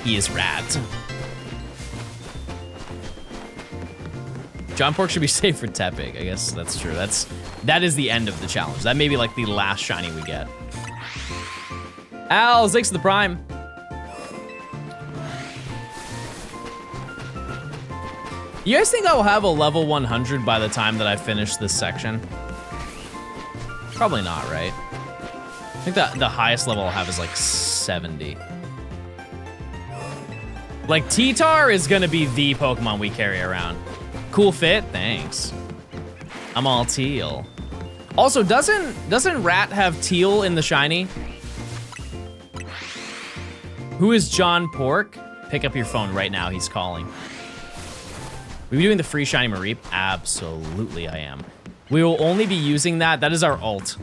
He is rat. John Pork should be safe for Tepig. I guess that's true. That is the end of the challenge. That may be like the last shiny we get. Al, thanks to the Prime. You guys think I will have a level 100 by the time that I finish this section? Probably not, right? I think that the highest level I'll have is like 70. Like, T-Tar is gonna be the Pokemon we carry around. Cool fit, thanks. I'm all teal. Also, doesn't Rat have teal in the shiny? Who is John Pork? Pick up your phone right now, he's calling. Are we doing the free shiny Mareep? Absolutely I am. We will only be using that is our ult.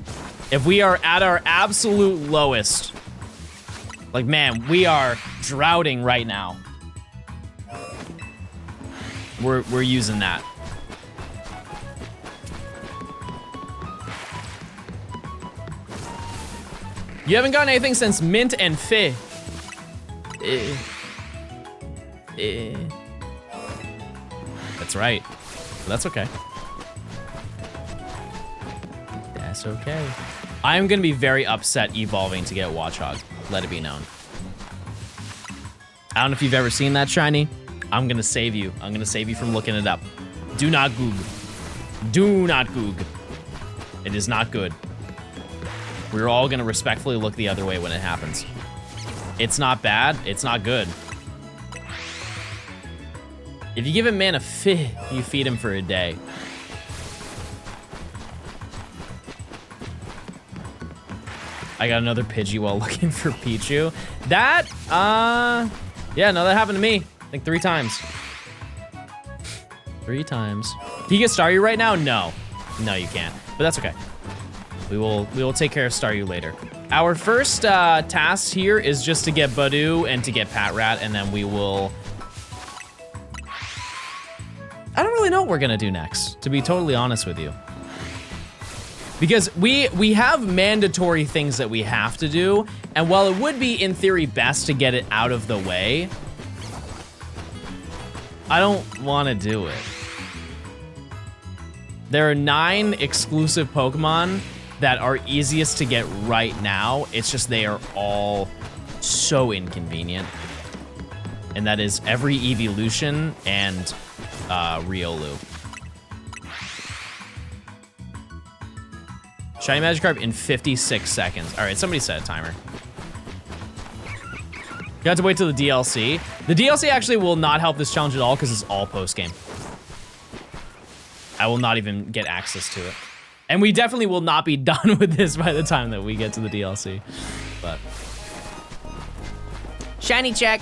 If we are at our absolute lowest, like man, we are droughting right now. We're using that. You haven't gotten anything since Mint and Fi. That's right. But that's okay. That's okay. I am gonna be very upset evolving to get Watchog. Let it be known. I don't know if you've ever seen that shiny. I'm gonna save you. I'm gonna save you from looking it up. Do not goog. Do not goog. It is not good. We're all gonna respectfully look the other way when it happens. It's not bad, it's not good. If you give a man a Fi, you feed him for a day. I got another Pidgey while looking for Pichu. That, yeah, no, that happened to me. I think 3 times. 3 times. Can you get Staryu right now? No. No, you can't. But that's okay. We will take care of Staryu later. Our first task here is just to get Badoo and to get Patrat, and then we will... I don't really know what we're gonna do next, to be totally honest with you. Because we have mandatory things that we have to do, and while it would be, in theory, best to get it out of the way, I don't want to do it. There are 9 exclusive Pokemon that are easiest to get right now. It's just they are all so inconvenient. And that is every Evolution and Riolu. Shiny Magikarp in 56 seconds. All right, somebody set a timer. You have to wait till the DLC. The DLC actually will not help this challenge at all because it's all post-game. I will not even get access to it. And we definitely will not be done with this by the time that we get to the DLC. But. Shiny check.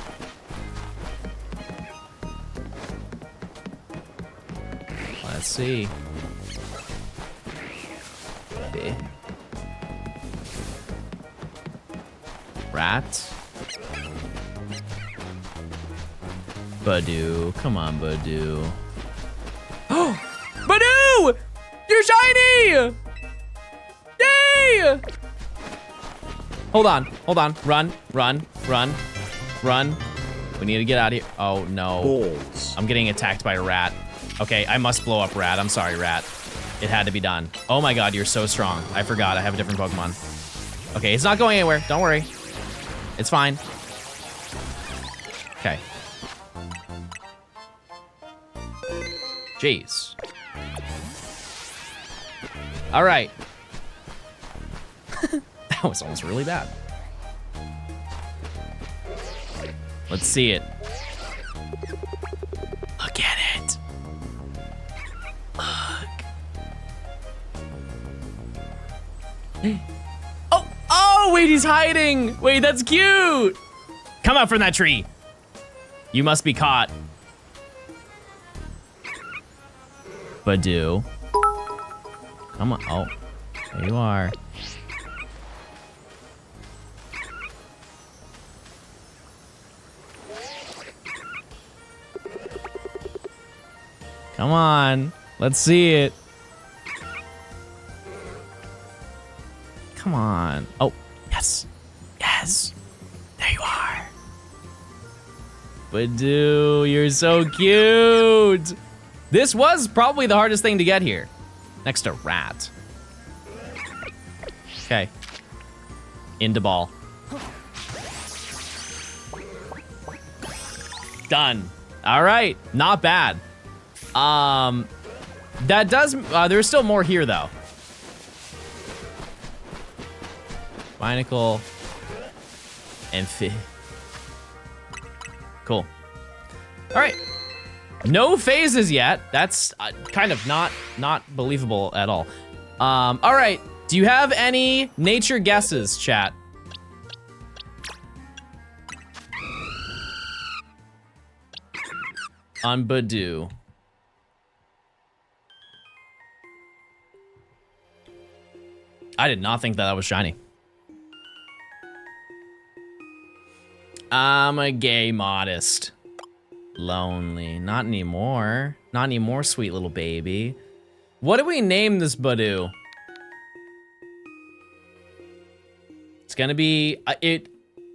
Let's see. Rat. Badoo, come on, Badoo. Oh, Badoo! You're shiny! Yay! Hold on. Run. We need to get out of here. Oh no. Balls. I'm getting attacked by a rat. Okay, I must blow up Rat. I'm sorry, Rat. It had to be done. Oh my god, you're so strong. I forgot I have a different Pokemon. Okay, it's not going anywhere. Don't worry. It's fine. Okay. Jeez. All right. That was almost really bad. Let's see it. Look at it. Look. Oh, wait, he's hiding. Wait, that's cute. Come out from that tree. You must be caught. Badoo. Come on. Oh, there you are. Come on. Let's see it. Come on. Oh, yes. Yes. There you are. Badoo, you're so cute. This was probably the hardest thing to get here. Next to Rat. Okay. Into ball. Done. All right. Not bad. That does, there's still more here though. Binacle and cool. All right. No phases yet. That's kind of not believable at all. All right. Do you have any nature guesses, chat? On Badoo. I did not think that was shiny. I'm a gay modest. Lonely. Not anymore. Not anymore, sweet little baby. What do we name this Badoo? It's gonna be...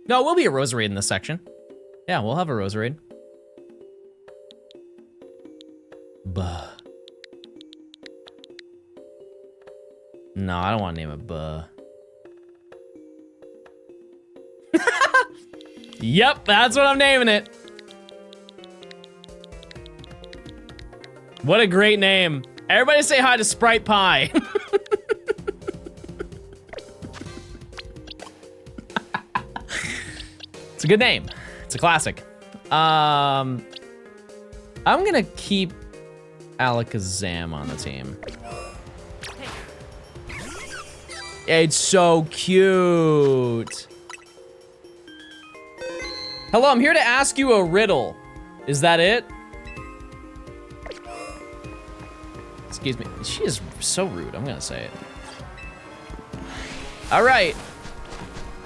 No, it will be a Roserade in this section. Yeah, we'll have a Roserade. Buh. No, I don't want to name it Buh. Yep, that's what I'm naming it. What a great name. Everybody say hi to Sprite Pie. It's a good name. It's a classic. I'm gonna keep Alakazam on the team. It's so cute. Hello, I'm here to ask you a riddle. Is that it? Excuse me. She is so rude. I'm gonna say it. All right.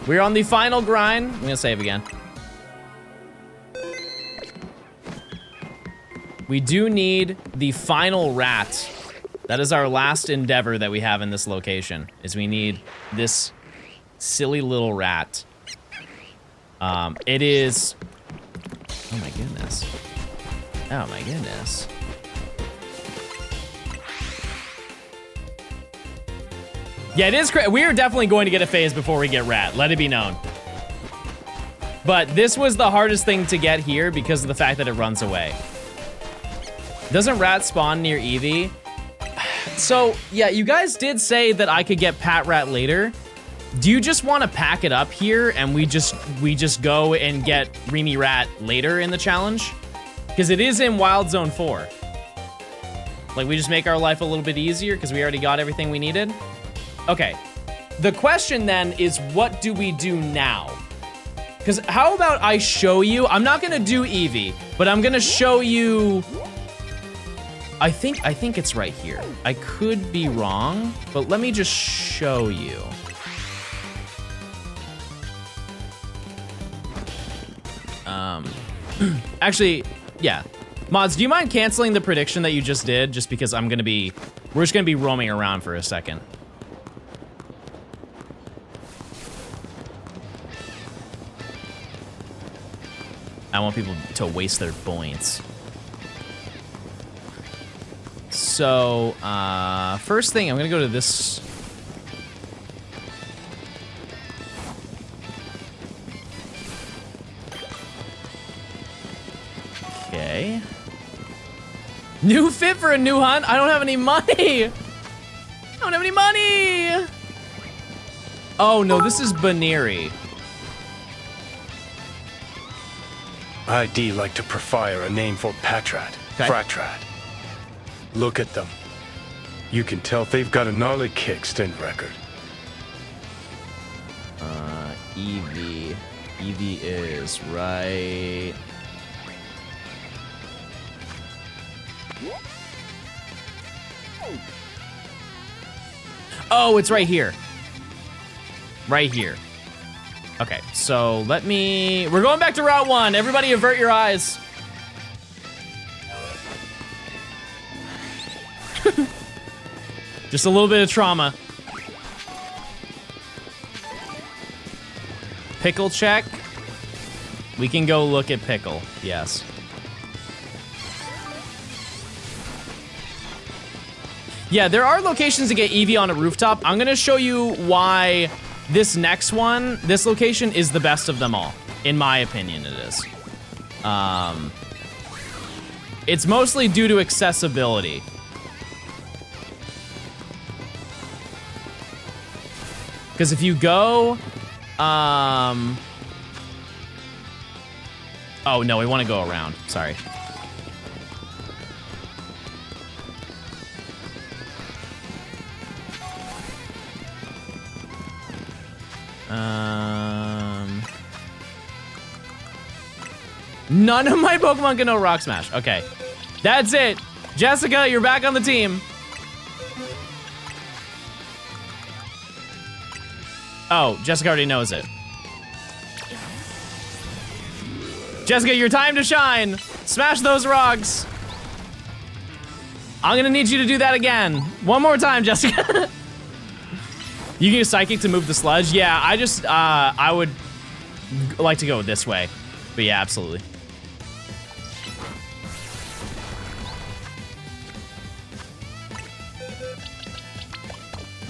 We're on the final grind. I'm gonna save again. We do need the final rat. That is our last endeavor that we have in this location, is we need this silly little rat. It is... Oh my goodness. Oh my goodness. Yeah, it is crazy. We are definitely going to get a phase before we get rat. Let it be known. But this was the hardest thing to get here because of the fact that it runs away. Doesn't rat spawn near Eevee? So, yeah, you guys did say that I could get Pat Rat later. Do you just want to pack it up here and we just go and get Reamy Rat later in the challenge? Because it is in Wild Zone 4. Like, we just make our life a little bit easier because we already got everything we needed? Okay. The question then is, what do we do now? Because how about I show you... I'm not going to do Eevee, but I'm going to show you... I think it's right here. I could be wrong, but let me just show you. Actually, yeah. Mods, do you mind canceling the prediction that you just did? Just because we're just gonna be roaming around for a second. I want people to waste their points. So, first thing, I'm gonna go to this. Okay. New fit for a new hunt? I don't have any money! I don't have any money! Oh no, this is Baneri. ID like to profile a name for Patrat, Okay. Fratrat. Look at them. You can tell they've got a gnarly kickstand record. Evie. Evie is right. Oh, it's right here. Right here. Okay, so let me... We're going back to Route 1. Everybody avert your eyes. Just a little bit of trauma. Pickle check. We can go look at Pickle, yes. Yeah, there are locations to get Eevee on a rooftop. I'm gonna show you why this next one, this location is the best of them all. In my opinion, it is. It's mostly due to accessibility. Because if you go, oh no, we want to go around. Sorry. None of my Pokemon can know Rock Smash. Okay, that's it. Jessica, you're back on the team. Oh, Jessica already knows it. Jessica, your time to shine. Smash those rocks. I'm gonna need you to do that again. One more time, Jessica. You can use Psychic to move the sludge. Yeah, I just, I would like to go this way. But yeah, absolutely.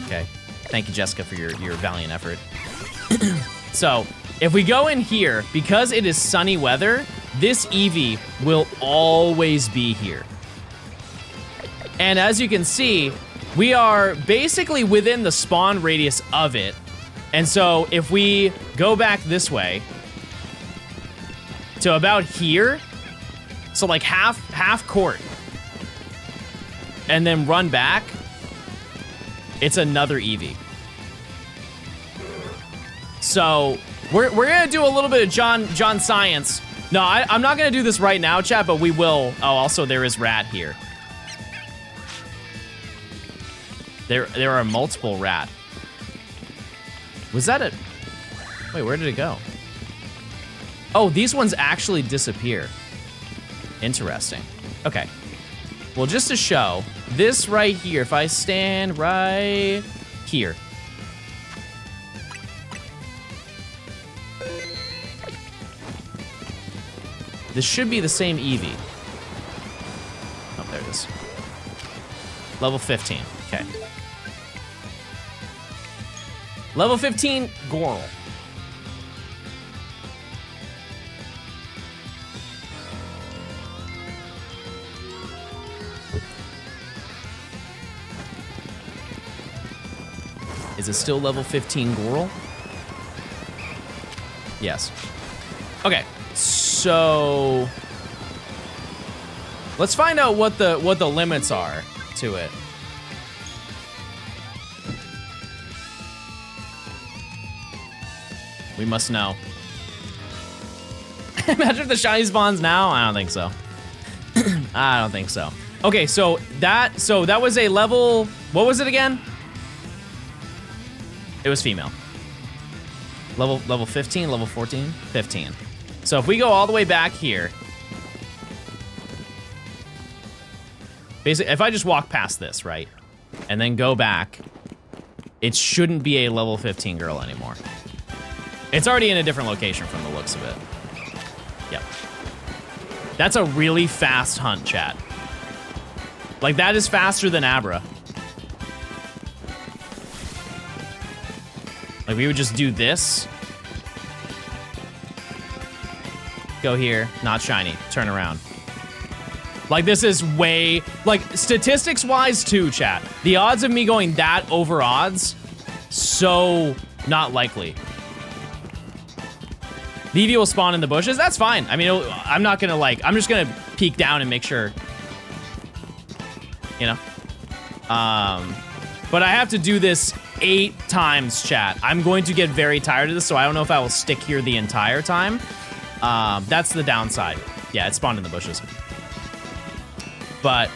Okay. Thank you, Jessica, for your valiant effort. So, if we go in here, because it is sunny weather, this Eevee will always be here. And as you can see, we are basically within the spawn radius of it. And so if we go back this way to about here, so like half court, and then run back, it's another Eevee. So we're gonna do a little bit of John science. No, I'm not gonna do this right now, chat, but we will. Oh, also there is Rat here. There are multiple Rat. Was that a... Wait, where did it go? Oh, these ones actually disappear. Interesting. Okay. Well, just to show, this right here, if I stand right here. This should be the same Eevee. Oh, there it is. Level 15, okay. Level 15, Goral. Is it still level 15 Goral? Yes. Okay, so let's find out what the limits are to it. We must know. Imagine if the shiny spawns now. I don't think so. I don't think so. Okay, so that was a level. What was it again? It was female. Level 15, level 14, 15. So if we go all the way back here, basically, if I just walk past this, right, and then go back, it shouldn't be a level 15 girl anymore. It's already in a different location from the looks of it. Yep. That's a really fast hunt, chat. Like, that is faster than Abra. Like, we would just do this. Go here, not shiny, turn around. Like, this is way, like, statistics-wise too, chat. The odds of me going that over odds, so not likely. The Eevee will spawn in the bushes, that's fine. I mean, I'm not gonna, like, I'm just gonna peek down and make sure, you know? But I have to do this 8 times, chat. I'm going to get very tired of this, so I don't know if I will stick here the entire time. That's the downside. Yeah, it spawned in the bushes. But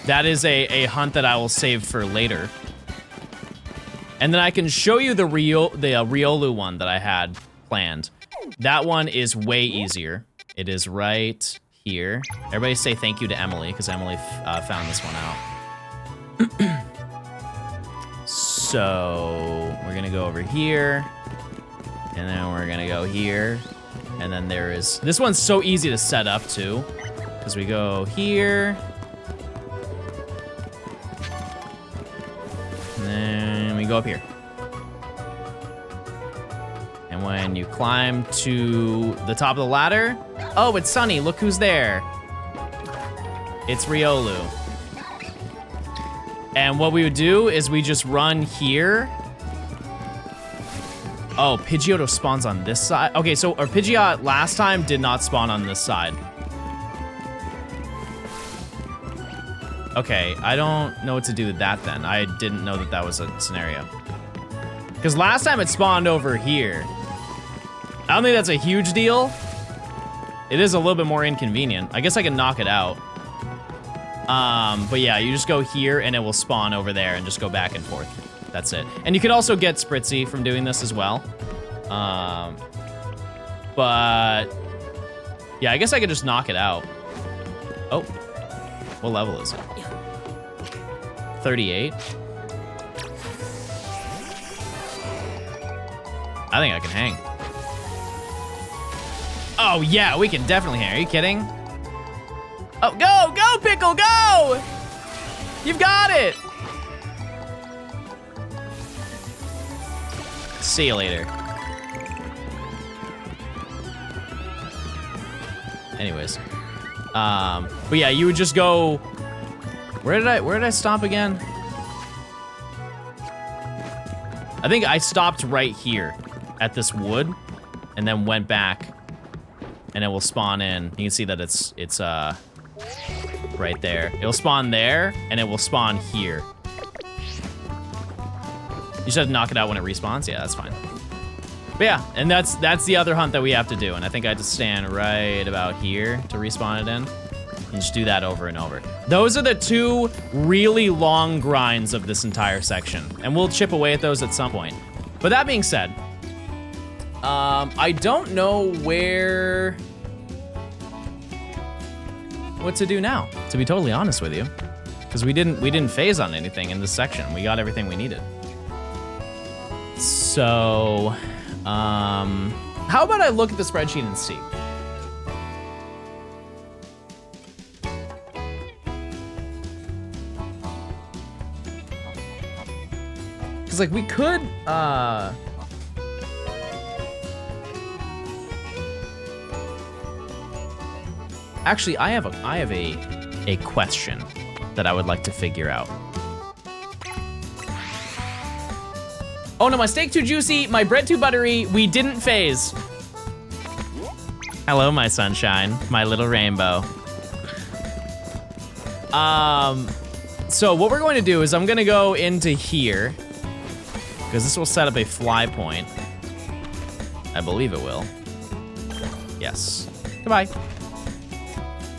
that is a hunt that I will save for later. And then I can show you the Riolu one that I had planned. That one is way easier. It is right here. Everybody say thank you to Emily, because Emily found this one out. So we're gonna go over here, and then we're gonna go here, and then there is, this one's so easy to set up too, because we go here, and then we go up here. And when you climb to the top of the ladder, oh, it's Sunny, look who's there. It's Riolu. And what we would do is we just run here. Oh, Pidgeotto spawns on this side. Okay, so our Pidgeot last time did not spawn on this side. Okay, I don't know what to do with that then. I didn't know that that was a scenario. Because last time it spawned over here. I don't think that's a huge deal. It is a little bit more inconvenient. I guess I can knock it out. But yeah, you just go here and it will spawn over there and just go back and forth. That's it. And you can also get Spritzy from doing this as well. But yeah, I guess I could just knock it out. Oh, what level is it? 38. I think I can hang. Oh yeah, we can definitely hang. Are you kidding? Oh, go, Pickle, go! You've got it! See you later. Anyways. But yeah, you would just go... Where did I stop again? I think I stopped right here at this wood and then went back and it will spawn in. You can see that it's right there. It'll spawn there, and it will spawn here. You just have to knock it out when it respawns? Yeah, that's fine. But yeah, and that's the other hunt that we have to do, and I think I have to stand right about here to respawn it in. And just do that over and over. Those are the 2 really long grinds of this entire section, and we'll chip away at those at some point. But that being said, I don't know what to do now, to be totally honest with you, because we didn't phase on anything in this section. We got everything we needed. So, how about I look at the spreadsheet and see? Because like we could, actually, I have a question that I would like to figure out. Oh no, my steak too juicy, my bread too buttery, we didn't phase. Hello, my sunshine, my little rainbow. So what we're going to do is I'm gonna go into here, because this will set up a fly point. I believe it will. Yes. Goodbye.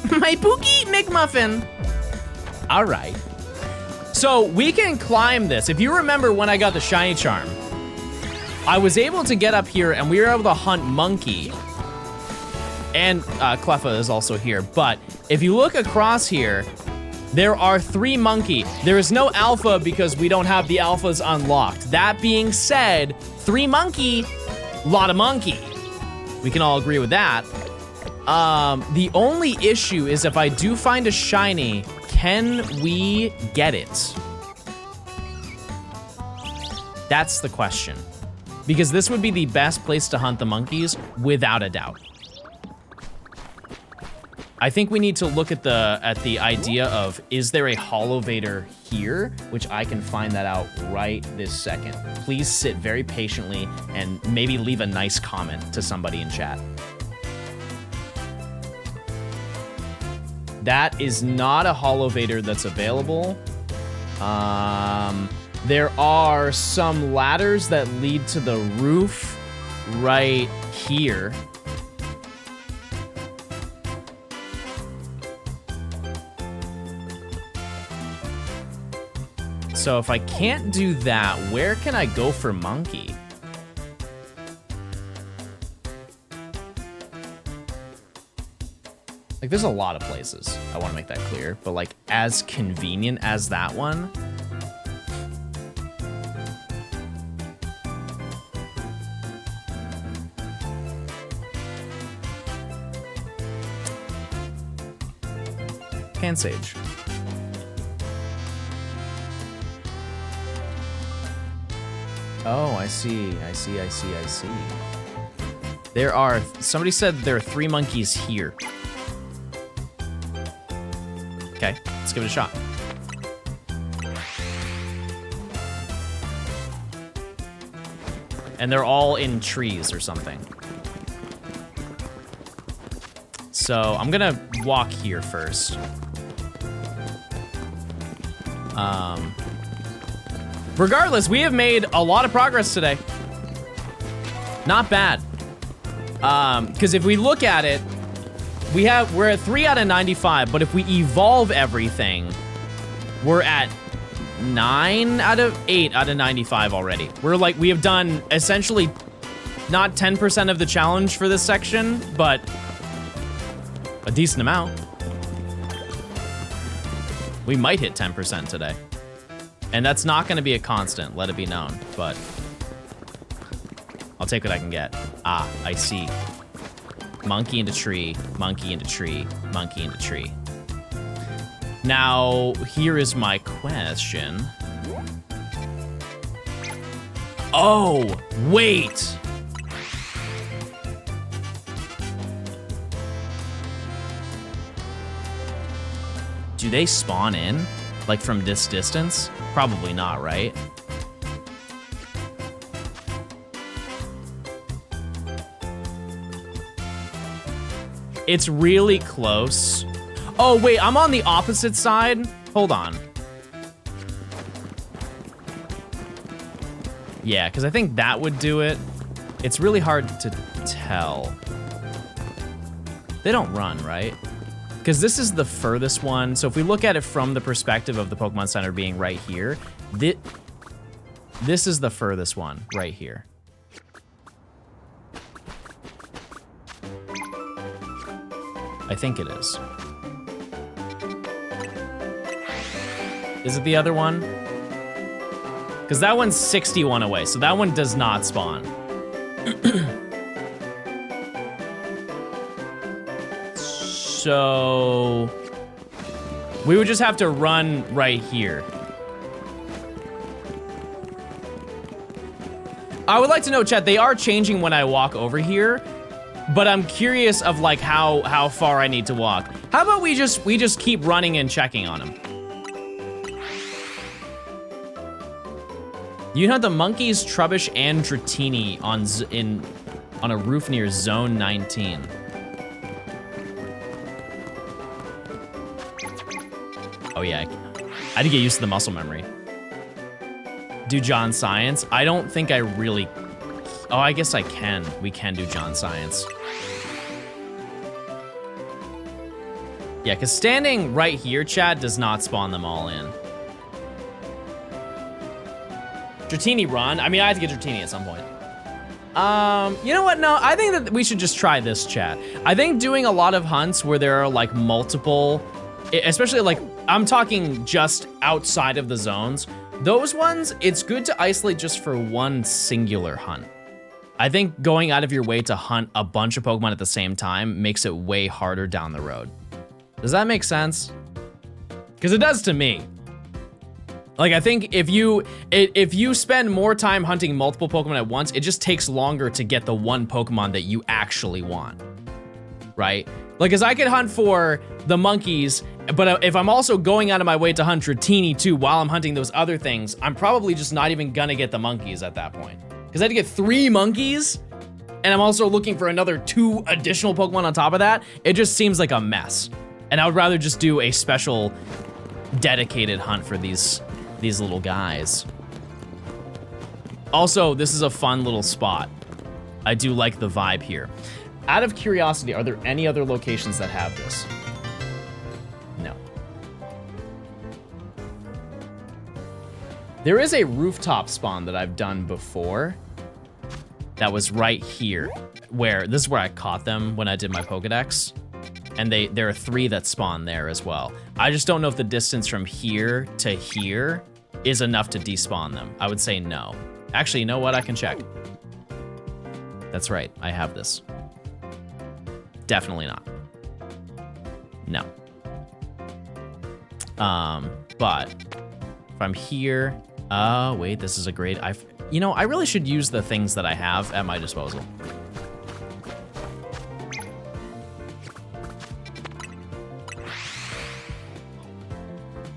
My Pookie McMuffin. All right. So we can climb this. If you remember when I got the shiny charm, I was able to get up here and we were able to hunt Monkey. And Cleffa is also here. But if you look across here, there are 3 Monkey. There is no alpha because we don't have the alphas unlocked. That being said, 3 Monkey, lot of monkey. We can all agree with that. The only issue is if I do find a shiny, can we get it? That's the question. Because this would be the best place to hunt the monkeys, without a doubt. I think we need to look at the idea of, is there a holovator here? Which I can find that out right this second. Please sit very patiently and maybe leave a nice comment to somebody in chat. That is not a holovator that's available. There are some ladders that lead to the roof right here. So if I can't do that, where can I go for monkey? Like, there's a lot of places. I want to make that clear. But, like, as convenient as that one... Can Sage. Oh, I see. There are... Somebody said there are 3 monkeys here. Okay, let's give it a shot. And they're all in trees or something. So I'm gonna walk here first. Regardless, we have made a lot of progress today. Not bad. Because if we look at it, we're at 3 out of 95, but if we evolve everything, we're at 8 out of 95 already. We have done essentially not 10% of the challenge for this section, but a decent amount. We might hit 10% today. And that's not gonna be a constant, let it be known, but I'll take what I can get. Ah, I see. Monkey into tree, monkey into tree, monkey into tree. Now, here is my question. Oh, wait. Do they spawn in? Like from this distance? Probably not, right? It's really close. Oh, wait, I'm on the opposite side? Hold on. Yeah, because I think that would do it. It's really hard to tell. They don't run, right? Because this is the furthest one. So if we look at it from the perspective of the Pokemon Center being right here, this is the furthest one right here. I think it is. Is it the other one? Because that one's 61 away, so that one does not spawn. So we would just have to run right here. I would like to know, chat, they are changing when I walk over here, but I'm curious of like how far I need to walk. How about we just keep running and checking on them? You hunt the monkeys, Trubbish, and Dratini on a roof near Zone 19. Oh yeah, I had to get used to the muscle memory. Do John Science? I don't think I really... Oh, I guess I can. We can do John Science. Yeah, because standing right here, chat, does not spawn them all in. Dratini run. I mean, I have to get Dratini at some point. You know what? No, I think that we should just try this, chat. I think doing a lot of hunts where there are like multiple, especially like, I'm talking just outside of the zones. Those ones, it's good to isolate just for one singular hunt. I think going out of your way to hunt a bunch of Pokemon at the same time makes it way harder down the road. Does that make sense? Because it does to me. Like, I think if you spend more time hunting multiple Pokemon at once, it just takes longer to get the one Pokemon that you actually want, right? Like, as I could hunt for the monkeys, but if I'm also going out of my way to hunt Dratini too while I'm hunting those other things, I'm probably just not even gonna get the monkeys at that point. Because I had to get 3 monkeys, and I'm also looking for another 2 additional Pokemon on top of that. It just seems like a mess. And I would rather just do a special dedicated hunt for these little guys. Also, this is a fun little spot. I do like the vibe here. Out of curiosity, are there any other locations that have this? No. There is a rooftop spawn that I've done before that was right here, where this is where I caught them when I did my Pokedex. And there are 3 that spawn there as well. I just don't know if the distance from here to here is enough to despawn them. I would say no. Actually, you know what? I can check. That's right, I have this. Definitely not. No. But if I'm here, wait, this is a great, you know, I really should use the things that I have at my disposal.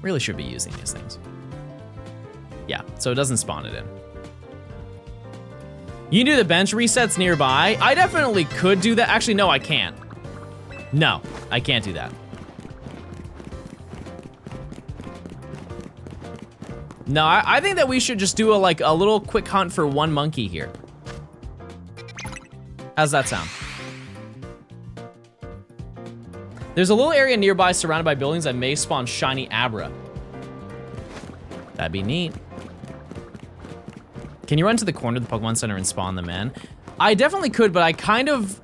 Really should be using these things. Yeah, so it doesn't spawn it in. You can do the bench resets nearby. I definitely could do that. Actually, no, I can't. No, I can't do that. No, I think that we should just do a little quick hunt for 1 monkey here. How's that sound? There's a little area nearby surrounded by buildings that may spawn shiny Abra. That'd be neat. Can you run to the corner of the Pokemon Center and spawn them in? I definitely could, but I kind of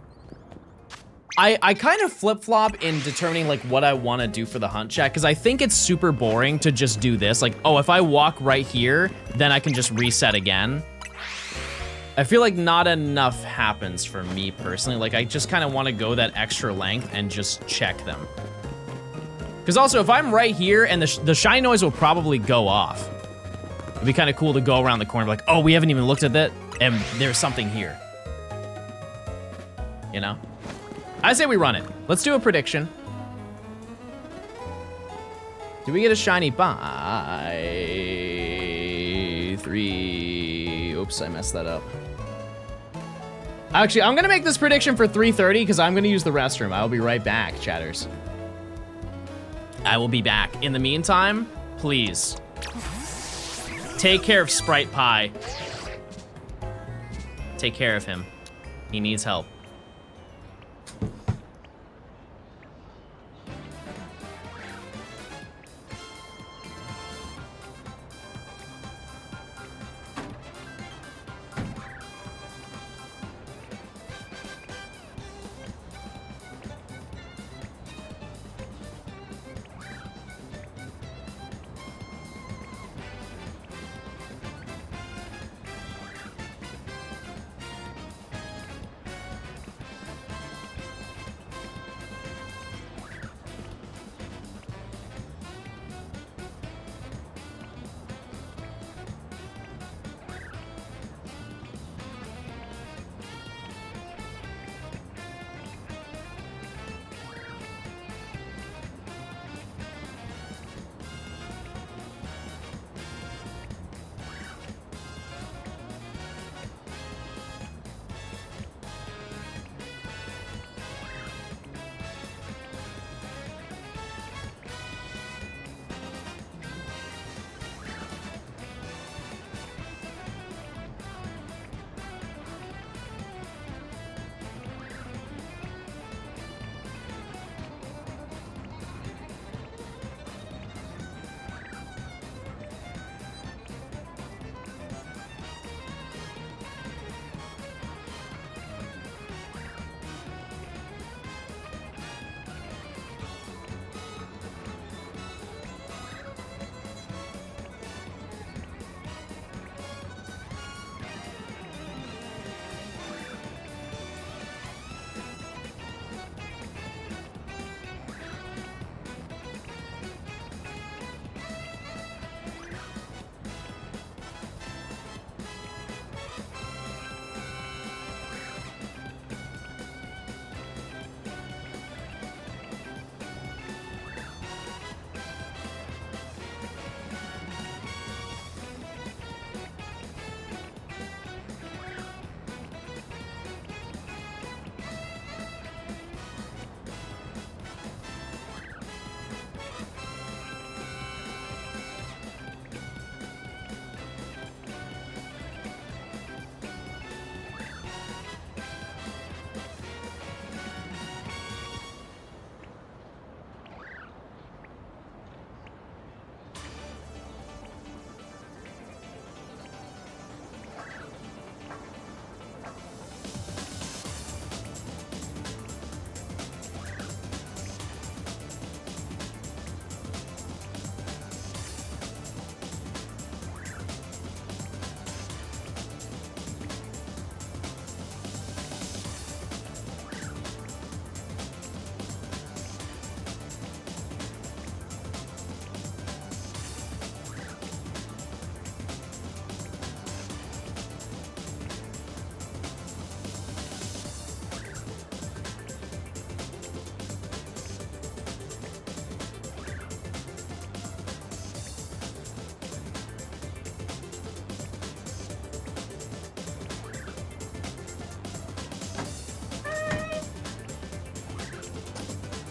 flip-flop in determining like what I want to do for the hunt chat, because I think it's super boring to just do this. Like, oh, if I walk right here, then I can just reset again. I feel like not enough happens for me personally. Like, I just kind of want to go that extra length and just check them. Because also, if I'm right here, and the shiny noise will probably go off. It'd be kind of cool to go around the corner, like, oh, we haven't even looked at that, and there's something here. You know? I say we run it. Let's do a prediction. Do we get a shiny by 3? Oops, I messed that up. Actually, I'm gonna make this prediction for 3:30 because I'm gonna use the restroom. I will be right back, chatters. I will be back. In the meantime, please take care of Sprite Pie. Take care of him. He needs help.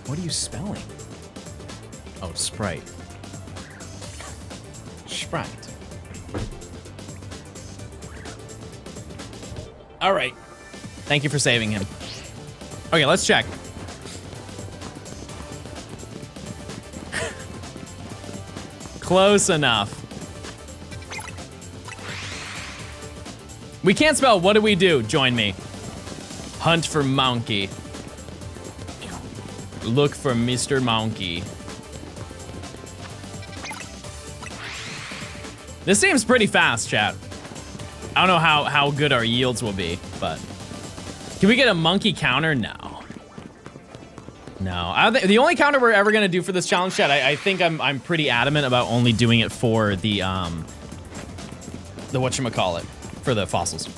What are you spelling? Oh, Sprite. Sprite. All right. Thank you for saving him. Okay, let's check. Close enough. We can't spell. What do we do? Join me. Hunt for monkey. Look for Mr. Monkey. This seems pretty fast, chat. I don't know how good our yields will be, but can we get a monkey counter? No. No. The only counter we're ever gonna do for this challenge, chat, I think I'm pretty adamant about only doing it for the whatchamacallit, for the fossils.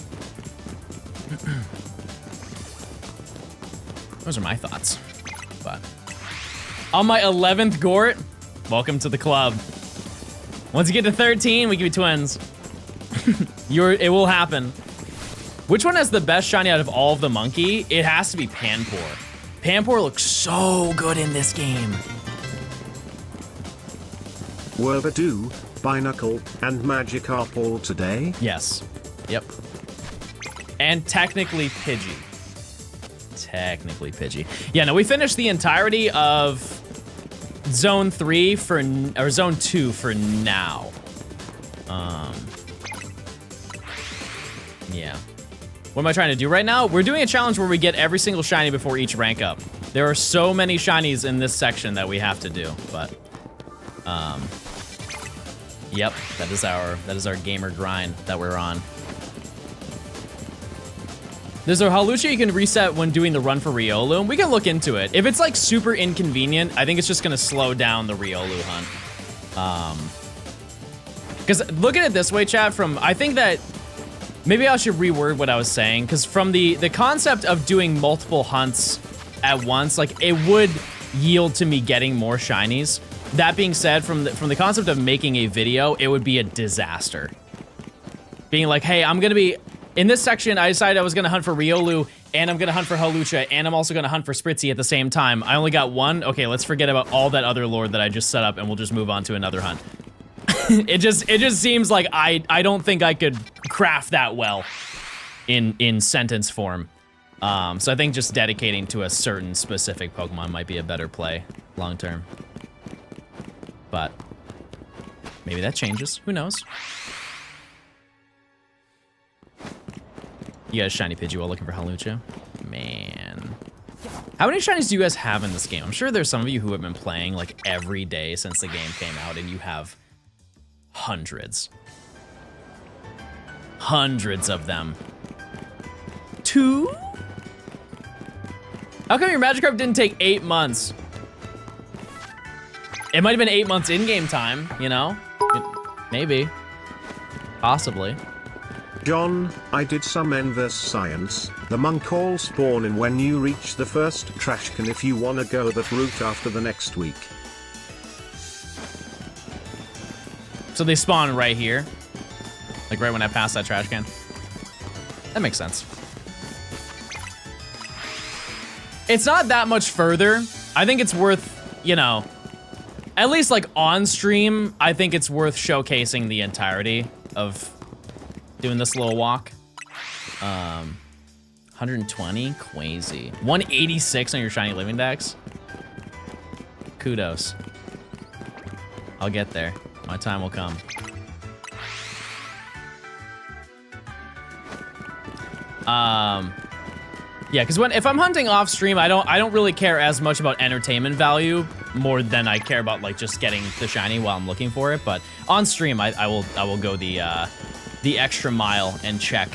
Those are my thoughts. But on my 11th Gort, welcome to the club. Once you get to 13, we give you twins. It will happen. Which one has the best shiny out of all of the monkey? It has to be Panpour. Panpour looks so good in this game. Were the do, Binacle, and Magikarp all today? Yes. Yep. And technically Pidgey. Technically Pidgey. Yeah, no, we finished the entirety of Zone 3 or Zone 2 for now. Yeah. What am I trying to do right now? We're doing a challenge where we get every single shiny before each rank up. There are so many shinies in this section that we have to do, but yep, that is our gamer grind that we're on. There's a Hawlucha you can reset when doing the run for Riolu. We can look into it. If it's like super inconvenient, I think it's just gonna slow down the Riolu hunt. Because look at it this way, chat, I think that maybe I should reword what I was saying, because from the concept of doing multiple hunts at once, like it would yield to me getting more shinies. That being said, from the concept of making a video, it would be a disaster. Being like, hey, I'm gonna be in this section, I decided I was gonna hunt for Riolu, and I'm gonna hunt for Hawlucha, and I'm also gonna hunt for Spritzy at the same time. I only got one. Okay, let's forget about all that other lore that I just set up, and we'll just move on to another hunt. It just seems like I don't think I could craft that well in sentence form. So I think just dedicating to a certain specific Pokemon might be a better play long term. But maybe that changes. Who knows? You guys shiny Pidgey while looking for Hawlucha? Man. How many shinies do you guys have in this game? I'm sure there's some of you who have been playing like every day since the game came out, and you have hundreds. Hundreds of them. 2? How come your Magikarp didn't take 8 months? It might have been 8 months in-game time, you know? Maybe. Possibly. John, I did some inverse science. The monk all spawn in when you reach the first trash can if you wanna go that route after the next week. So they spawn right here. Like right when I pass that trash can. That makes sense. It's not that much further. I think it's worth, you know, at least like on stream, I think it's worth showcasing the entirety of doing this little walk. 120, Quasi. 186 on your shiny living dex. Kudos. I'll get there. My time will come. Yeah, because if I'm hunting off stream, I don't really care as much about entertainment value more than I care about like just getting the shiny while I'm looking for it. But on stream, I will go the extra mile and check.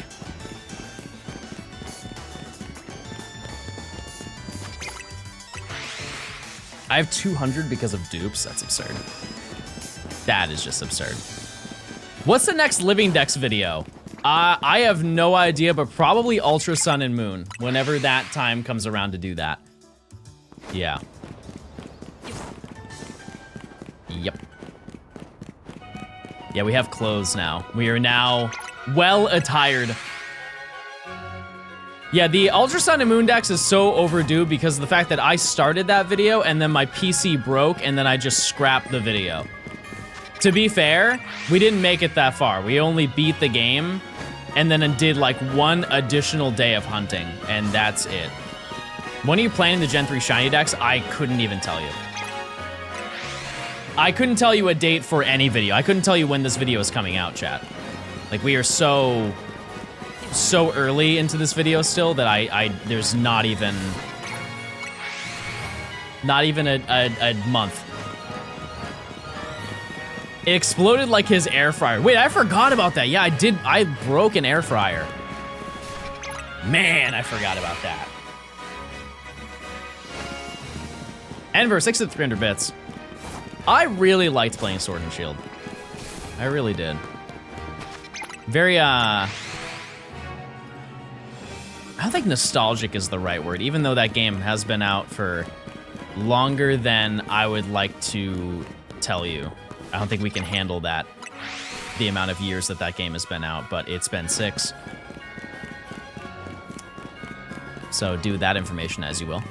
I have 200 because of dupes. That's absurd. That is just absurd. What's the next Living Dex video? I have no idea, but probably Ultra Sun and Moon, whenever that time comes around to do that. Yeah. Yep. Yeah, we have clothes now. We are now well attired. Yeah, the Ultra Sun and Moon Dex is so overdue because of the fact that I started that video and then my PC broke and then I just scrapped the video. To be fair, we didn't make it that far. We only beat the game and then did like one additional day of hunting, and that's it. When are you planning the Gen 3 Shiny Dex? I couldn't even tell you. I couldn't tell you a date for any video. I couldn't tell you when this video is coming out, chat. Like, we are so early into this video still that there's not even a month. It exploded like his air fryer. Wait, I forgot about that. Yeah, I broke an air fryer. Man, I forgot about that. Enver, 6 to 300 bits. I really liked playing Sword and Shield. I really did. Very, I don't think nostalgic is the right word, even though that game has been out for longer than I would like to tell you. I don't think we can handle that, the amount of years that that game has been out, but it's been 6. So do that information as you will.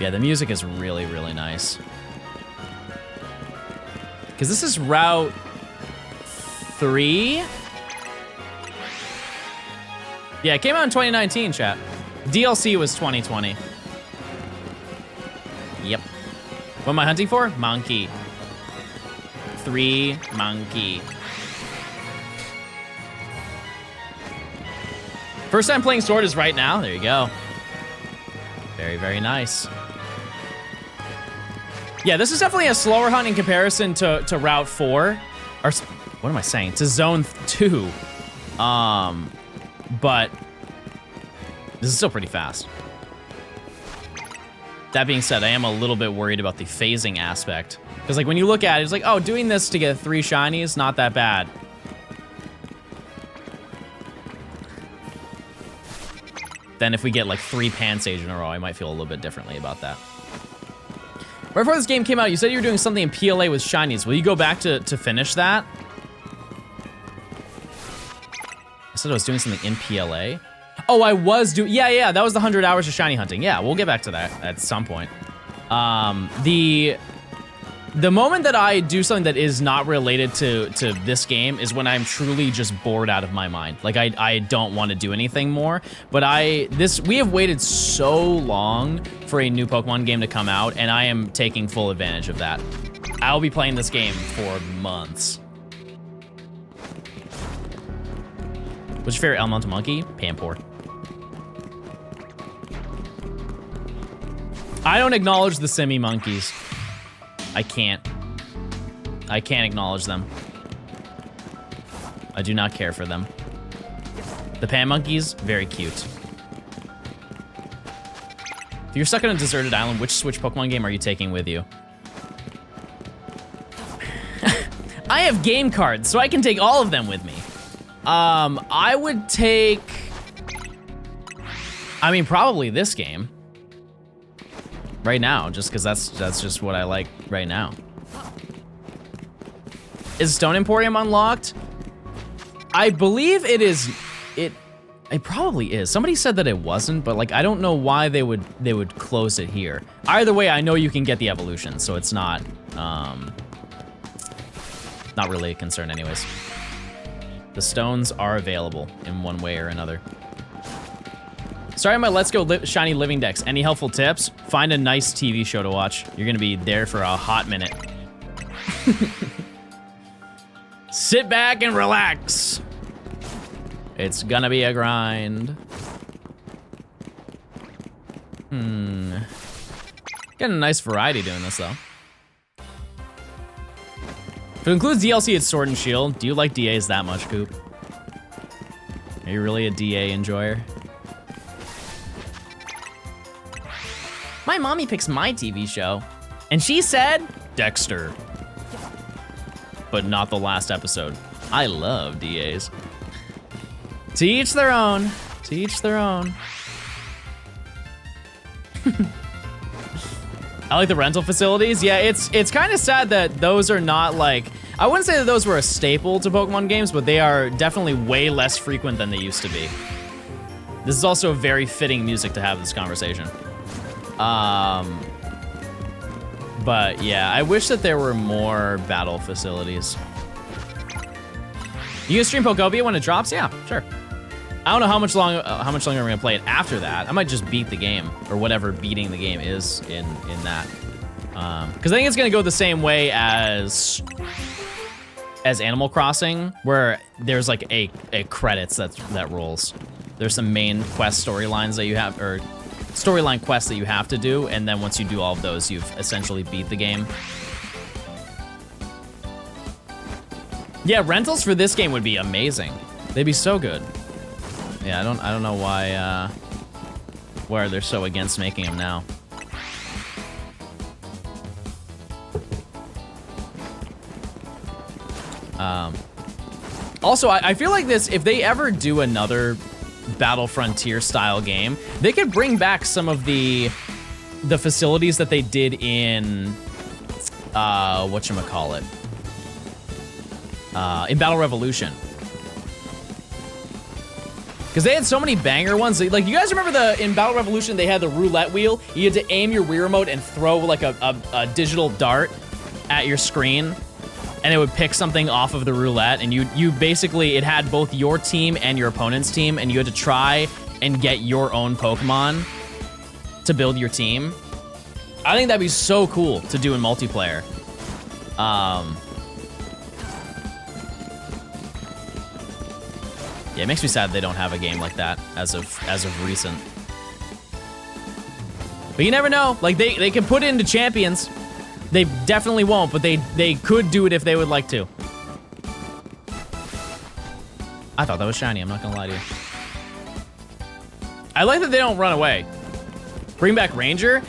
Yeah, the music is really, really nice. Because this is Route 3? Yeah, it came out in 2019, chat. DLC was 2020. Yep. What am I hunting for? Monkey. 3 monkey. First time playing Sword is right now. There you go. Very, very nice. Yeah, this is definitely a slower hunt in comparison to Route 4. Or, what am I saying? To Zone 2. But this is still pretty fast. That being said, I am a little bit worried about the phasing aspect. Because, like, when you look at it, it's like, oh, doing this to get 3 shinies, not that bad. Then if we get, like, 3 Pansage in a row, I might feel a little bit differently about that. Right before this game came out, you said you were doing something in PLA with shinies. Will you go back to finish that? I said I was doing something in PLA. Oh, I was doing... Yeah, that was the 100 hours of shiny hunting. Yeah, we'll get back to that at some point. The moment that I do something that is not related to this game is when I'm truly just bored out of my mind. Like, I don't want to do anything more. But we have waited so long for a new Pokemon game to come out, and I am taking full advantage of that. I'll be playing this game for months. What's your favorite elemental monkey? Pampor. I don't acknowledge the Simi monkeys. I can't acknowledge them. I do not care for them. The Pan monkeys, very cute. If you're stuck on a deserted island, which Switch Pokemon game are you taking with you? I have game cards, so I can take all of them with me. I would take... I mean, probably this game. Right now, just because that's just what I like right now. Is Stone Emporium unlocked? I believe it is. It probably is. Somebody said that it wasn't, but like I don't know why they would close it here. Either way, I know you can get the evolution, so it's not really a concern anyways. The stones are available in one way or another. Starting my Let's Go Shiny Living Dex. Any helpful tips? Find a nice TV show to watch. You're gonna be there for a hot minute. Sit back and relax. It's gonna be a grind. Getting a nice variety doing this though. If it includes DLC, it's Sword and Shield. Do you like DAs that much, Coop? Are you really a DA enjoyer? My mommy picks my TV show, and she said Dexter. But not the last episode. I love DAs. To each their own. To each their own. I like the rental facilities. Yeah, it's kind of sad that those are not like... I wouldn't say that those were a staple to Pokemon games, but they are definitely way less frequent than they used to be. This is also very fitting music to have this conversation. But yeah, I wish that there were more battle facilities. You gonna stream Pokobia when it drops? Yeah, sure. I don't know how much longer we're gonna play it after that. I might just beat the game, or whatever beating the game is in that. Because I think it's gonna go the same way as Animal Crossing, where there's like a credits that rolls. There's some main quest storylines that you have, or storyline quests that you have to do, and then once you do all of those, you've essentially beat the game. Yeah, rentals for this game would be amazing. They'd be so good. Yeah, I don't know why they're so against making them now. Also, I feel like this, if they ever do another Battle Frontier style game, they could bring back some of the facilities that they did in whatchamacallit, in Battle Revolution. Because they had so many banger ones. Like, you guys remember in Battle Revolution, they had the roulette wheel? You had to aim your Wii remote and throw like a digital dart at your screen, and it would pick something off of the roulette, and you basically, it had both your team and your opponent's team, and you had to try and get your own Pokemon to build your team. I think that'd be so cool to do in multiplayer. Yeah, it makes me sad they don't have a game like that as of recent. But you never know. Like, they can put it into Champions. They definitely won't, but they could do it if they would like to. I thought that was shiny, I'm not gonna lie to you. I like that they don't run away. Bring back Ranger.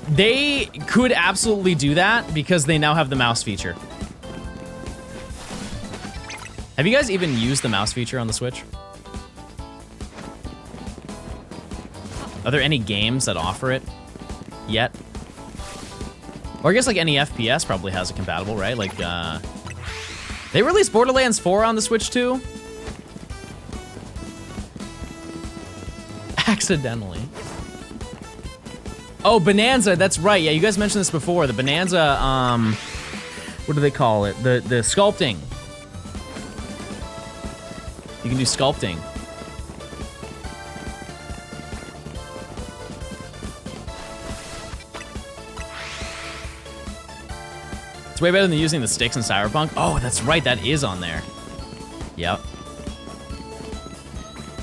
They could absolutely do that because they now have the mouse feature. Have you guys even used the mouse feature on the Switch? Are there any games that offer it yet? Or I guess like any FPS probably has it compatible, right? Like, they released Borderlands 4 on the Switch too? Accidentally. Oh, Bonanza, that's right. Yeah, you guys mentioned this before. The Bonanza, what do they call it? The sculpting. You can do sculpting. It's way better than using the sticks in Cyberpunk. Oh, that's right, that is on there. Yep.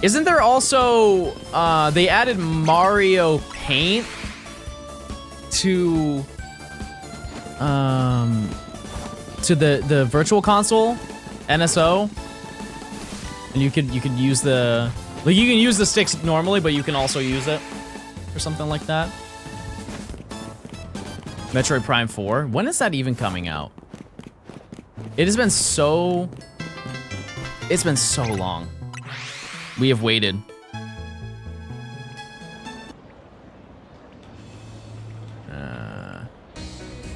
Isn't there also, they added Mario Paint to the Virtual Console, NSO? And you could use the, like, you can use the sticks normally, but you can also use it or something like that. Metroid Prime 4. When is that even coming out? It has been so... It's been so long. We have waited.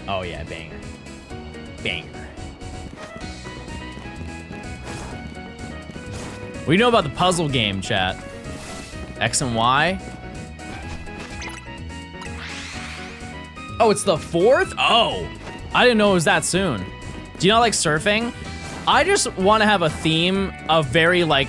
Oh yeah, banger. Banger. What do you know about the puzzle game, chat? X and Y? Oh, it's the 4th? Oh, I didn't know it was that soon. Do you not like surfing? I just want to have a theme of very, like,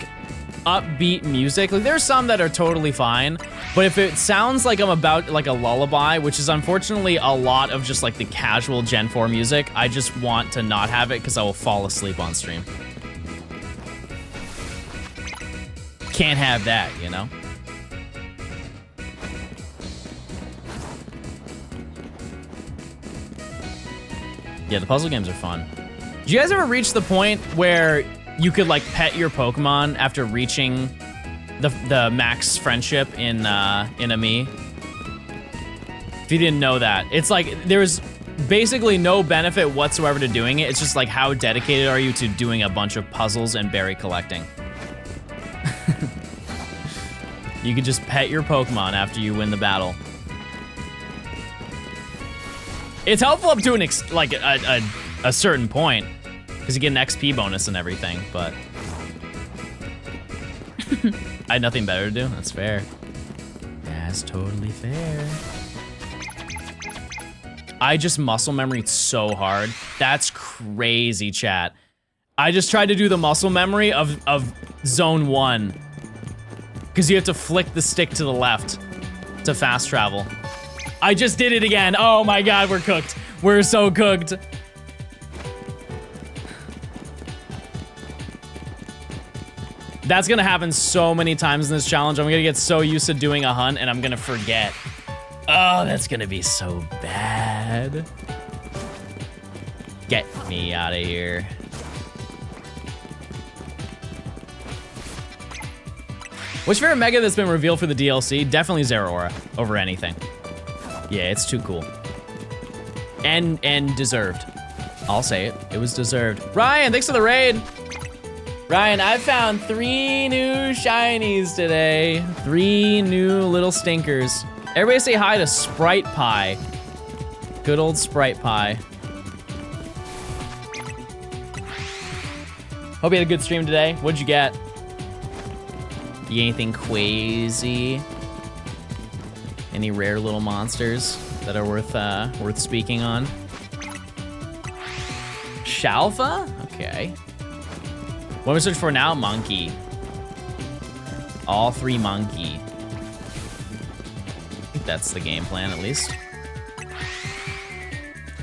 upbeat music. Like, there's some that are totally fine, but if it sounds like I'm about, like, a lullaby, which is unfortunately a lot of just, like, the casual Gen 4 music, I just want to not have it because I will fall asleep on stream. Can't have that, you know? Yeah, the puzzle games are fun. Did you guys ever reach the point where you could, like, pet your Pokemon after reaching the max friendship in a Mii? If you didn't know that, it's like there's basically no benefit whatsoever to doing it. It's just like, how dedicated are you to doing a bunch of puzzles and berry collecting? You could just pet your Pokemon after you win the battle. It's helpful up to a certain point, Because you get an XP bonus and everything, but... I had nothing better to do. That's fair. That's totally fair. I just muscle memoried so hard. That's crazy, chat. I just tried to do the muscle memory of Zone 1. Because you have to flick the stick to the left to fast travel. I just did it again. Oh my god, we're cooked. We're so cooked. That's gonna happen so many times in this challenge. I'm gonna get so used to doing a hunt and I'm gonna forget. Oh, that's gonna be so bad. Get me out of here. Which favorite mega that's been revealed for the DLC? Definitely Zeraora over anything. Yeah, it's too cool. And deserved. I'll say it. It was deserved. Ryan, thanks for the raid. Ryan, I found 3 new shinies today. 3 new little stinkers. Everybody say hi to Sprite Pie. Good old Sprite Pie. Hope you had a good stream today. What'd you get? You get anything crazy? Any rare little monsters that are worth speaking on? Shalfa? Okay. What am I searching for now? Monkey. All 3 monkey. I think that's the game plan, at least.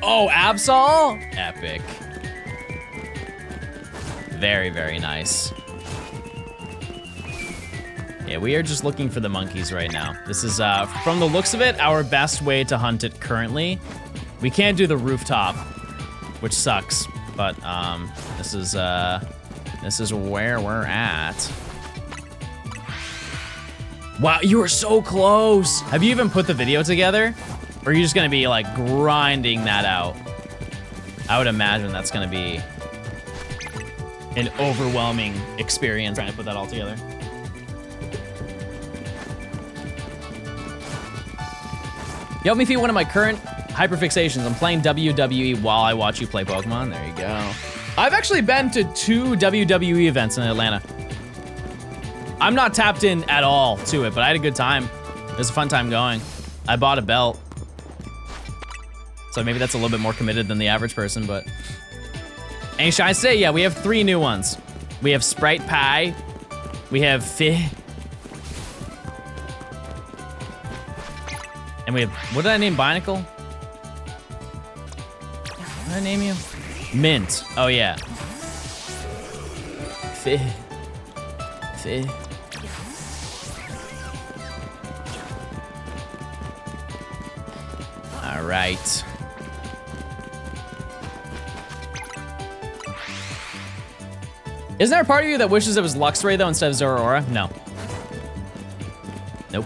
Oh, Absol? Epic. Very, very nice. Yeah, we are just looking for the monkeys right now. This is, from the looks of it, our best way to hunt it currently. We can't do the rooftop, which sucks, but, this is where we're at. Wow, you were so close. Have you even put the video together? Or are you just gonna be, like, grinding that out? I would imagine that's gonna be an overwhelming experience trying to put that all together. You help me feed one of my current hyperfixations. I'm playing WWE while I watch you play Pokemon. There you go. I've actually been to 2 WWE events in Atlanta. I'm not tapped in at all to it, but I had a good time. It was a fun time going. I bought a belt. So maybe that's a little bit more committed than the average person, but... And should I say, yeah, we have 3 new ones. We have Sprite Pie. We have And we have, what did I name Binacle? What did I name you? Mint. Oh yeah. All right. Isn't there a part of you that wishes it was Luxray though instead of Zeraora? No. Nope.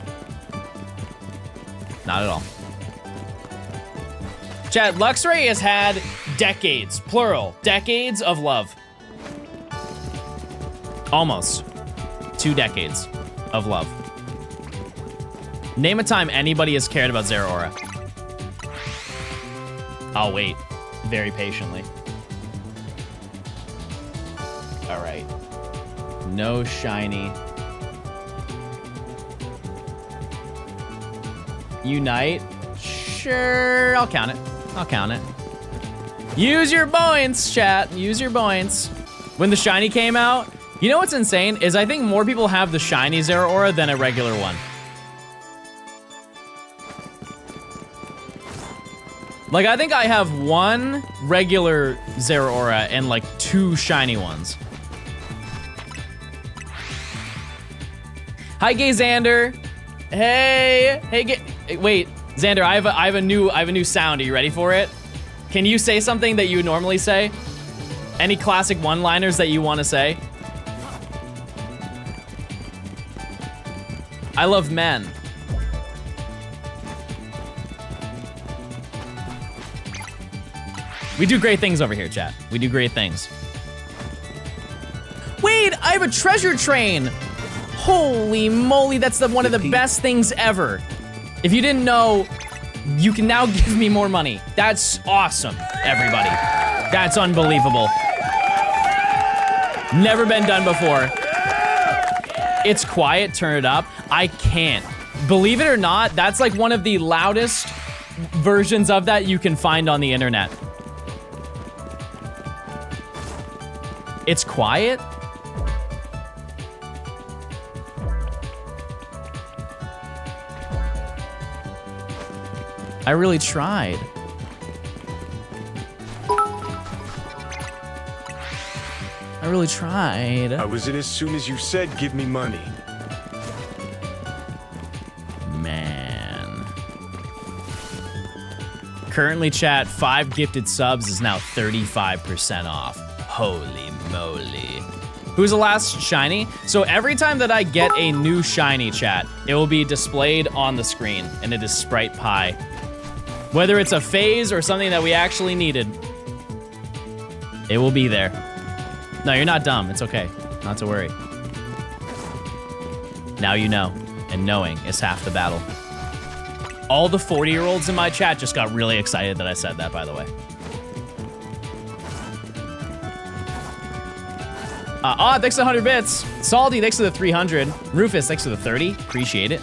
Not at all. Chat, Luxray has had decades, plural, decades of love. Almost 2 decades of love. Name a time anybody has cared about Zeraora. I'll wait very patiently. All right. No shiny. Unite. Sure, I'll count it. I'll count it. Use your points, chat. Use your points. When the shiny came out, you know what's insane is I think more people have the shiny Zeraora than a regular one. Like, I think I have 1 regular Zeraora and like 2 shiny ones. Hi, Gay Xander. Hey, wait, Xander, I have a new sound. Are you ready for it? Can you say something that you would normally say? Any classic one-liners that you want to say? I love men. We do great things over here, chat. We do great things. Wait, I have a treasure train. Holy moly, that's one of the best things ever. If you didn't know, you can now give me more money. That's awesome, everybody. That's unbelievable. Never been done before. It's quiet, turn it up. I can't. Believe it or not, that's like one of the loudest versions of that you can find on the internet. It's quiet? I really tried. I really tried. I was in as soon as you said, give me money. Man. Currently, chat, 5 gifted subs is now 35% off. Holy moly. Who's the last shiny? So every time that I get a new shiny, chat, it will be displayed on the screen, and it is Sprite Pie. Whether it's a phase or something that we actually needed, it will be there. No, you're not dumb. It's okay. Not to worry. Now you know, and knowing is half the battle. All the 40-year-olds in my chat just got really excited that I said that, by the way. Thanks for the 100 bits. Salty, thanks for the 300. Rufus, thanks for the 30. Appreciate it.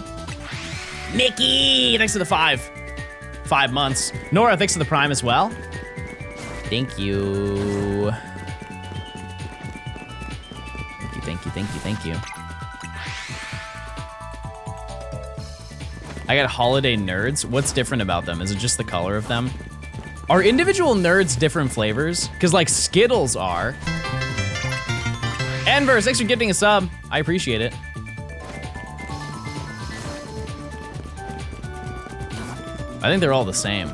Nikki, thanks for the 5 months. Nora, thanks for the Prime as well. Thank you. Thank you. I got holiday nerds. What's different about them? Is it just the color of them? Are individual nerds different flavors? Because like Skittles are. Envers, thanks for gifting a sub. I appreciate it. I think they're all the same.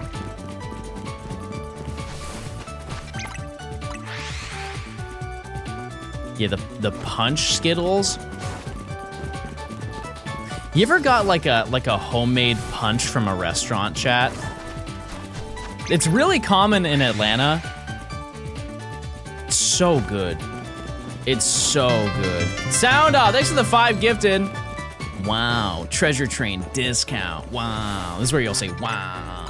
Yeah, the punch Skittles. You ever got like a homemade punch from a restaurant, chat? It's really common in Atlanta. It's so good. It's so good. Sound off. Thanks for the 5 gifted. Wow. Treasure Train discount. Wow. This is where you'll say wow.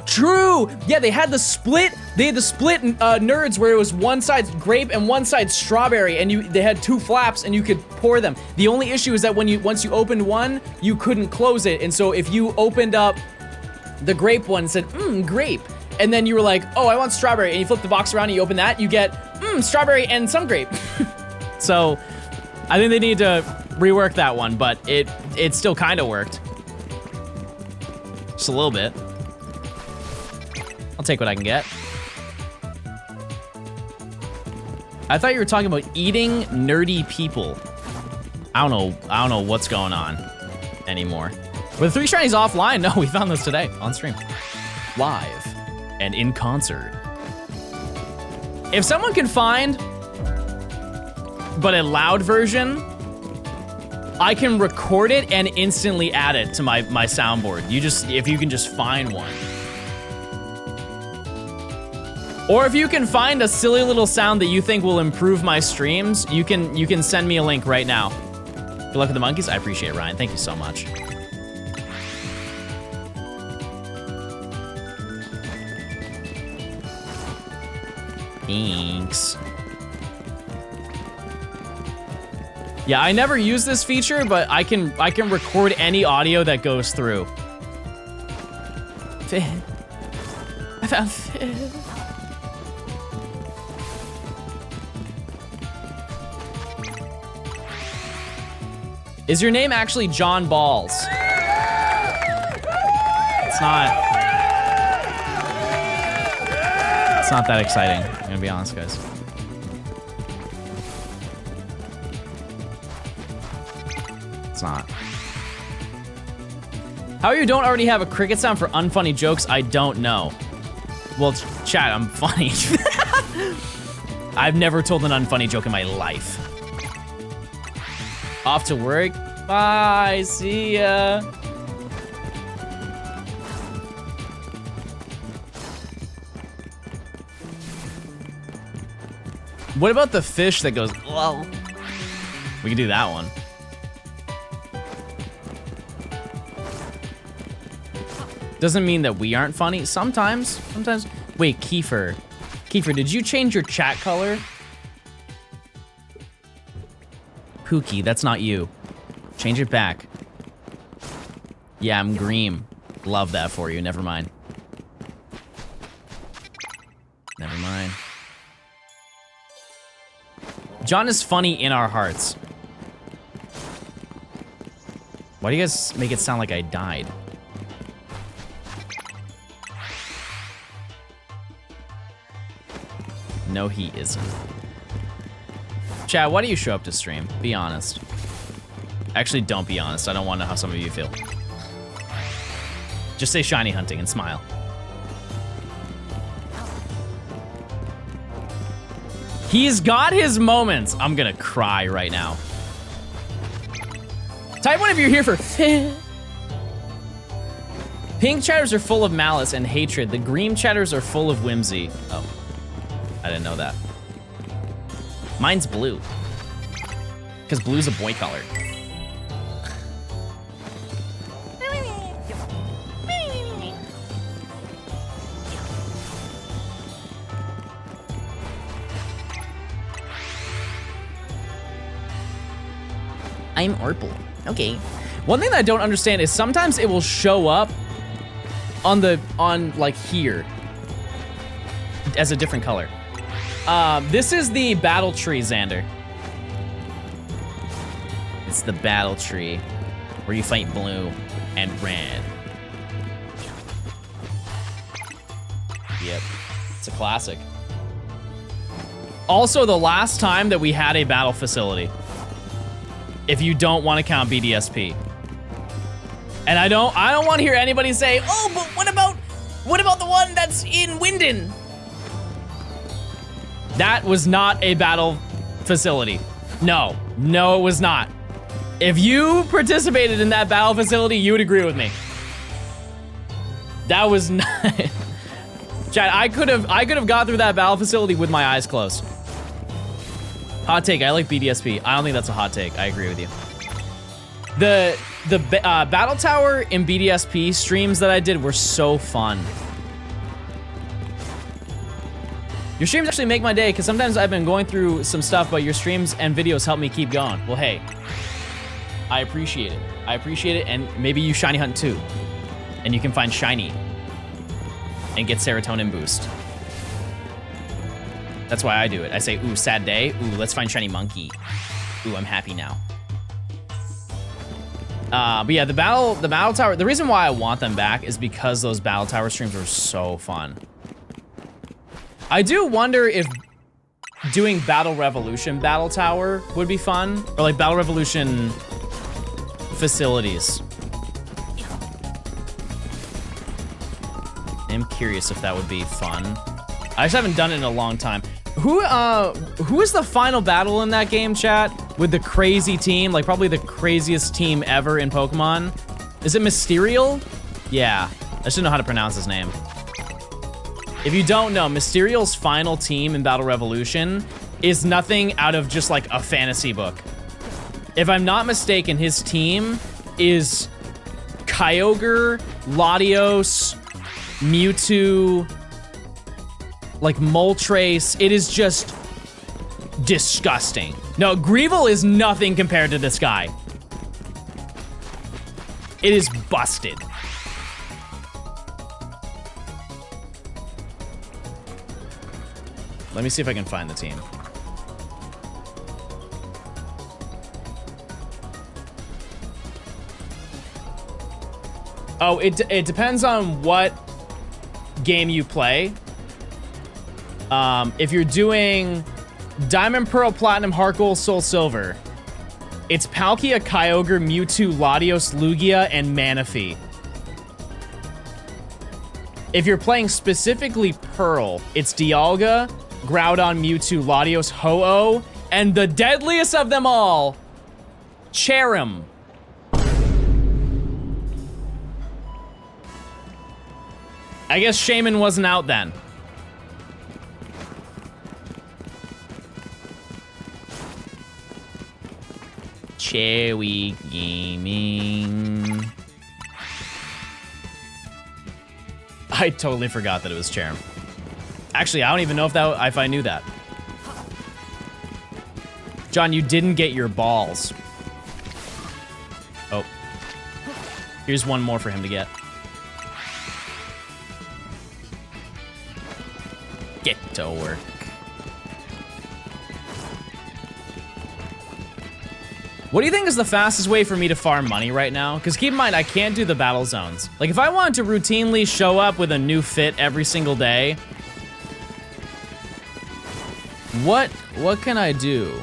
True. Yeah, they had the split. They had the split nerds where it was one side grape and one side strawberry, and they had 2 flaps and you could pour them. The only issue is that once you opened one, you couldn't close it. And so if you opened up the grape one and said, grape, and then you were like, oh, I want strawberry, and you flip the box around and you open that, you get, strawberry and some grape. So I think they need to rework that one, but it still kind of worked. Just a little bit. I'll take what I can get. I thought you were talking about eating nerdy people. I don't know what's going on anymore. Were the 3 shinies offline? No, we found those today on stream. Live and in concert. If someone can find, but a loud version, I can record it and instantly add it to my soundboard. If you can just find one. Or if you can find a silly little sound that you think will improve my streams, you can send me a link right now. Good luck with the monkeys. I appreciate it, Ryan. Thank you so much. Thanks. Yeah, I never use this feature, but I can record any audio that goes through. Finn. I found Finn. Is your name actually John Balls? It's not. It's not that exciting. I'm gonna be honest, guys. It's not. How you don't already have a cricket sound for unfunny jokes? I don't know. Well, chat, I'm funny. I've never told an unfunny joke in my life. Off to work. Bye. See ya. What about the fish that goes, well? We can do that one. Doesn't mean that we aren't funny. Sometimes. Wait, Kiefer. Kiefer, did you change your chat color? Pookie, that's not you. Change it back. Yeah, I'm green. Love that for you. Never mind. Never mind. John is funny in our hearts. Why do you guys make it sound like I died? No, he isn't. Chad, why do you show up to stream? Be honest. Actually, don't be honest. I don't want to know how some of you feel. Just say shiny hunting and smile. He's got his moments. I'm gonna cry right now. Type 1 if you're here for Pink chatters are full of malice and hatred. The green chatters are full of whimsy. Oh, I didn't know that. Mine's blue. Because blue's a boy color. I'm Orple. Okay. One thing that I don't understand is sometimes it will show up on like here as a different color. This is the battle tree, Xander. It's the battle tree where you fight blue and red. Yep, it's a classic. Also, the last time that we had a battle facility, if you don't want to count BDSP. And I don't want to hear anybody say, "Oh, but what about the one that's in Winden?" That was not a battle facility. No, it was not. If you participated in that battle facility, you would agree with me. That was not. Chad, I could have got through that battle facility with my eyes closed. Hot take, I like BDSP. I don't think that's a hot take. I agree with you. The Battle Tower and BDSP streams that I did were so fun. Your streams actually make my day, because sometimes I've been going through some stuff, but your streams and videos help me keep going. Well, hey, I appreciate it. I appreciate it, and maybe you shiny hunt too. And you can find shiny and get serotonin boost. That's why I do it. I say, ooh, sad day. Ooh, let's find shiny monkey. Ooh, I'm happy now. But yeah, the battle tower, the reason why I want them back is because those battle tower streams were so fun. I do wonder if doing Battle Revolution Battle Tower would be fun, or like Battle Revolution facilities. I'm curious if that would be fun. I just haven't done it in a long time. Who is the final battle in that game, chat? With the crazy team, like probably the craziest team ever in Pokemon? Is it Mysterial? Yeah, I just didn't know how to pronounce his name. If you don't know, Mysterial's final team in Battle Revolution is nothing out of just like a fantasy book. If I'm not mistaken, his team is Kyogre, Latios, Mewtwo, like Moltres. It is just disgusting. No, Greevil is nothing compared to this guy. It is busted. Let me see if I can find the team. Oh, it depends on what game you play. If you're doing Diamond, Pearl, Platinum, Heart Gold, Soul Silver, it's Palkia, Kyogre, Mewtwo, Latios, Lugia, and Manaphy. If you're playing specifically Pearl, it's Dialga, Groudon, Mewtwo, Latios, Ho-Oh, and the deadliest of them all, Cherim. I guess Shaman wasn't out then. Cherry Gaming. I totally forgot that it was Cherim. Actually, I don't even know if I knew that. John, you didn't get your balls. Oh. Here's one more for him to get. Get to work. What do you think is the fastest way for me to farm money right now? Because keep in mind, I can't do the battle zones. Like, if I wanted to routinely show up with a new fit every single day, what can I do?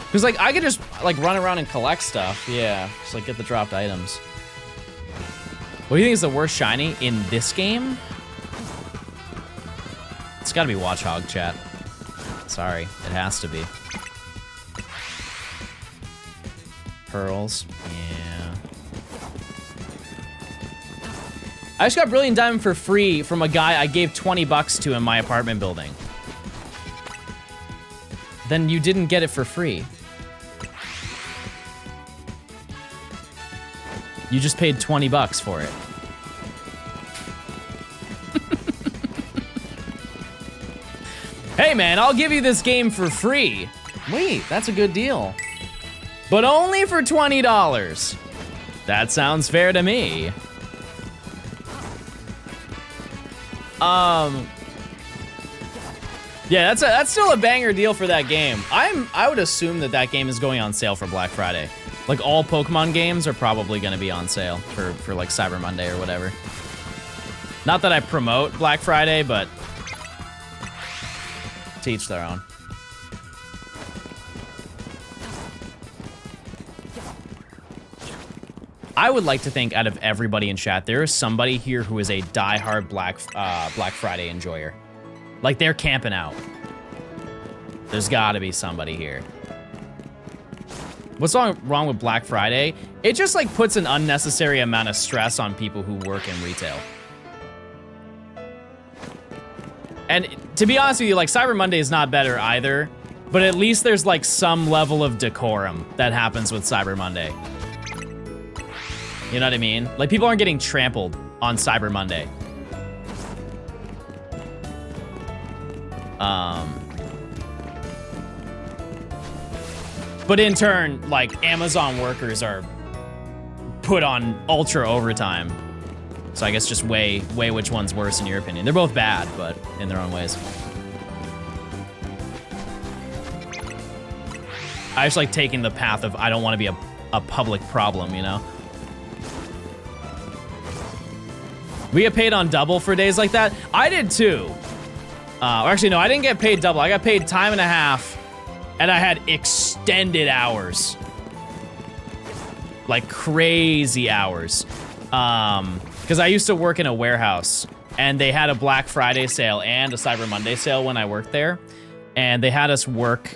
Because, like, I could just, like, run around and collect stuff. Yeah, just, like, get the dropped items. What do you think is the worst shiny in this game? It's gotta be Watchhog, chat. Sorry, it has to be. Pearls, yeah. I just got Brilliant Diamond for free from a guy I gave 20 bucks to in my apartment building. Then you didn't get it for free. You just paid 20 bucks for it. Hey man, I'll give you this game for free. Wait, that's a good deal. But only for $20. That sounds fair to me. Yeah, that's still a banger deal for that game. I would assume that game is going on sale for Black Friday. Like all Pokemon games are probably gonna be on sale for like Cyber Monday or whatever. Not that I promote Black Friday, but to each their own. I would like to think out of everybody in chat, there is somebody here who is a diehard Black Friday enjoyer. Like they're camping out. There's gotta be somebody here. What's wrong with Black Friday? It just like puts an unnecessary amount of stress on people who work in retail. And to be honest with you, like Cyber Monday is not better either, but at least there's like some level of decorum that happens with Cyber Monday. You know what I mean? Like people aren't getting trampled on Cyber Monday. But in turn, like Amazon workers are put on ultra overtime. So I guess just weigh which one's worse in your opinion. They're both bad, but in their own ways. I just like taking the path of I don't want to be a public problem, you know? We get paid on double for days like that. I did too. Or actually, no, I didn't get paid double. I got paid time and a half, and I had extended hours. Like crazy hours. Because I used to work in a warehouse, and they had a Black Friday sale and a Cyber Monday sale when I worked there. And they had us work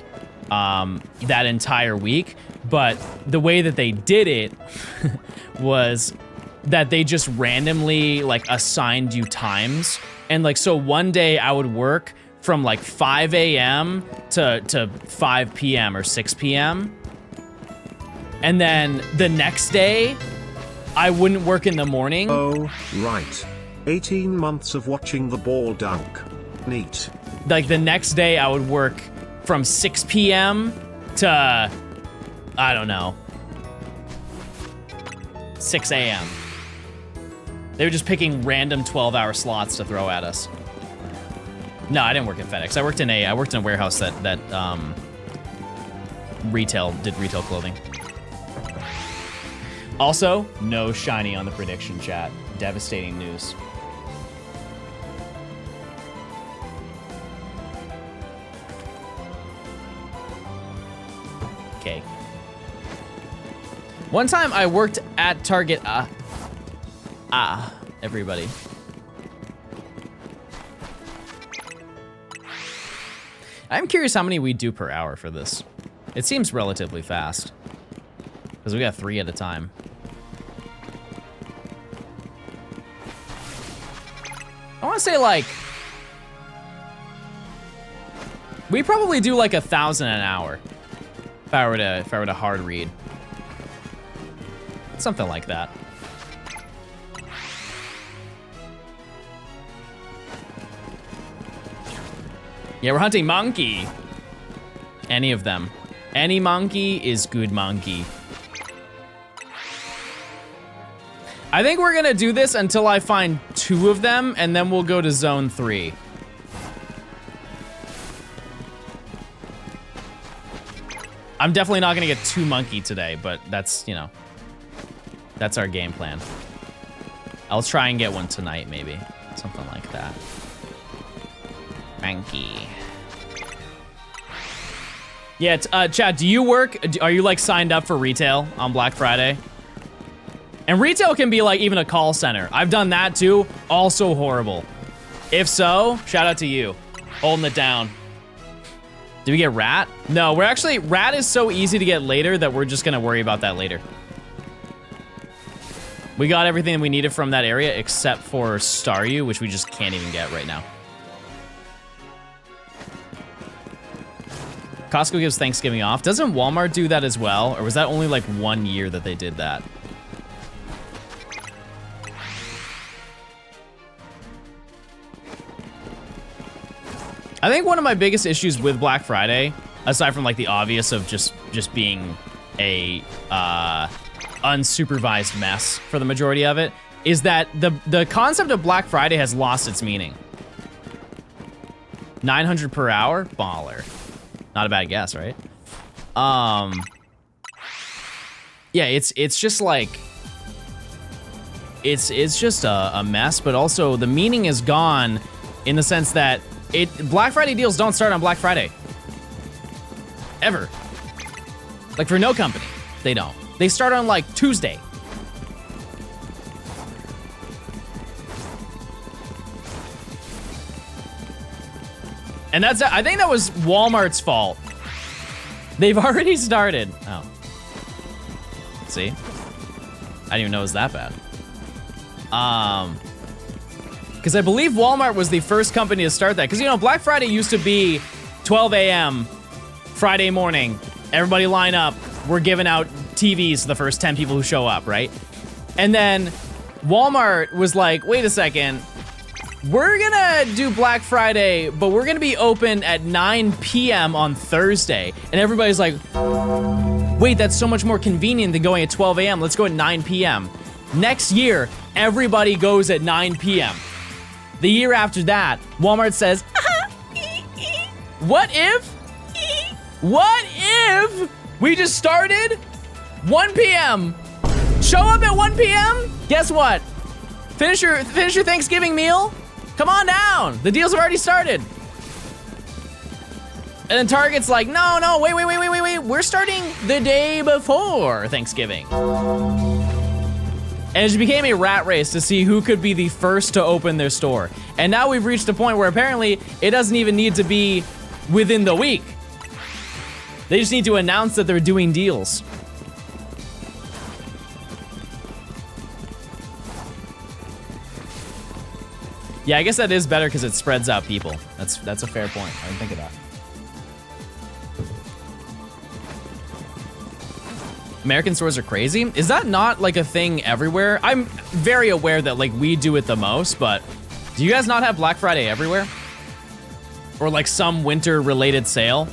that entire week. But the way that they did it was that they just randomly like assigned you times. And like, so one day I would work from like 5 a.m. to 5 p.m. or 6 p.m. And then the next day, I wouldn't work in the morning. Oh, right. 18 months of watching the ball dunk. Neat. Like the next day I would work from 6 p.m. to, I don't know, 6 a.m. They were just picking random 12-hour slots to throw at us. No, I didn't work at FedEx. I worked in a warehouse that did retail clothing. Also, no shiny on the prediction chat. Devastating news. Okay. One time I worked at Target. Everybody. I'm curious how many we do per hour for this. It seems relatively fast. Because we got 3 at a time. I want to say like... we probably do like 1,000 an hour. If I were to hard read. Something like that. Yeah, we're hunting monkey. Any of them. Any monkey is good monkey. I think we're gonna do this until I find 2 of them, and then we'll go to zone 3. I'm definitely not gonna get 2 monkey today, but that's, you know, that's our game plan. I'll try and get one tonight, maybe. Something like that. Monkey. Yeah, Chad, do you work? Are you like signed up for retail on Black Friday? And retail can be like even a call center. I've done that too. Also horrible. If so, shout out to you. Holding it down. Did we get rat? No, we're actually, rat is so easy to get later that we're just gonna worry about that later. We got everything we needed from that area except for Staryu, which we just can't even get right now. Costco gives Thanksgiving off. Doesn't Walmart do that as well? Or was that only like 1 year that they did that? I think one of my biggest issues with Black Friday, aside from like the obvious of just being a unsupervised mess for the majority of it, is that the concept of Black Friday has lost its meaning. 900 per hour? Baller. Not a bad guess, right? Yeah, it's just like, it's just a mess, but also the meaning is gone in the sense that Black Friday deals don't start on Black Friday. Ever. Like for no company, they don't. They start on like Tuesday. And I think that was Walmart's fault. They've already started. Oh. See? I didn't even know it was that bad. Because I believe Walmart was the first company to start that. Because, you know, Black Friday used to be 12 a.m. Friday morning. Everybody line up. We're giving out TVs to the first 10 people who show up, right? And then Walmart was like, wait a second. We're gonna do Black Friday, but we're gonna be open at 9 p.m. on Thursday. And everybody's like, wait, that's so much more convenient than going at 12 a.m. Let's go at 9 p.m. Next year, everybody goes at 9 p.m. The year after that, Walmart says, what if we just started 1 p.m.? Show up at 1 p.m. Guess what? Finish your Thanksgiving meal. Come on down. The deals have already started. And then Target's like, no, wait. We're starting the day before Thanksgiving. And it just became a rat race to see who could be the first to open their store. And now we've reached a point where apparently it doesn't even need to be within the week. They just need to announce that they're doing deals. Yeah, I guess that is better because it spreads out people. That's a fair point. I didn't think of that. American stores are crazy. Is that not like a thing everywhere? I'm very aware that like we do it the most, but do you guys not have Black Friday everywhere? Or like some winter related sale?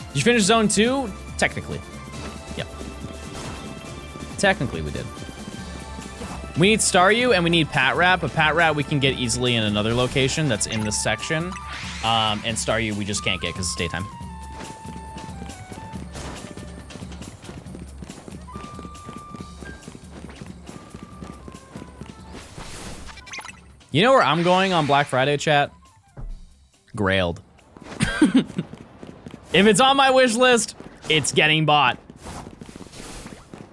Did you finish zone 2? Technically. Yep. Technically we did. We need Staryu and we need Pat Rat, but Pat Rat we can get easily in another location that's in this section. And Staryu we just can't get because it's daytime. You know where I'm going on Black Friday, chat? Grailed. If it's on my wish list, it's getting bought.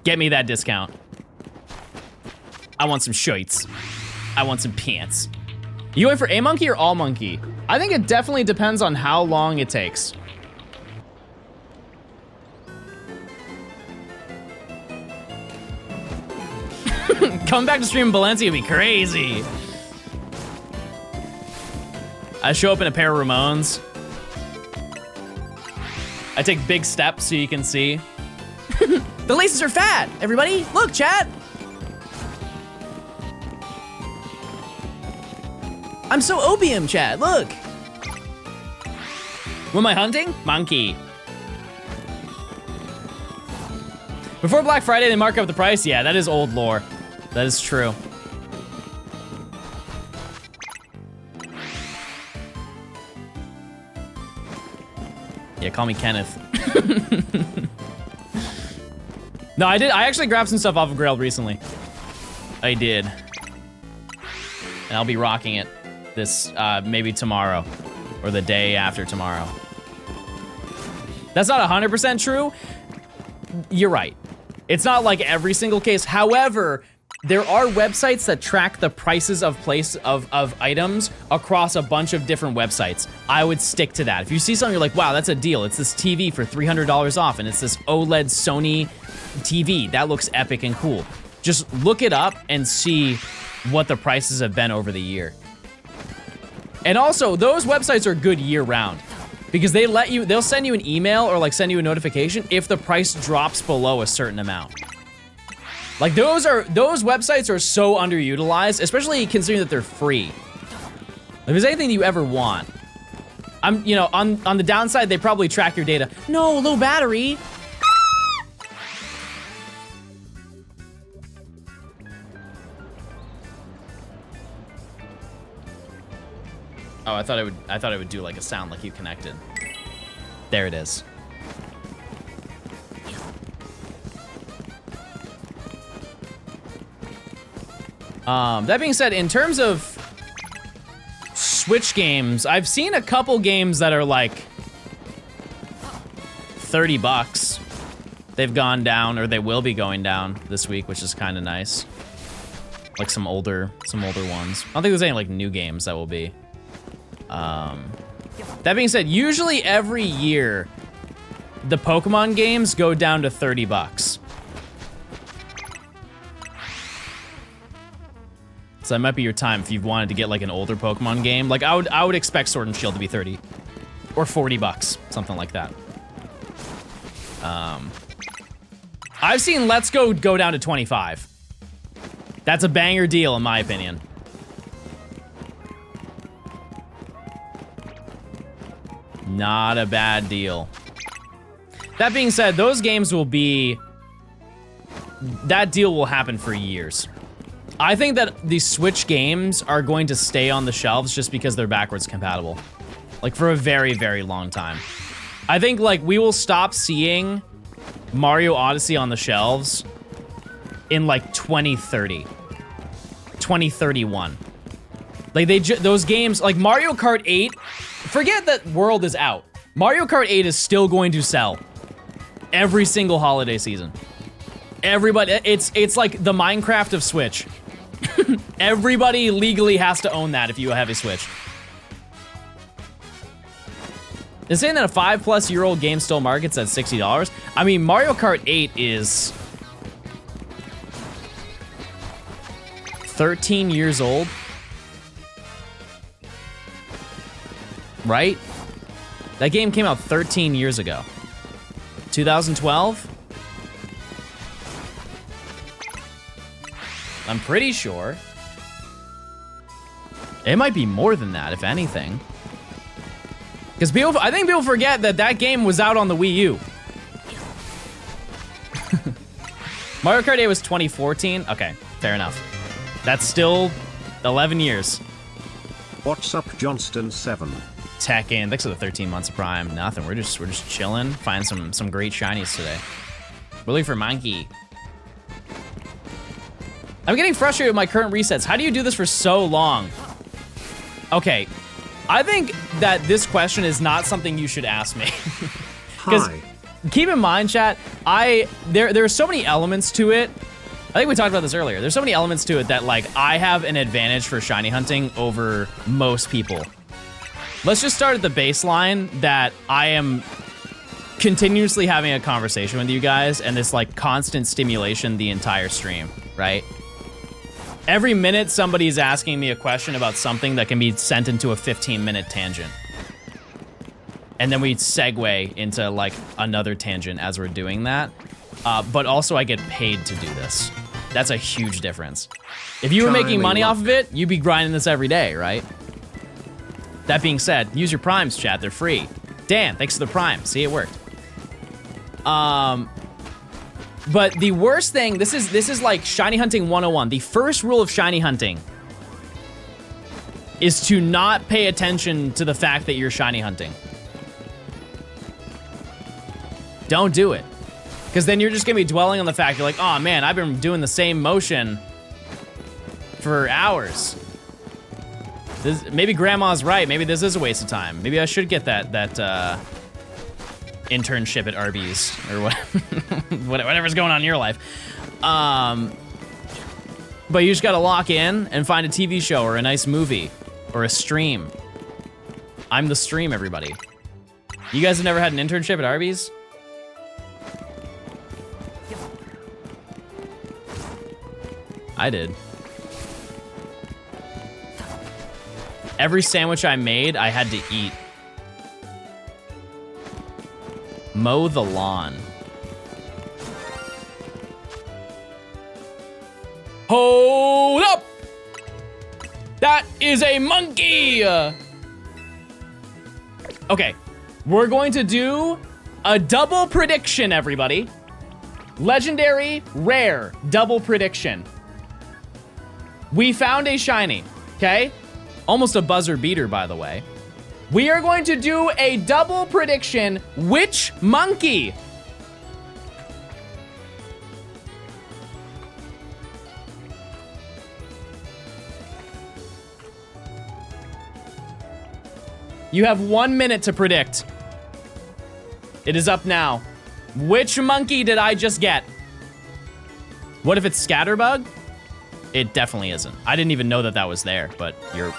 Get me that discount. I want some shirts. I want some pants. You going for a monkey or all monkey? I think it definitely depends on how long it takes. Coming back to stream Valencia would be crazy. I show up in a pair of Ramones. I take big steps so you can see. The laces are fat, everybody. Look, chat. I'm so opium, chat, look. What am I hunting? Monkey. Before Black Friday, they mark up the price? Yeah, that is old lore. That is true. Yeah, call me Kenneth. No, I actually grabbed some stuff off of Grailed recently. I did. And I'll be rocking it this, maybe tomorrow. Or the day after tomorrow. That's not 100% true. You're right. It's not like every single case. However, there are websites that track the prices of items across a bunch of different websites. I would stick to that. If you see something, you're like, wow, that's a deal. It's this TV for $300 off, and it's this OLED Sony TV. That looks epic and cool. Just look it up and see what the prices have been over the year. And also, those websites are good year-round because they'll send you an email or like send you a notification if the price drops below a certain amount. Like those websites are so underutilized, especially considering that they're free. If there's anything you ever want, on the downside, they probably track your data. No, low battery. Oh, I thought it would do like a sound like you connected. There it is. That being said, in terms of Switch games, I've seen a couple games that are like $30. They've gone down, or they will be going down this week, which is kind of nice. Like some older ones. I don't think there's any like new games that will be. That being said, usually every year, the Pokemon games go down to $30. So that might be your time if you've wanted to get like an older Pokemon game. Like I would expect Sword and Shield to be 30 or $40, something like that. I've seen Let's Go down to 25. That's a banger deal in my opinion. Not a bad deal. That being said, those games will be... That deal will happen for years. I think that the Switch games are going to stay on the shelves just because they're backwards compatible. Like, for a very, very long time. I think, like, we will stop seeing Mario Odyssey on the shelves in, like, 2030. 2031. Like, those games... Like, Mario Kart 8... Forget that World is out. Mario Kart 8 is still going to sell every single holiday season. Everybody, it's like the Minecraft of Switch. Everybody legally has to own that if you have a Switch. Is saying that a 5-plus-year-old game still markets at $60? I mean, Mario Kart 8 is 13 years old. Right? That game came out 13 years ago. 2012? I'm pretty sure. It might be more than that, if anything. Because I think people forget that that game was out on the Wii U. Mario Kart 8 was 2014? Okay, fair enough. That's still 11 years. What's up, Johnstone 7? Tekken, thanks for the 13 months of Prime. Nothing, we're just chilling, find some great shinies today. We're looking for Monkey. I'm getting frustrated with my current resets. How do you do this for so long? Okay, I think that this question is not something you should ask me. Because keep in mind, chat, there are so many elements to it. I think we talked about this earlier. There's so many elements to it that like I have an advantage for shiny hunting over most people. Let's just start at the baseline that I am continuously having a conversation with you guys and this like constant stimulation the entire stream, right? Every minute somebody's asking me a question about something that can be sent into a 15-minute tangent. And then we segue into like another tangent as we're doing that. But also I get paid to do this. That's a huge difference. If you were making money off of it, you'd be grinding this every day, right? That being said, use your primes, chat. They're free. Dan, thanks for the prime. See, it worked. But the worst thing, this is like shiny hunting 101. The first rule of shiny hunting is to not pay attention to the fact that you're shiny hunting. Don't do it. Because then you're just gonna be dwelling on the fact, you're like, oh man, I've been doing the same motion for hours. Maybe grandma's right. Maybe this is a waste of time. Maybe I should get that internship at Arby's or what, whatever's going on in your life. But you just gotta lock in and find a TV show or a nice movie or a stream. I'm the stream, everybody. You guys have never had an internship at Arby's? I did. Every sandwich I made, I had to eat. Mow the lawn. Hold up! That is a monkey! Okay, we're going to do a double prediction, everybody. Legendary, rare, double prediction. We found a shiny, okay? Almost a buzzer beater, by the way. We are going to do a double prediction. Which monkey? You have 1 minute to predict. It is up now. Which monkey did I just get? What if it's Scatterbug? It definitely isn't. I didn't even know that that was there, but you're...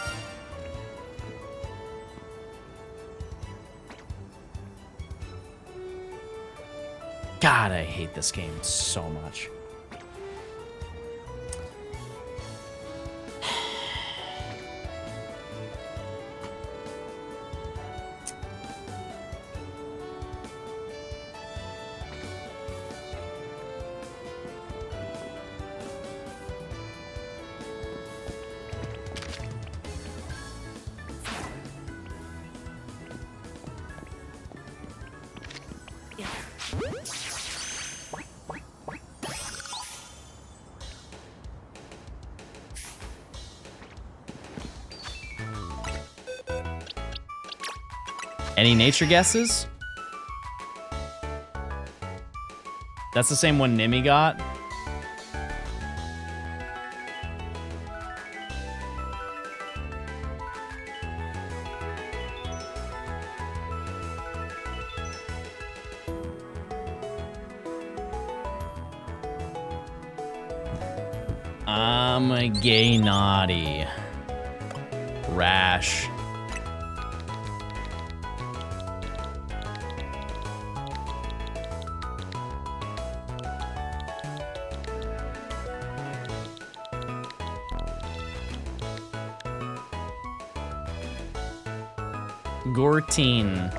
God, I hate this game so much. Any nature guesses? That's the same one Nimmy got. I'm a gay naughty. Rash. Gortine.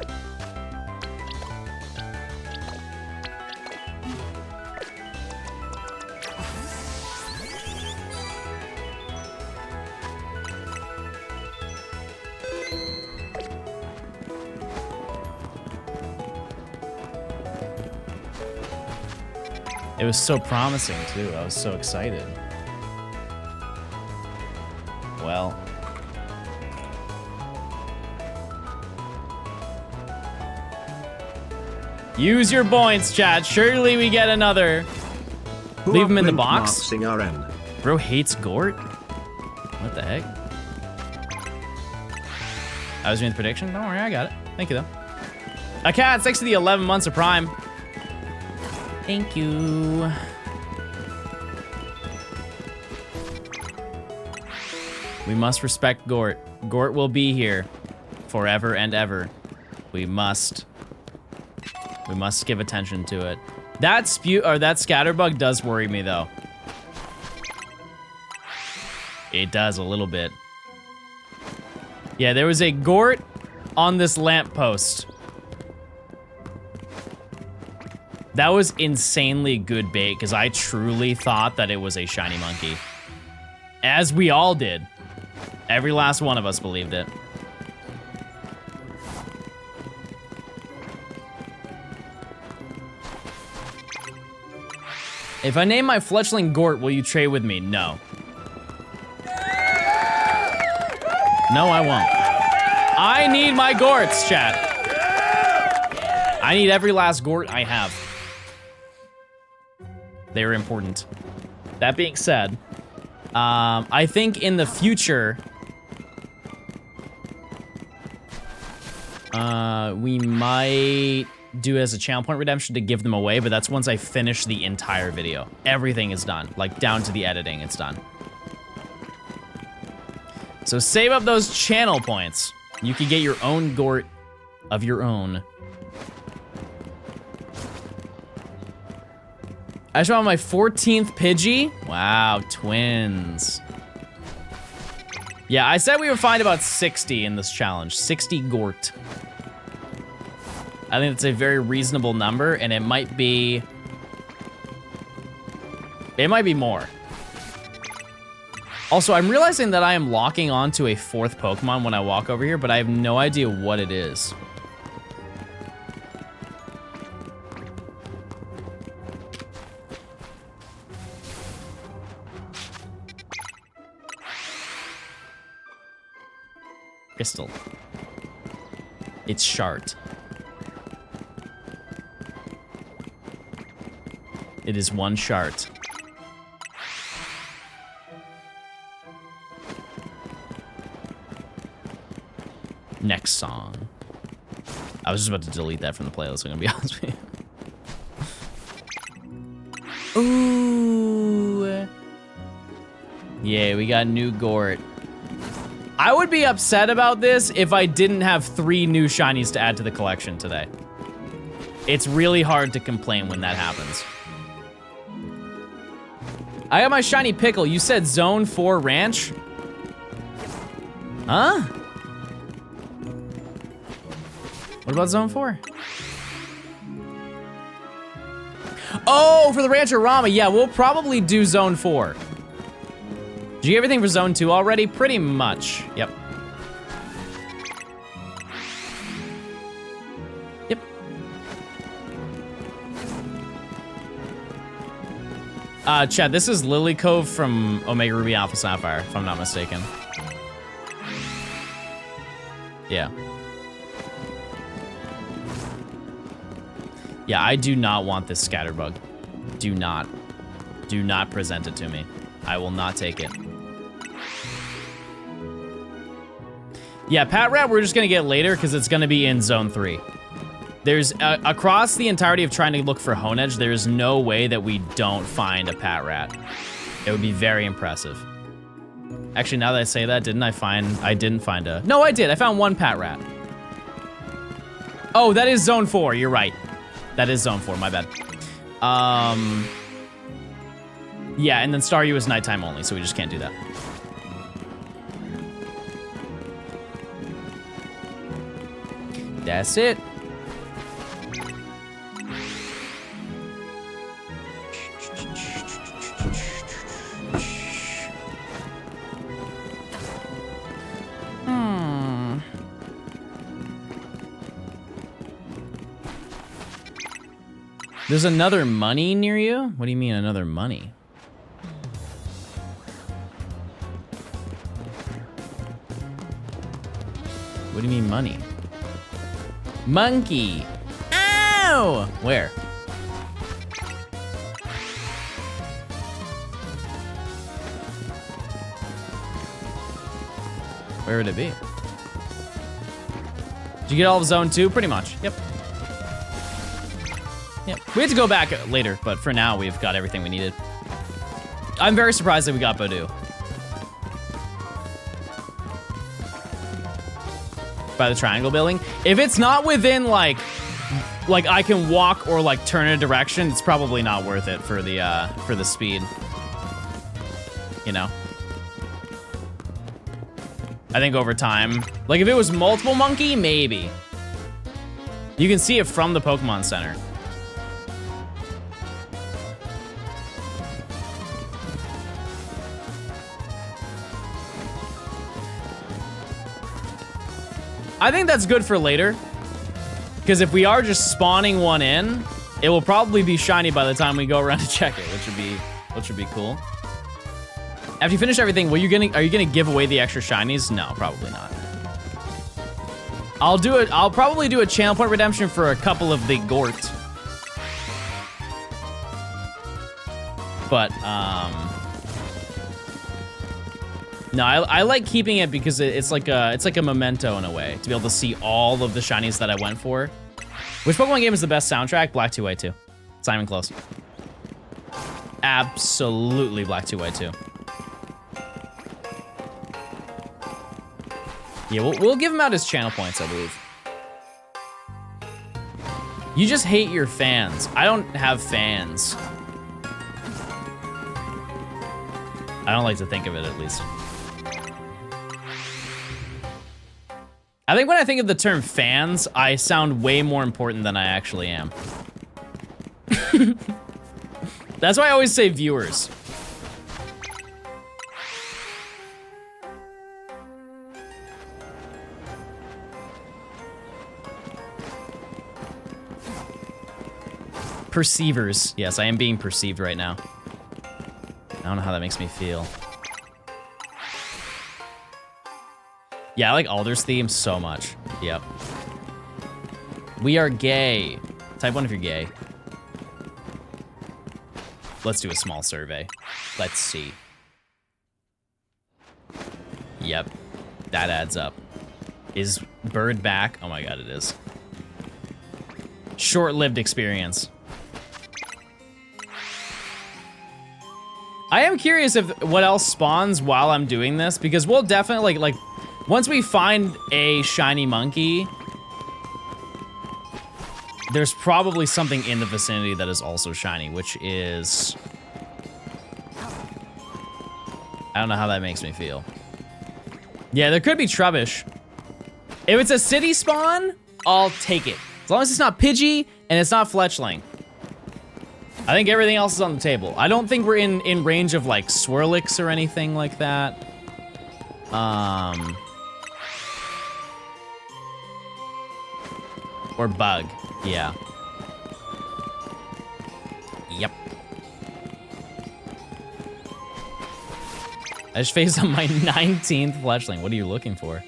It was so promising too. I was so excited. Well. Use your points, chat. Surely we get another. Leave him in the box. Bro hates Gort? What the heck? I was doing the prediction? Don't worry, I got it. Thank you, though. A cat, thanks to the 11 months of Prime. Thank you. We must respect Gort. Gort will be here forever and ever. We must give attention to it. That Scatterbug does worry me though. It does a little bit. Yeah, there was a Gort on this lamppost. That was insanely good bait because I truly thought that it was a shiny monkey. As we all did. Every last one of us believed it. If I name my fletchling Gort, will you trade with me? No. No, I won't. I need my Gorts, chat. I need every last Gort I have. They're important. That being said, I think in the future, we might do as a channel point redemption to give them away, but that's once I finish the entire video. Everything is done, like down to the editing, it's done. So save up those channel points. You can get your own Gort of your own. I just found my 14th Pidgey. Wow, twins. Yeah, I said we would find about 60 in this challenge. 60 Gort. I think it's a very reasonable number, and it might be more. Also, I'm realizing that I am locking onto a 4th Pokemon when I walk over here, but I have no idea what it is. Crystal. It's Shart. It is one Shart. Next song. I was just about to delete that from the playlist, I'm gonna be honest with you. Ooh. Yeah, we got new Gort. I would be upset about this if I didn't have 3 new shinies to add to the collection today. It's really hard to complain when that happens. I got my shiny Pickle. You said Zone 4 Ranch? Huh? What about Zone 4? Oh, for the Rancherama. Yeah, we'll probably do Zone 4. Did you get everything for Zone 2 already? Pretty much. Yep. Yep. Chad, this is Lily Cove from Omega Ruby Alpha Sapphire, if I'm not mistaken. Yeah. Yeah, I do not want this Scatterbug. Do not. Do not present it to me. I will not take it. Yeah, Pat Rat we're just gonna get later because it's gonna be in Zone 3. There's, across the entirety of trying to look for Honedge, there's no way that we don't find a Pat Rat. It would be very impressive. Actually, now that I say that, I didn't find a, no, I did, I found 1 Pat Rat. Oh, that is Zone 4, you're right. That is Zone 4, my bad. Yeah, and then Staryu is nighttime only, so we just can't do that. That's it. There's another money near you? What do you mean another money? What do you mean money? Monkey. Ow! Where? Where would it be? Did you get all of Zone 2? Pretty much. Yep. Yep. We have to go back later, but for now, we've got everything we needed. I'm very surprised that we got Bodoo. By the triangle building. If it's not within like I can walk or like turn in a direction, it's probably not worth it for the speed. You know? I think over time, like if it was multiple monkey, maybe. You can see it from the Pokemon Center. I think that's good for later. Because if we are just spawning one in, it will probably be shiny by the time we go around to check it, which would be cool. After you finish everything, are you gonna give away the extra shinies? No, probably not. I'll probably do a channel point redemption for a couple of the Gort. But no, I like keeping it because it's like a memento in a way to be able to see all of the shinies that I went for. Which Pokemon game is the best soundtrack? Black 2 White 2. It's not even close. Absolutely Black 2 White 2. Yeah, we'll give him out his channel points, I believe. You just hate your fans. I don't have fans. I don't like to think of it, at least. I think when I think of the term fans, I sound way more important than I actually am. That's why I always say viewers. Perceivers. Yes, I am being perceived right now. I don't know how that makes me feel. Yeah, I like Alder's theme so much. Yep. We are gay. Type 1 if you're gay. Let's do a small survey. Let's see. Yep. That adds up. Is Bird back? Oh my god, it is. Short-lived experience. I am curious if what else spawns while I'm doing this, because we'll definitely, like, once we find a shiny monkey, there's probably something in the vicinity that is also shiny, which is... I don't know how that makes me feel. Yeah, there could be Trubbish. If it's a city spawn, I'll take it. As long as it's not Pidgey and it's not Fletchling. I think everything else is on the table. I don't think we're in range of, like, Swirlix or anything like that. Or Bug, yeah. Yep. I just faced on my 19th Fletchling. What are you looking for?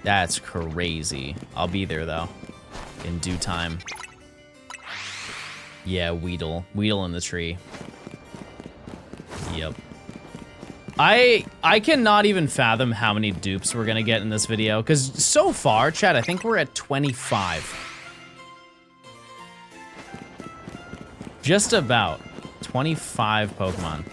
That's crazy. I'll be there, though. In due time. Yeah, Weedle. Weedle in the tree. Yep. I cannot even fathom how many dupes we're gonna get in this video, because so far, chat, I think we're at 25. Just about 25 Pokemon.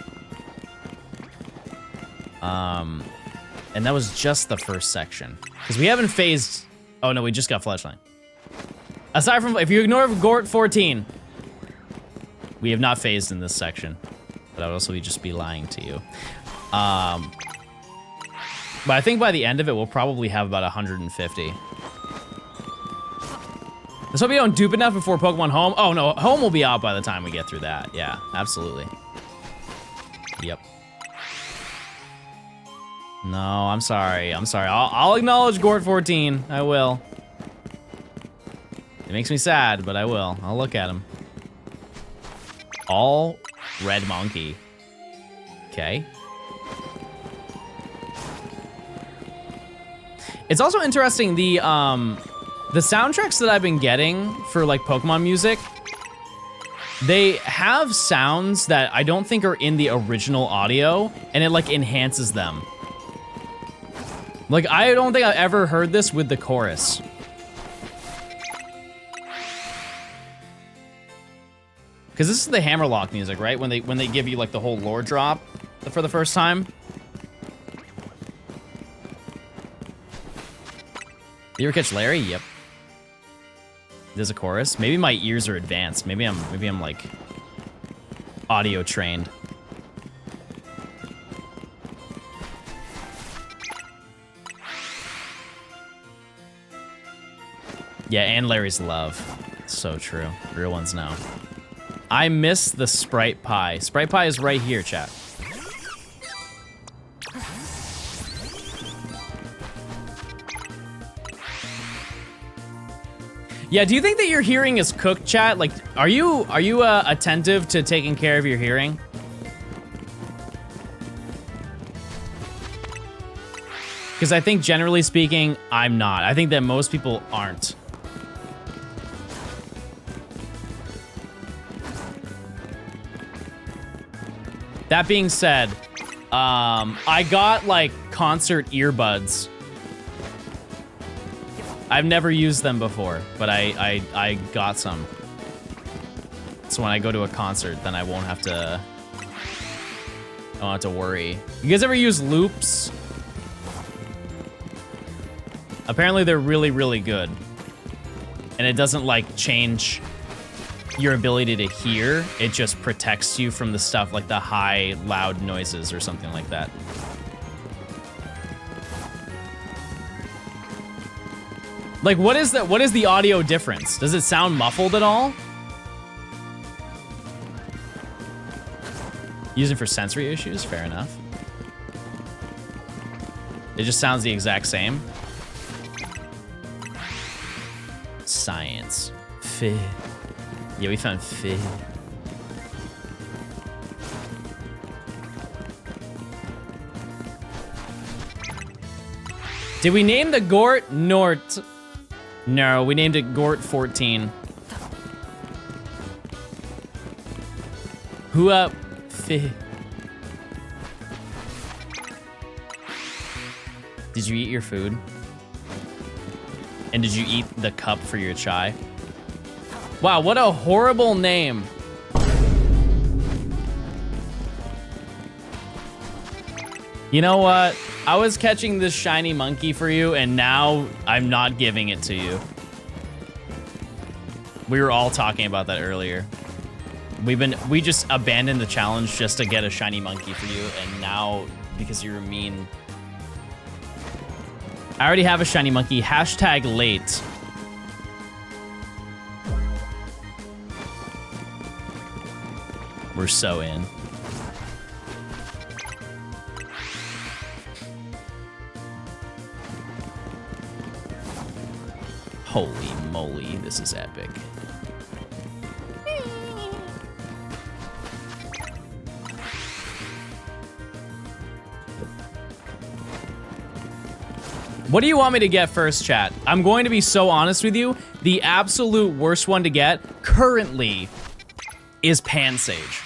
And that was just the first section. Because we haven't phased... Oh no, we just got Fletchling. Aside from, if you ignore Gort 14, we have not phased in this section. But I would also just be lying to you. But I think by the end of it, we'll probably have about 150. Let's hope we don't dupe enough before Pokemon Home. Oh no, Home will be out by the time we get through that. Yeah, absolutely. Yep. No, I'm sorry. I'm sorry. I'll acknowledge Gort 14. I will. It makes me sad, but I will. I'll look at him. All red monkey. Okay. It's also interesting, the soundtracks that I've been getting for, like, Pokemon music, they have sounds that I don't think are in the original audio, and it, like, enhances them. Like, I don't think I've ever heard this with the chorus. Because this is the Hammerlock music, right? When they give you, like, the whole lore drop for the first time. You ever catch Larry? Yep. There's a chorus. Maybe my ears are advanced. Maybe I'm like audio trained. Yeah, and Larry's love. So true. Real ones know. I miss the Sprite Pie. Sprite Pie is right here, chat. Yeah, do you think that your hearing is cooked, chat? Like, are you attentive to taking care of your hearing? Because I think generally speaking, I'm not. I think that most people aren't. That being said, I got like concert earbuds. I've never used them before, but I got some. So when I go to a concert, then I don't have to worry. You guys ever use loops? Apparently they're really, really good. And it doesn't like change your ability to hear. It just protects you from the stuff like the high, loud noises or something like that. Like, what is the audio difference? Does it sound muffled at all? Use it for sensory issues? Fair enough. It just sounds the exact same. Science. Fih. Yeah, we found fih. Did we name the Gort Nort? No, we named it Gort 14. Who up? Fih. Did you eat your food? And did you eat the cup for your chai? Wow, what a horrible name. You know what? I was catching this shiny monkey for you, and now I'm not giving it to you. We were all talking about that earlier. We just abandoned the challenge just to get a shiny monkey for you, and now, because you're mean. I already have a shiny monkey. Hashtag late. We're so in. Holy moly, this is epic. What do you want me to get first, chat? I'm going to be so honest with you. The absolute worst one to get currently is Pan Sage.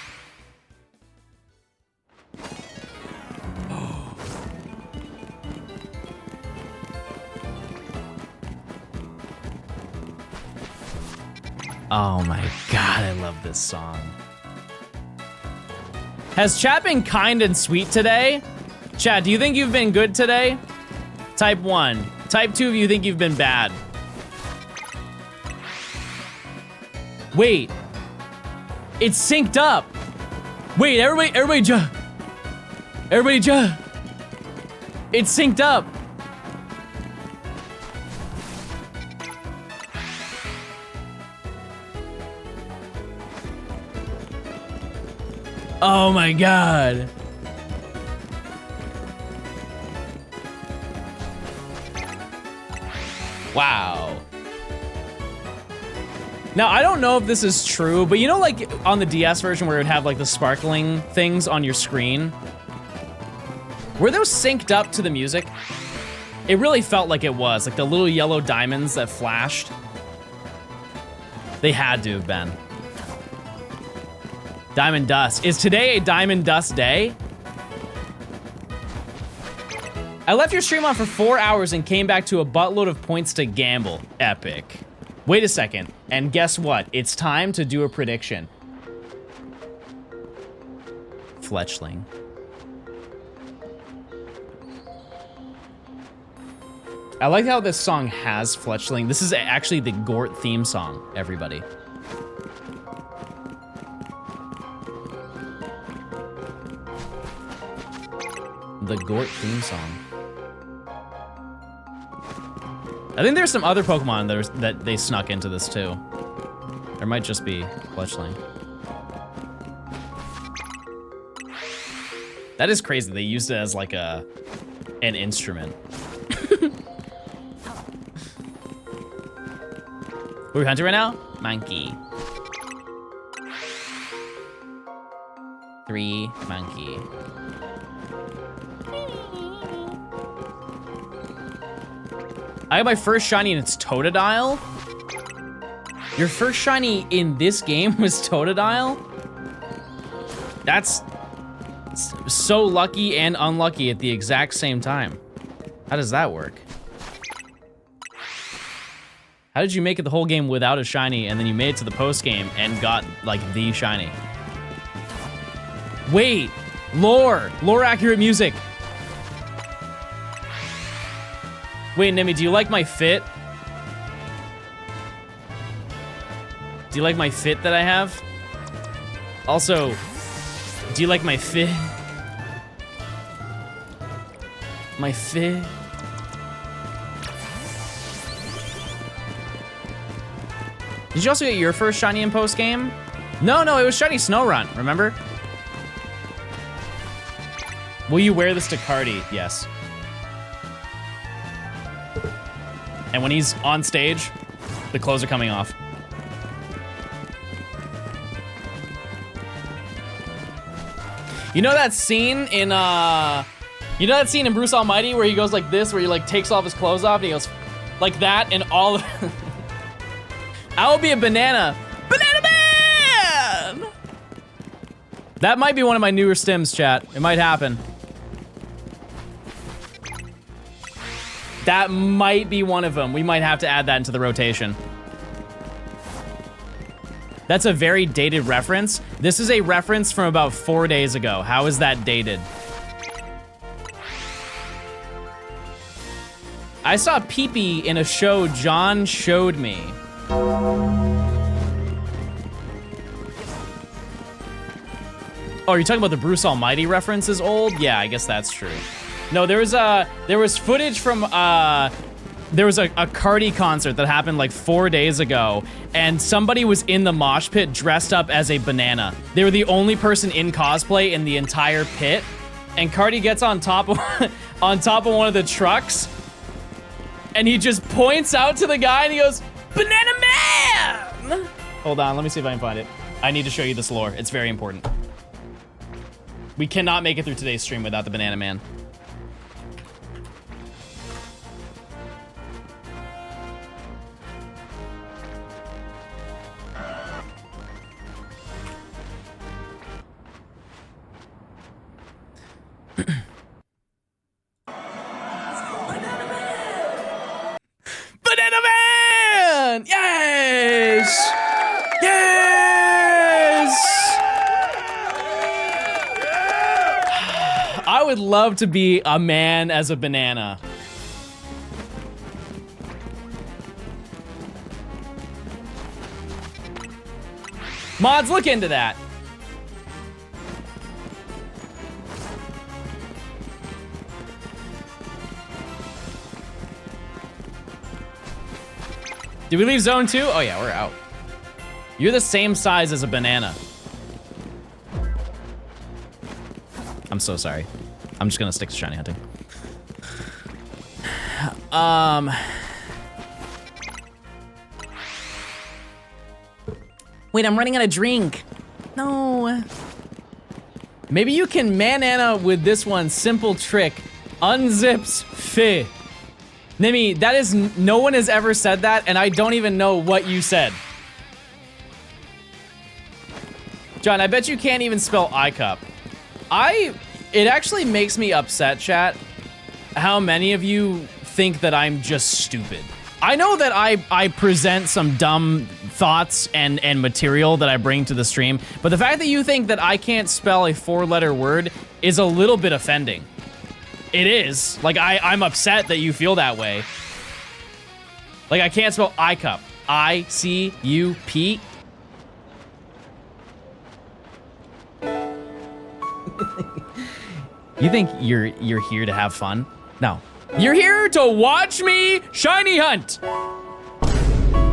Oh my god, I love this song. Has chat been kind and sweet today? Chat, do you think you've been good today? Type 1. Type 2 if you think you've been bad. Wait. It's synced up. Wait, everybody, it's synced up. Oh my god. Wow. Now, I don't know if this is true, but you know, like on the DS version where it would have like the sparkling things on your screen? Were those synced up to the music? It really felt like it was, like the little yellow diamonds that flashed. They had to have been. Diamond Dust. Is today a Diamond Dust day? I left your stream on for 4 hours and came back to a buttload of points to gamble. Epic. Wait a second. And guess what? It's time to do a prediction. Fletchling. I like how this song has Fletchling. This is actually the Gort theme song, everybody. The Gort theme song. I think there's some other Pokemon that they snuck into this too. There might just be Fletchling. That is crazy. They used it as like an instrument. What are we hunting right now? Monkey. 3 monkey. I got my first shiny and it's Totodile? Your first shiny in this game was Totodile? That's so lucky and unlucky at the exact same time. How does that work? How did you make it the whole game without a shiny and then you made it to the post game and got like the shiny? Wait, lore accurate music. Wait, Nimmy, do you like my fit? Do you like my fit that I have? Also, do you like my fit? My fit? Did you also get your first shiny in post game? No, it was shiny Snorunt, remember? Will you wear this to Cardi? Yes. And when he's on stage, the clothes are coming off. You know that scene in Bruce Almighty where he goes like this, where he like takes off his clothes off and he goes like that and all of I will be a banana. Banana Man! That might be one of my newer stims, chat. It might happen. That might be one of them. We might have to add that into the rotation. That's a very dated reference. This is a reference from about 4 days ago. How is that dated? I saw Pee-Pee in a show John showed me. Oh, you're talking about the Bruce Almighty reference is old? Yeah, I guess that's true. No, there was footage from there was a Cardi concert that happened like 4 days ago, and somebody was in the mosh pit dressed up as a banana. They were the only person in cosplay in the entire pit, and Cardi gets on top of one of the trucks, and he just points out to the guy and he goes, "Banana Man!" Hold on, let me see if I can find it. I need to show you this lore. It's very important. We cannot make it through today's stream without the Banana Man. Banana Man! Yes! Yes! I would love to be a man as a banana. Mods, look into that. Did we leave zone 2? Oh yeah, we're out. You're the same size as a banana. I'm so sorry. I'm just gonna stick to shiny hunting. Wait, I'm running out of drink. No. Maybe you can manana with this one. Simple trick. Unzips fi. Nimmy, that is, no one has ever said that, and I don't even know what you said. John, I bet you can't even spell iCup. It actually makes me upset, chat, how many of you think that I'm just stupid. I know that I present some dumb thoughts and material that I bring to the stream, but the fact that you think that I can't spell a 4-letter word is a little bit offending. It is. Like, I'm upset that you feel that way. Like, I can't spell iCup. I-C-U-P. You think you're here to have fun? No. You're here to watch me shiny hunt.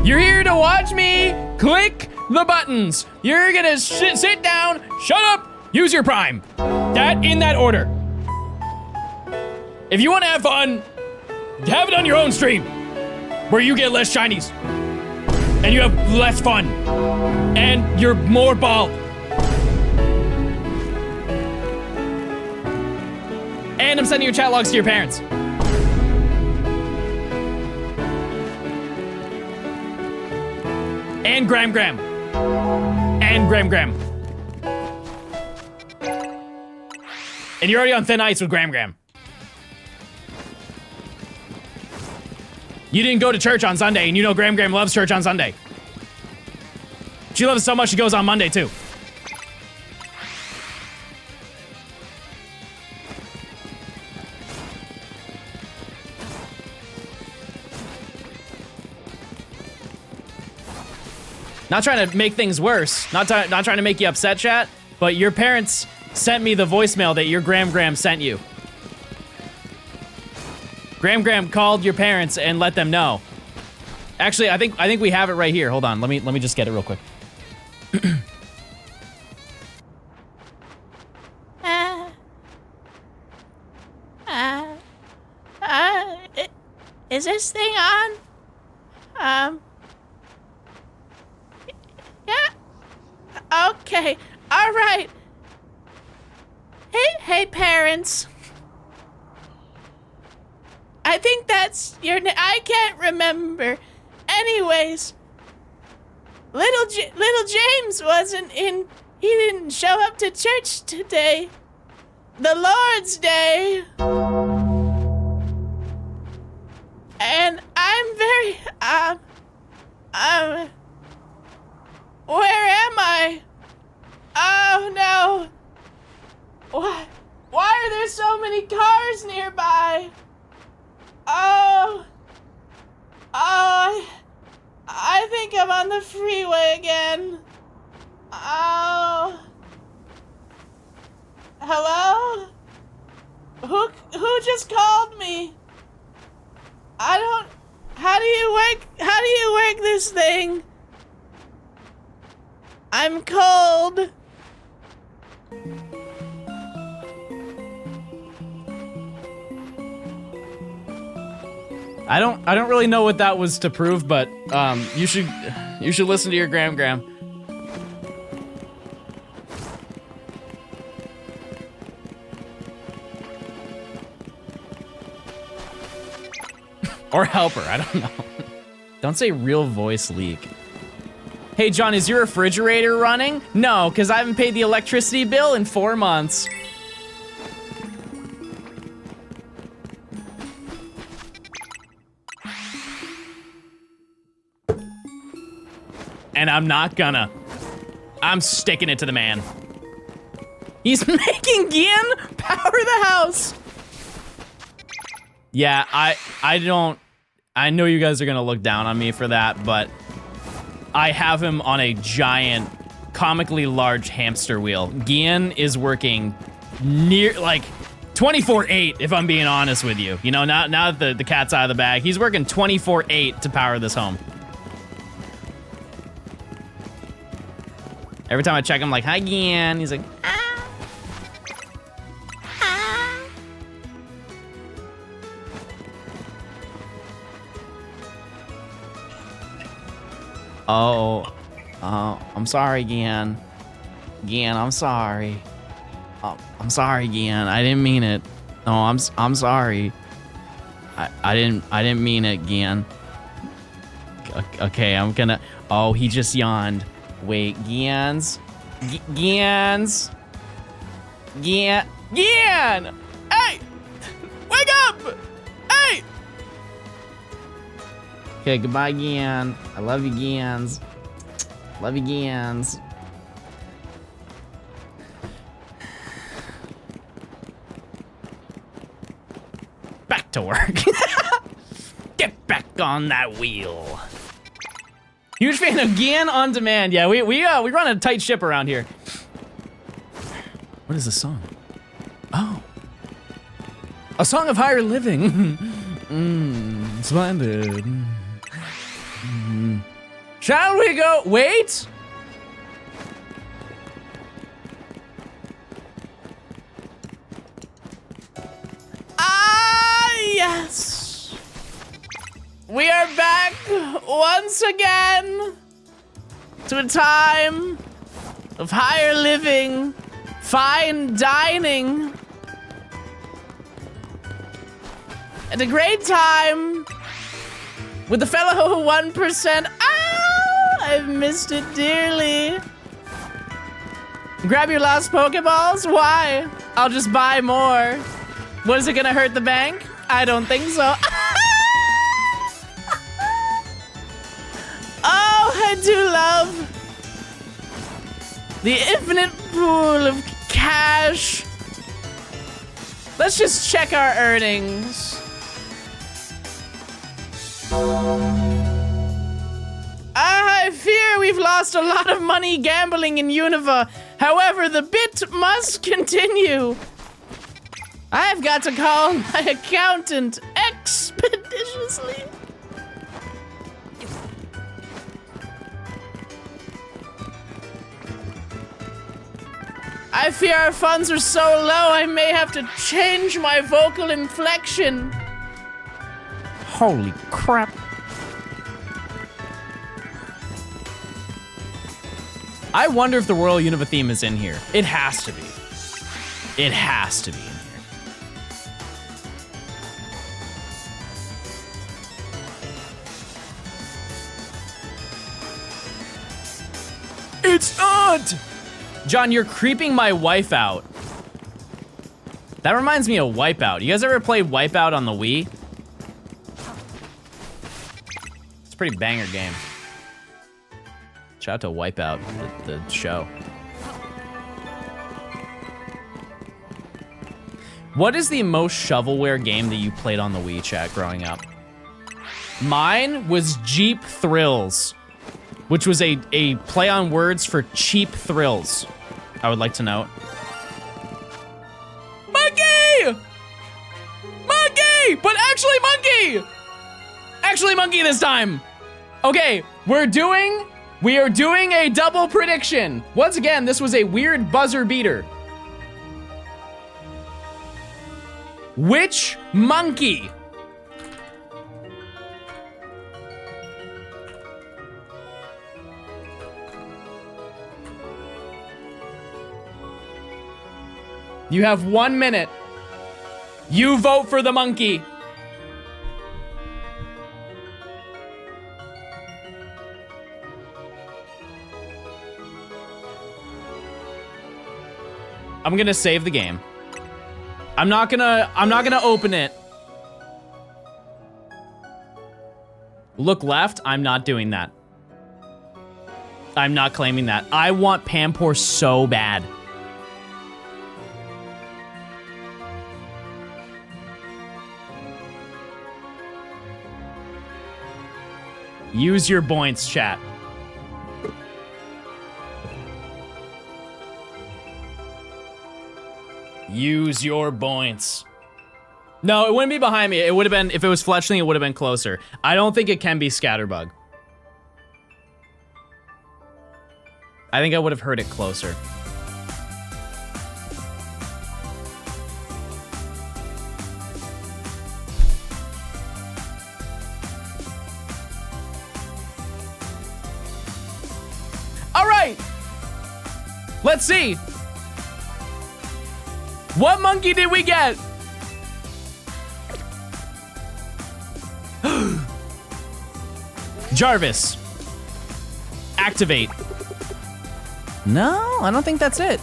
You're here to watch me click the buttons. You're gonna sit down, shut up, use your prime. That in that order. If you want to have fun, have it on your own stream, where you get less shinies. And you have less fun. And you're more bald. And I'm sending your chat logs to your parents. And Gram Gram. And Gram Gram. And you're already on thin ice with Gram Gram. You didn't go to church on Sunday, and you know Gram Gram loves church on Sunday. She loves it so much she goes on Monday, too. Not trying to make things worse. Not trying to make you upset, chat. But your parents sent me the voicemail that your Gram Gram sent you. Gram Gram called your parents and let them know. Actually, I think we have it right here. Hold on. Let me just get it real quick. Is this thing on? Yeah. Okay. All right. Hey, parents. I think that's your name. I can't remember. Anyways, little James wasn't in. He didn't show up to church today. The Lord's Day. And I'm very, where am I? Oh no. Why are there so many cars nearby? Oh, I think I'm on the freeway again. Oh. Hello? Who just called me? How do you work this thing? I'm cold. I don't really know what that was to prove, but you should listen to your Gram Gram. Or help her, I don't know. Don't say real voice leak. Hey John, is your refrigerator running? No, because I haven't paid the electricity bill in 4 months. And I'm not gonna. I'm sticking it to the man. He's making Gian power the house. Yeah, I know you guys are gonna look down on me for that, but I have him on a giant, comically large hamster wheel. Gian is working near, like, 24/8, if I'm being honest with you. You know, now that the cat's out of the bag, he's working 24/8 to power this home. Every time I check him, like, hi, Gian. He's like, ah. Ah. Oh, I'm sorry, Gian. Gian, I'm sorry. I'm sorry, Gian. I didn't mean it. No, I'm sorry. I didn't mean it, Gian. Okay, I'm gonna. Oh, he just yawned. Wait, Gian's. Gian's. Gian. Gian! Hey! Wake up! Hey! Okay, goodbye, Gian. I love you, Gians. Love you, Gians. Back to work. Get back on that wheel. Huge fan of Gian on Demand. Yeah, we run a tight ship around here. What is this song? Oh. A song of higher living. Splendid. Shall we go? Wait. Ah, yes. We are back once again to a time of higher living, fine dining, and a great time with the fellow 1%. Ah, I've missed it dearly. Grab your lost Pokeballs? Why? I'll just buy more. What, is it gonna hurt the bank? I don't think so. Oh, I do love the infinite pool of cash. Let's just check our earnings. I fear we've lost a lot of money gambling in Unova. However, the bit must continue. I've got to call my accountant expeditiously. I fear our funds are so low, I may have to change my vocal inflection. Holy crap. I wonder if the Royal Unova theme is in here. It has to be. It has to be in here. It's not! John, you're creeping my wife out. That reminds me of Wipeout. You guys ever played Wipeout on the Wii? It's a pretty banger game. Shout out to Wipeout, the show. What is the most shovelware game that you played on the Wii, chat, growing up? Mine was Jeep Thrills, which was a play on words for cheap thrills, I would like to note. Monkey! Monkey! But actually monkey! Actually monkey this time! Okay, we are doing a double prediction. Once again, this was a weird buzzer beater. Which monkey? You have 1 minute. You vote for the monkey. I'm gonna save the game. I'm not gonna open it. Look left, I'm not doing that. I'm not claiming that. I want Pampor so bad. Use your points, chat. Use your points. No, it wouldn't be behind me. It would have been, if it was Fletchling, it would have been closer. I don't think it can be Scatterbug. I think I would have heard it closer. All right. Let's see. What monkey did we get? Jarvis. Activate. No, I don't think that's it.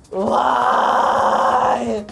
Why?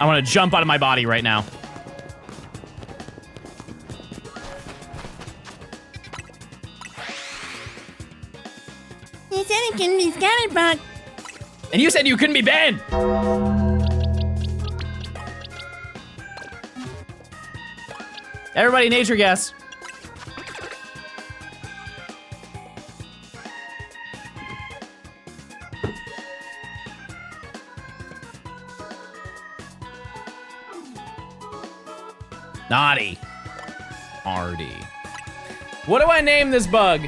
I want to jump out of my body right now. You said it can be scatterbug. And you said you couldn't be banned. Everybody, nature guess. Naughty. Arty. What do I name this bug?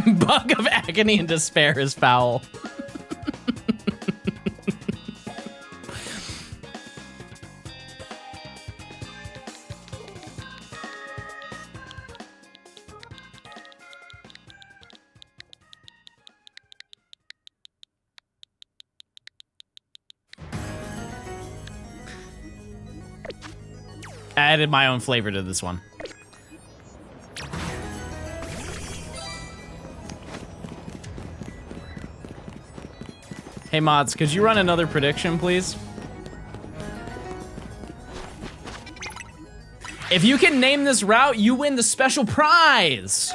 Bug of agony and despair is foul. I added my own flavor to this one. Hey mods, could you run another prediction, please? If you can name this route, you win the special prize.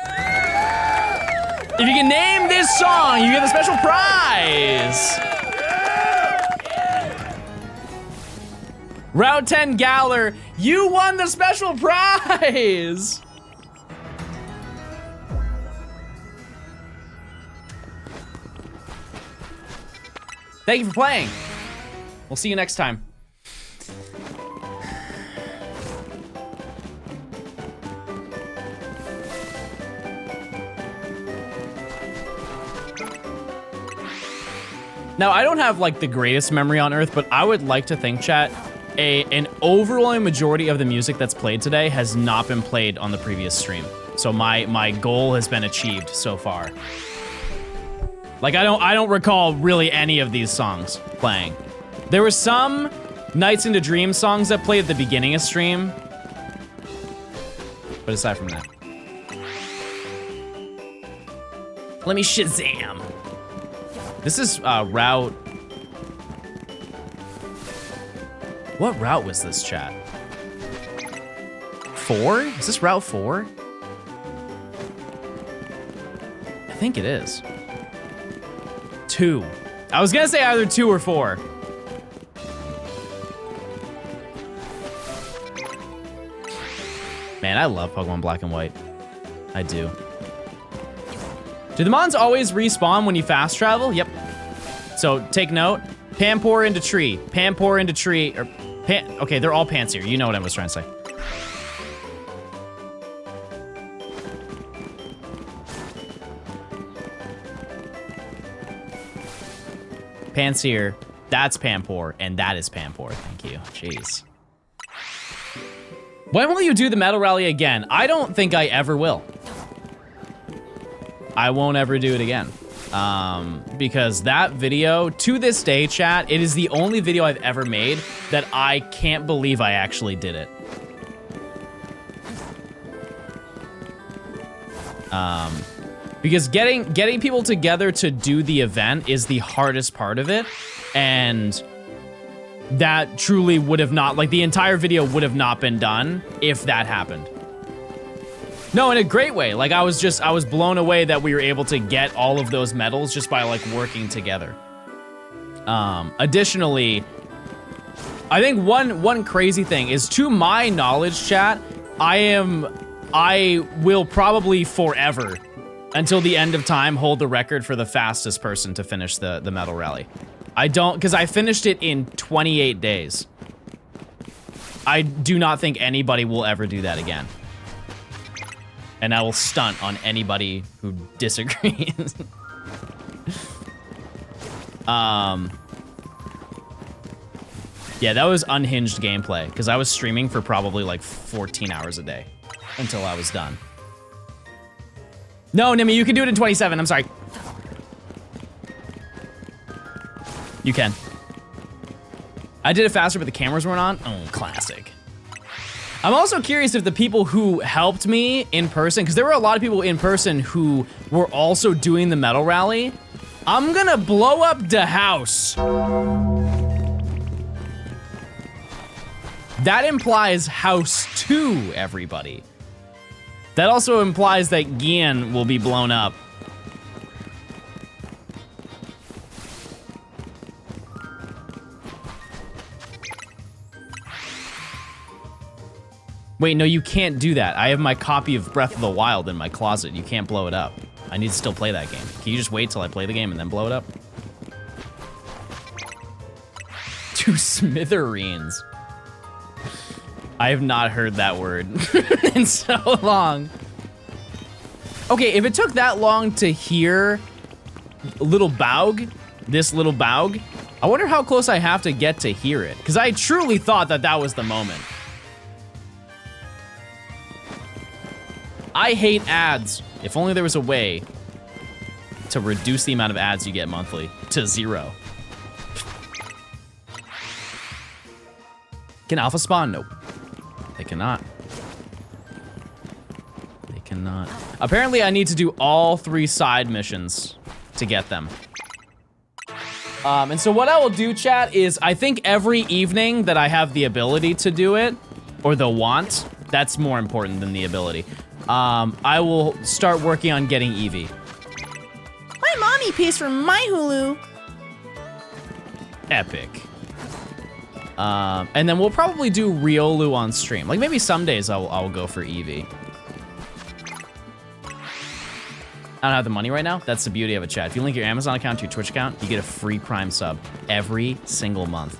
If you can name this song, you get the special prize. Route 10 Galler, you won the special prize. Thank you for playing. We'll see you next time. Now, I don't have like the greatest memory on earth, but I would like to think, chat, an overwhelming majority of the music that's played today has not been played on the previous stream. So my goal has been achieved so far. Like I don't recall really any of these songs playing. There were some Nights into Dreams songs that played at the beginning of stream. But aside from that. Let me Shazam. This is route. What route was this, chat? 4? Is this route 4? I think it is. 2. I was gonna say either 2 or 4. Man, I love Pokemon Black and White. I do. Do the mons always respawn when you fast travel? Yep. So take note. Pampor into tree. Pampor into tree. Or okay, they're all pants here. You know what I was trying to say. Pansear, that's Pampor, and that is Pampor. Thank you. Jeez. When will you do the medal rally again? I don't think I ever will. I won't ever do it again. Because that video, to this day, chat, it is the only video I've ever made that I can't believe I actually did it. Because getting people together to do the event is the hardest part of it, and that truly would have not, like, the entire video would have not been done if that happened. No, in a great way. Like, I was blown away that we were able to get all of those medals just by, like, working together. Additionally, I think one crazy thing is, to my knowledge, chat, I will probably forever, until the end of time, hold the record for the fastest person to finish the medal rally. I don't, because I finished it in 28 days. I do not think anybody will ever do that again. And I will stunt on anybody who disagrees. Yeah, that was unhinged gameplay, because I was streaming for probably like 14 hours a day until I was done. No, Nimi, you can do it in 27. I'm sorry. You can. I did it faster, but the cameras weren't on. Oh, classic. I'm also curious if the people who helped me in person, because there were a lot of people in person who were also doing the medal rally. I'm gonna blow up the house. That implies house 2, everybody. That also implies that Gian will be blown up. Wait, no, you can't do that. I have my copy of Breath of the Wild in my closet. You can't blow it up. I need to still play that game. Can you just wait till I play the game and then blow it up? To smithereens. I have not heard that word in so long. Okay, if it took that long to hear little Baug, this little Baug, I wonder how close I have to get to hear it. Because I truly thought that that was the moment. I hate ads. If only there was a way to reduce the amount of ads you get monthly to 0. Can alpha spawn? Nope. They cannot. They cannot. Apparently, I need to do all 3 side missions to get them. And so what I will do, chat, is I think every evening that I have the ability to do it, or the want, that's more important than the ability. I will start working on getting Eevee. My mommy pays for my Hulu. Epic. And then we'll probably do Riolu on stream. Like maybe some days I'll go for Eevee. I don't have the money right now. That's the beauty of it, chat. If you link your Amazon account to your Twitch account, you get a free Prime sub every single month.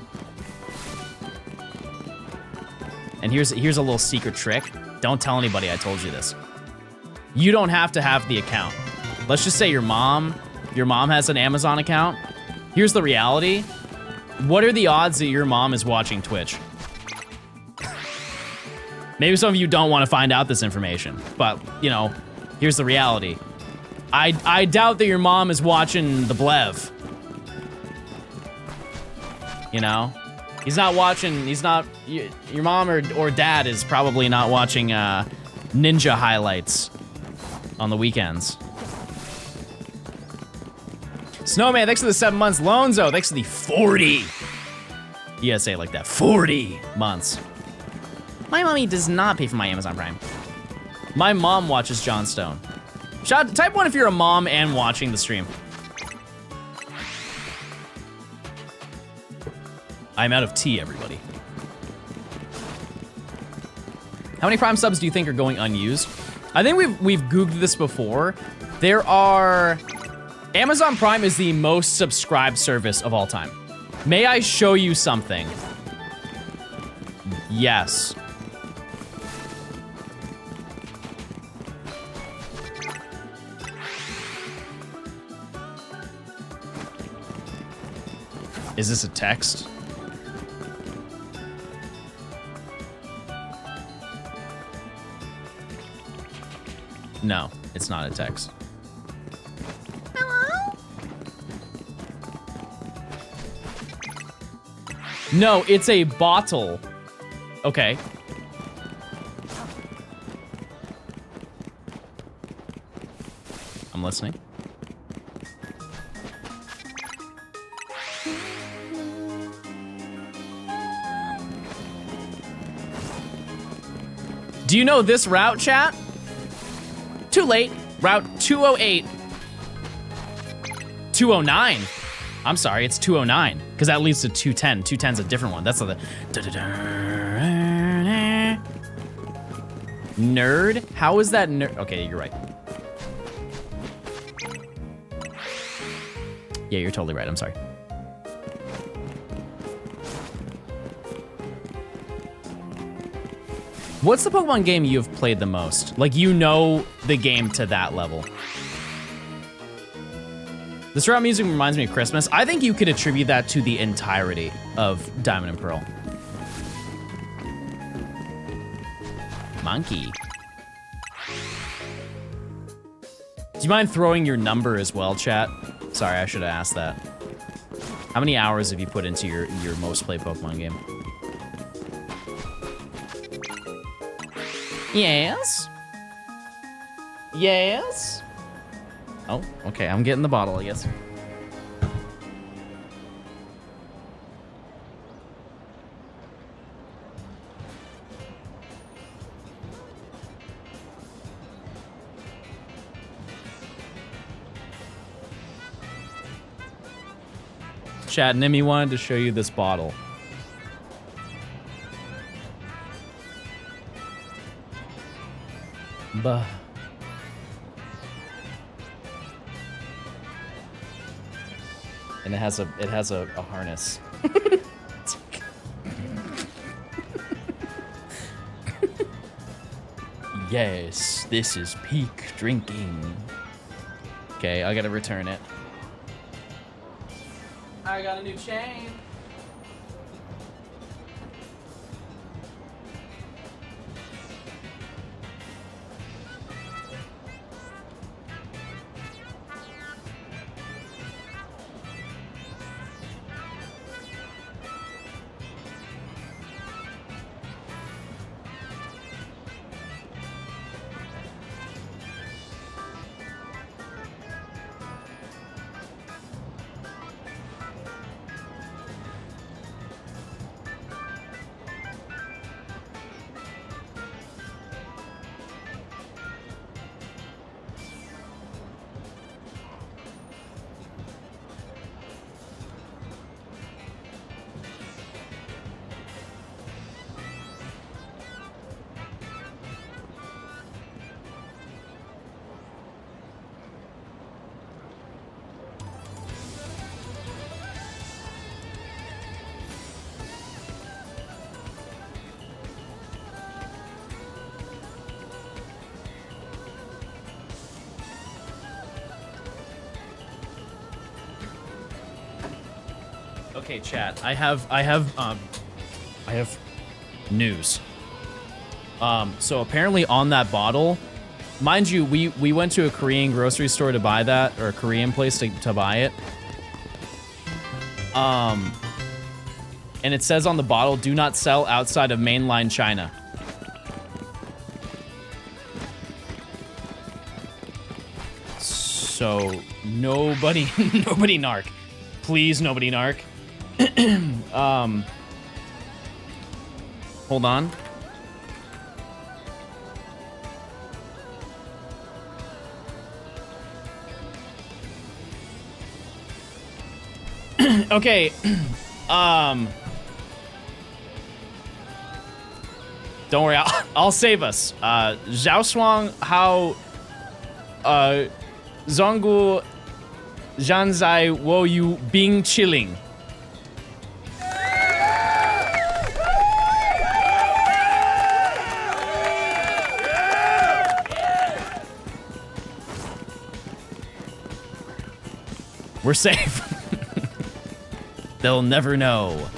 And here's a little secret trick. Don't tell anybody I told you this. You don't have to have the account. Let's just say your mom has an Amazon account. Here's the reality. What are the odds that your mom is watching Twitch? Maybe some of you don't want to find out this information, but you know, here's the reality. I doubt that your mom is watching the Blev. You know? Your mom or dad is probably not watching Ninja highlights on the weekends. Snowman, thanks for the 7 months. Lonzo, thanks for the 40. You gotta say it like that, 40 months. My mommy does not pay for my Amazon Prime. My mom watches Johnstone. Type 1 if you're a mom and watching the stream. I'm out of tea, everybody. How many Prime subs do you think are going unused? I think we've Googled this before. Amazon Prime is the most subscribed service of all time. May I show you something? Yes. Is this a text? No, it's not a text. Hello? No, it's a bottle. Okay. I'm listening. Do you know this route, chat? Too late. Route 208. 209. I'm sorry, it's 209. Because that leads to 210. 210's a different one. That's the... Nerd? How is that nerd? Okay, you're right. Yeah, you're totally right. I'm sorry. What's the Pokemon game you've played the most? Like, you know the game to that level. This route music reminds me of Christmas. I think you could attribute that to the entirety of Diamond and Pearl. Monkey. Do you mind throwing your number as well, chat? Sorry, I should have asked that. How many hours have you put into your most played Pokemon game? Yes? Yes? Oh, okay, I'm getting the bottle, I guess. chat. Nimmy wanted to show you this bottle. Bah. And it has a harness. Yes, this is peak drinking. Okay, I gotta return it. I got a new chain. Okay, chat. I have news. So apparently on that bottle, mind you, we went to a Korean grocery store to buy that, or a Korean place to buy it. And it says on the bottle, do not sell outside of mainline China. So nobody narc. Please, nobody narc. Hold on. Okay. Don't worry, I'll save us. Zhao Shuang Hao Zonggu Zhanzai Wo Yu Bing Chilling. We're safe. They'll never know.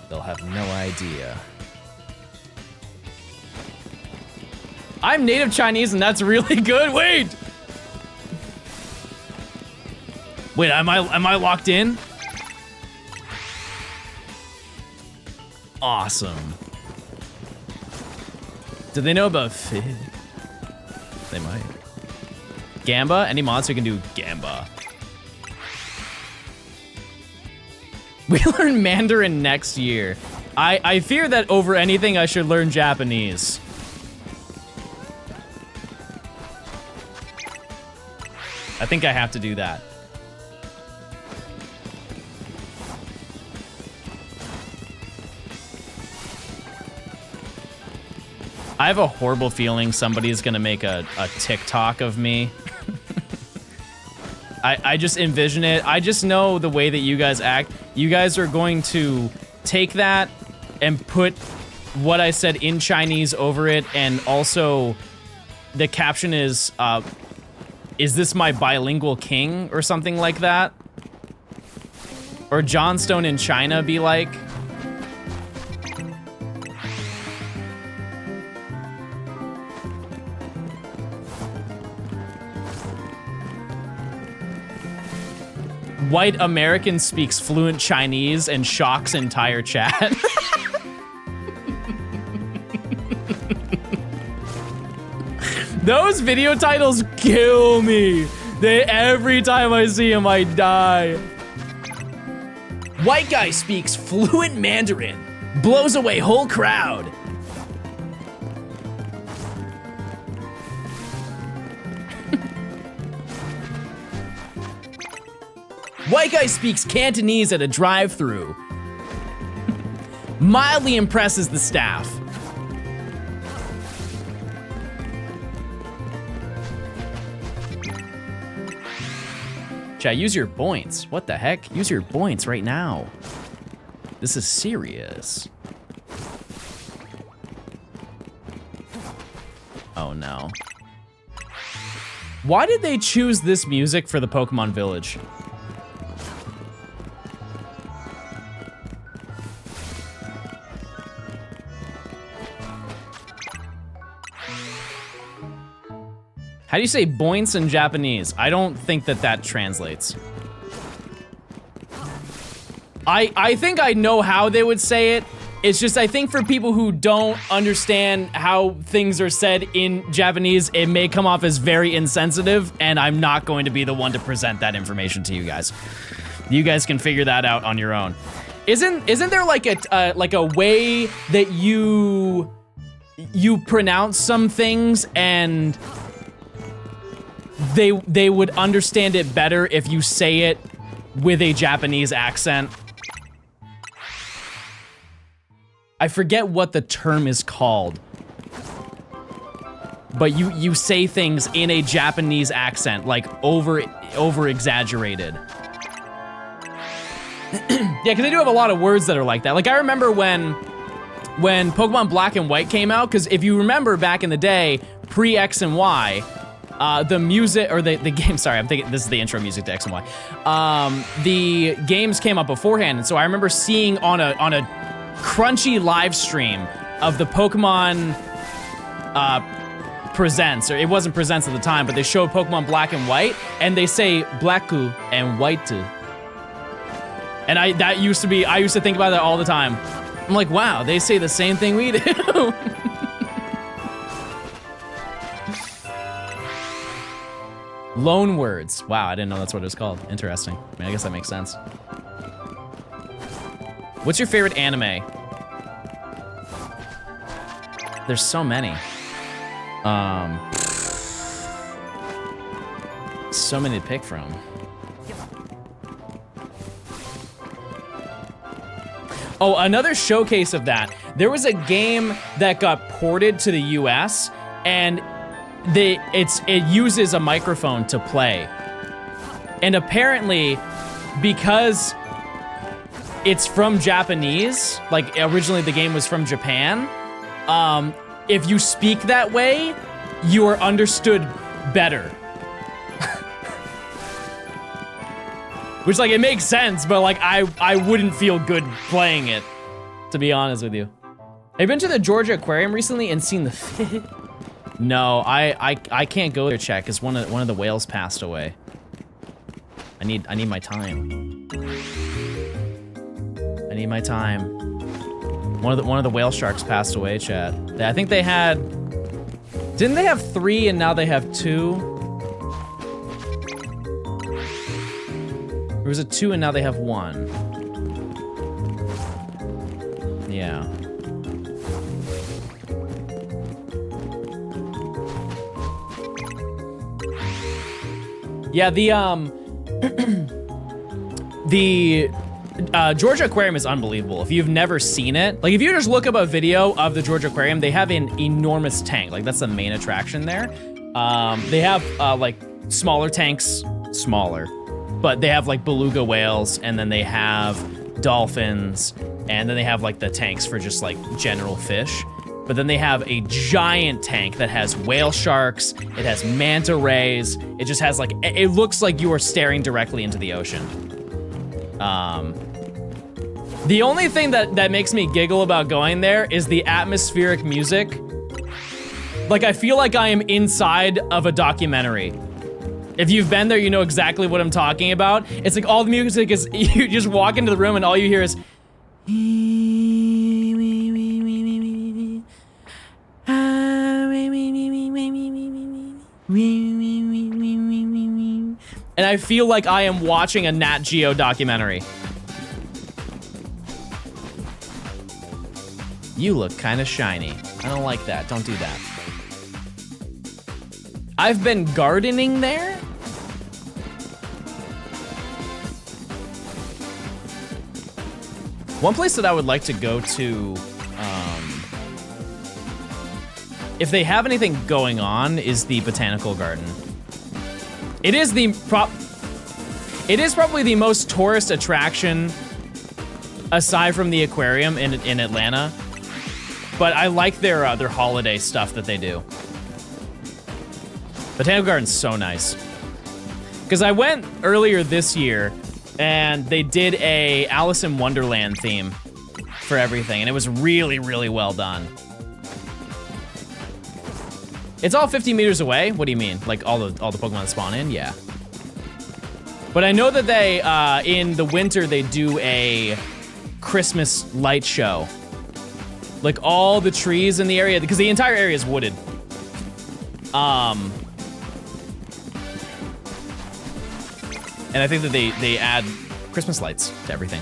They'll have no idea. I'm native Chinese and that's really good. Wait, am I locked in? Awesome. Do they know about Fig? They might. Gamba? Any monster can do Gamba. We learn Mandarin next year. I fear that over anything I should learn Japanese. I think I have to do that. I have a horrible feeling somebody's gonna make a TikTok of me. I just envision it. I just know the way that you guys act. You guys are going to take that and put what I said in Chinese over it, and also the caption is this my bilingual king or something like that? Or Johnstone in China be like? White American speaks fluent Chinese and shocks entire chat. Those video titles kill me. Every time I see them, I die. White guy speaks fluent Mandarin, blows away whole crowd. White guy speaks Cantonese at a drive-thru. Mildly impresses the staff. Chat, use your points. What the heck? Use your points right now. This is serious. Oh no. Why did they choose this music for the Pokemon Village? How do you say boints in Japanese? I don't think that that translates. I think I know how they would say it. It's just, I think for people who don't understand how things are said in Japanese, it may come off as very insensitive, and I'm not going to be the one to present that information to you guys. You guys can figure that out on your own. Isn't there like a way that you pronounce some things and they would understand it better if you say it with a Japanese accent? I forget what the term is called, but you say things in a Japanese accent, like over exaggerated. Yeah, because they do have a lot of words that are like that. Like I remember when Pokemon Black and White came out, because if you remember back in the day, pre-X and Y, the music, or the game, sorry, I'm thinking this is the intro music to X and Y. The games came up beforehand, and so I remember seeing on a crunchy live stream of the Pokemon Presents, or it wasn't Presents at the time, but they showed Pokemon Black and White, and they say Blacku and Whiteu. And I used to think about that all the time. I'm like, wow, they say the same thing we do. Loan words. Wow, I didn't know that's what it was called. Interesting. I mean, I guess that makes sense. What's your favorite anime? There's so many. So many to pick from. Oh, another showcase of that. There was a game that got ported to the US, and it uses a microphone to play. And apparently, because it's from Japanese, like originally the game was from Japan, if you speak that way, you are understood better. Which, like, it makes sense, but like I wouldn't feel good playing it, to be honest with you. Have you been to the Georgia Aquarium recently and seen the No, I can't go there, chat, because one of the whales passed away. I need my time. I need my time. One of the whale sharks passed away, chat. I think they had, didn't they have 3 and now they have 2? There was a 2 and now they have 1. Yeah. Yeah, the Georgia Aquarium is unbelievable. If you've never seen it, like if you just look up a video of the Georgia Aquarium, they have an enormous tank. Like that's the main attraction there. They have like smaller tanks, but they have like beluga whales, and then they have dolphins, and then they have like the tanks for just like general fish. But then they have a giant tank that has whale sharks, it has manta rays, it just has like, it looks like you are staring directly into the ocean. The only thing that makes me giggle about going there is the atmospheric music. Like, I feel like I am inside of a documentary. If you've been there, you know exactly what I'm talking about. It's like all the music is, you just walk into the room and all you hear is, and I feel like I am watching a Nat Geo documentary. You look kind of shiny. I don't like that. Don't do that. I've been gardening there. One place that I would like to go to, if they have anything going on, is the Botanical Garden. It is probably the most tourist attraction aside from the aquarium in Atlanta. But I like their holiday stuff that they do. Botanical Garden's so nice. Because I went earlier this year and they did a Alice in Wonderland theme for everything, and it was really, really well done. It's all 50 meters away? What do you mean? Like all the Pokemon that spawn in? Yeah. But I know that they, in the winter, they do a Christmas light show. Like all the trees in the area, because the entire area is wooded. And I think that they add Christmas lights to everything.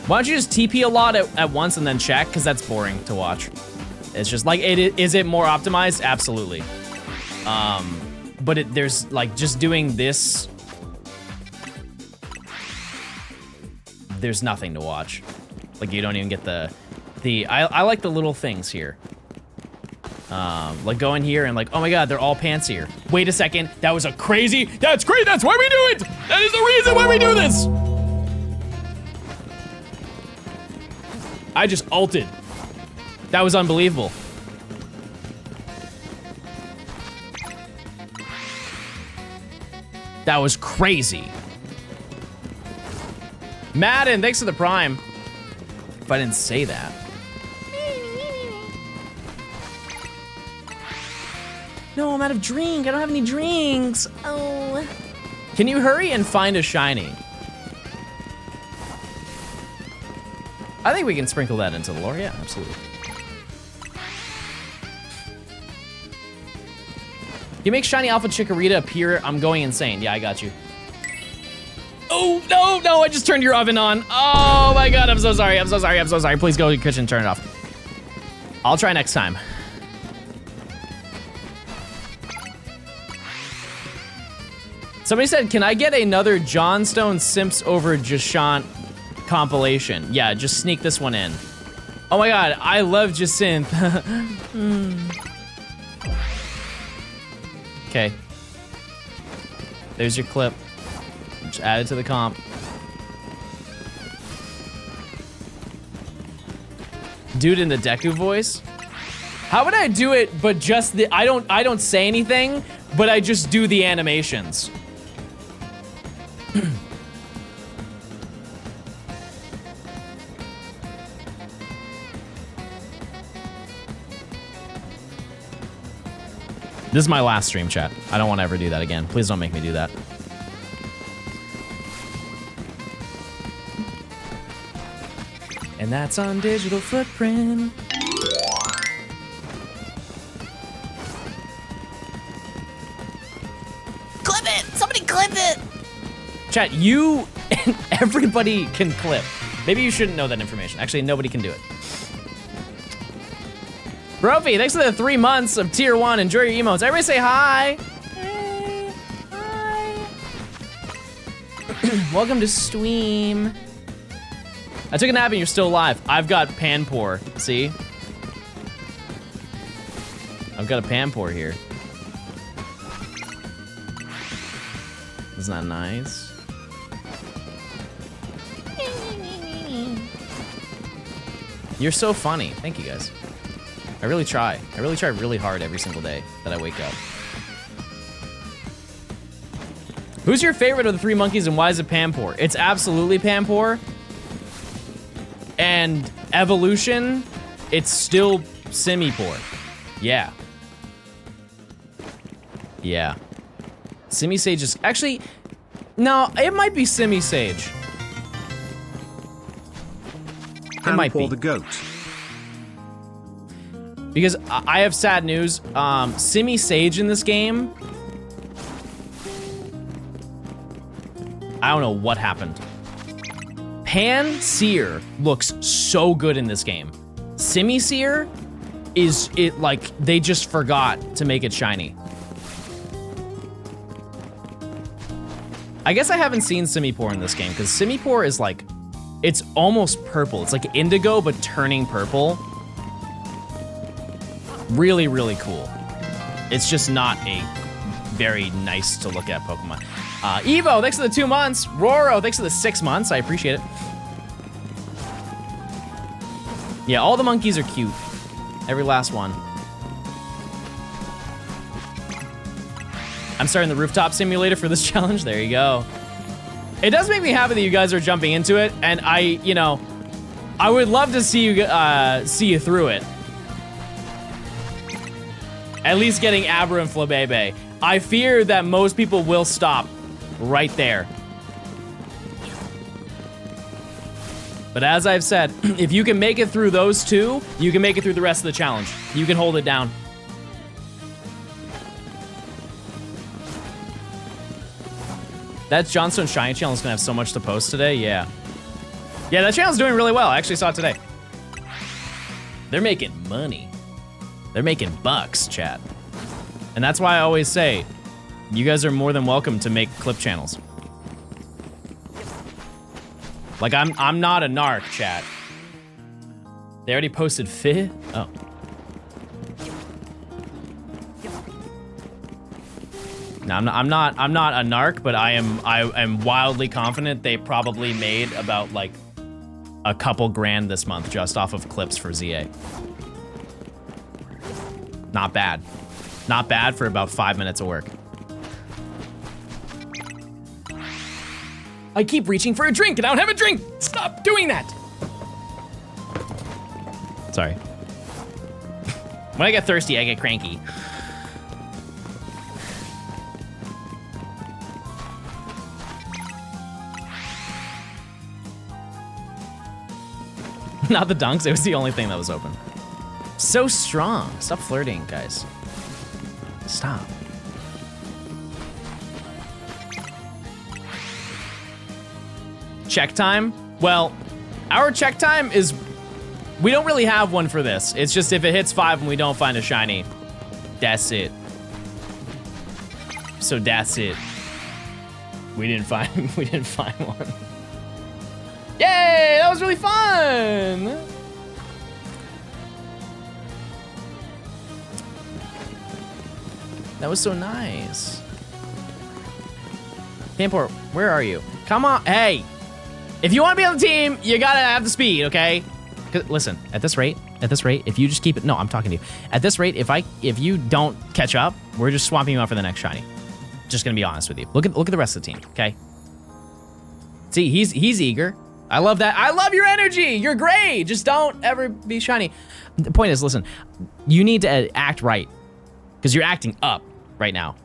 Why don't you just TP a lot at once and then check? Because that's boring to watch. It's just like, is it more optimized? Absolutely. But there's like just doing this. There's nothing to watch. Like you don't even get I like the little things here. Like going here and like, oh my God, they're all pantsier. Wait a second, that's great, that's why we do it! That is the reason why we do this! I just ulted. That was unbelievable. That was crazy. Madden, thanks for the Prime. If I didn't say that. No, I'm out of drink. I don't have any drinks. Oh. Can you hurry and find a shiny? I think we can sprinkle that into the lore. Yeah, absolutely. You make shiny Alpha Chikorita appear. I'm going insane. Yeah, I got you. Oh, no, I just turned your oven on. Oh my God, I'm so sorry. Please go to the kitchen and turn it off. I'll try next time. Somebody said, can I get another Johnstone Simps over Jashant compilation? Yeah, just sneak this one in. Oh my God, I love Jacinth. Okay. There's your clip. Just add it to the comp. Do it in the Deku voice. How would I do it, but just I don't say anything, but I just do the animations. This is my last stream, chat. I don't want to ever do that again. Please don't make me do that. And that's on Digital Footprint. Clip it! Somebody clip it! Chat, you and everybody can clip. Maybe you shouldn't know that information. Actually, nobody can do it. Brophy, thanks for the 3 months of tier 1. Enjoy your emotes. Everybody say hi. Hey, hi. Welcome to stream. I took a nap and you're still alive. I've got Panpour, see? I've got a Panpour here. Isn't that nice? You're so funny. Thank you guys. I really try. I really try really hard every single day that I wake up. Who's your favorite of the 3 monkeys and why is it Panpour? It's absolutely Panpour. And evolution, it's still Simipour. Yeah. Yeah. Simisage is actually, no, it might be Simisage. It might be. The goat. Because I have sad news. Simisage in this game, I don't know what happened. Pansear looks so good in this game. Simisear is it like they just forgot to make it shiny. I guess I haven't seen Simipour in this game, because Simipour is like, it's almost purple. It's like indigo, but turning purple. Really, really cool. It's just not a very nice to look at Pokemon. Evo, thanks for the 2 months. Roro, thanks for the 6 months. I appreciate it. Yeah, all the monkeys are cute. Every last one. I'm starting the rooftop simulator for this challenge. There you go. It does make me happy that you guys are jumping into it, and I would love to see you through it. At least getting Abra and Flabebe. I fear that most people will stop right there. But as I've said, if you can make it through those two, you can make it through the rest of the challenge. You can hold it down. That Johnstone Shiny channel is gonna have so much to post today, yeah. Yeah, that channel's doing really well. I actually saw it today. They're making money. They're making bucks, chat. And that's why I always say, you guys are more than welcome to make clip channels. Like, I'm not a narc, chat. They already posted Fi? Oh. No, I'm not a narc, but I am wildly confident they probably made about like a couple grand this month just off of clips for ZA. Not bad. Not bad for about 5 minutes of work. I keep reaching for a drink and I don't have a drink. Stop doing that. Sorry. When I get thirsty, I get cranky. Not the dunks, it was the only thing that was open. So strong. Stop flirting, guys. Stop. Check time? Well, our check time is, we don't really have one for this. It's just if it hits 5 and we don't find a shiny, that's it. So that's it. We didn't find one. Yay, that was really fun. That was so nice. Pampor, where are you? Come on, hey. If you want to be on the team, you gotta have the speed, okay? Listen, at this rate, if you just keep it, no, I'm talking to you. At this rate, if you don't catch up, we're just swapping you out for the next shiny. Just gonna be honest with you. Look at the rest of the team, okay? See, he's eager. I love that. I love your energy. You're great. Just don't ever be shiny. The point is, listen, you need to act right because you're acting up right now.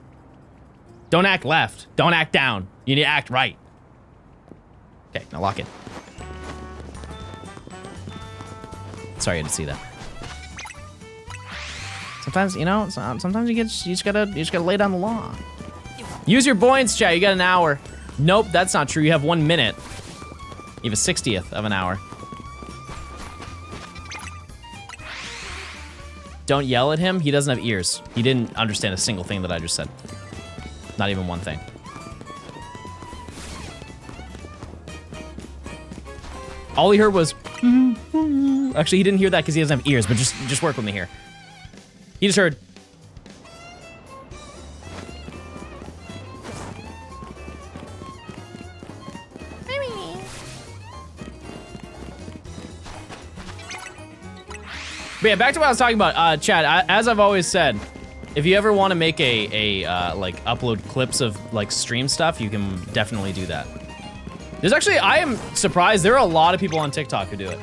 Don't act left. Don't act down. You need to act right. Okay, now lock in. Sorry, I didn't see that. Sometimes, you know, sometimes you just gotta lay down the law. Use your buoyance, chat. You got an hour. Nope, that's not true. You have 1 minute. You have a 60th of an hour. Don't yell at him. He doesn't have ears. He didn't understand a single thing that I just said. Not even one thing. All he heard was, actually, he didn't hear that because he doesn't have ears, but just work with me here. He just heard. But yeah, back to what I was talking about, Chad. As I've always said, if you ever want to make like upload clips of like stream stuff, you can definitely do that. There's actually, I am surprised, there are a lot of people on TikTok who do it.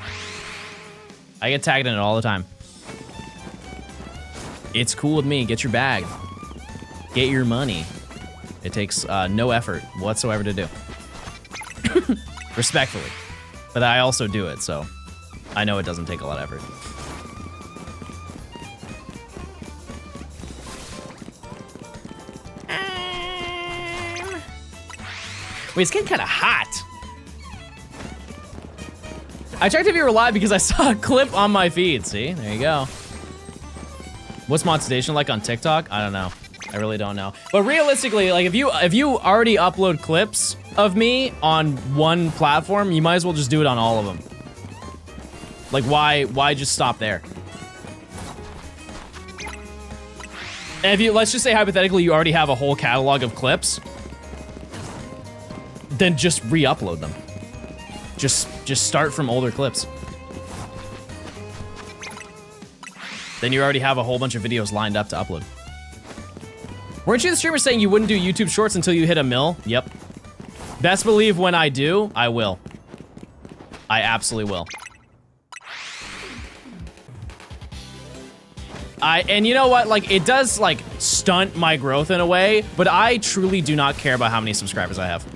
I get tagged in it all the time. It's cool with me. Get your bag. Get your money. It takes no effort whatsoever to do. Respectfully. But I also do it, so I know it doesn't take a lot of effort. Wait, it's getting kind of hot. I checked if you were live because I saw a clip on my feed. See, there you go. What's monetization like on TikTok? I don't know. I really don't know. But realistically, like if you already upload clips of me on one platform, you might as well just do it on all of them. Like why just stop there? And if you, let's just say hypothetically you already have a whole catalog of clips, then just re-upload them. Just start from older clips. Then you already have a whole bunch of videos lined up to upload. Weren't you the streamer saying you wouldn't do YouTube shorts until you hit 1 mil? Yep. Best believe when I do, I will. I absolutely will. And you know what, like, it does, like, stunt my growth in a way, but I truly do not care about how many subscribers I have.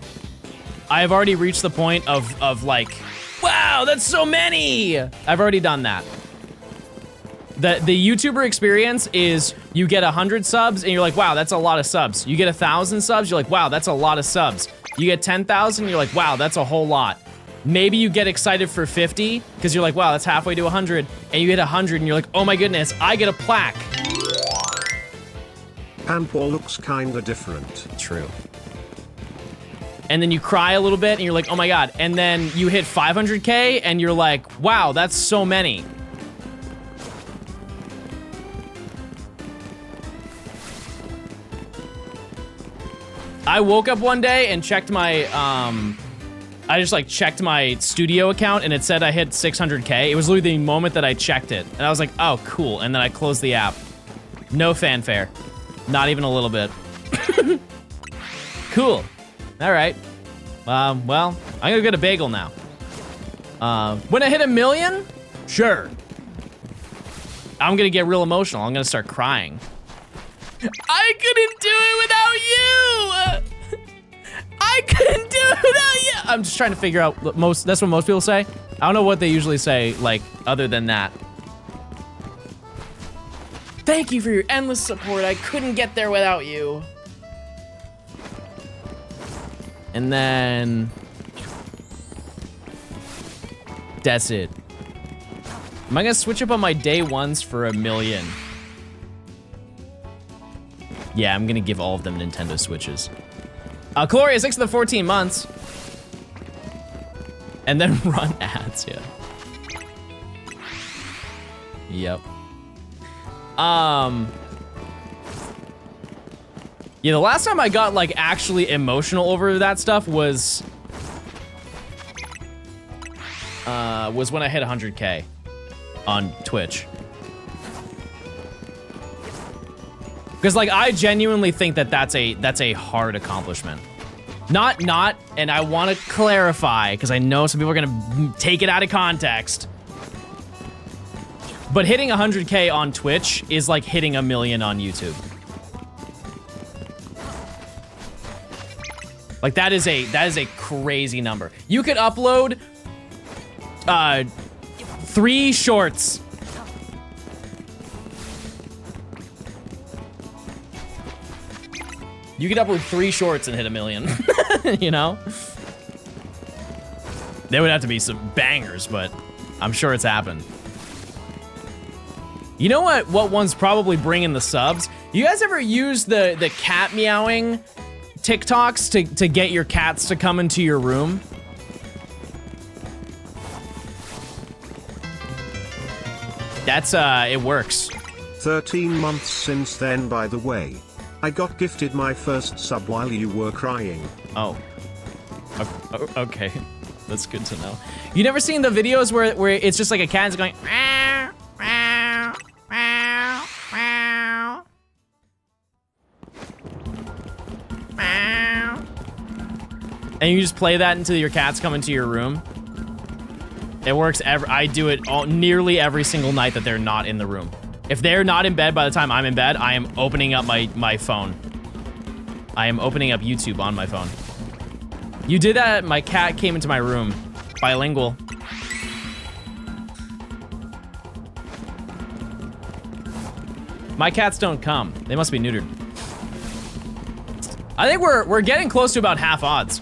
I have already reached the point of like, wow, that's so many! I've already done that. The YouTuber experience is you get 100 subs and you're like, wow, that's a lot of subs. You get 1,000 subs, you're like, wow, that's a lot of subs. You get 10,000, you're like, wow, that's a whole lot. Maybe you get excited for 50 because you're like, wow, that's halfway to 100, and you hit 100 and you're like, oh my goodness, I get a plaque. Handball looks kinda different. True. And then you cry a little bit and you're like, oh my god. And then you hit 500K and you're like, wow, that's so many. I woke up one day and checked my, I just like checked my studio account and it said I hit 600K. It was literally the moment that I checked it. And I was like, oh, cool. And then I closed the app. No fanfare. Not even a little bit. Cool. All right. Well, I'm gonna get a bagel now. When I hit 1 million, sure. I'm gonna get real emotional. I'm gonna start crying. I couldn't do it without you! I couldn't do it without you! I'm just trying to figure out, that's what most people say. I don't know what they usually say, like, other than that. Thank you for your endless support. I couldn't get there without you. And then... that's it. Am I gonna switch up on my day ones for 1 million? Yeah, I'm gonna give all of them Nintendo Switches. Gloria, 6 of the 14 months. And then run ads, yeah. Yep. Yeah, the last time I got, like, actually emotional over that stuff was when I hit 100K on Twitch. Because, like, I genuinely think that that's a hard accomplishment. Not, and I want to clarify, because I know some people are going to take it out of context. But hitting 100K on Twitch is like hitting 1 million on YouTube. Like, that is a crazy number. You could upload 3 shorts. You could upload 3 shorts and hit 1 million, you know? There would have to be some bangers, but I'm sure it's happened. You know what one's probably bringing the subs? You guys ever use the cat meowing TikToks to get your cats to come into your room? That's, it works. 13 months since then, by the way. I got gifted my first sub while you were crying. Oh. Okay. That's good to know. You never seen the videos where it's just like a cat's going, meow, meow, meow, meow, meow. And you just play that until your cats come into your room? It works I do it nearly every single night that they're not in the room. If they're not in bed by the time I'm in bed, I am opening up my phone. I am opening up YouTube on my phone. You did that, my cat came into my room. Bilingual. My cats don't come. They must be neutered. I think we're getting close to about half odds.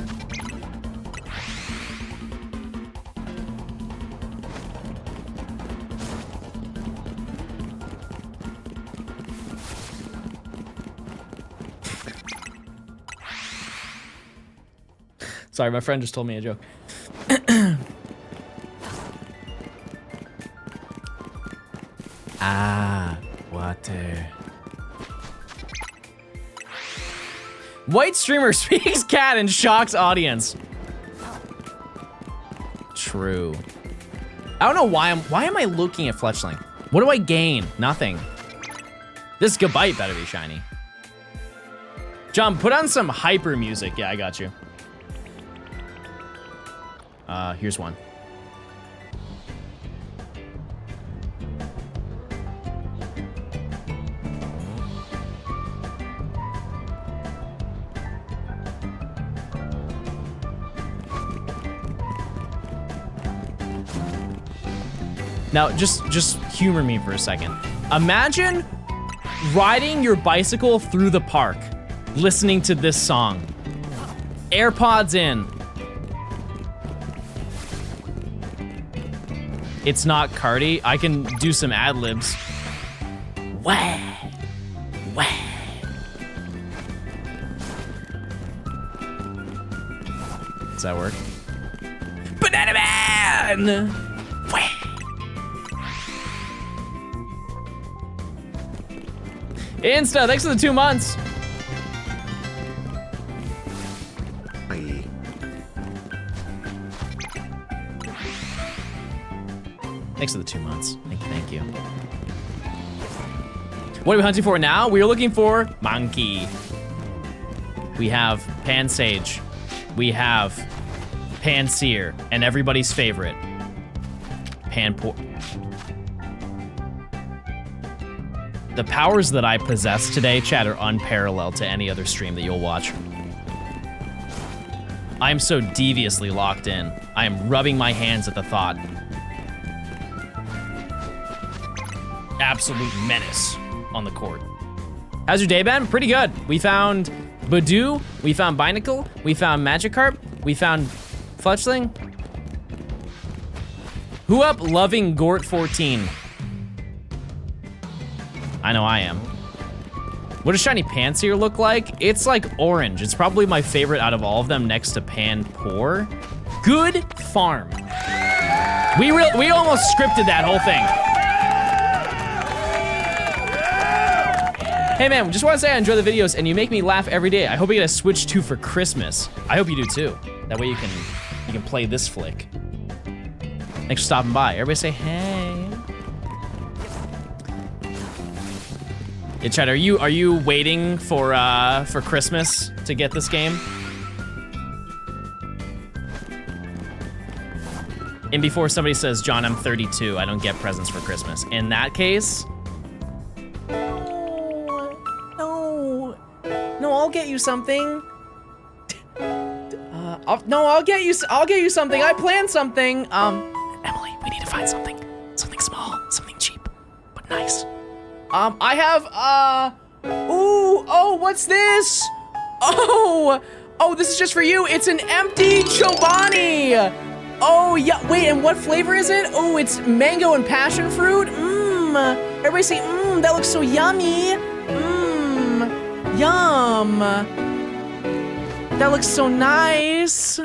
Sorry, my friend just told me a joke. Water. White streamer speaks cat and shocks audience. True. I don't know why am I looking at Fletchling? What do I gain? Nothing. This Gabite better be shiny. John, put on some hyper music. Yeah, I got you. Here's one. Now, just humor me for a second. Imagine riding your bicycle through the park, listening to this song. AirPods in. It's not Cardi. I can do some ad-libs. Wah, wah. Does that work? Banana Man! Wah. Insta, thanks for the 2 months. Aye. Thanks for the 2 months. Thank you. What are we hunting for now? We are looking for monkey. We have Pansage. We have Panseer, and everybody's favorite, Panpour. The powers that I possess today, chat, are unparalleled to any other stream that you'll watch. I am so deviously locked in. I am rubbing my hands at the thought. Absolute menace on the court. How's your day been? Pretty good. We found Badoo, we found Binacle, we found Magikarp, we found Fletchling. Who up loving Gort 14? I know I am. What does shiny Panseer look like? It's like orange. It's probably my favorite out of all of them next to Panpour. Good farm. We almost scripted that whole thing. Hey man, just want to say I enjoy the videos and you make me laugh every day. I hope you get a Switch 2 for Christmas. I hope you do too. That way you can play this flick. Thanks for stopping by. Everybody say hey. Yeah, Chad, are you waiting for Christmas to get this game? And before somebody says, John, I'm 32, I don't get presents for Christmas. In that case, no, I'll get you something. I'll get you something. I planned something. Emily, we need to find something small, something cheap, but nice. I have, what's this? Oh, this is just for you. It's an empty Chobani. Oh, yeah, wait, and what flavor is it? Oh, it's mango and passion fruit. Everybody say, that looks so yummy. Yum. That looks so nice.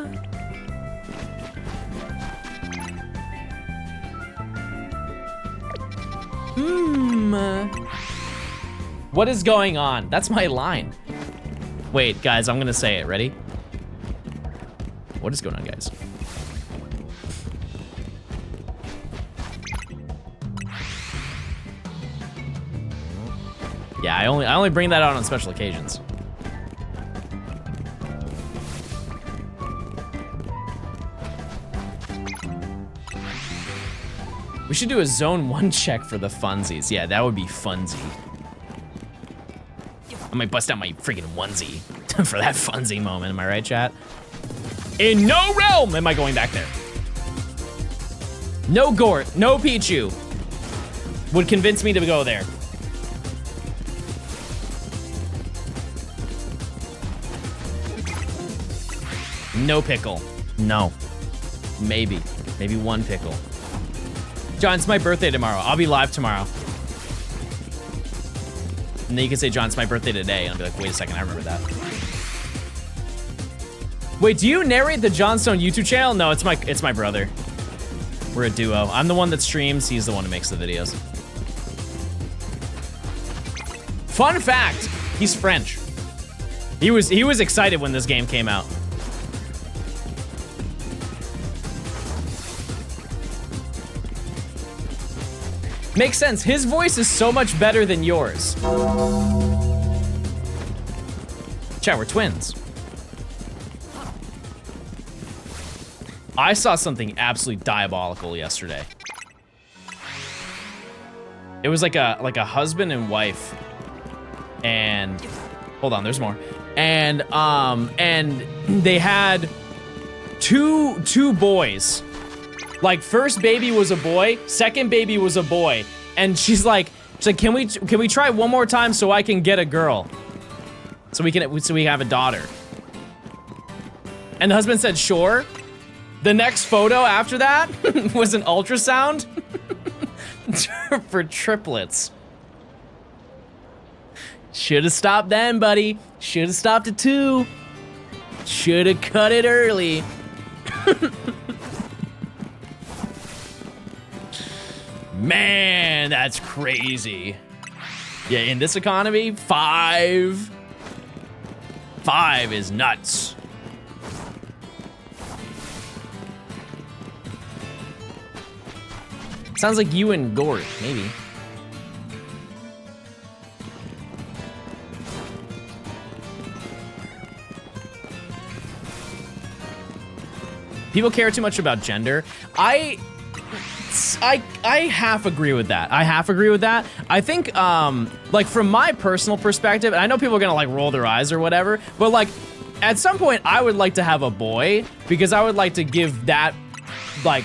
What is going on? That's my line. Wait, guys, I'm gonna say it. Ready? What is going on, guys? Yeah, I only bring that out on special occasions. We should do a zone 1 check for the funsies. Yeah, that would be funsy. I might bust out my freaking onesie for that funsy moment. Am I right, chat? In no realm am I going back there. No Gort, no Pichu would convince me to go there. No pickle. No. Maybe one pickle. John, it's my birthday tomorrow. I'll be live tomorrow. And then you can say, John, it's my birthday today. And I'll be like, wait a second, I remember that. Wait, do you narrate the Johnstone YouTube channel? No, it's my brother. We're a duo. I'm the one that streams. He's the one who makes the videos. Fun fact, he's French. He was excited when this game came out. Makes sense. His voice is so much better than yours. Chat, we're twins. I saw something absolutely diabolical yesterday. It was like a husband and wife, and hold on, there's more. And they had two boys. Like, first baby was a boy, second baby was a boy, and she's like, can we try one more time so I can get a girl, so we have a daughter. And the husband said sure. The next photo after that was an ultrasound for triplets. Should have stopped then, buddy. Should have stopped at 2. Should have cut it early. Man, that's crazy. Yeah, in this economy, 5 is nuts. Sounds like you and Gort, maybe. People care too much about gender. I half agree with that. I think, like, from my personal perspective, and I know people are gonna, like, roll their eyes or whatever, but, like, at some point, I would like to have a boy, because I would like to give that, like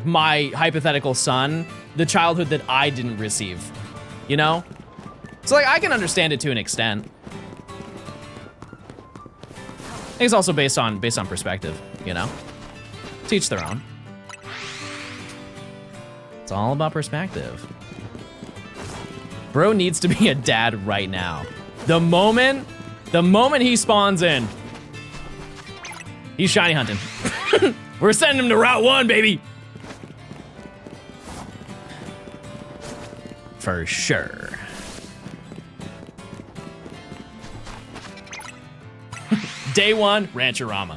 my hypothetical son the childhood that I didn't receive, you know? So, like, I can understand it to an extent. I think it's also based on perspective, you know? To each their own. It's all about perspective. Bro needs to be a dad right now. The moment he spawns in, he's shiny hunting. We're sending him to Route 1, baby. For sure. Day 1, Rancherama.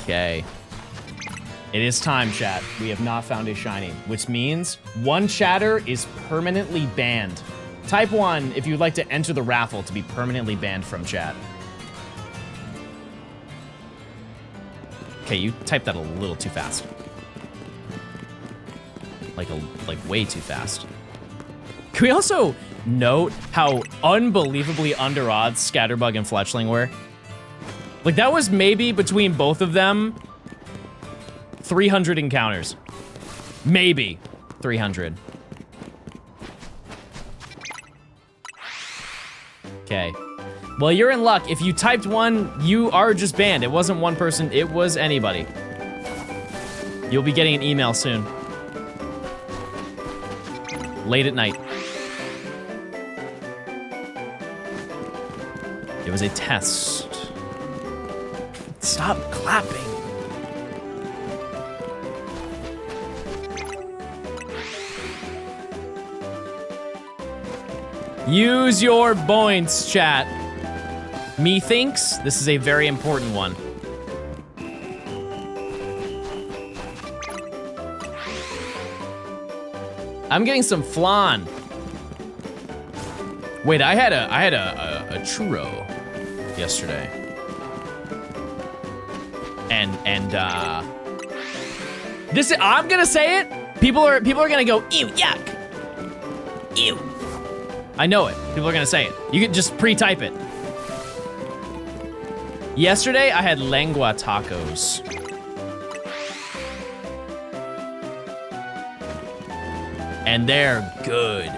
Okay. It is time, chat. We have not found a shiny, which means one chatter is permanently banned. Type 1 if you'd like to enter the raffle to be permanently banned from chat. Okay, you typed that a little too fast. Like way too fast. Can we also note how unbelievably under odds Scatterbug and Fletchling were? Like, that was maybe between both of them 300 encounters. Maybe 300. Okay. Well, you're in luck. If you typed 1, you are just banned. It wasn't one person, it was anybody. You'll be getting an email soon. Late at night. It was a test. Stop clapping. Use your points, chat. Methinks this is a very important one. I'm getting some flan. Wait, I had a churro yesterday. And this is, I'm gonna say it. People are gonna go, ew, yuck. Ew. I know it. People are gonna say it. You can just pre-type it. Yesterday, I had lengua tacos. And they're good.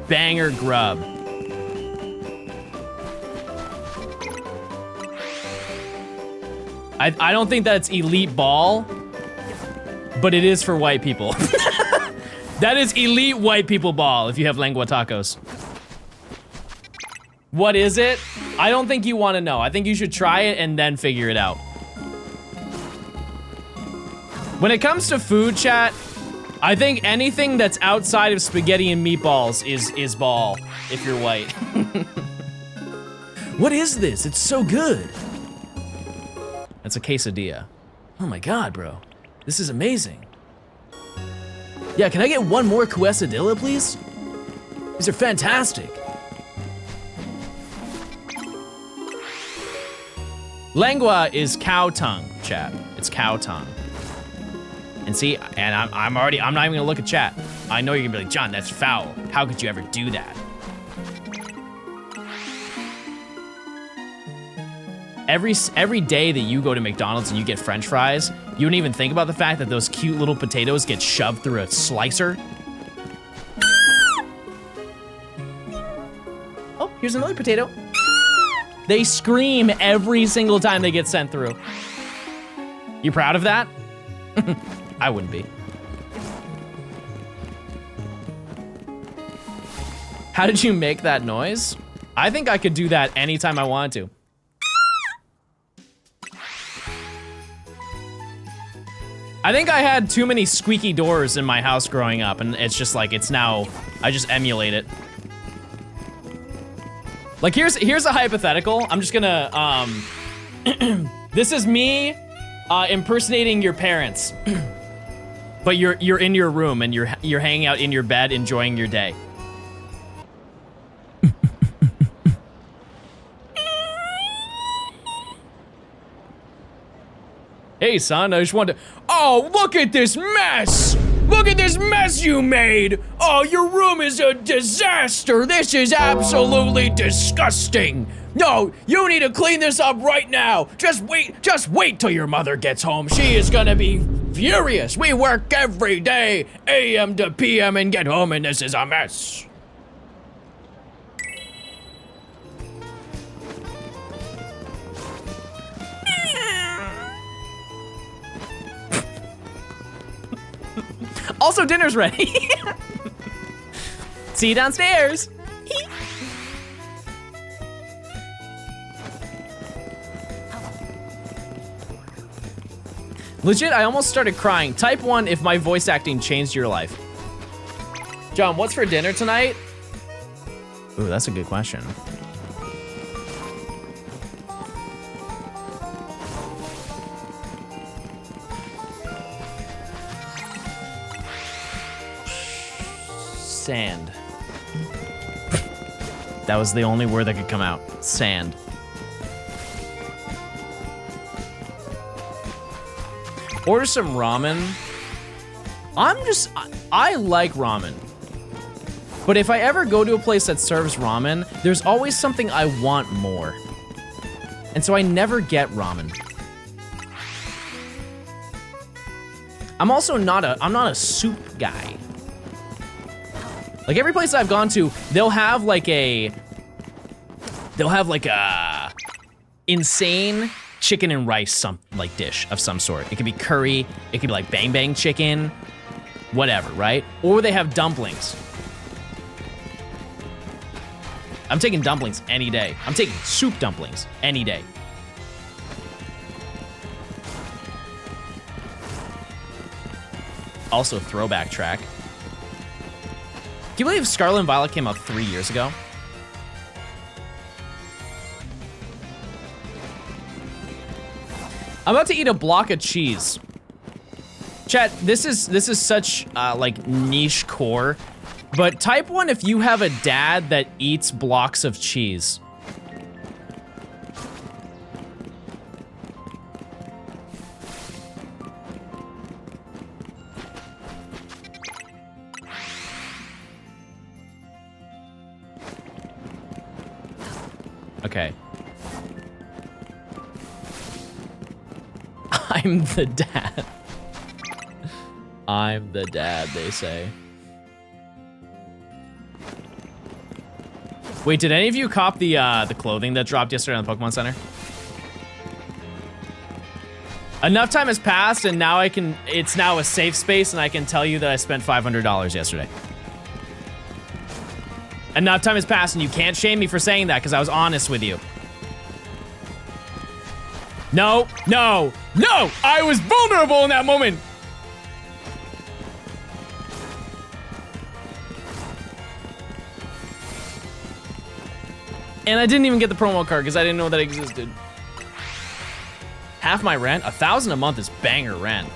Banger grub. I don't think that's elite ball, but it is for white people. That is elite white people ball if you have lengua tacos. What is it? I don't think you want to know. I think you should try it and then figure it out. When it comes to food, chat, I think anything that's outside of spaghetti and meatballs is ball if you're white. What is this? It's so good. That's a quesadilla. Oh my God, bro. This is amazing. Yeah, can I get one more quesadilla, please? These are fantastic. Lengua is cow tongue, chat. It's cow tongue. And see, and I'm not even gonna look at chat. I know you're gonna be like, John, that's foul. How could you ever do that? Every day that you go to McDonald's and you get French fries, you don't even think about the fact that those cute little potatoes get shoved through a slicer. Oh, here's another potato. They scream every single time they get sent through. You proud of that? I wouldn't be. How did you make that noise? I think I could do that anytime I wanted to. I think I had too many squeaky doors in my house growing up, and it's just like, it's now, I just emulate it. Like, here's a hypothetical. I'm just gonna, this is me impersonating your parents. But you're in your room and you're hanging out in your bed enjoying your day. Hey son, I just wanted to, oh, look at this mess! Look at this mess you made! Oh, your room is a disaster! This is absolutely disgusting! No, you need to clean this up right now! Just wait till your mother gets home. She is gonna be furious! We work every day, AM to PM, and get home and this is a mess. Also, dinner's ready. See you downstairs. Legit, I almost started crying. Type 1 if my voice acting changed your life. John, what's for dinner tonight? Ooh, that's a good question. Sand. That was the only word that could come out. Sand. Order some ramen. I like ramen. But if I ever go to a place that serves ramen, there's always something I want more. And so I never get ramen. I'm also not a soup guy. Like every place I've gone to, they'll have like a insane chicken and rice dish of some sort. It could be curry, it could be like bang bang chicken, whatever, right? Or they have dumplings. I'm taking dumplings any day. I'm taking soup dumplings any day. Also, throwback track. Can you believe Scarlet and Violet came out 3 years ago? I'm about to eat a block of cheese. Chat, this is such like niche core, but type 1 if you have a dad that eats blocks of cheese. Okay. I'm the dad. I'm the dad, they say. Wait, did any of you cop the clothing that dropped yesterday on the Pokemon Center? Enough time has passed, and now it's now a safe space, and I can tell you that I spent $500 yesterday. Enough time has passed, and you can't shame me for saying that, because I was honest with you. No, no, no! I was vulnerable in that moment! And I didn't even get the promo card, because I didn't know that existed. Half my rent? $1,000 a month is banger rent.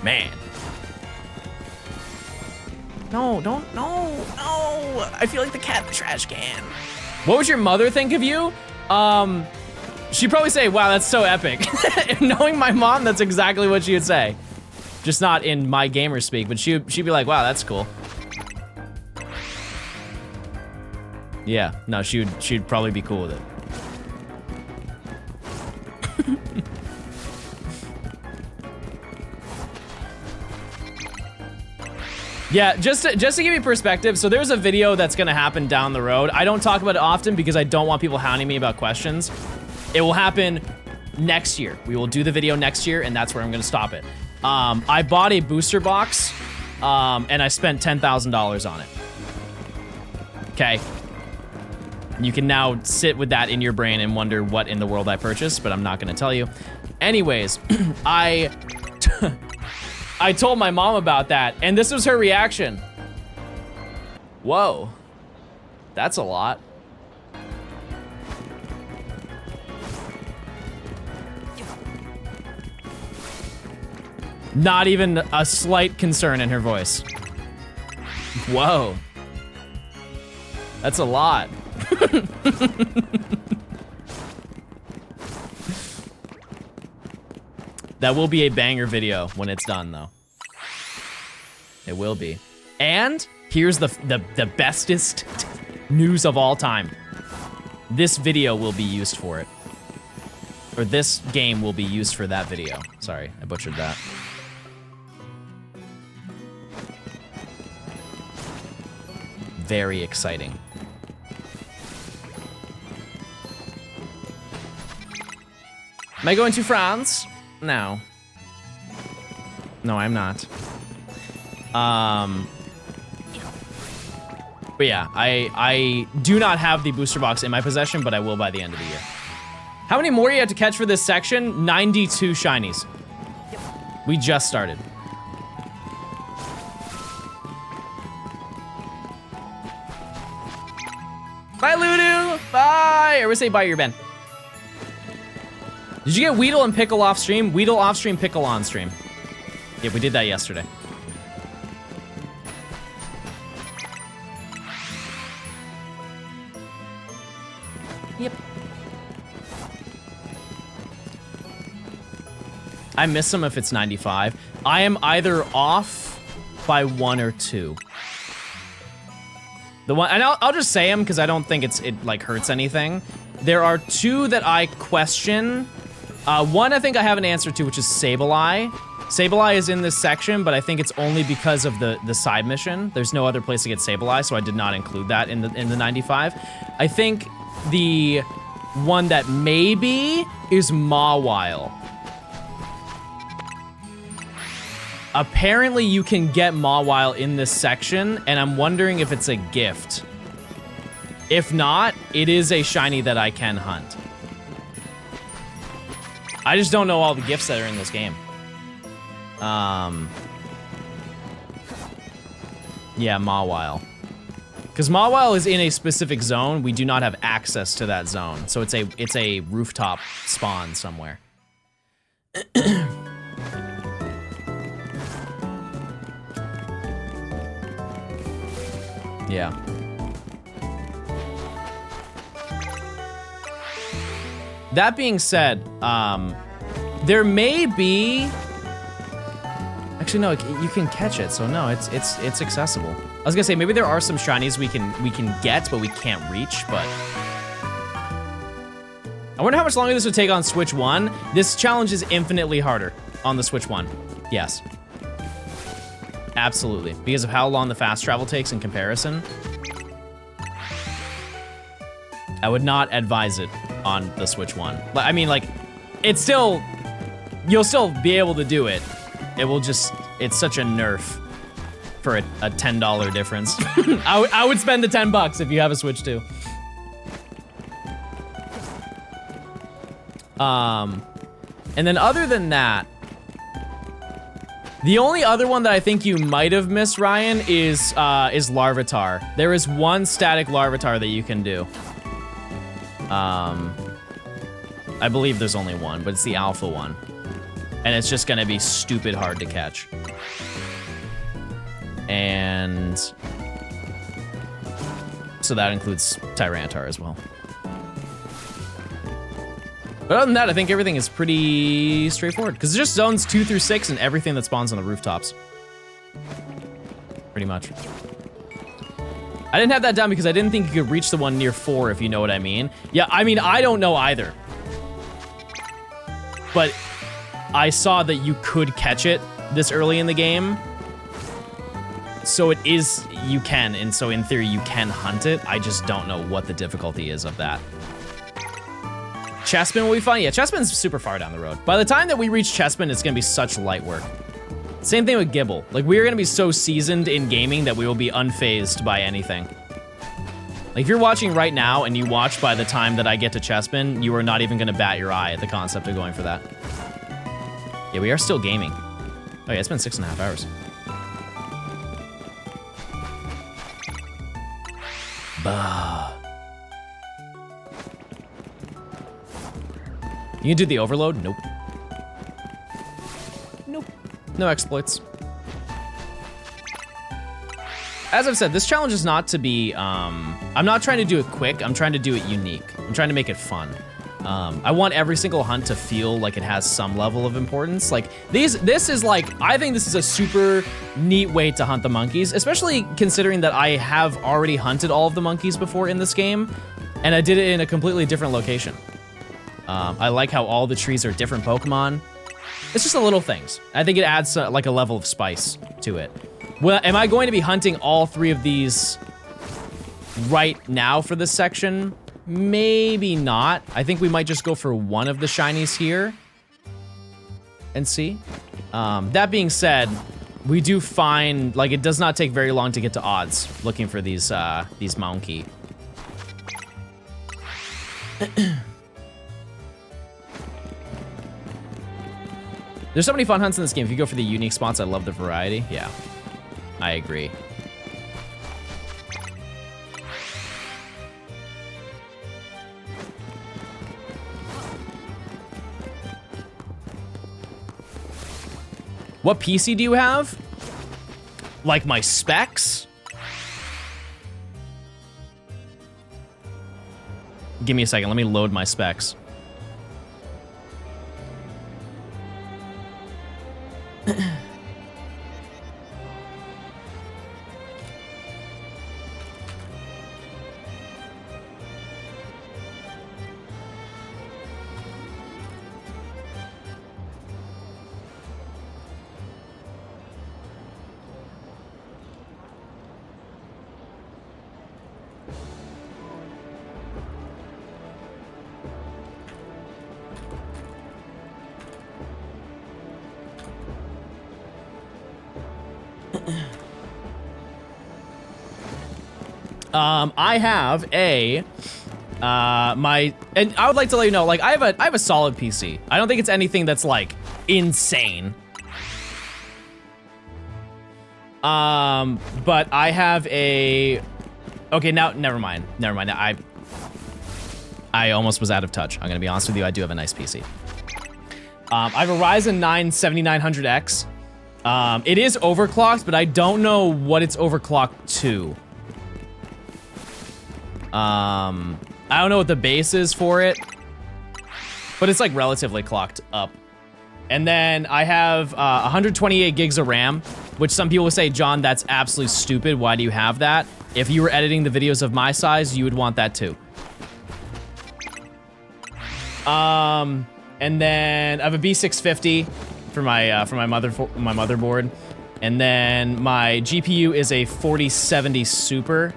Man. No, no. I feel like the cat in the trash can. What would your mother think of you? She'd probably say, wow, that's so epic. Knowing my mom, that's exactly what she would say. Just not in my gamer speak, but she'd be like, wow, that's cool. Yeah, no, she'd probably be cool with it. Yeah, just to give you perspective, so there's a video that's gonna happen down the road. I don't talk about it often because I don't want people hounding me about questions. It will happen next year. We will do the video next year, and that's where I'm gonna stop it. I bought a booster box, and I spent $10,000 on it. Okay. You can now sit with that in your brain and wonder what in the world I purchased, but I'm not gonna tell you. Anyways, I told my mom about that, and this was her reaction. Whoa, that's a lot. Not even a slight concern in her voice. Whoa, that's a lot. That will be a banger video when it's done, though. It will be. And here's the bestest news of all time. This video will be used for it. Or this game will be used for that video. Sorry, I butchered that. Very exciting. Am I going to France? No. No, I'm not. But yeah, I do not have the booster box in my possession, but I will by the end of the year. How many more do you have to catch for this section? 92 shinies. We just started. Bye, Ludu. Bye. Or we say bye, your Ben. Did you get Weedle and Pickle off stream? Weedle off stream, Pickle on stream. Yeah, we did that yesterday. Yep. I miss them if it's 95. I am either off by 1 or 2. The one, and I'll just say them because I don't think it like hurts anything. There are 2 that I question. One I think I have an answer to, which is Sableye. Sableye is in this section, but I think it's only because of the side mission. There's no other place to get Sableye, so I did not include that in the 95. I think the one that maybe is Mawile. Apparently you can get Mawile in this section, and I'm wondering if it's a gift. If not, it is a shiny that I can hunt. I just don't know all the gifts that are in this game. Yeah, Mawile. Because Mawile is in a specific zone. We do not have access to that zone. So it's a rooftop spawn somewhere. Yeah. That being said, there may be... Actually, no, you can catch it, so no, it's accessible. I was gonna say, maybe there are some shinies we can get, but we can't reach, but... I wonder how much longer this would take on Switch 1. This challenge is infinitely harder on the Switch 1. Yes. Absolutely. Because of how long the fast travel takes in comparison. I would not advise it on the Switch 1. I mean, like, it's still, you'll still be able to do it. It will just, it's such a nerf for a $10 difference. I would spend the $10 if you have a Switch 2. And then other than that, the only other one that I think you might have missed, Ryan, is Larvitar. There is one static Larvitar that you can do. I believe there's only one, but it's the alpha one. And it's just gonna be stupid hard to catch. And so that includes Tyranitar as well. But other than that, I think everything is pretty straightforward. Because it's just zones 2 through 6 and everything that spawns on the rooftops. Pretty much. I didn't have that down because I didn't think you could reach the one near 4, if you know what I mean. Yeah, I mean, I don't know either. But I saw that you could catch it this early in the game. So it is, you can, and so in theory you can hunt it. I just don't know what the difficulty is of that. Chespin will be fun. Yeah, Chespin's super far down the road. By the time that we reach Chespin, it's gonna be such light work. Same thing with Gibble. Like, we're gonna be so seasoned in gaming that we will be unfazed by anything. Like, if you're watching right now and you watch by the time that I get to Chespin, you are not even gonna bat your eye at the concept of going for that. Yeah, we are still gaming. Oh yeah, it's been 6.5 hours. Bah. You can do the overload? Nope. Nope. No exploits. As I've said, this challenge is not to be, I'm not trying to do it quick, I'm trying to do it unique. I'm trying to make it fun. I want every single hunt to feel like it has some level of importance. Like, this is like, I think this is a super neat way to hunt the monkeys, especially considering that I have already hunted all of the monkeys before in this game, and I did it in a completely different location. I like how all the trees are different Pokemon. It's just the little things. I think it adds like a level of spice to it. Well, am I going to be hunting all 3 of these right now for this section? Maybe not. I think we might just go for one of the shinies here and see. That being said, we do find, like, it does not take very long to get to odds looking for these monkey. There's so many fun hunts in this game. If you go for the unique spots, I love the variety. Yeah, I agree. What PC do you have? Like my specs? Give me a second, let me load my specs. I have a, and I would like to let you know, like, I have a solid PC. I don't think it's anything that's, like, insane. But I have a, okay, now, never mind. I almost was out of touch. I'm gonna be honest with you, I do have a nice PC. I have a Ryzen 9 7900X. It is overclocked, but I don't know what it's overclocked to. I don't know what the base is for it, but it's like relatively clocked up. And then I have 128 gigs of RAM, which some people would say, John, that's absolutely stupid. Why do you have that? If you were editing the videos of my size, you would want that too. And then I have a B650 for my motherboard, and then my GPU is a 4070 Super.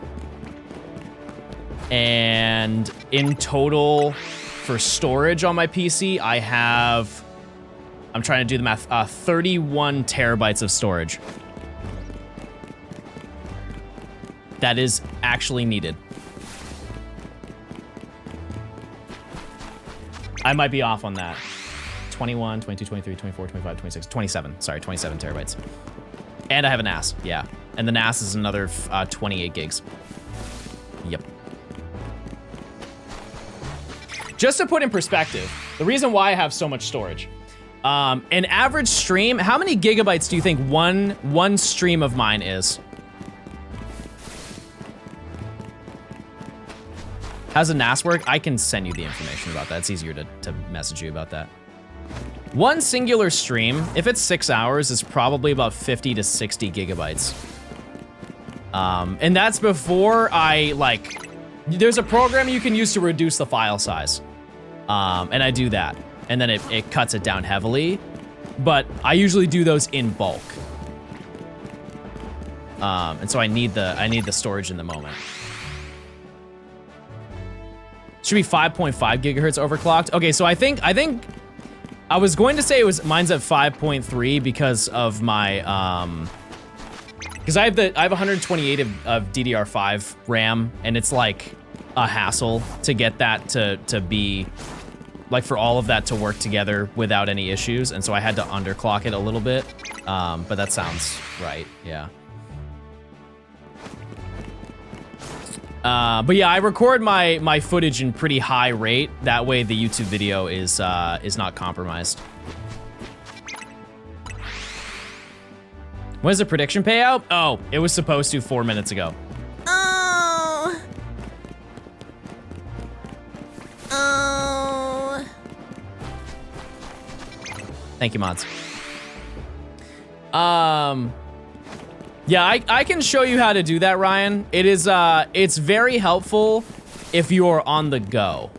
And in total for storage on my PC, I have, I'm trying to do the math, 31 terabytes of storage. That is actually needed. I might be off on that. 21, 22, 23, 24, 25, 26, 27. Sorry, 27 terabytes. And I have a NAS, yeah. And the NAS is another 28 gigs. Yep. Just to put in perspective, the reason why I have so much storage. An average stream, how many gigabytes do you think one stream of mine is? How's a NAS work? I can send you the information about that. It's easier to message you about that. One singular stream, if it's 6 hours, is probably about 50 to 60 gigabytes. And that's before there's a program you can use to reduce the file size. And I do that. And then it cuts it down heavily. But I usually do those in bulk. And so I need the storage in the moment. Should be 5.5 gigahertz overclocked. Okay, so I think I was going to say mine's at 5.3 because of my because I have 128 of DDR5 RAM, and it's like a hassle to get that to be like for all of that to work together without any issues, and so I had to underclock it a little bit. But that sounds right, yeah. But yeah, I record my footage in pretty high rate. That way the YouTube video is not compromised. When is the prediction payout? Oh, it was supposed to 4 minutes ago. Oh. Oh. Thank you, mods. Yeah, I can show you how to do that, Ryan. It is, it's very helpful if you're on the go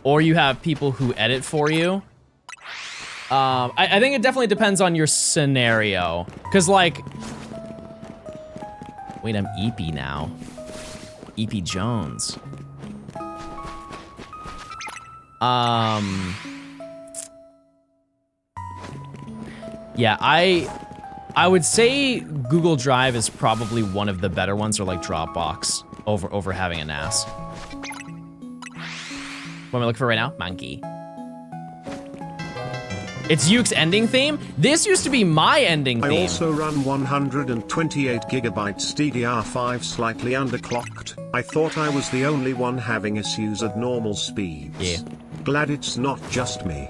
or you have people who edit for you. I think it definitely depends on your scenario. Cause like, wait, I'm EP now. EP Jones. Yeah, I would say Google Drive is probably one of the better ones, or like Dropbox over having a NAS. What am I looking for right now? Monkey. It's Yuke's ending theme. This used to be my ending theme. I also run 128 gigabytes DDR5 slightly underclocked. I thought I was the only one having issues at normal speeds. Yeah. Glad it's not just me.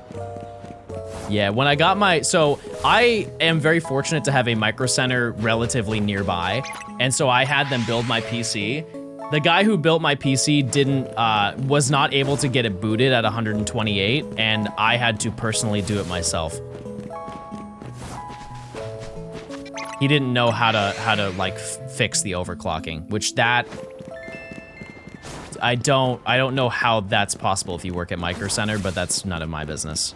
Yeah, when I got so I am very fortunate to have a Micro Center relatively nearby, and so I had them build my PC. The guy who built my PC was not able to get it booted at 128, and I had to personally do it myself. He didn't know how to like fix the overclocking, which I don't know how that's possible if you work at Micro Center, but that's none of my business.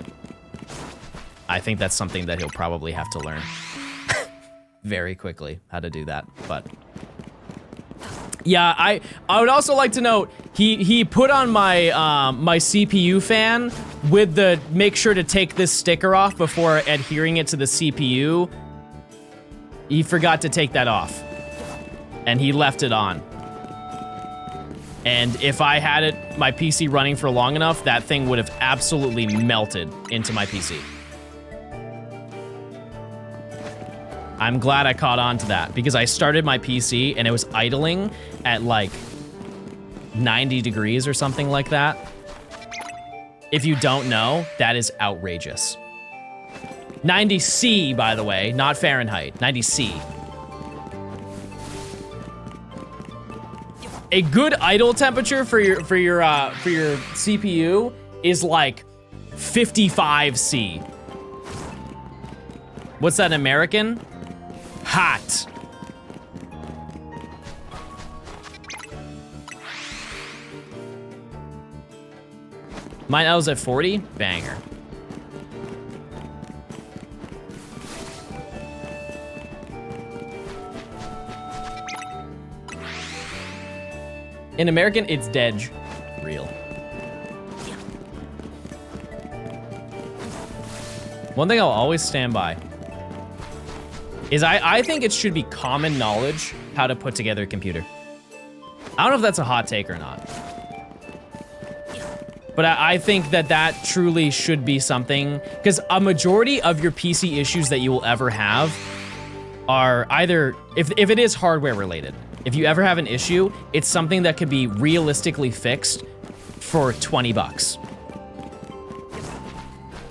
I think that's something that he'll probably have to learn very quickly, how to do that, but. Yeah, I would also like to note, he put on my my CPU fan with the make sure to take this sticker off before adhering it to the CPU. He forgot to take that off, and he left it on. And if I had my PC running for long enough, that thing would have absolutely melted into my PC. I'm glad I caught on to that because I started my PC and it was idling at like 90 degrees or something like that. If you don't know, that is outrageous. 90C, by the way, not Fahrenheit, 90C. A good idle temperature for your CPU is like 55C. What's that in American? Hot. Mine I was at 40. Banger. In American, it's Dej. Real. One thing I'll always stand by is I think it should be common knowledge how to put together a computer. I don't know if that's a hot take or not. But I think that truly should be something, because a majority of your PC issues that you will ever have are either, if it is hardware related, if you ever have an issue, it's something that could be realistically fixed for 20 bucks.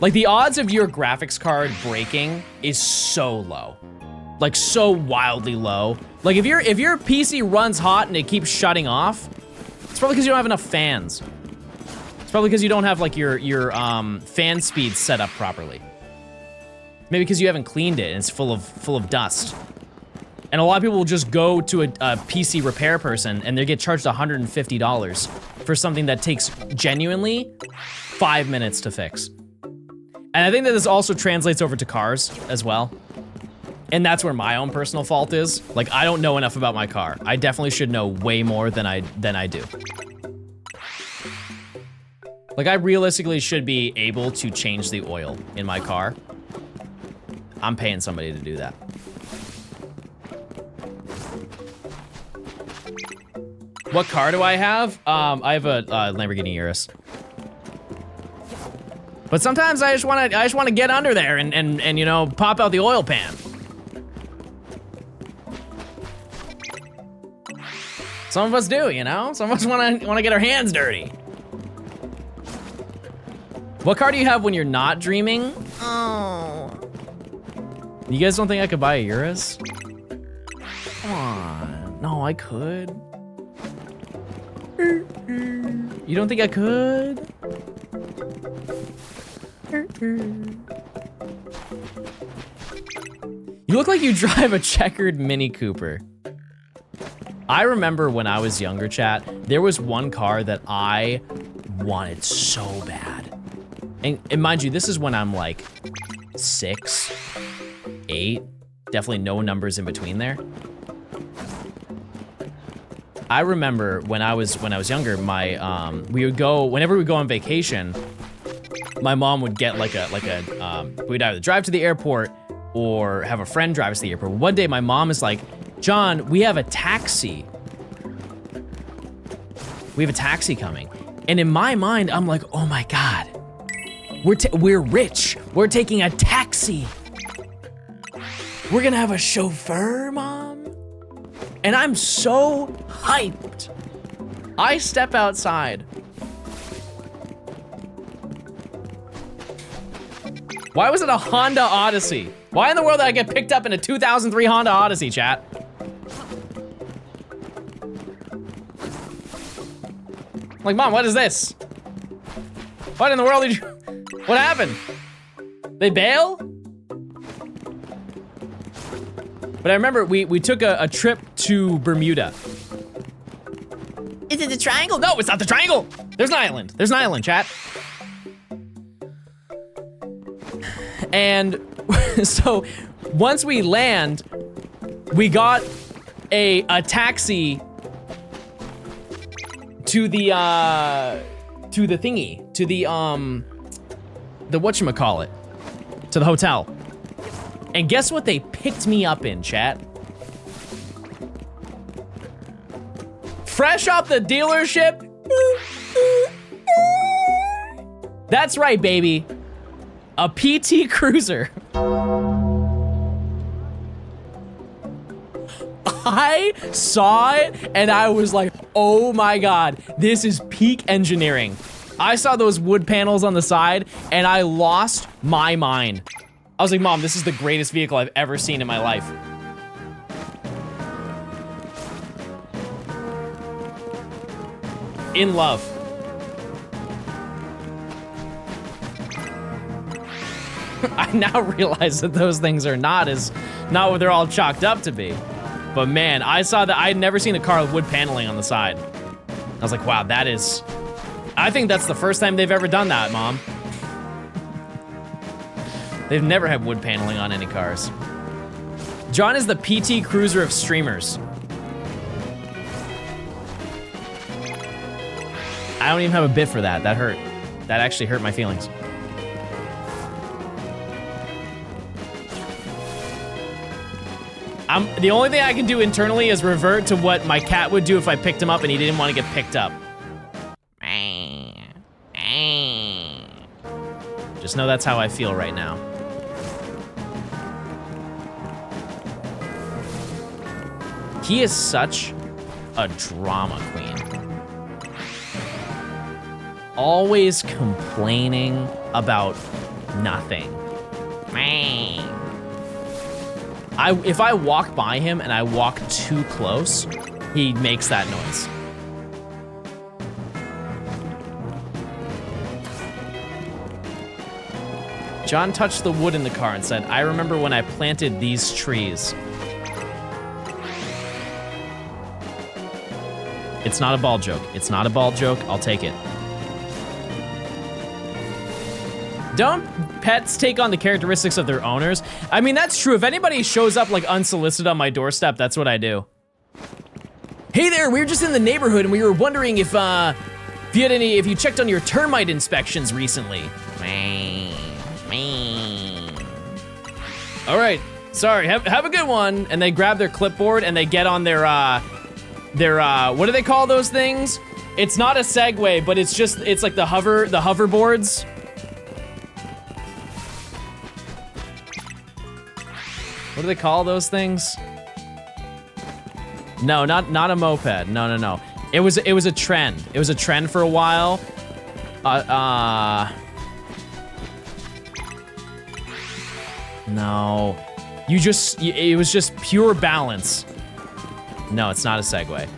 Like the odds of your graphics card breaking is so low. Like so wildly low. Like if your PC runs hot and it keeps shutting off, it's probably because you don't have enough fans. It's probably because you don't have like your fan speed set up properly. Maybe because you haven't cleaned it and it's full of dust. And a lot of people will just go to a PC repair person and they get charged $150 for something that takes genuinely 5 minutes to fix. And I think that this also translates over to cars as well. And that's where my own personal fault is. Like, I don't know enough about my car. I definitely should know way more than I do. Like, I realistically should be able to change the oil in my car. I'm paying somebody to do that. What car do I have? I have a Lamborghini Urus. But sometimes I just wanna get under there and you know, pop out the oil pan. Some of us do, you know? Some of us wanna get our hands dirty. What car do you have when you're not dreaming? Oh. You guys don't think I could buy a Urus? Come on. No, I could. You don't think I could? You look like you drive a checkered Mini Cooper. I remember when I was younger, chat, there was one car that I wanted so bad. And mind you, this is when I'm like 6, 8, definitely no numbers in between there. I remember when I was younger, my whenever we go on vacation, my mom would get we'd either drive to the airport or have a friend drive us to the airport. One day my mom is like, John, we have a taxi. We have a taxi coming. And in my mind, I'm like, oh my God, we're rich. We're taking a taxi. We're gonna have a chauffeur, Mom? And I'm so hyped. I step outside. Why was it a Honda Odyssey? Why in the world did I get picked up in a 2003 Honda Odyssey, chat? Like, Mom, what is this? What in the world did you... What happened? They bail? But I remember we took a trip to Bermuda. Is it the triangle? No, it's not the triangle. There's an island. There's an island, chat. And so once we land, we got a taxi to the thingy, to the whatchamacallit, to the hotel. And guess what they picked me up in, chat? Fresh off the dealership. That's right, baby. A PT Cruiser. I saw it and I was like, oh my God, this is peak engineering. I saw those wood panels on the side and I lost my mind. I was like, Mom, this is the greatest vehicle I've ever seen in my life. In love. I now realize that those things are not what they're all chalked up to be. But man, I saw that. I had never seen a car with wood paneling on the side. I was like, wow, I think that's the first time they've ever done that, Mom. They've never had wood paneling on any cars. John is the PT Cruiser of streamers. I don't even have a bit for that. That hurt. That actually hurt my feelings. The only thing I can do internally is revert to what my cat would do if I picked him up and he didn't want to get picked up. Just know that's how I feel right now. He is such a drama queen. Always complaining about nothing. If I walk by him and I walk too close, he makes that noise. John touched the wood in the car and said, I remember when I planted these trees. It's not a ball joke. It's not a ball joke. I'll take it. Don't pets take on the characteristics of their owners? I mean, that's true. If anybody shows up like unsolicited on my doorstep, that's what I do. Hey there, we were just in the neighborhood and we were wondering if you checked on your termite inspections recently. All right, sorry, have a good one. And they grab their clipboard and they get on their what do they call those things? It's not a Segway, but it's like the hoverboards. What do they call those things? No, not a moped. No. It was a trend. It was a trend for a while. No. It was just pure balance. No, it's not a Segway.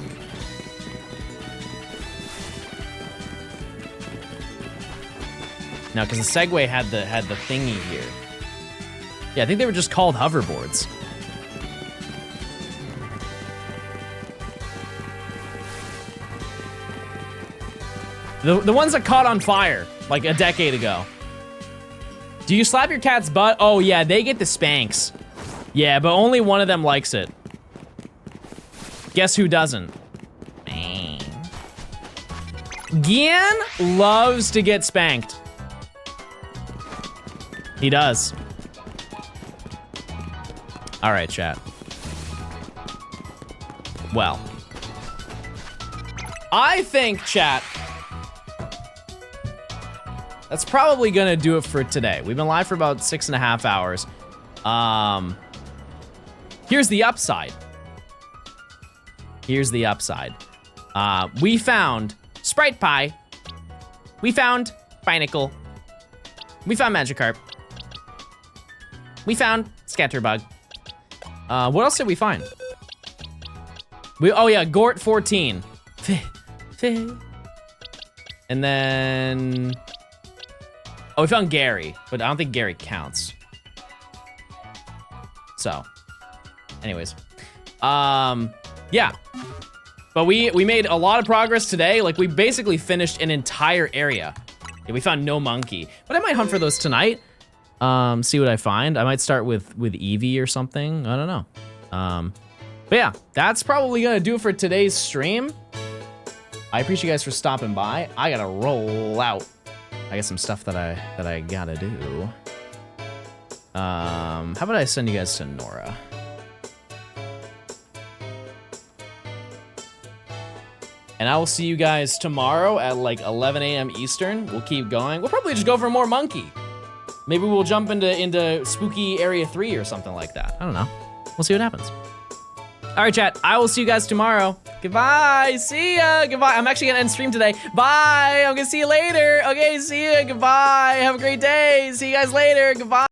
No, because the Segway had the thingy here. Yeah, I think they were just called hoverboards. The ones that caught on fire like a decade ago. Do you slap your cat's butt? Oh yeah, they get the spanks. Yeah, but only one of them likes it. Guess who doesn't? Gian loves to get spanked. He does. All right, chat. Well, I think, chat, that's probably gonna do it for today. We've been live for about 6.5 hours. Here's the upside. Here's the upside. We found Sprite Pie. We found Binacle. We found Magikarp. We found Scatterbug. What else did we find? Oh yeah, Gort 14. And then, oh, we found Gary, but I don't think Gary counts. So, anyways, yeah. But we made a lot of progress today. Like, we basically finished an entire area. Yeah, we found no monkey, but I might hunt for those tonight. See what I find. I might start with Eevee or something. I don't know. But yeah, that's probably gonna do it for today's stream. I appreciate you guys for stopping by. I gotta roll out. I got some stuff that I gotta do. How about I send you guys to Nora? And I will see you guys tomorrow at like 11 a.m. Eastern. We'll keep going. We'll probably just go for more monkey. Maybe we'll jump into spooky area 3 or something like that. I don't know. We'll see what happens. All right, chat. I will see you guys tomorrow. Goodbye. See ya. Goodbye. I'm actually gonna end stream today. Bye. I'm gonna see you later. Okay, see ya. Goodbye. Have a great day. See you guys later. Goodbye.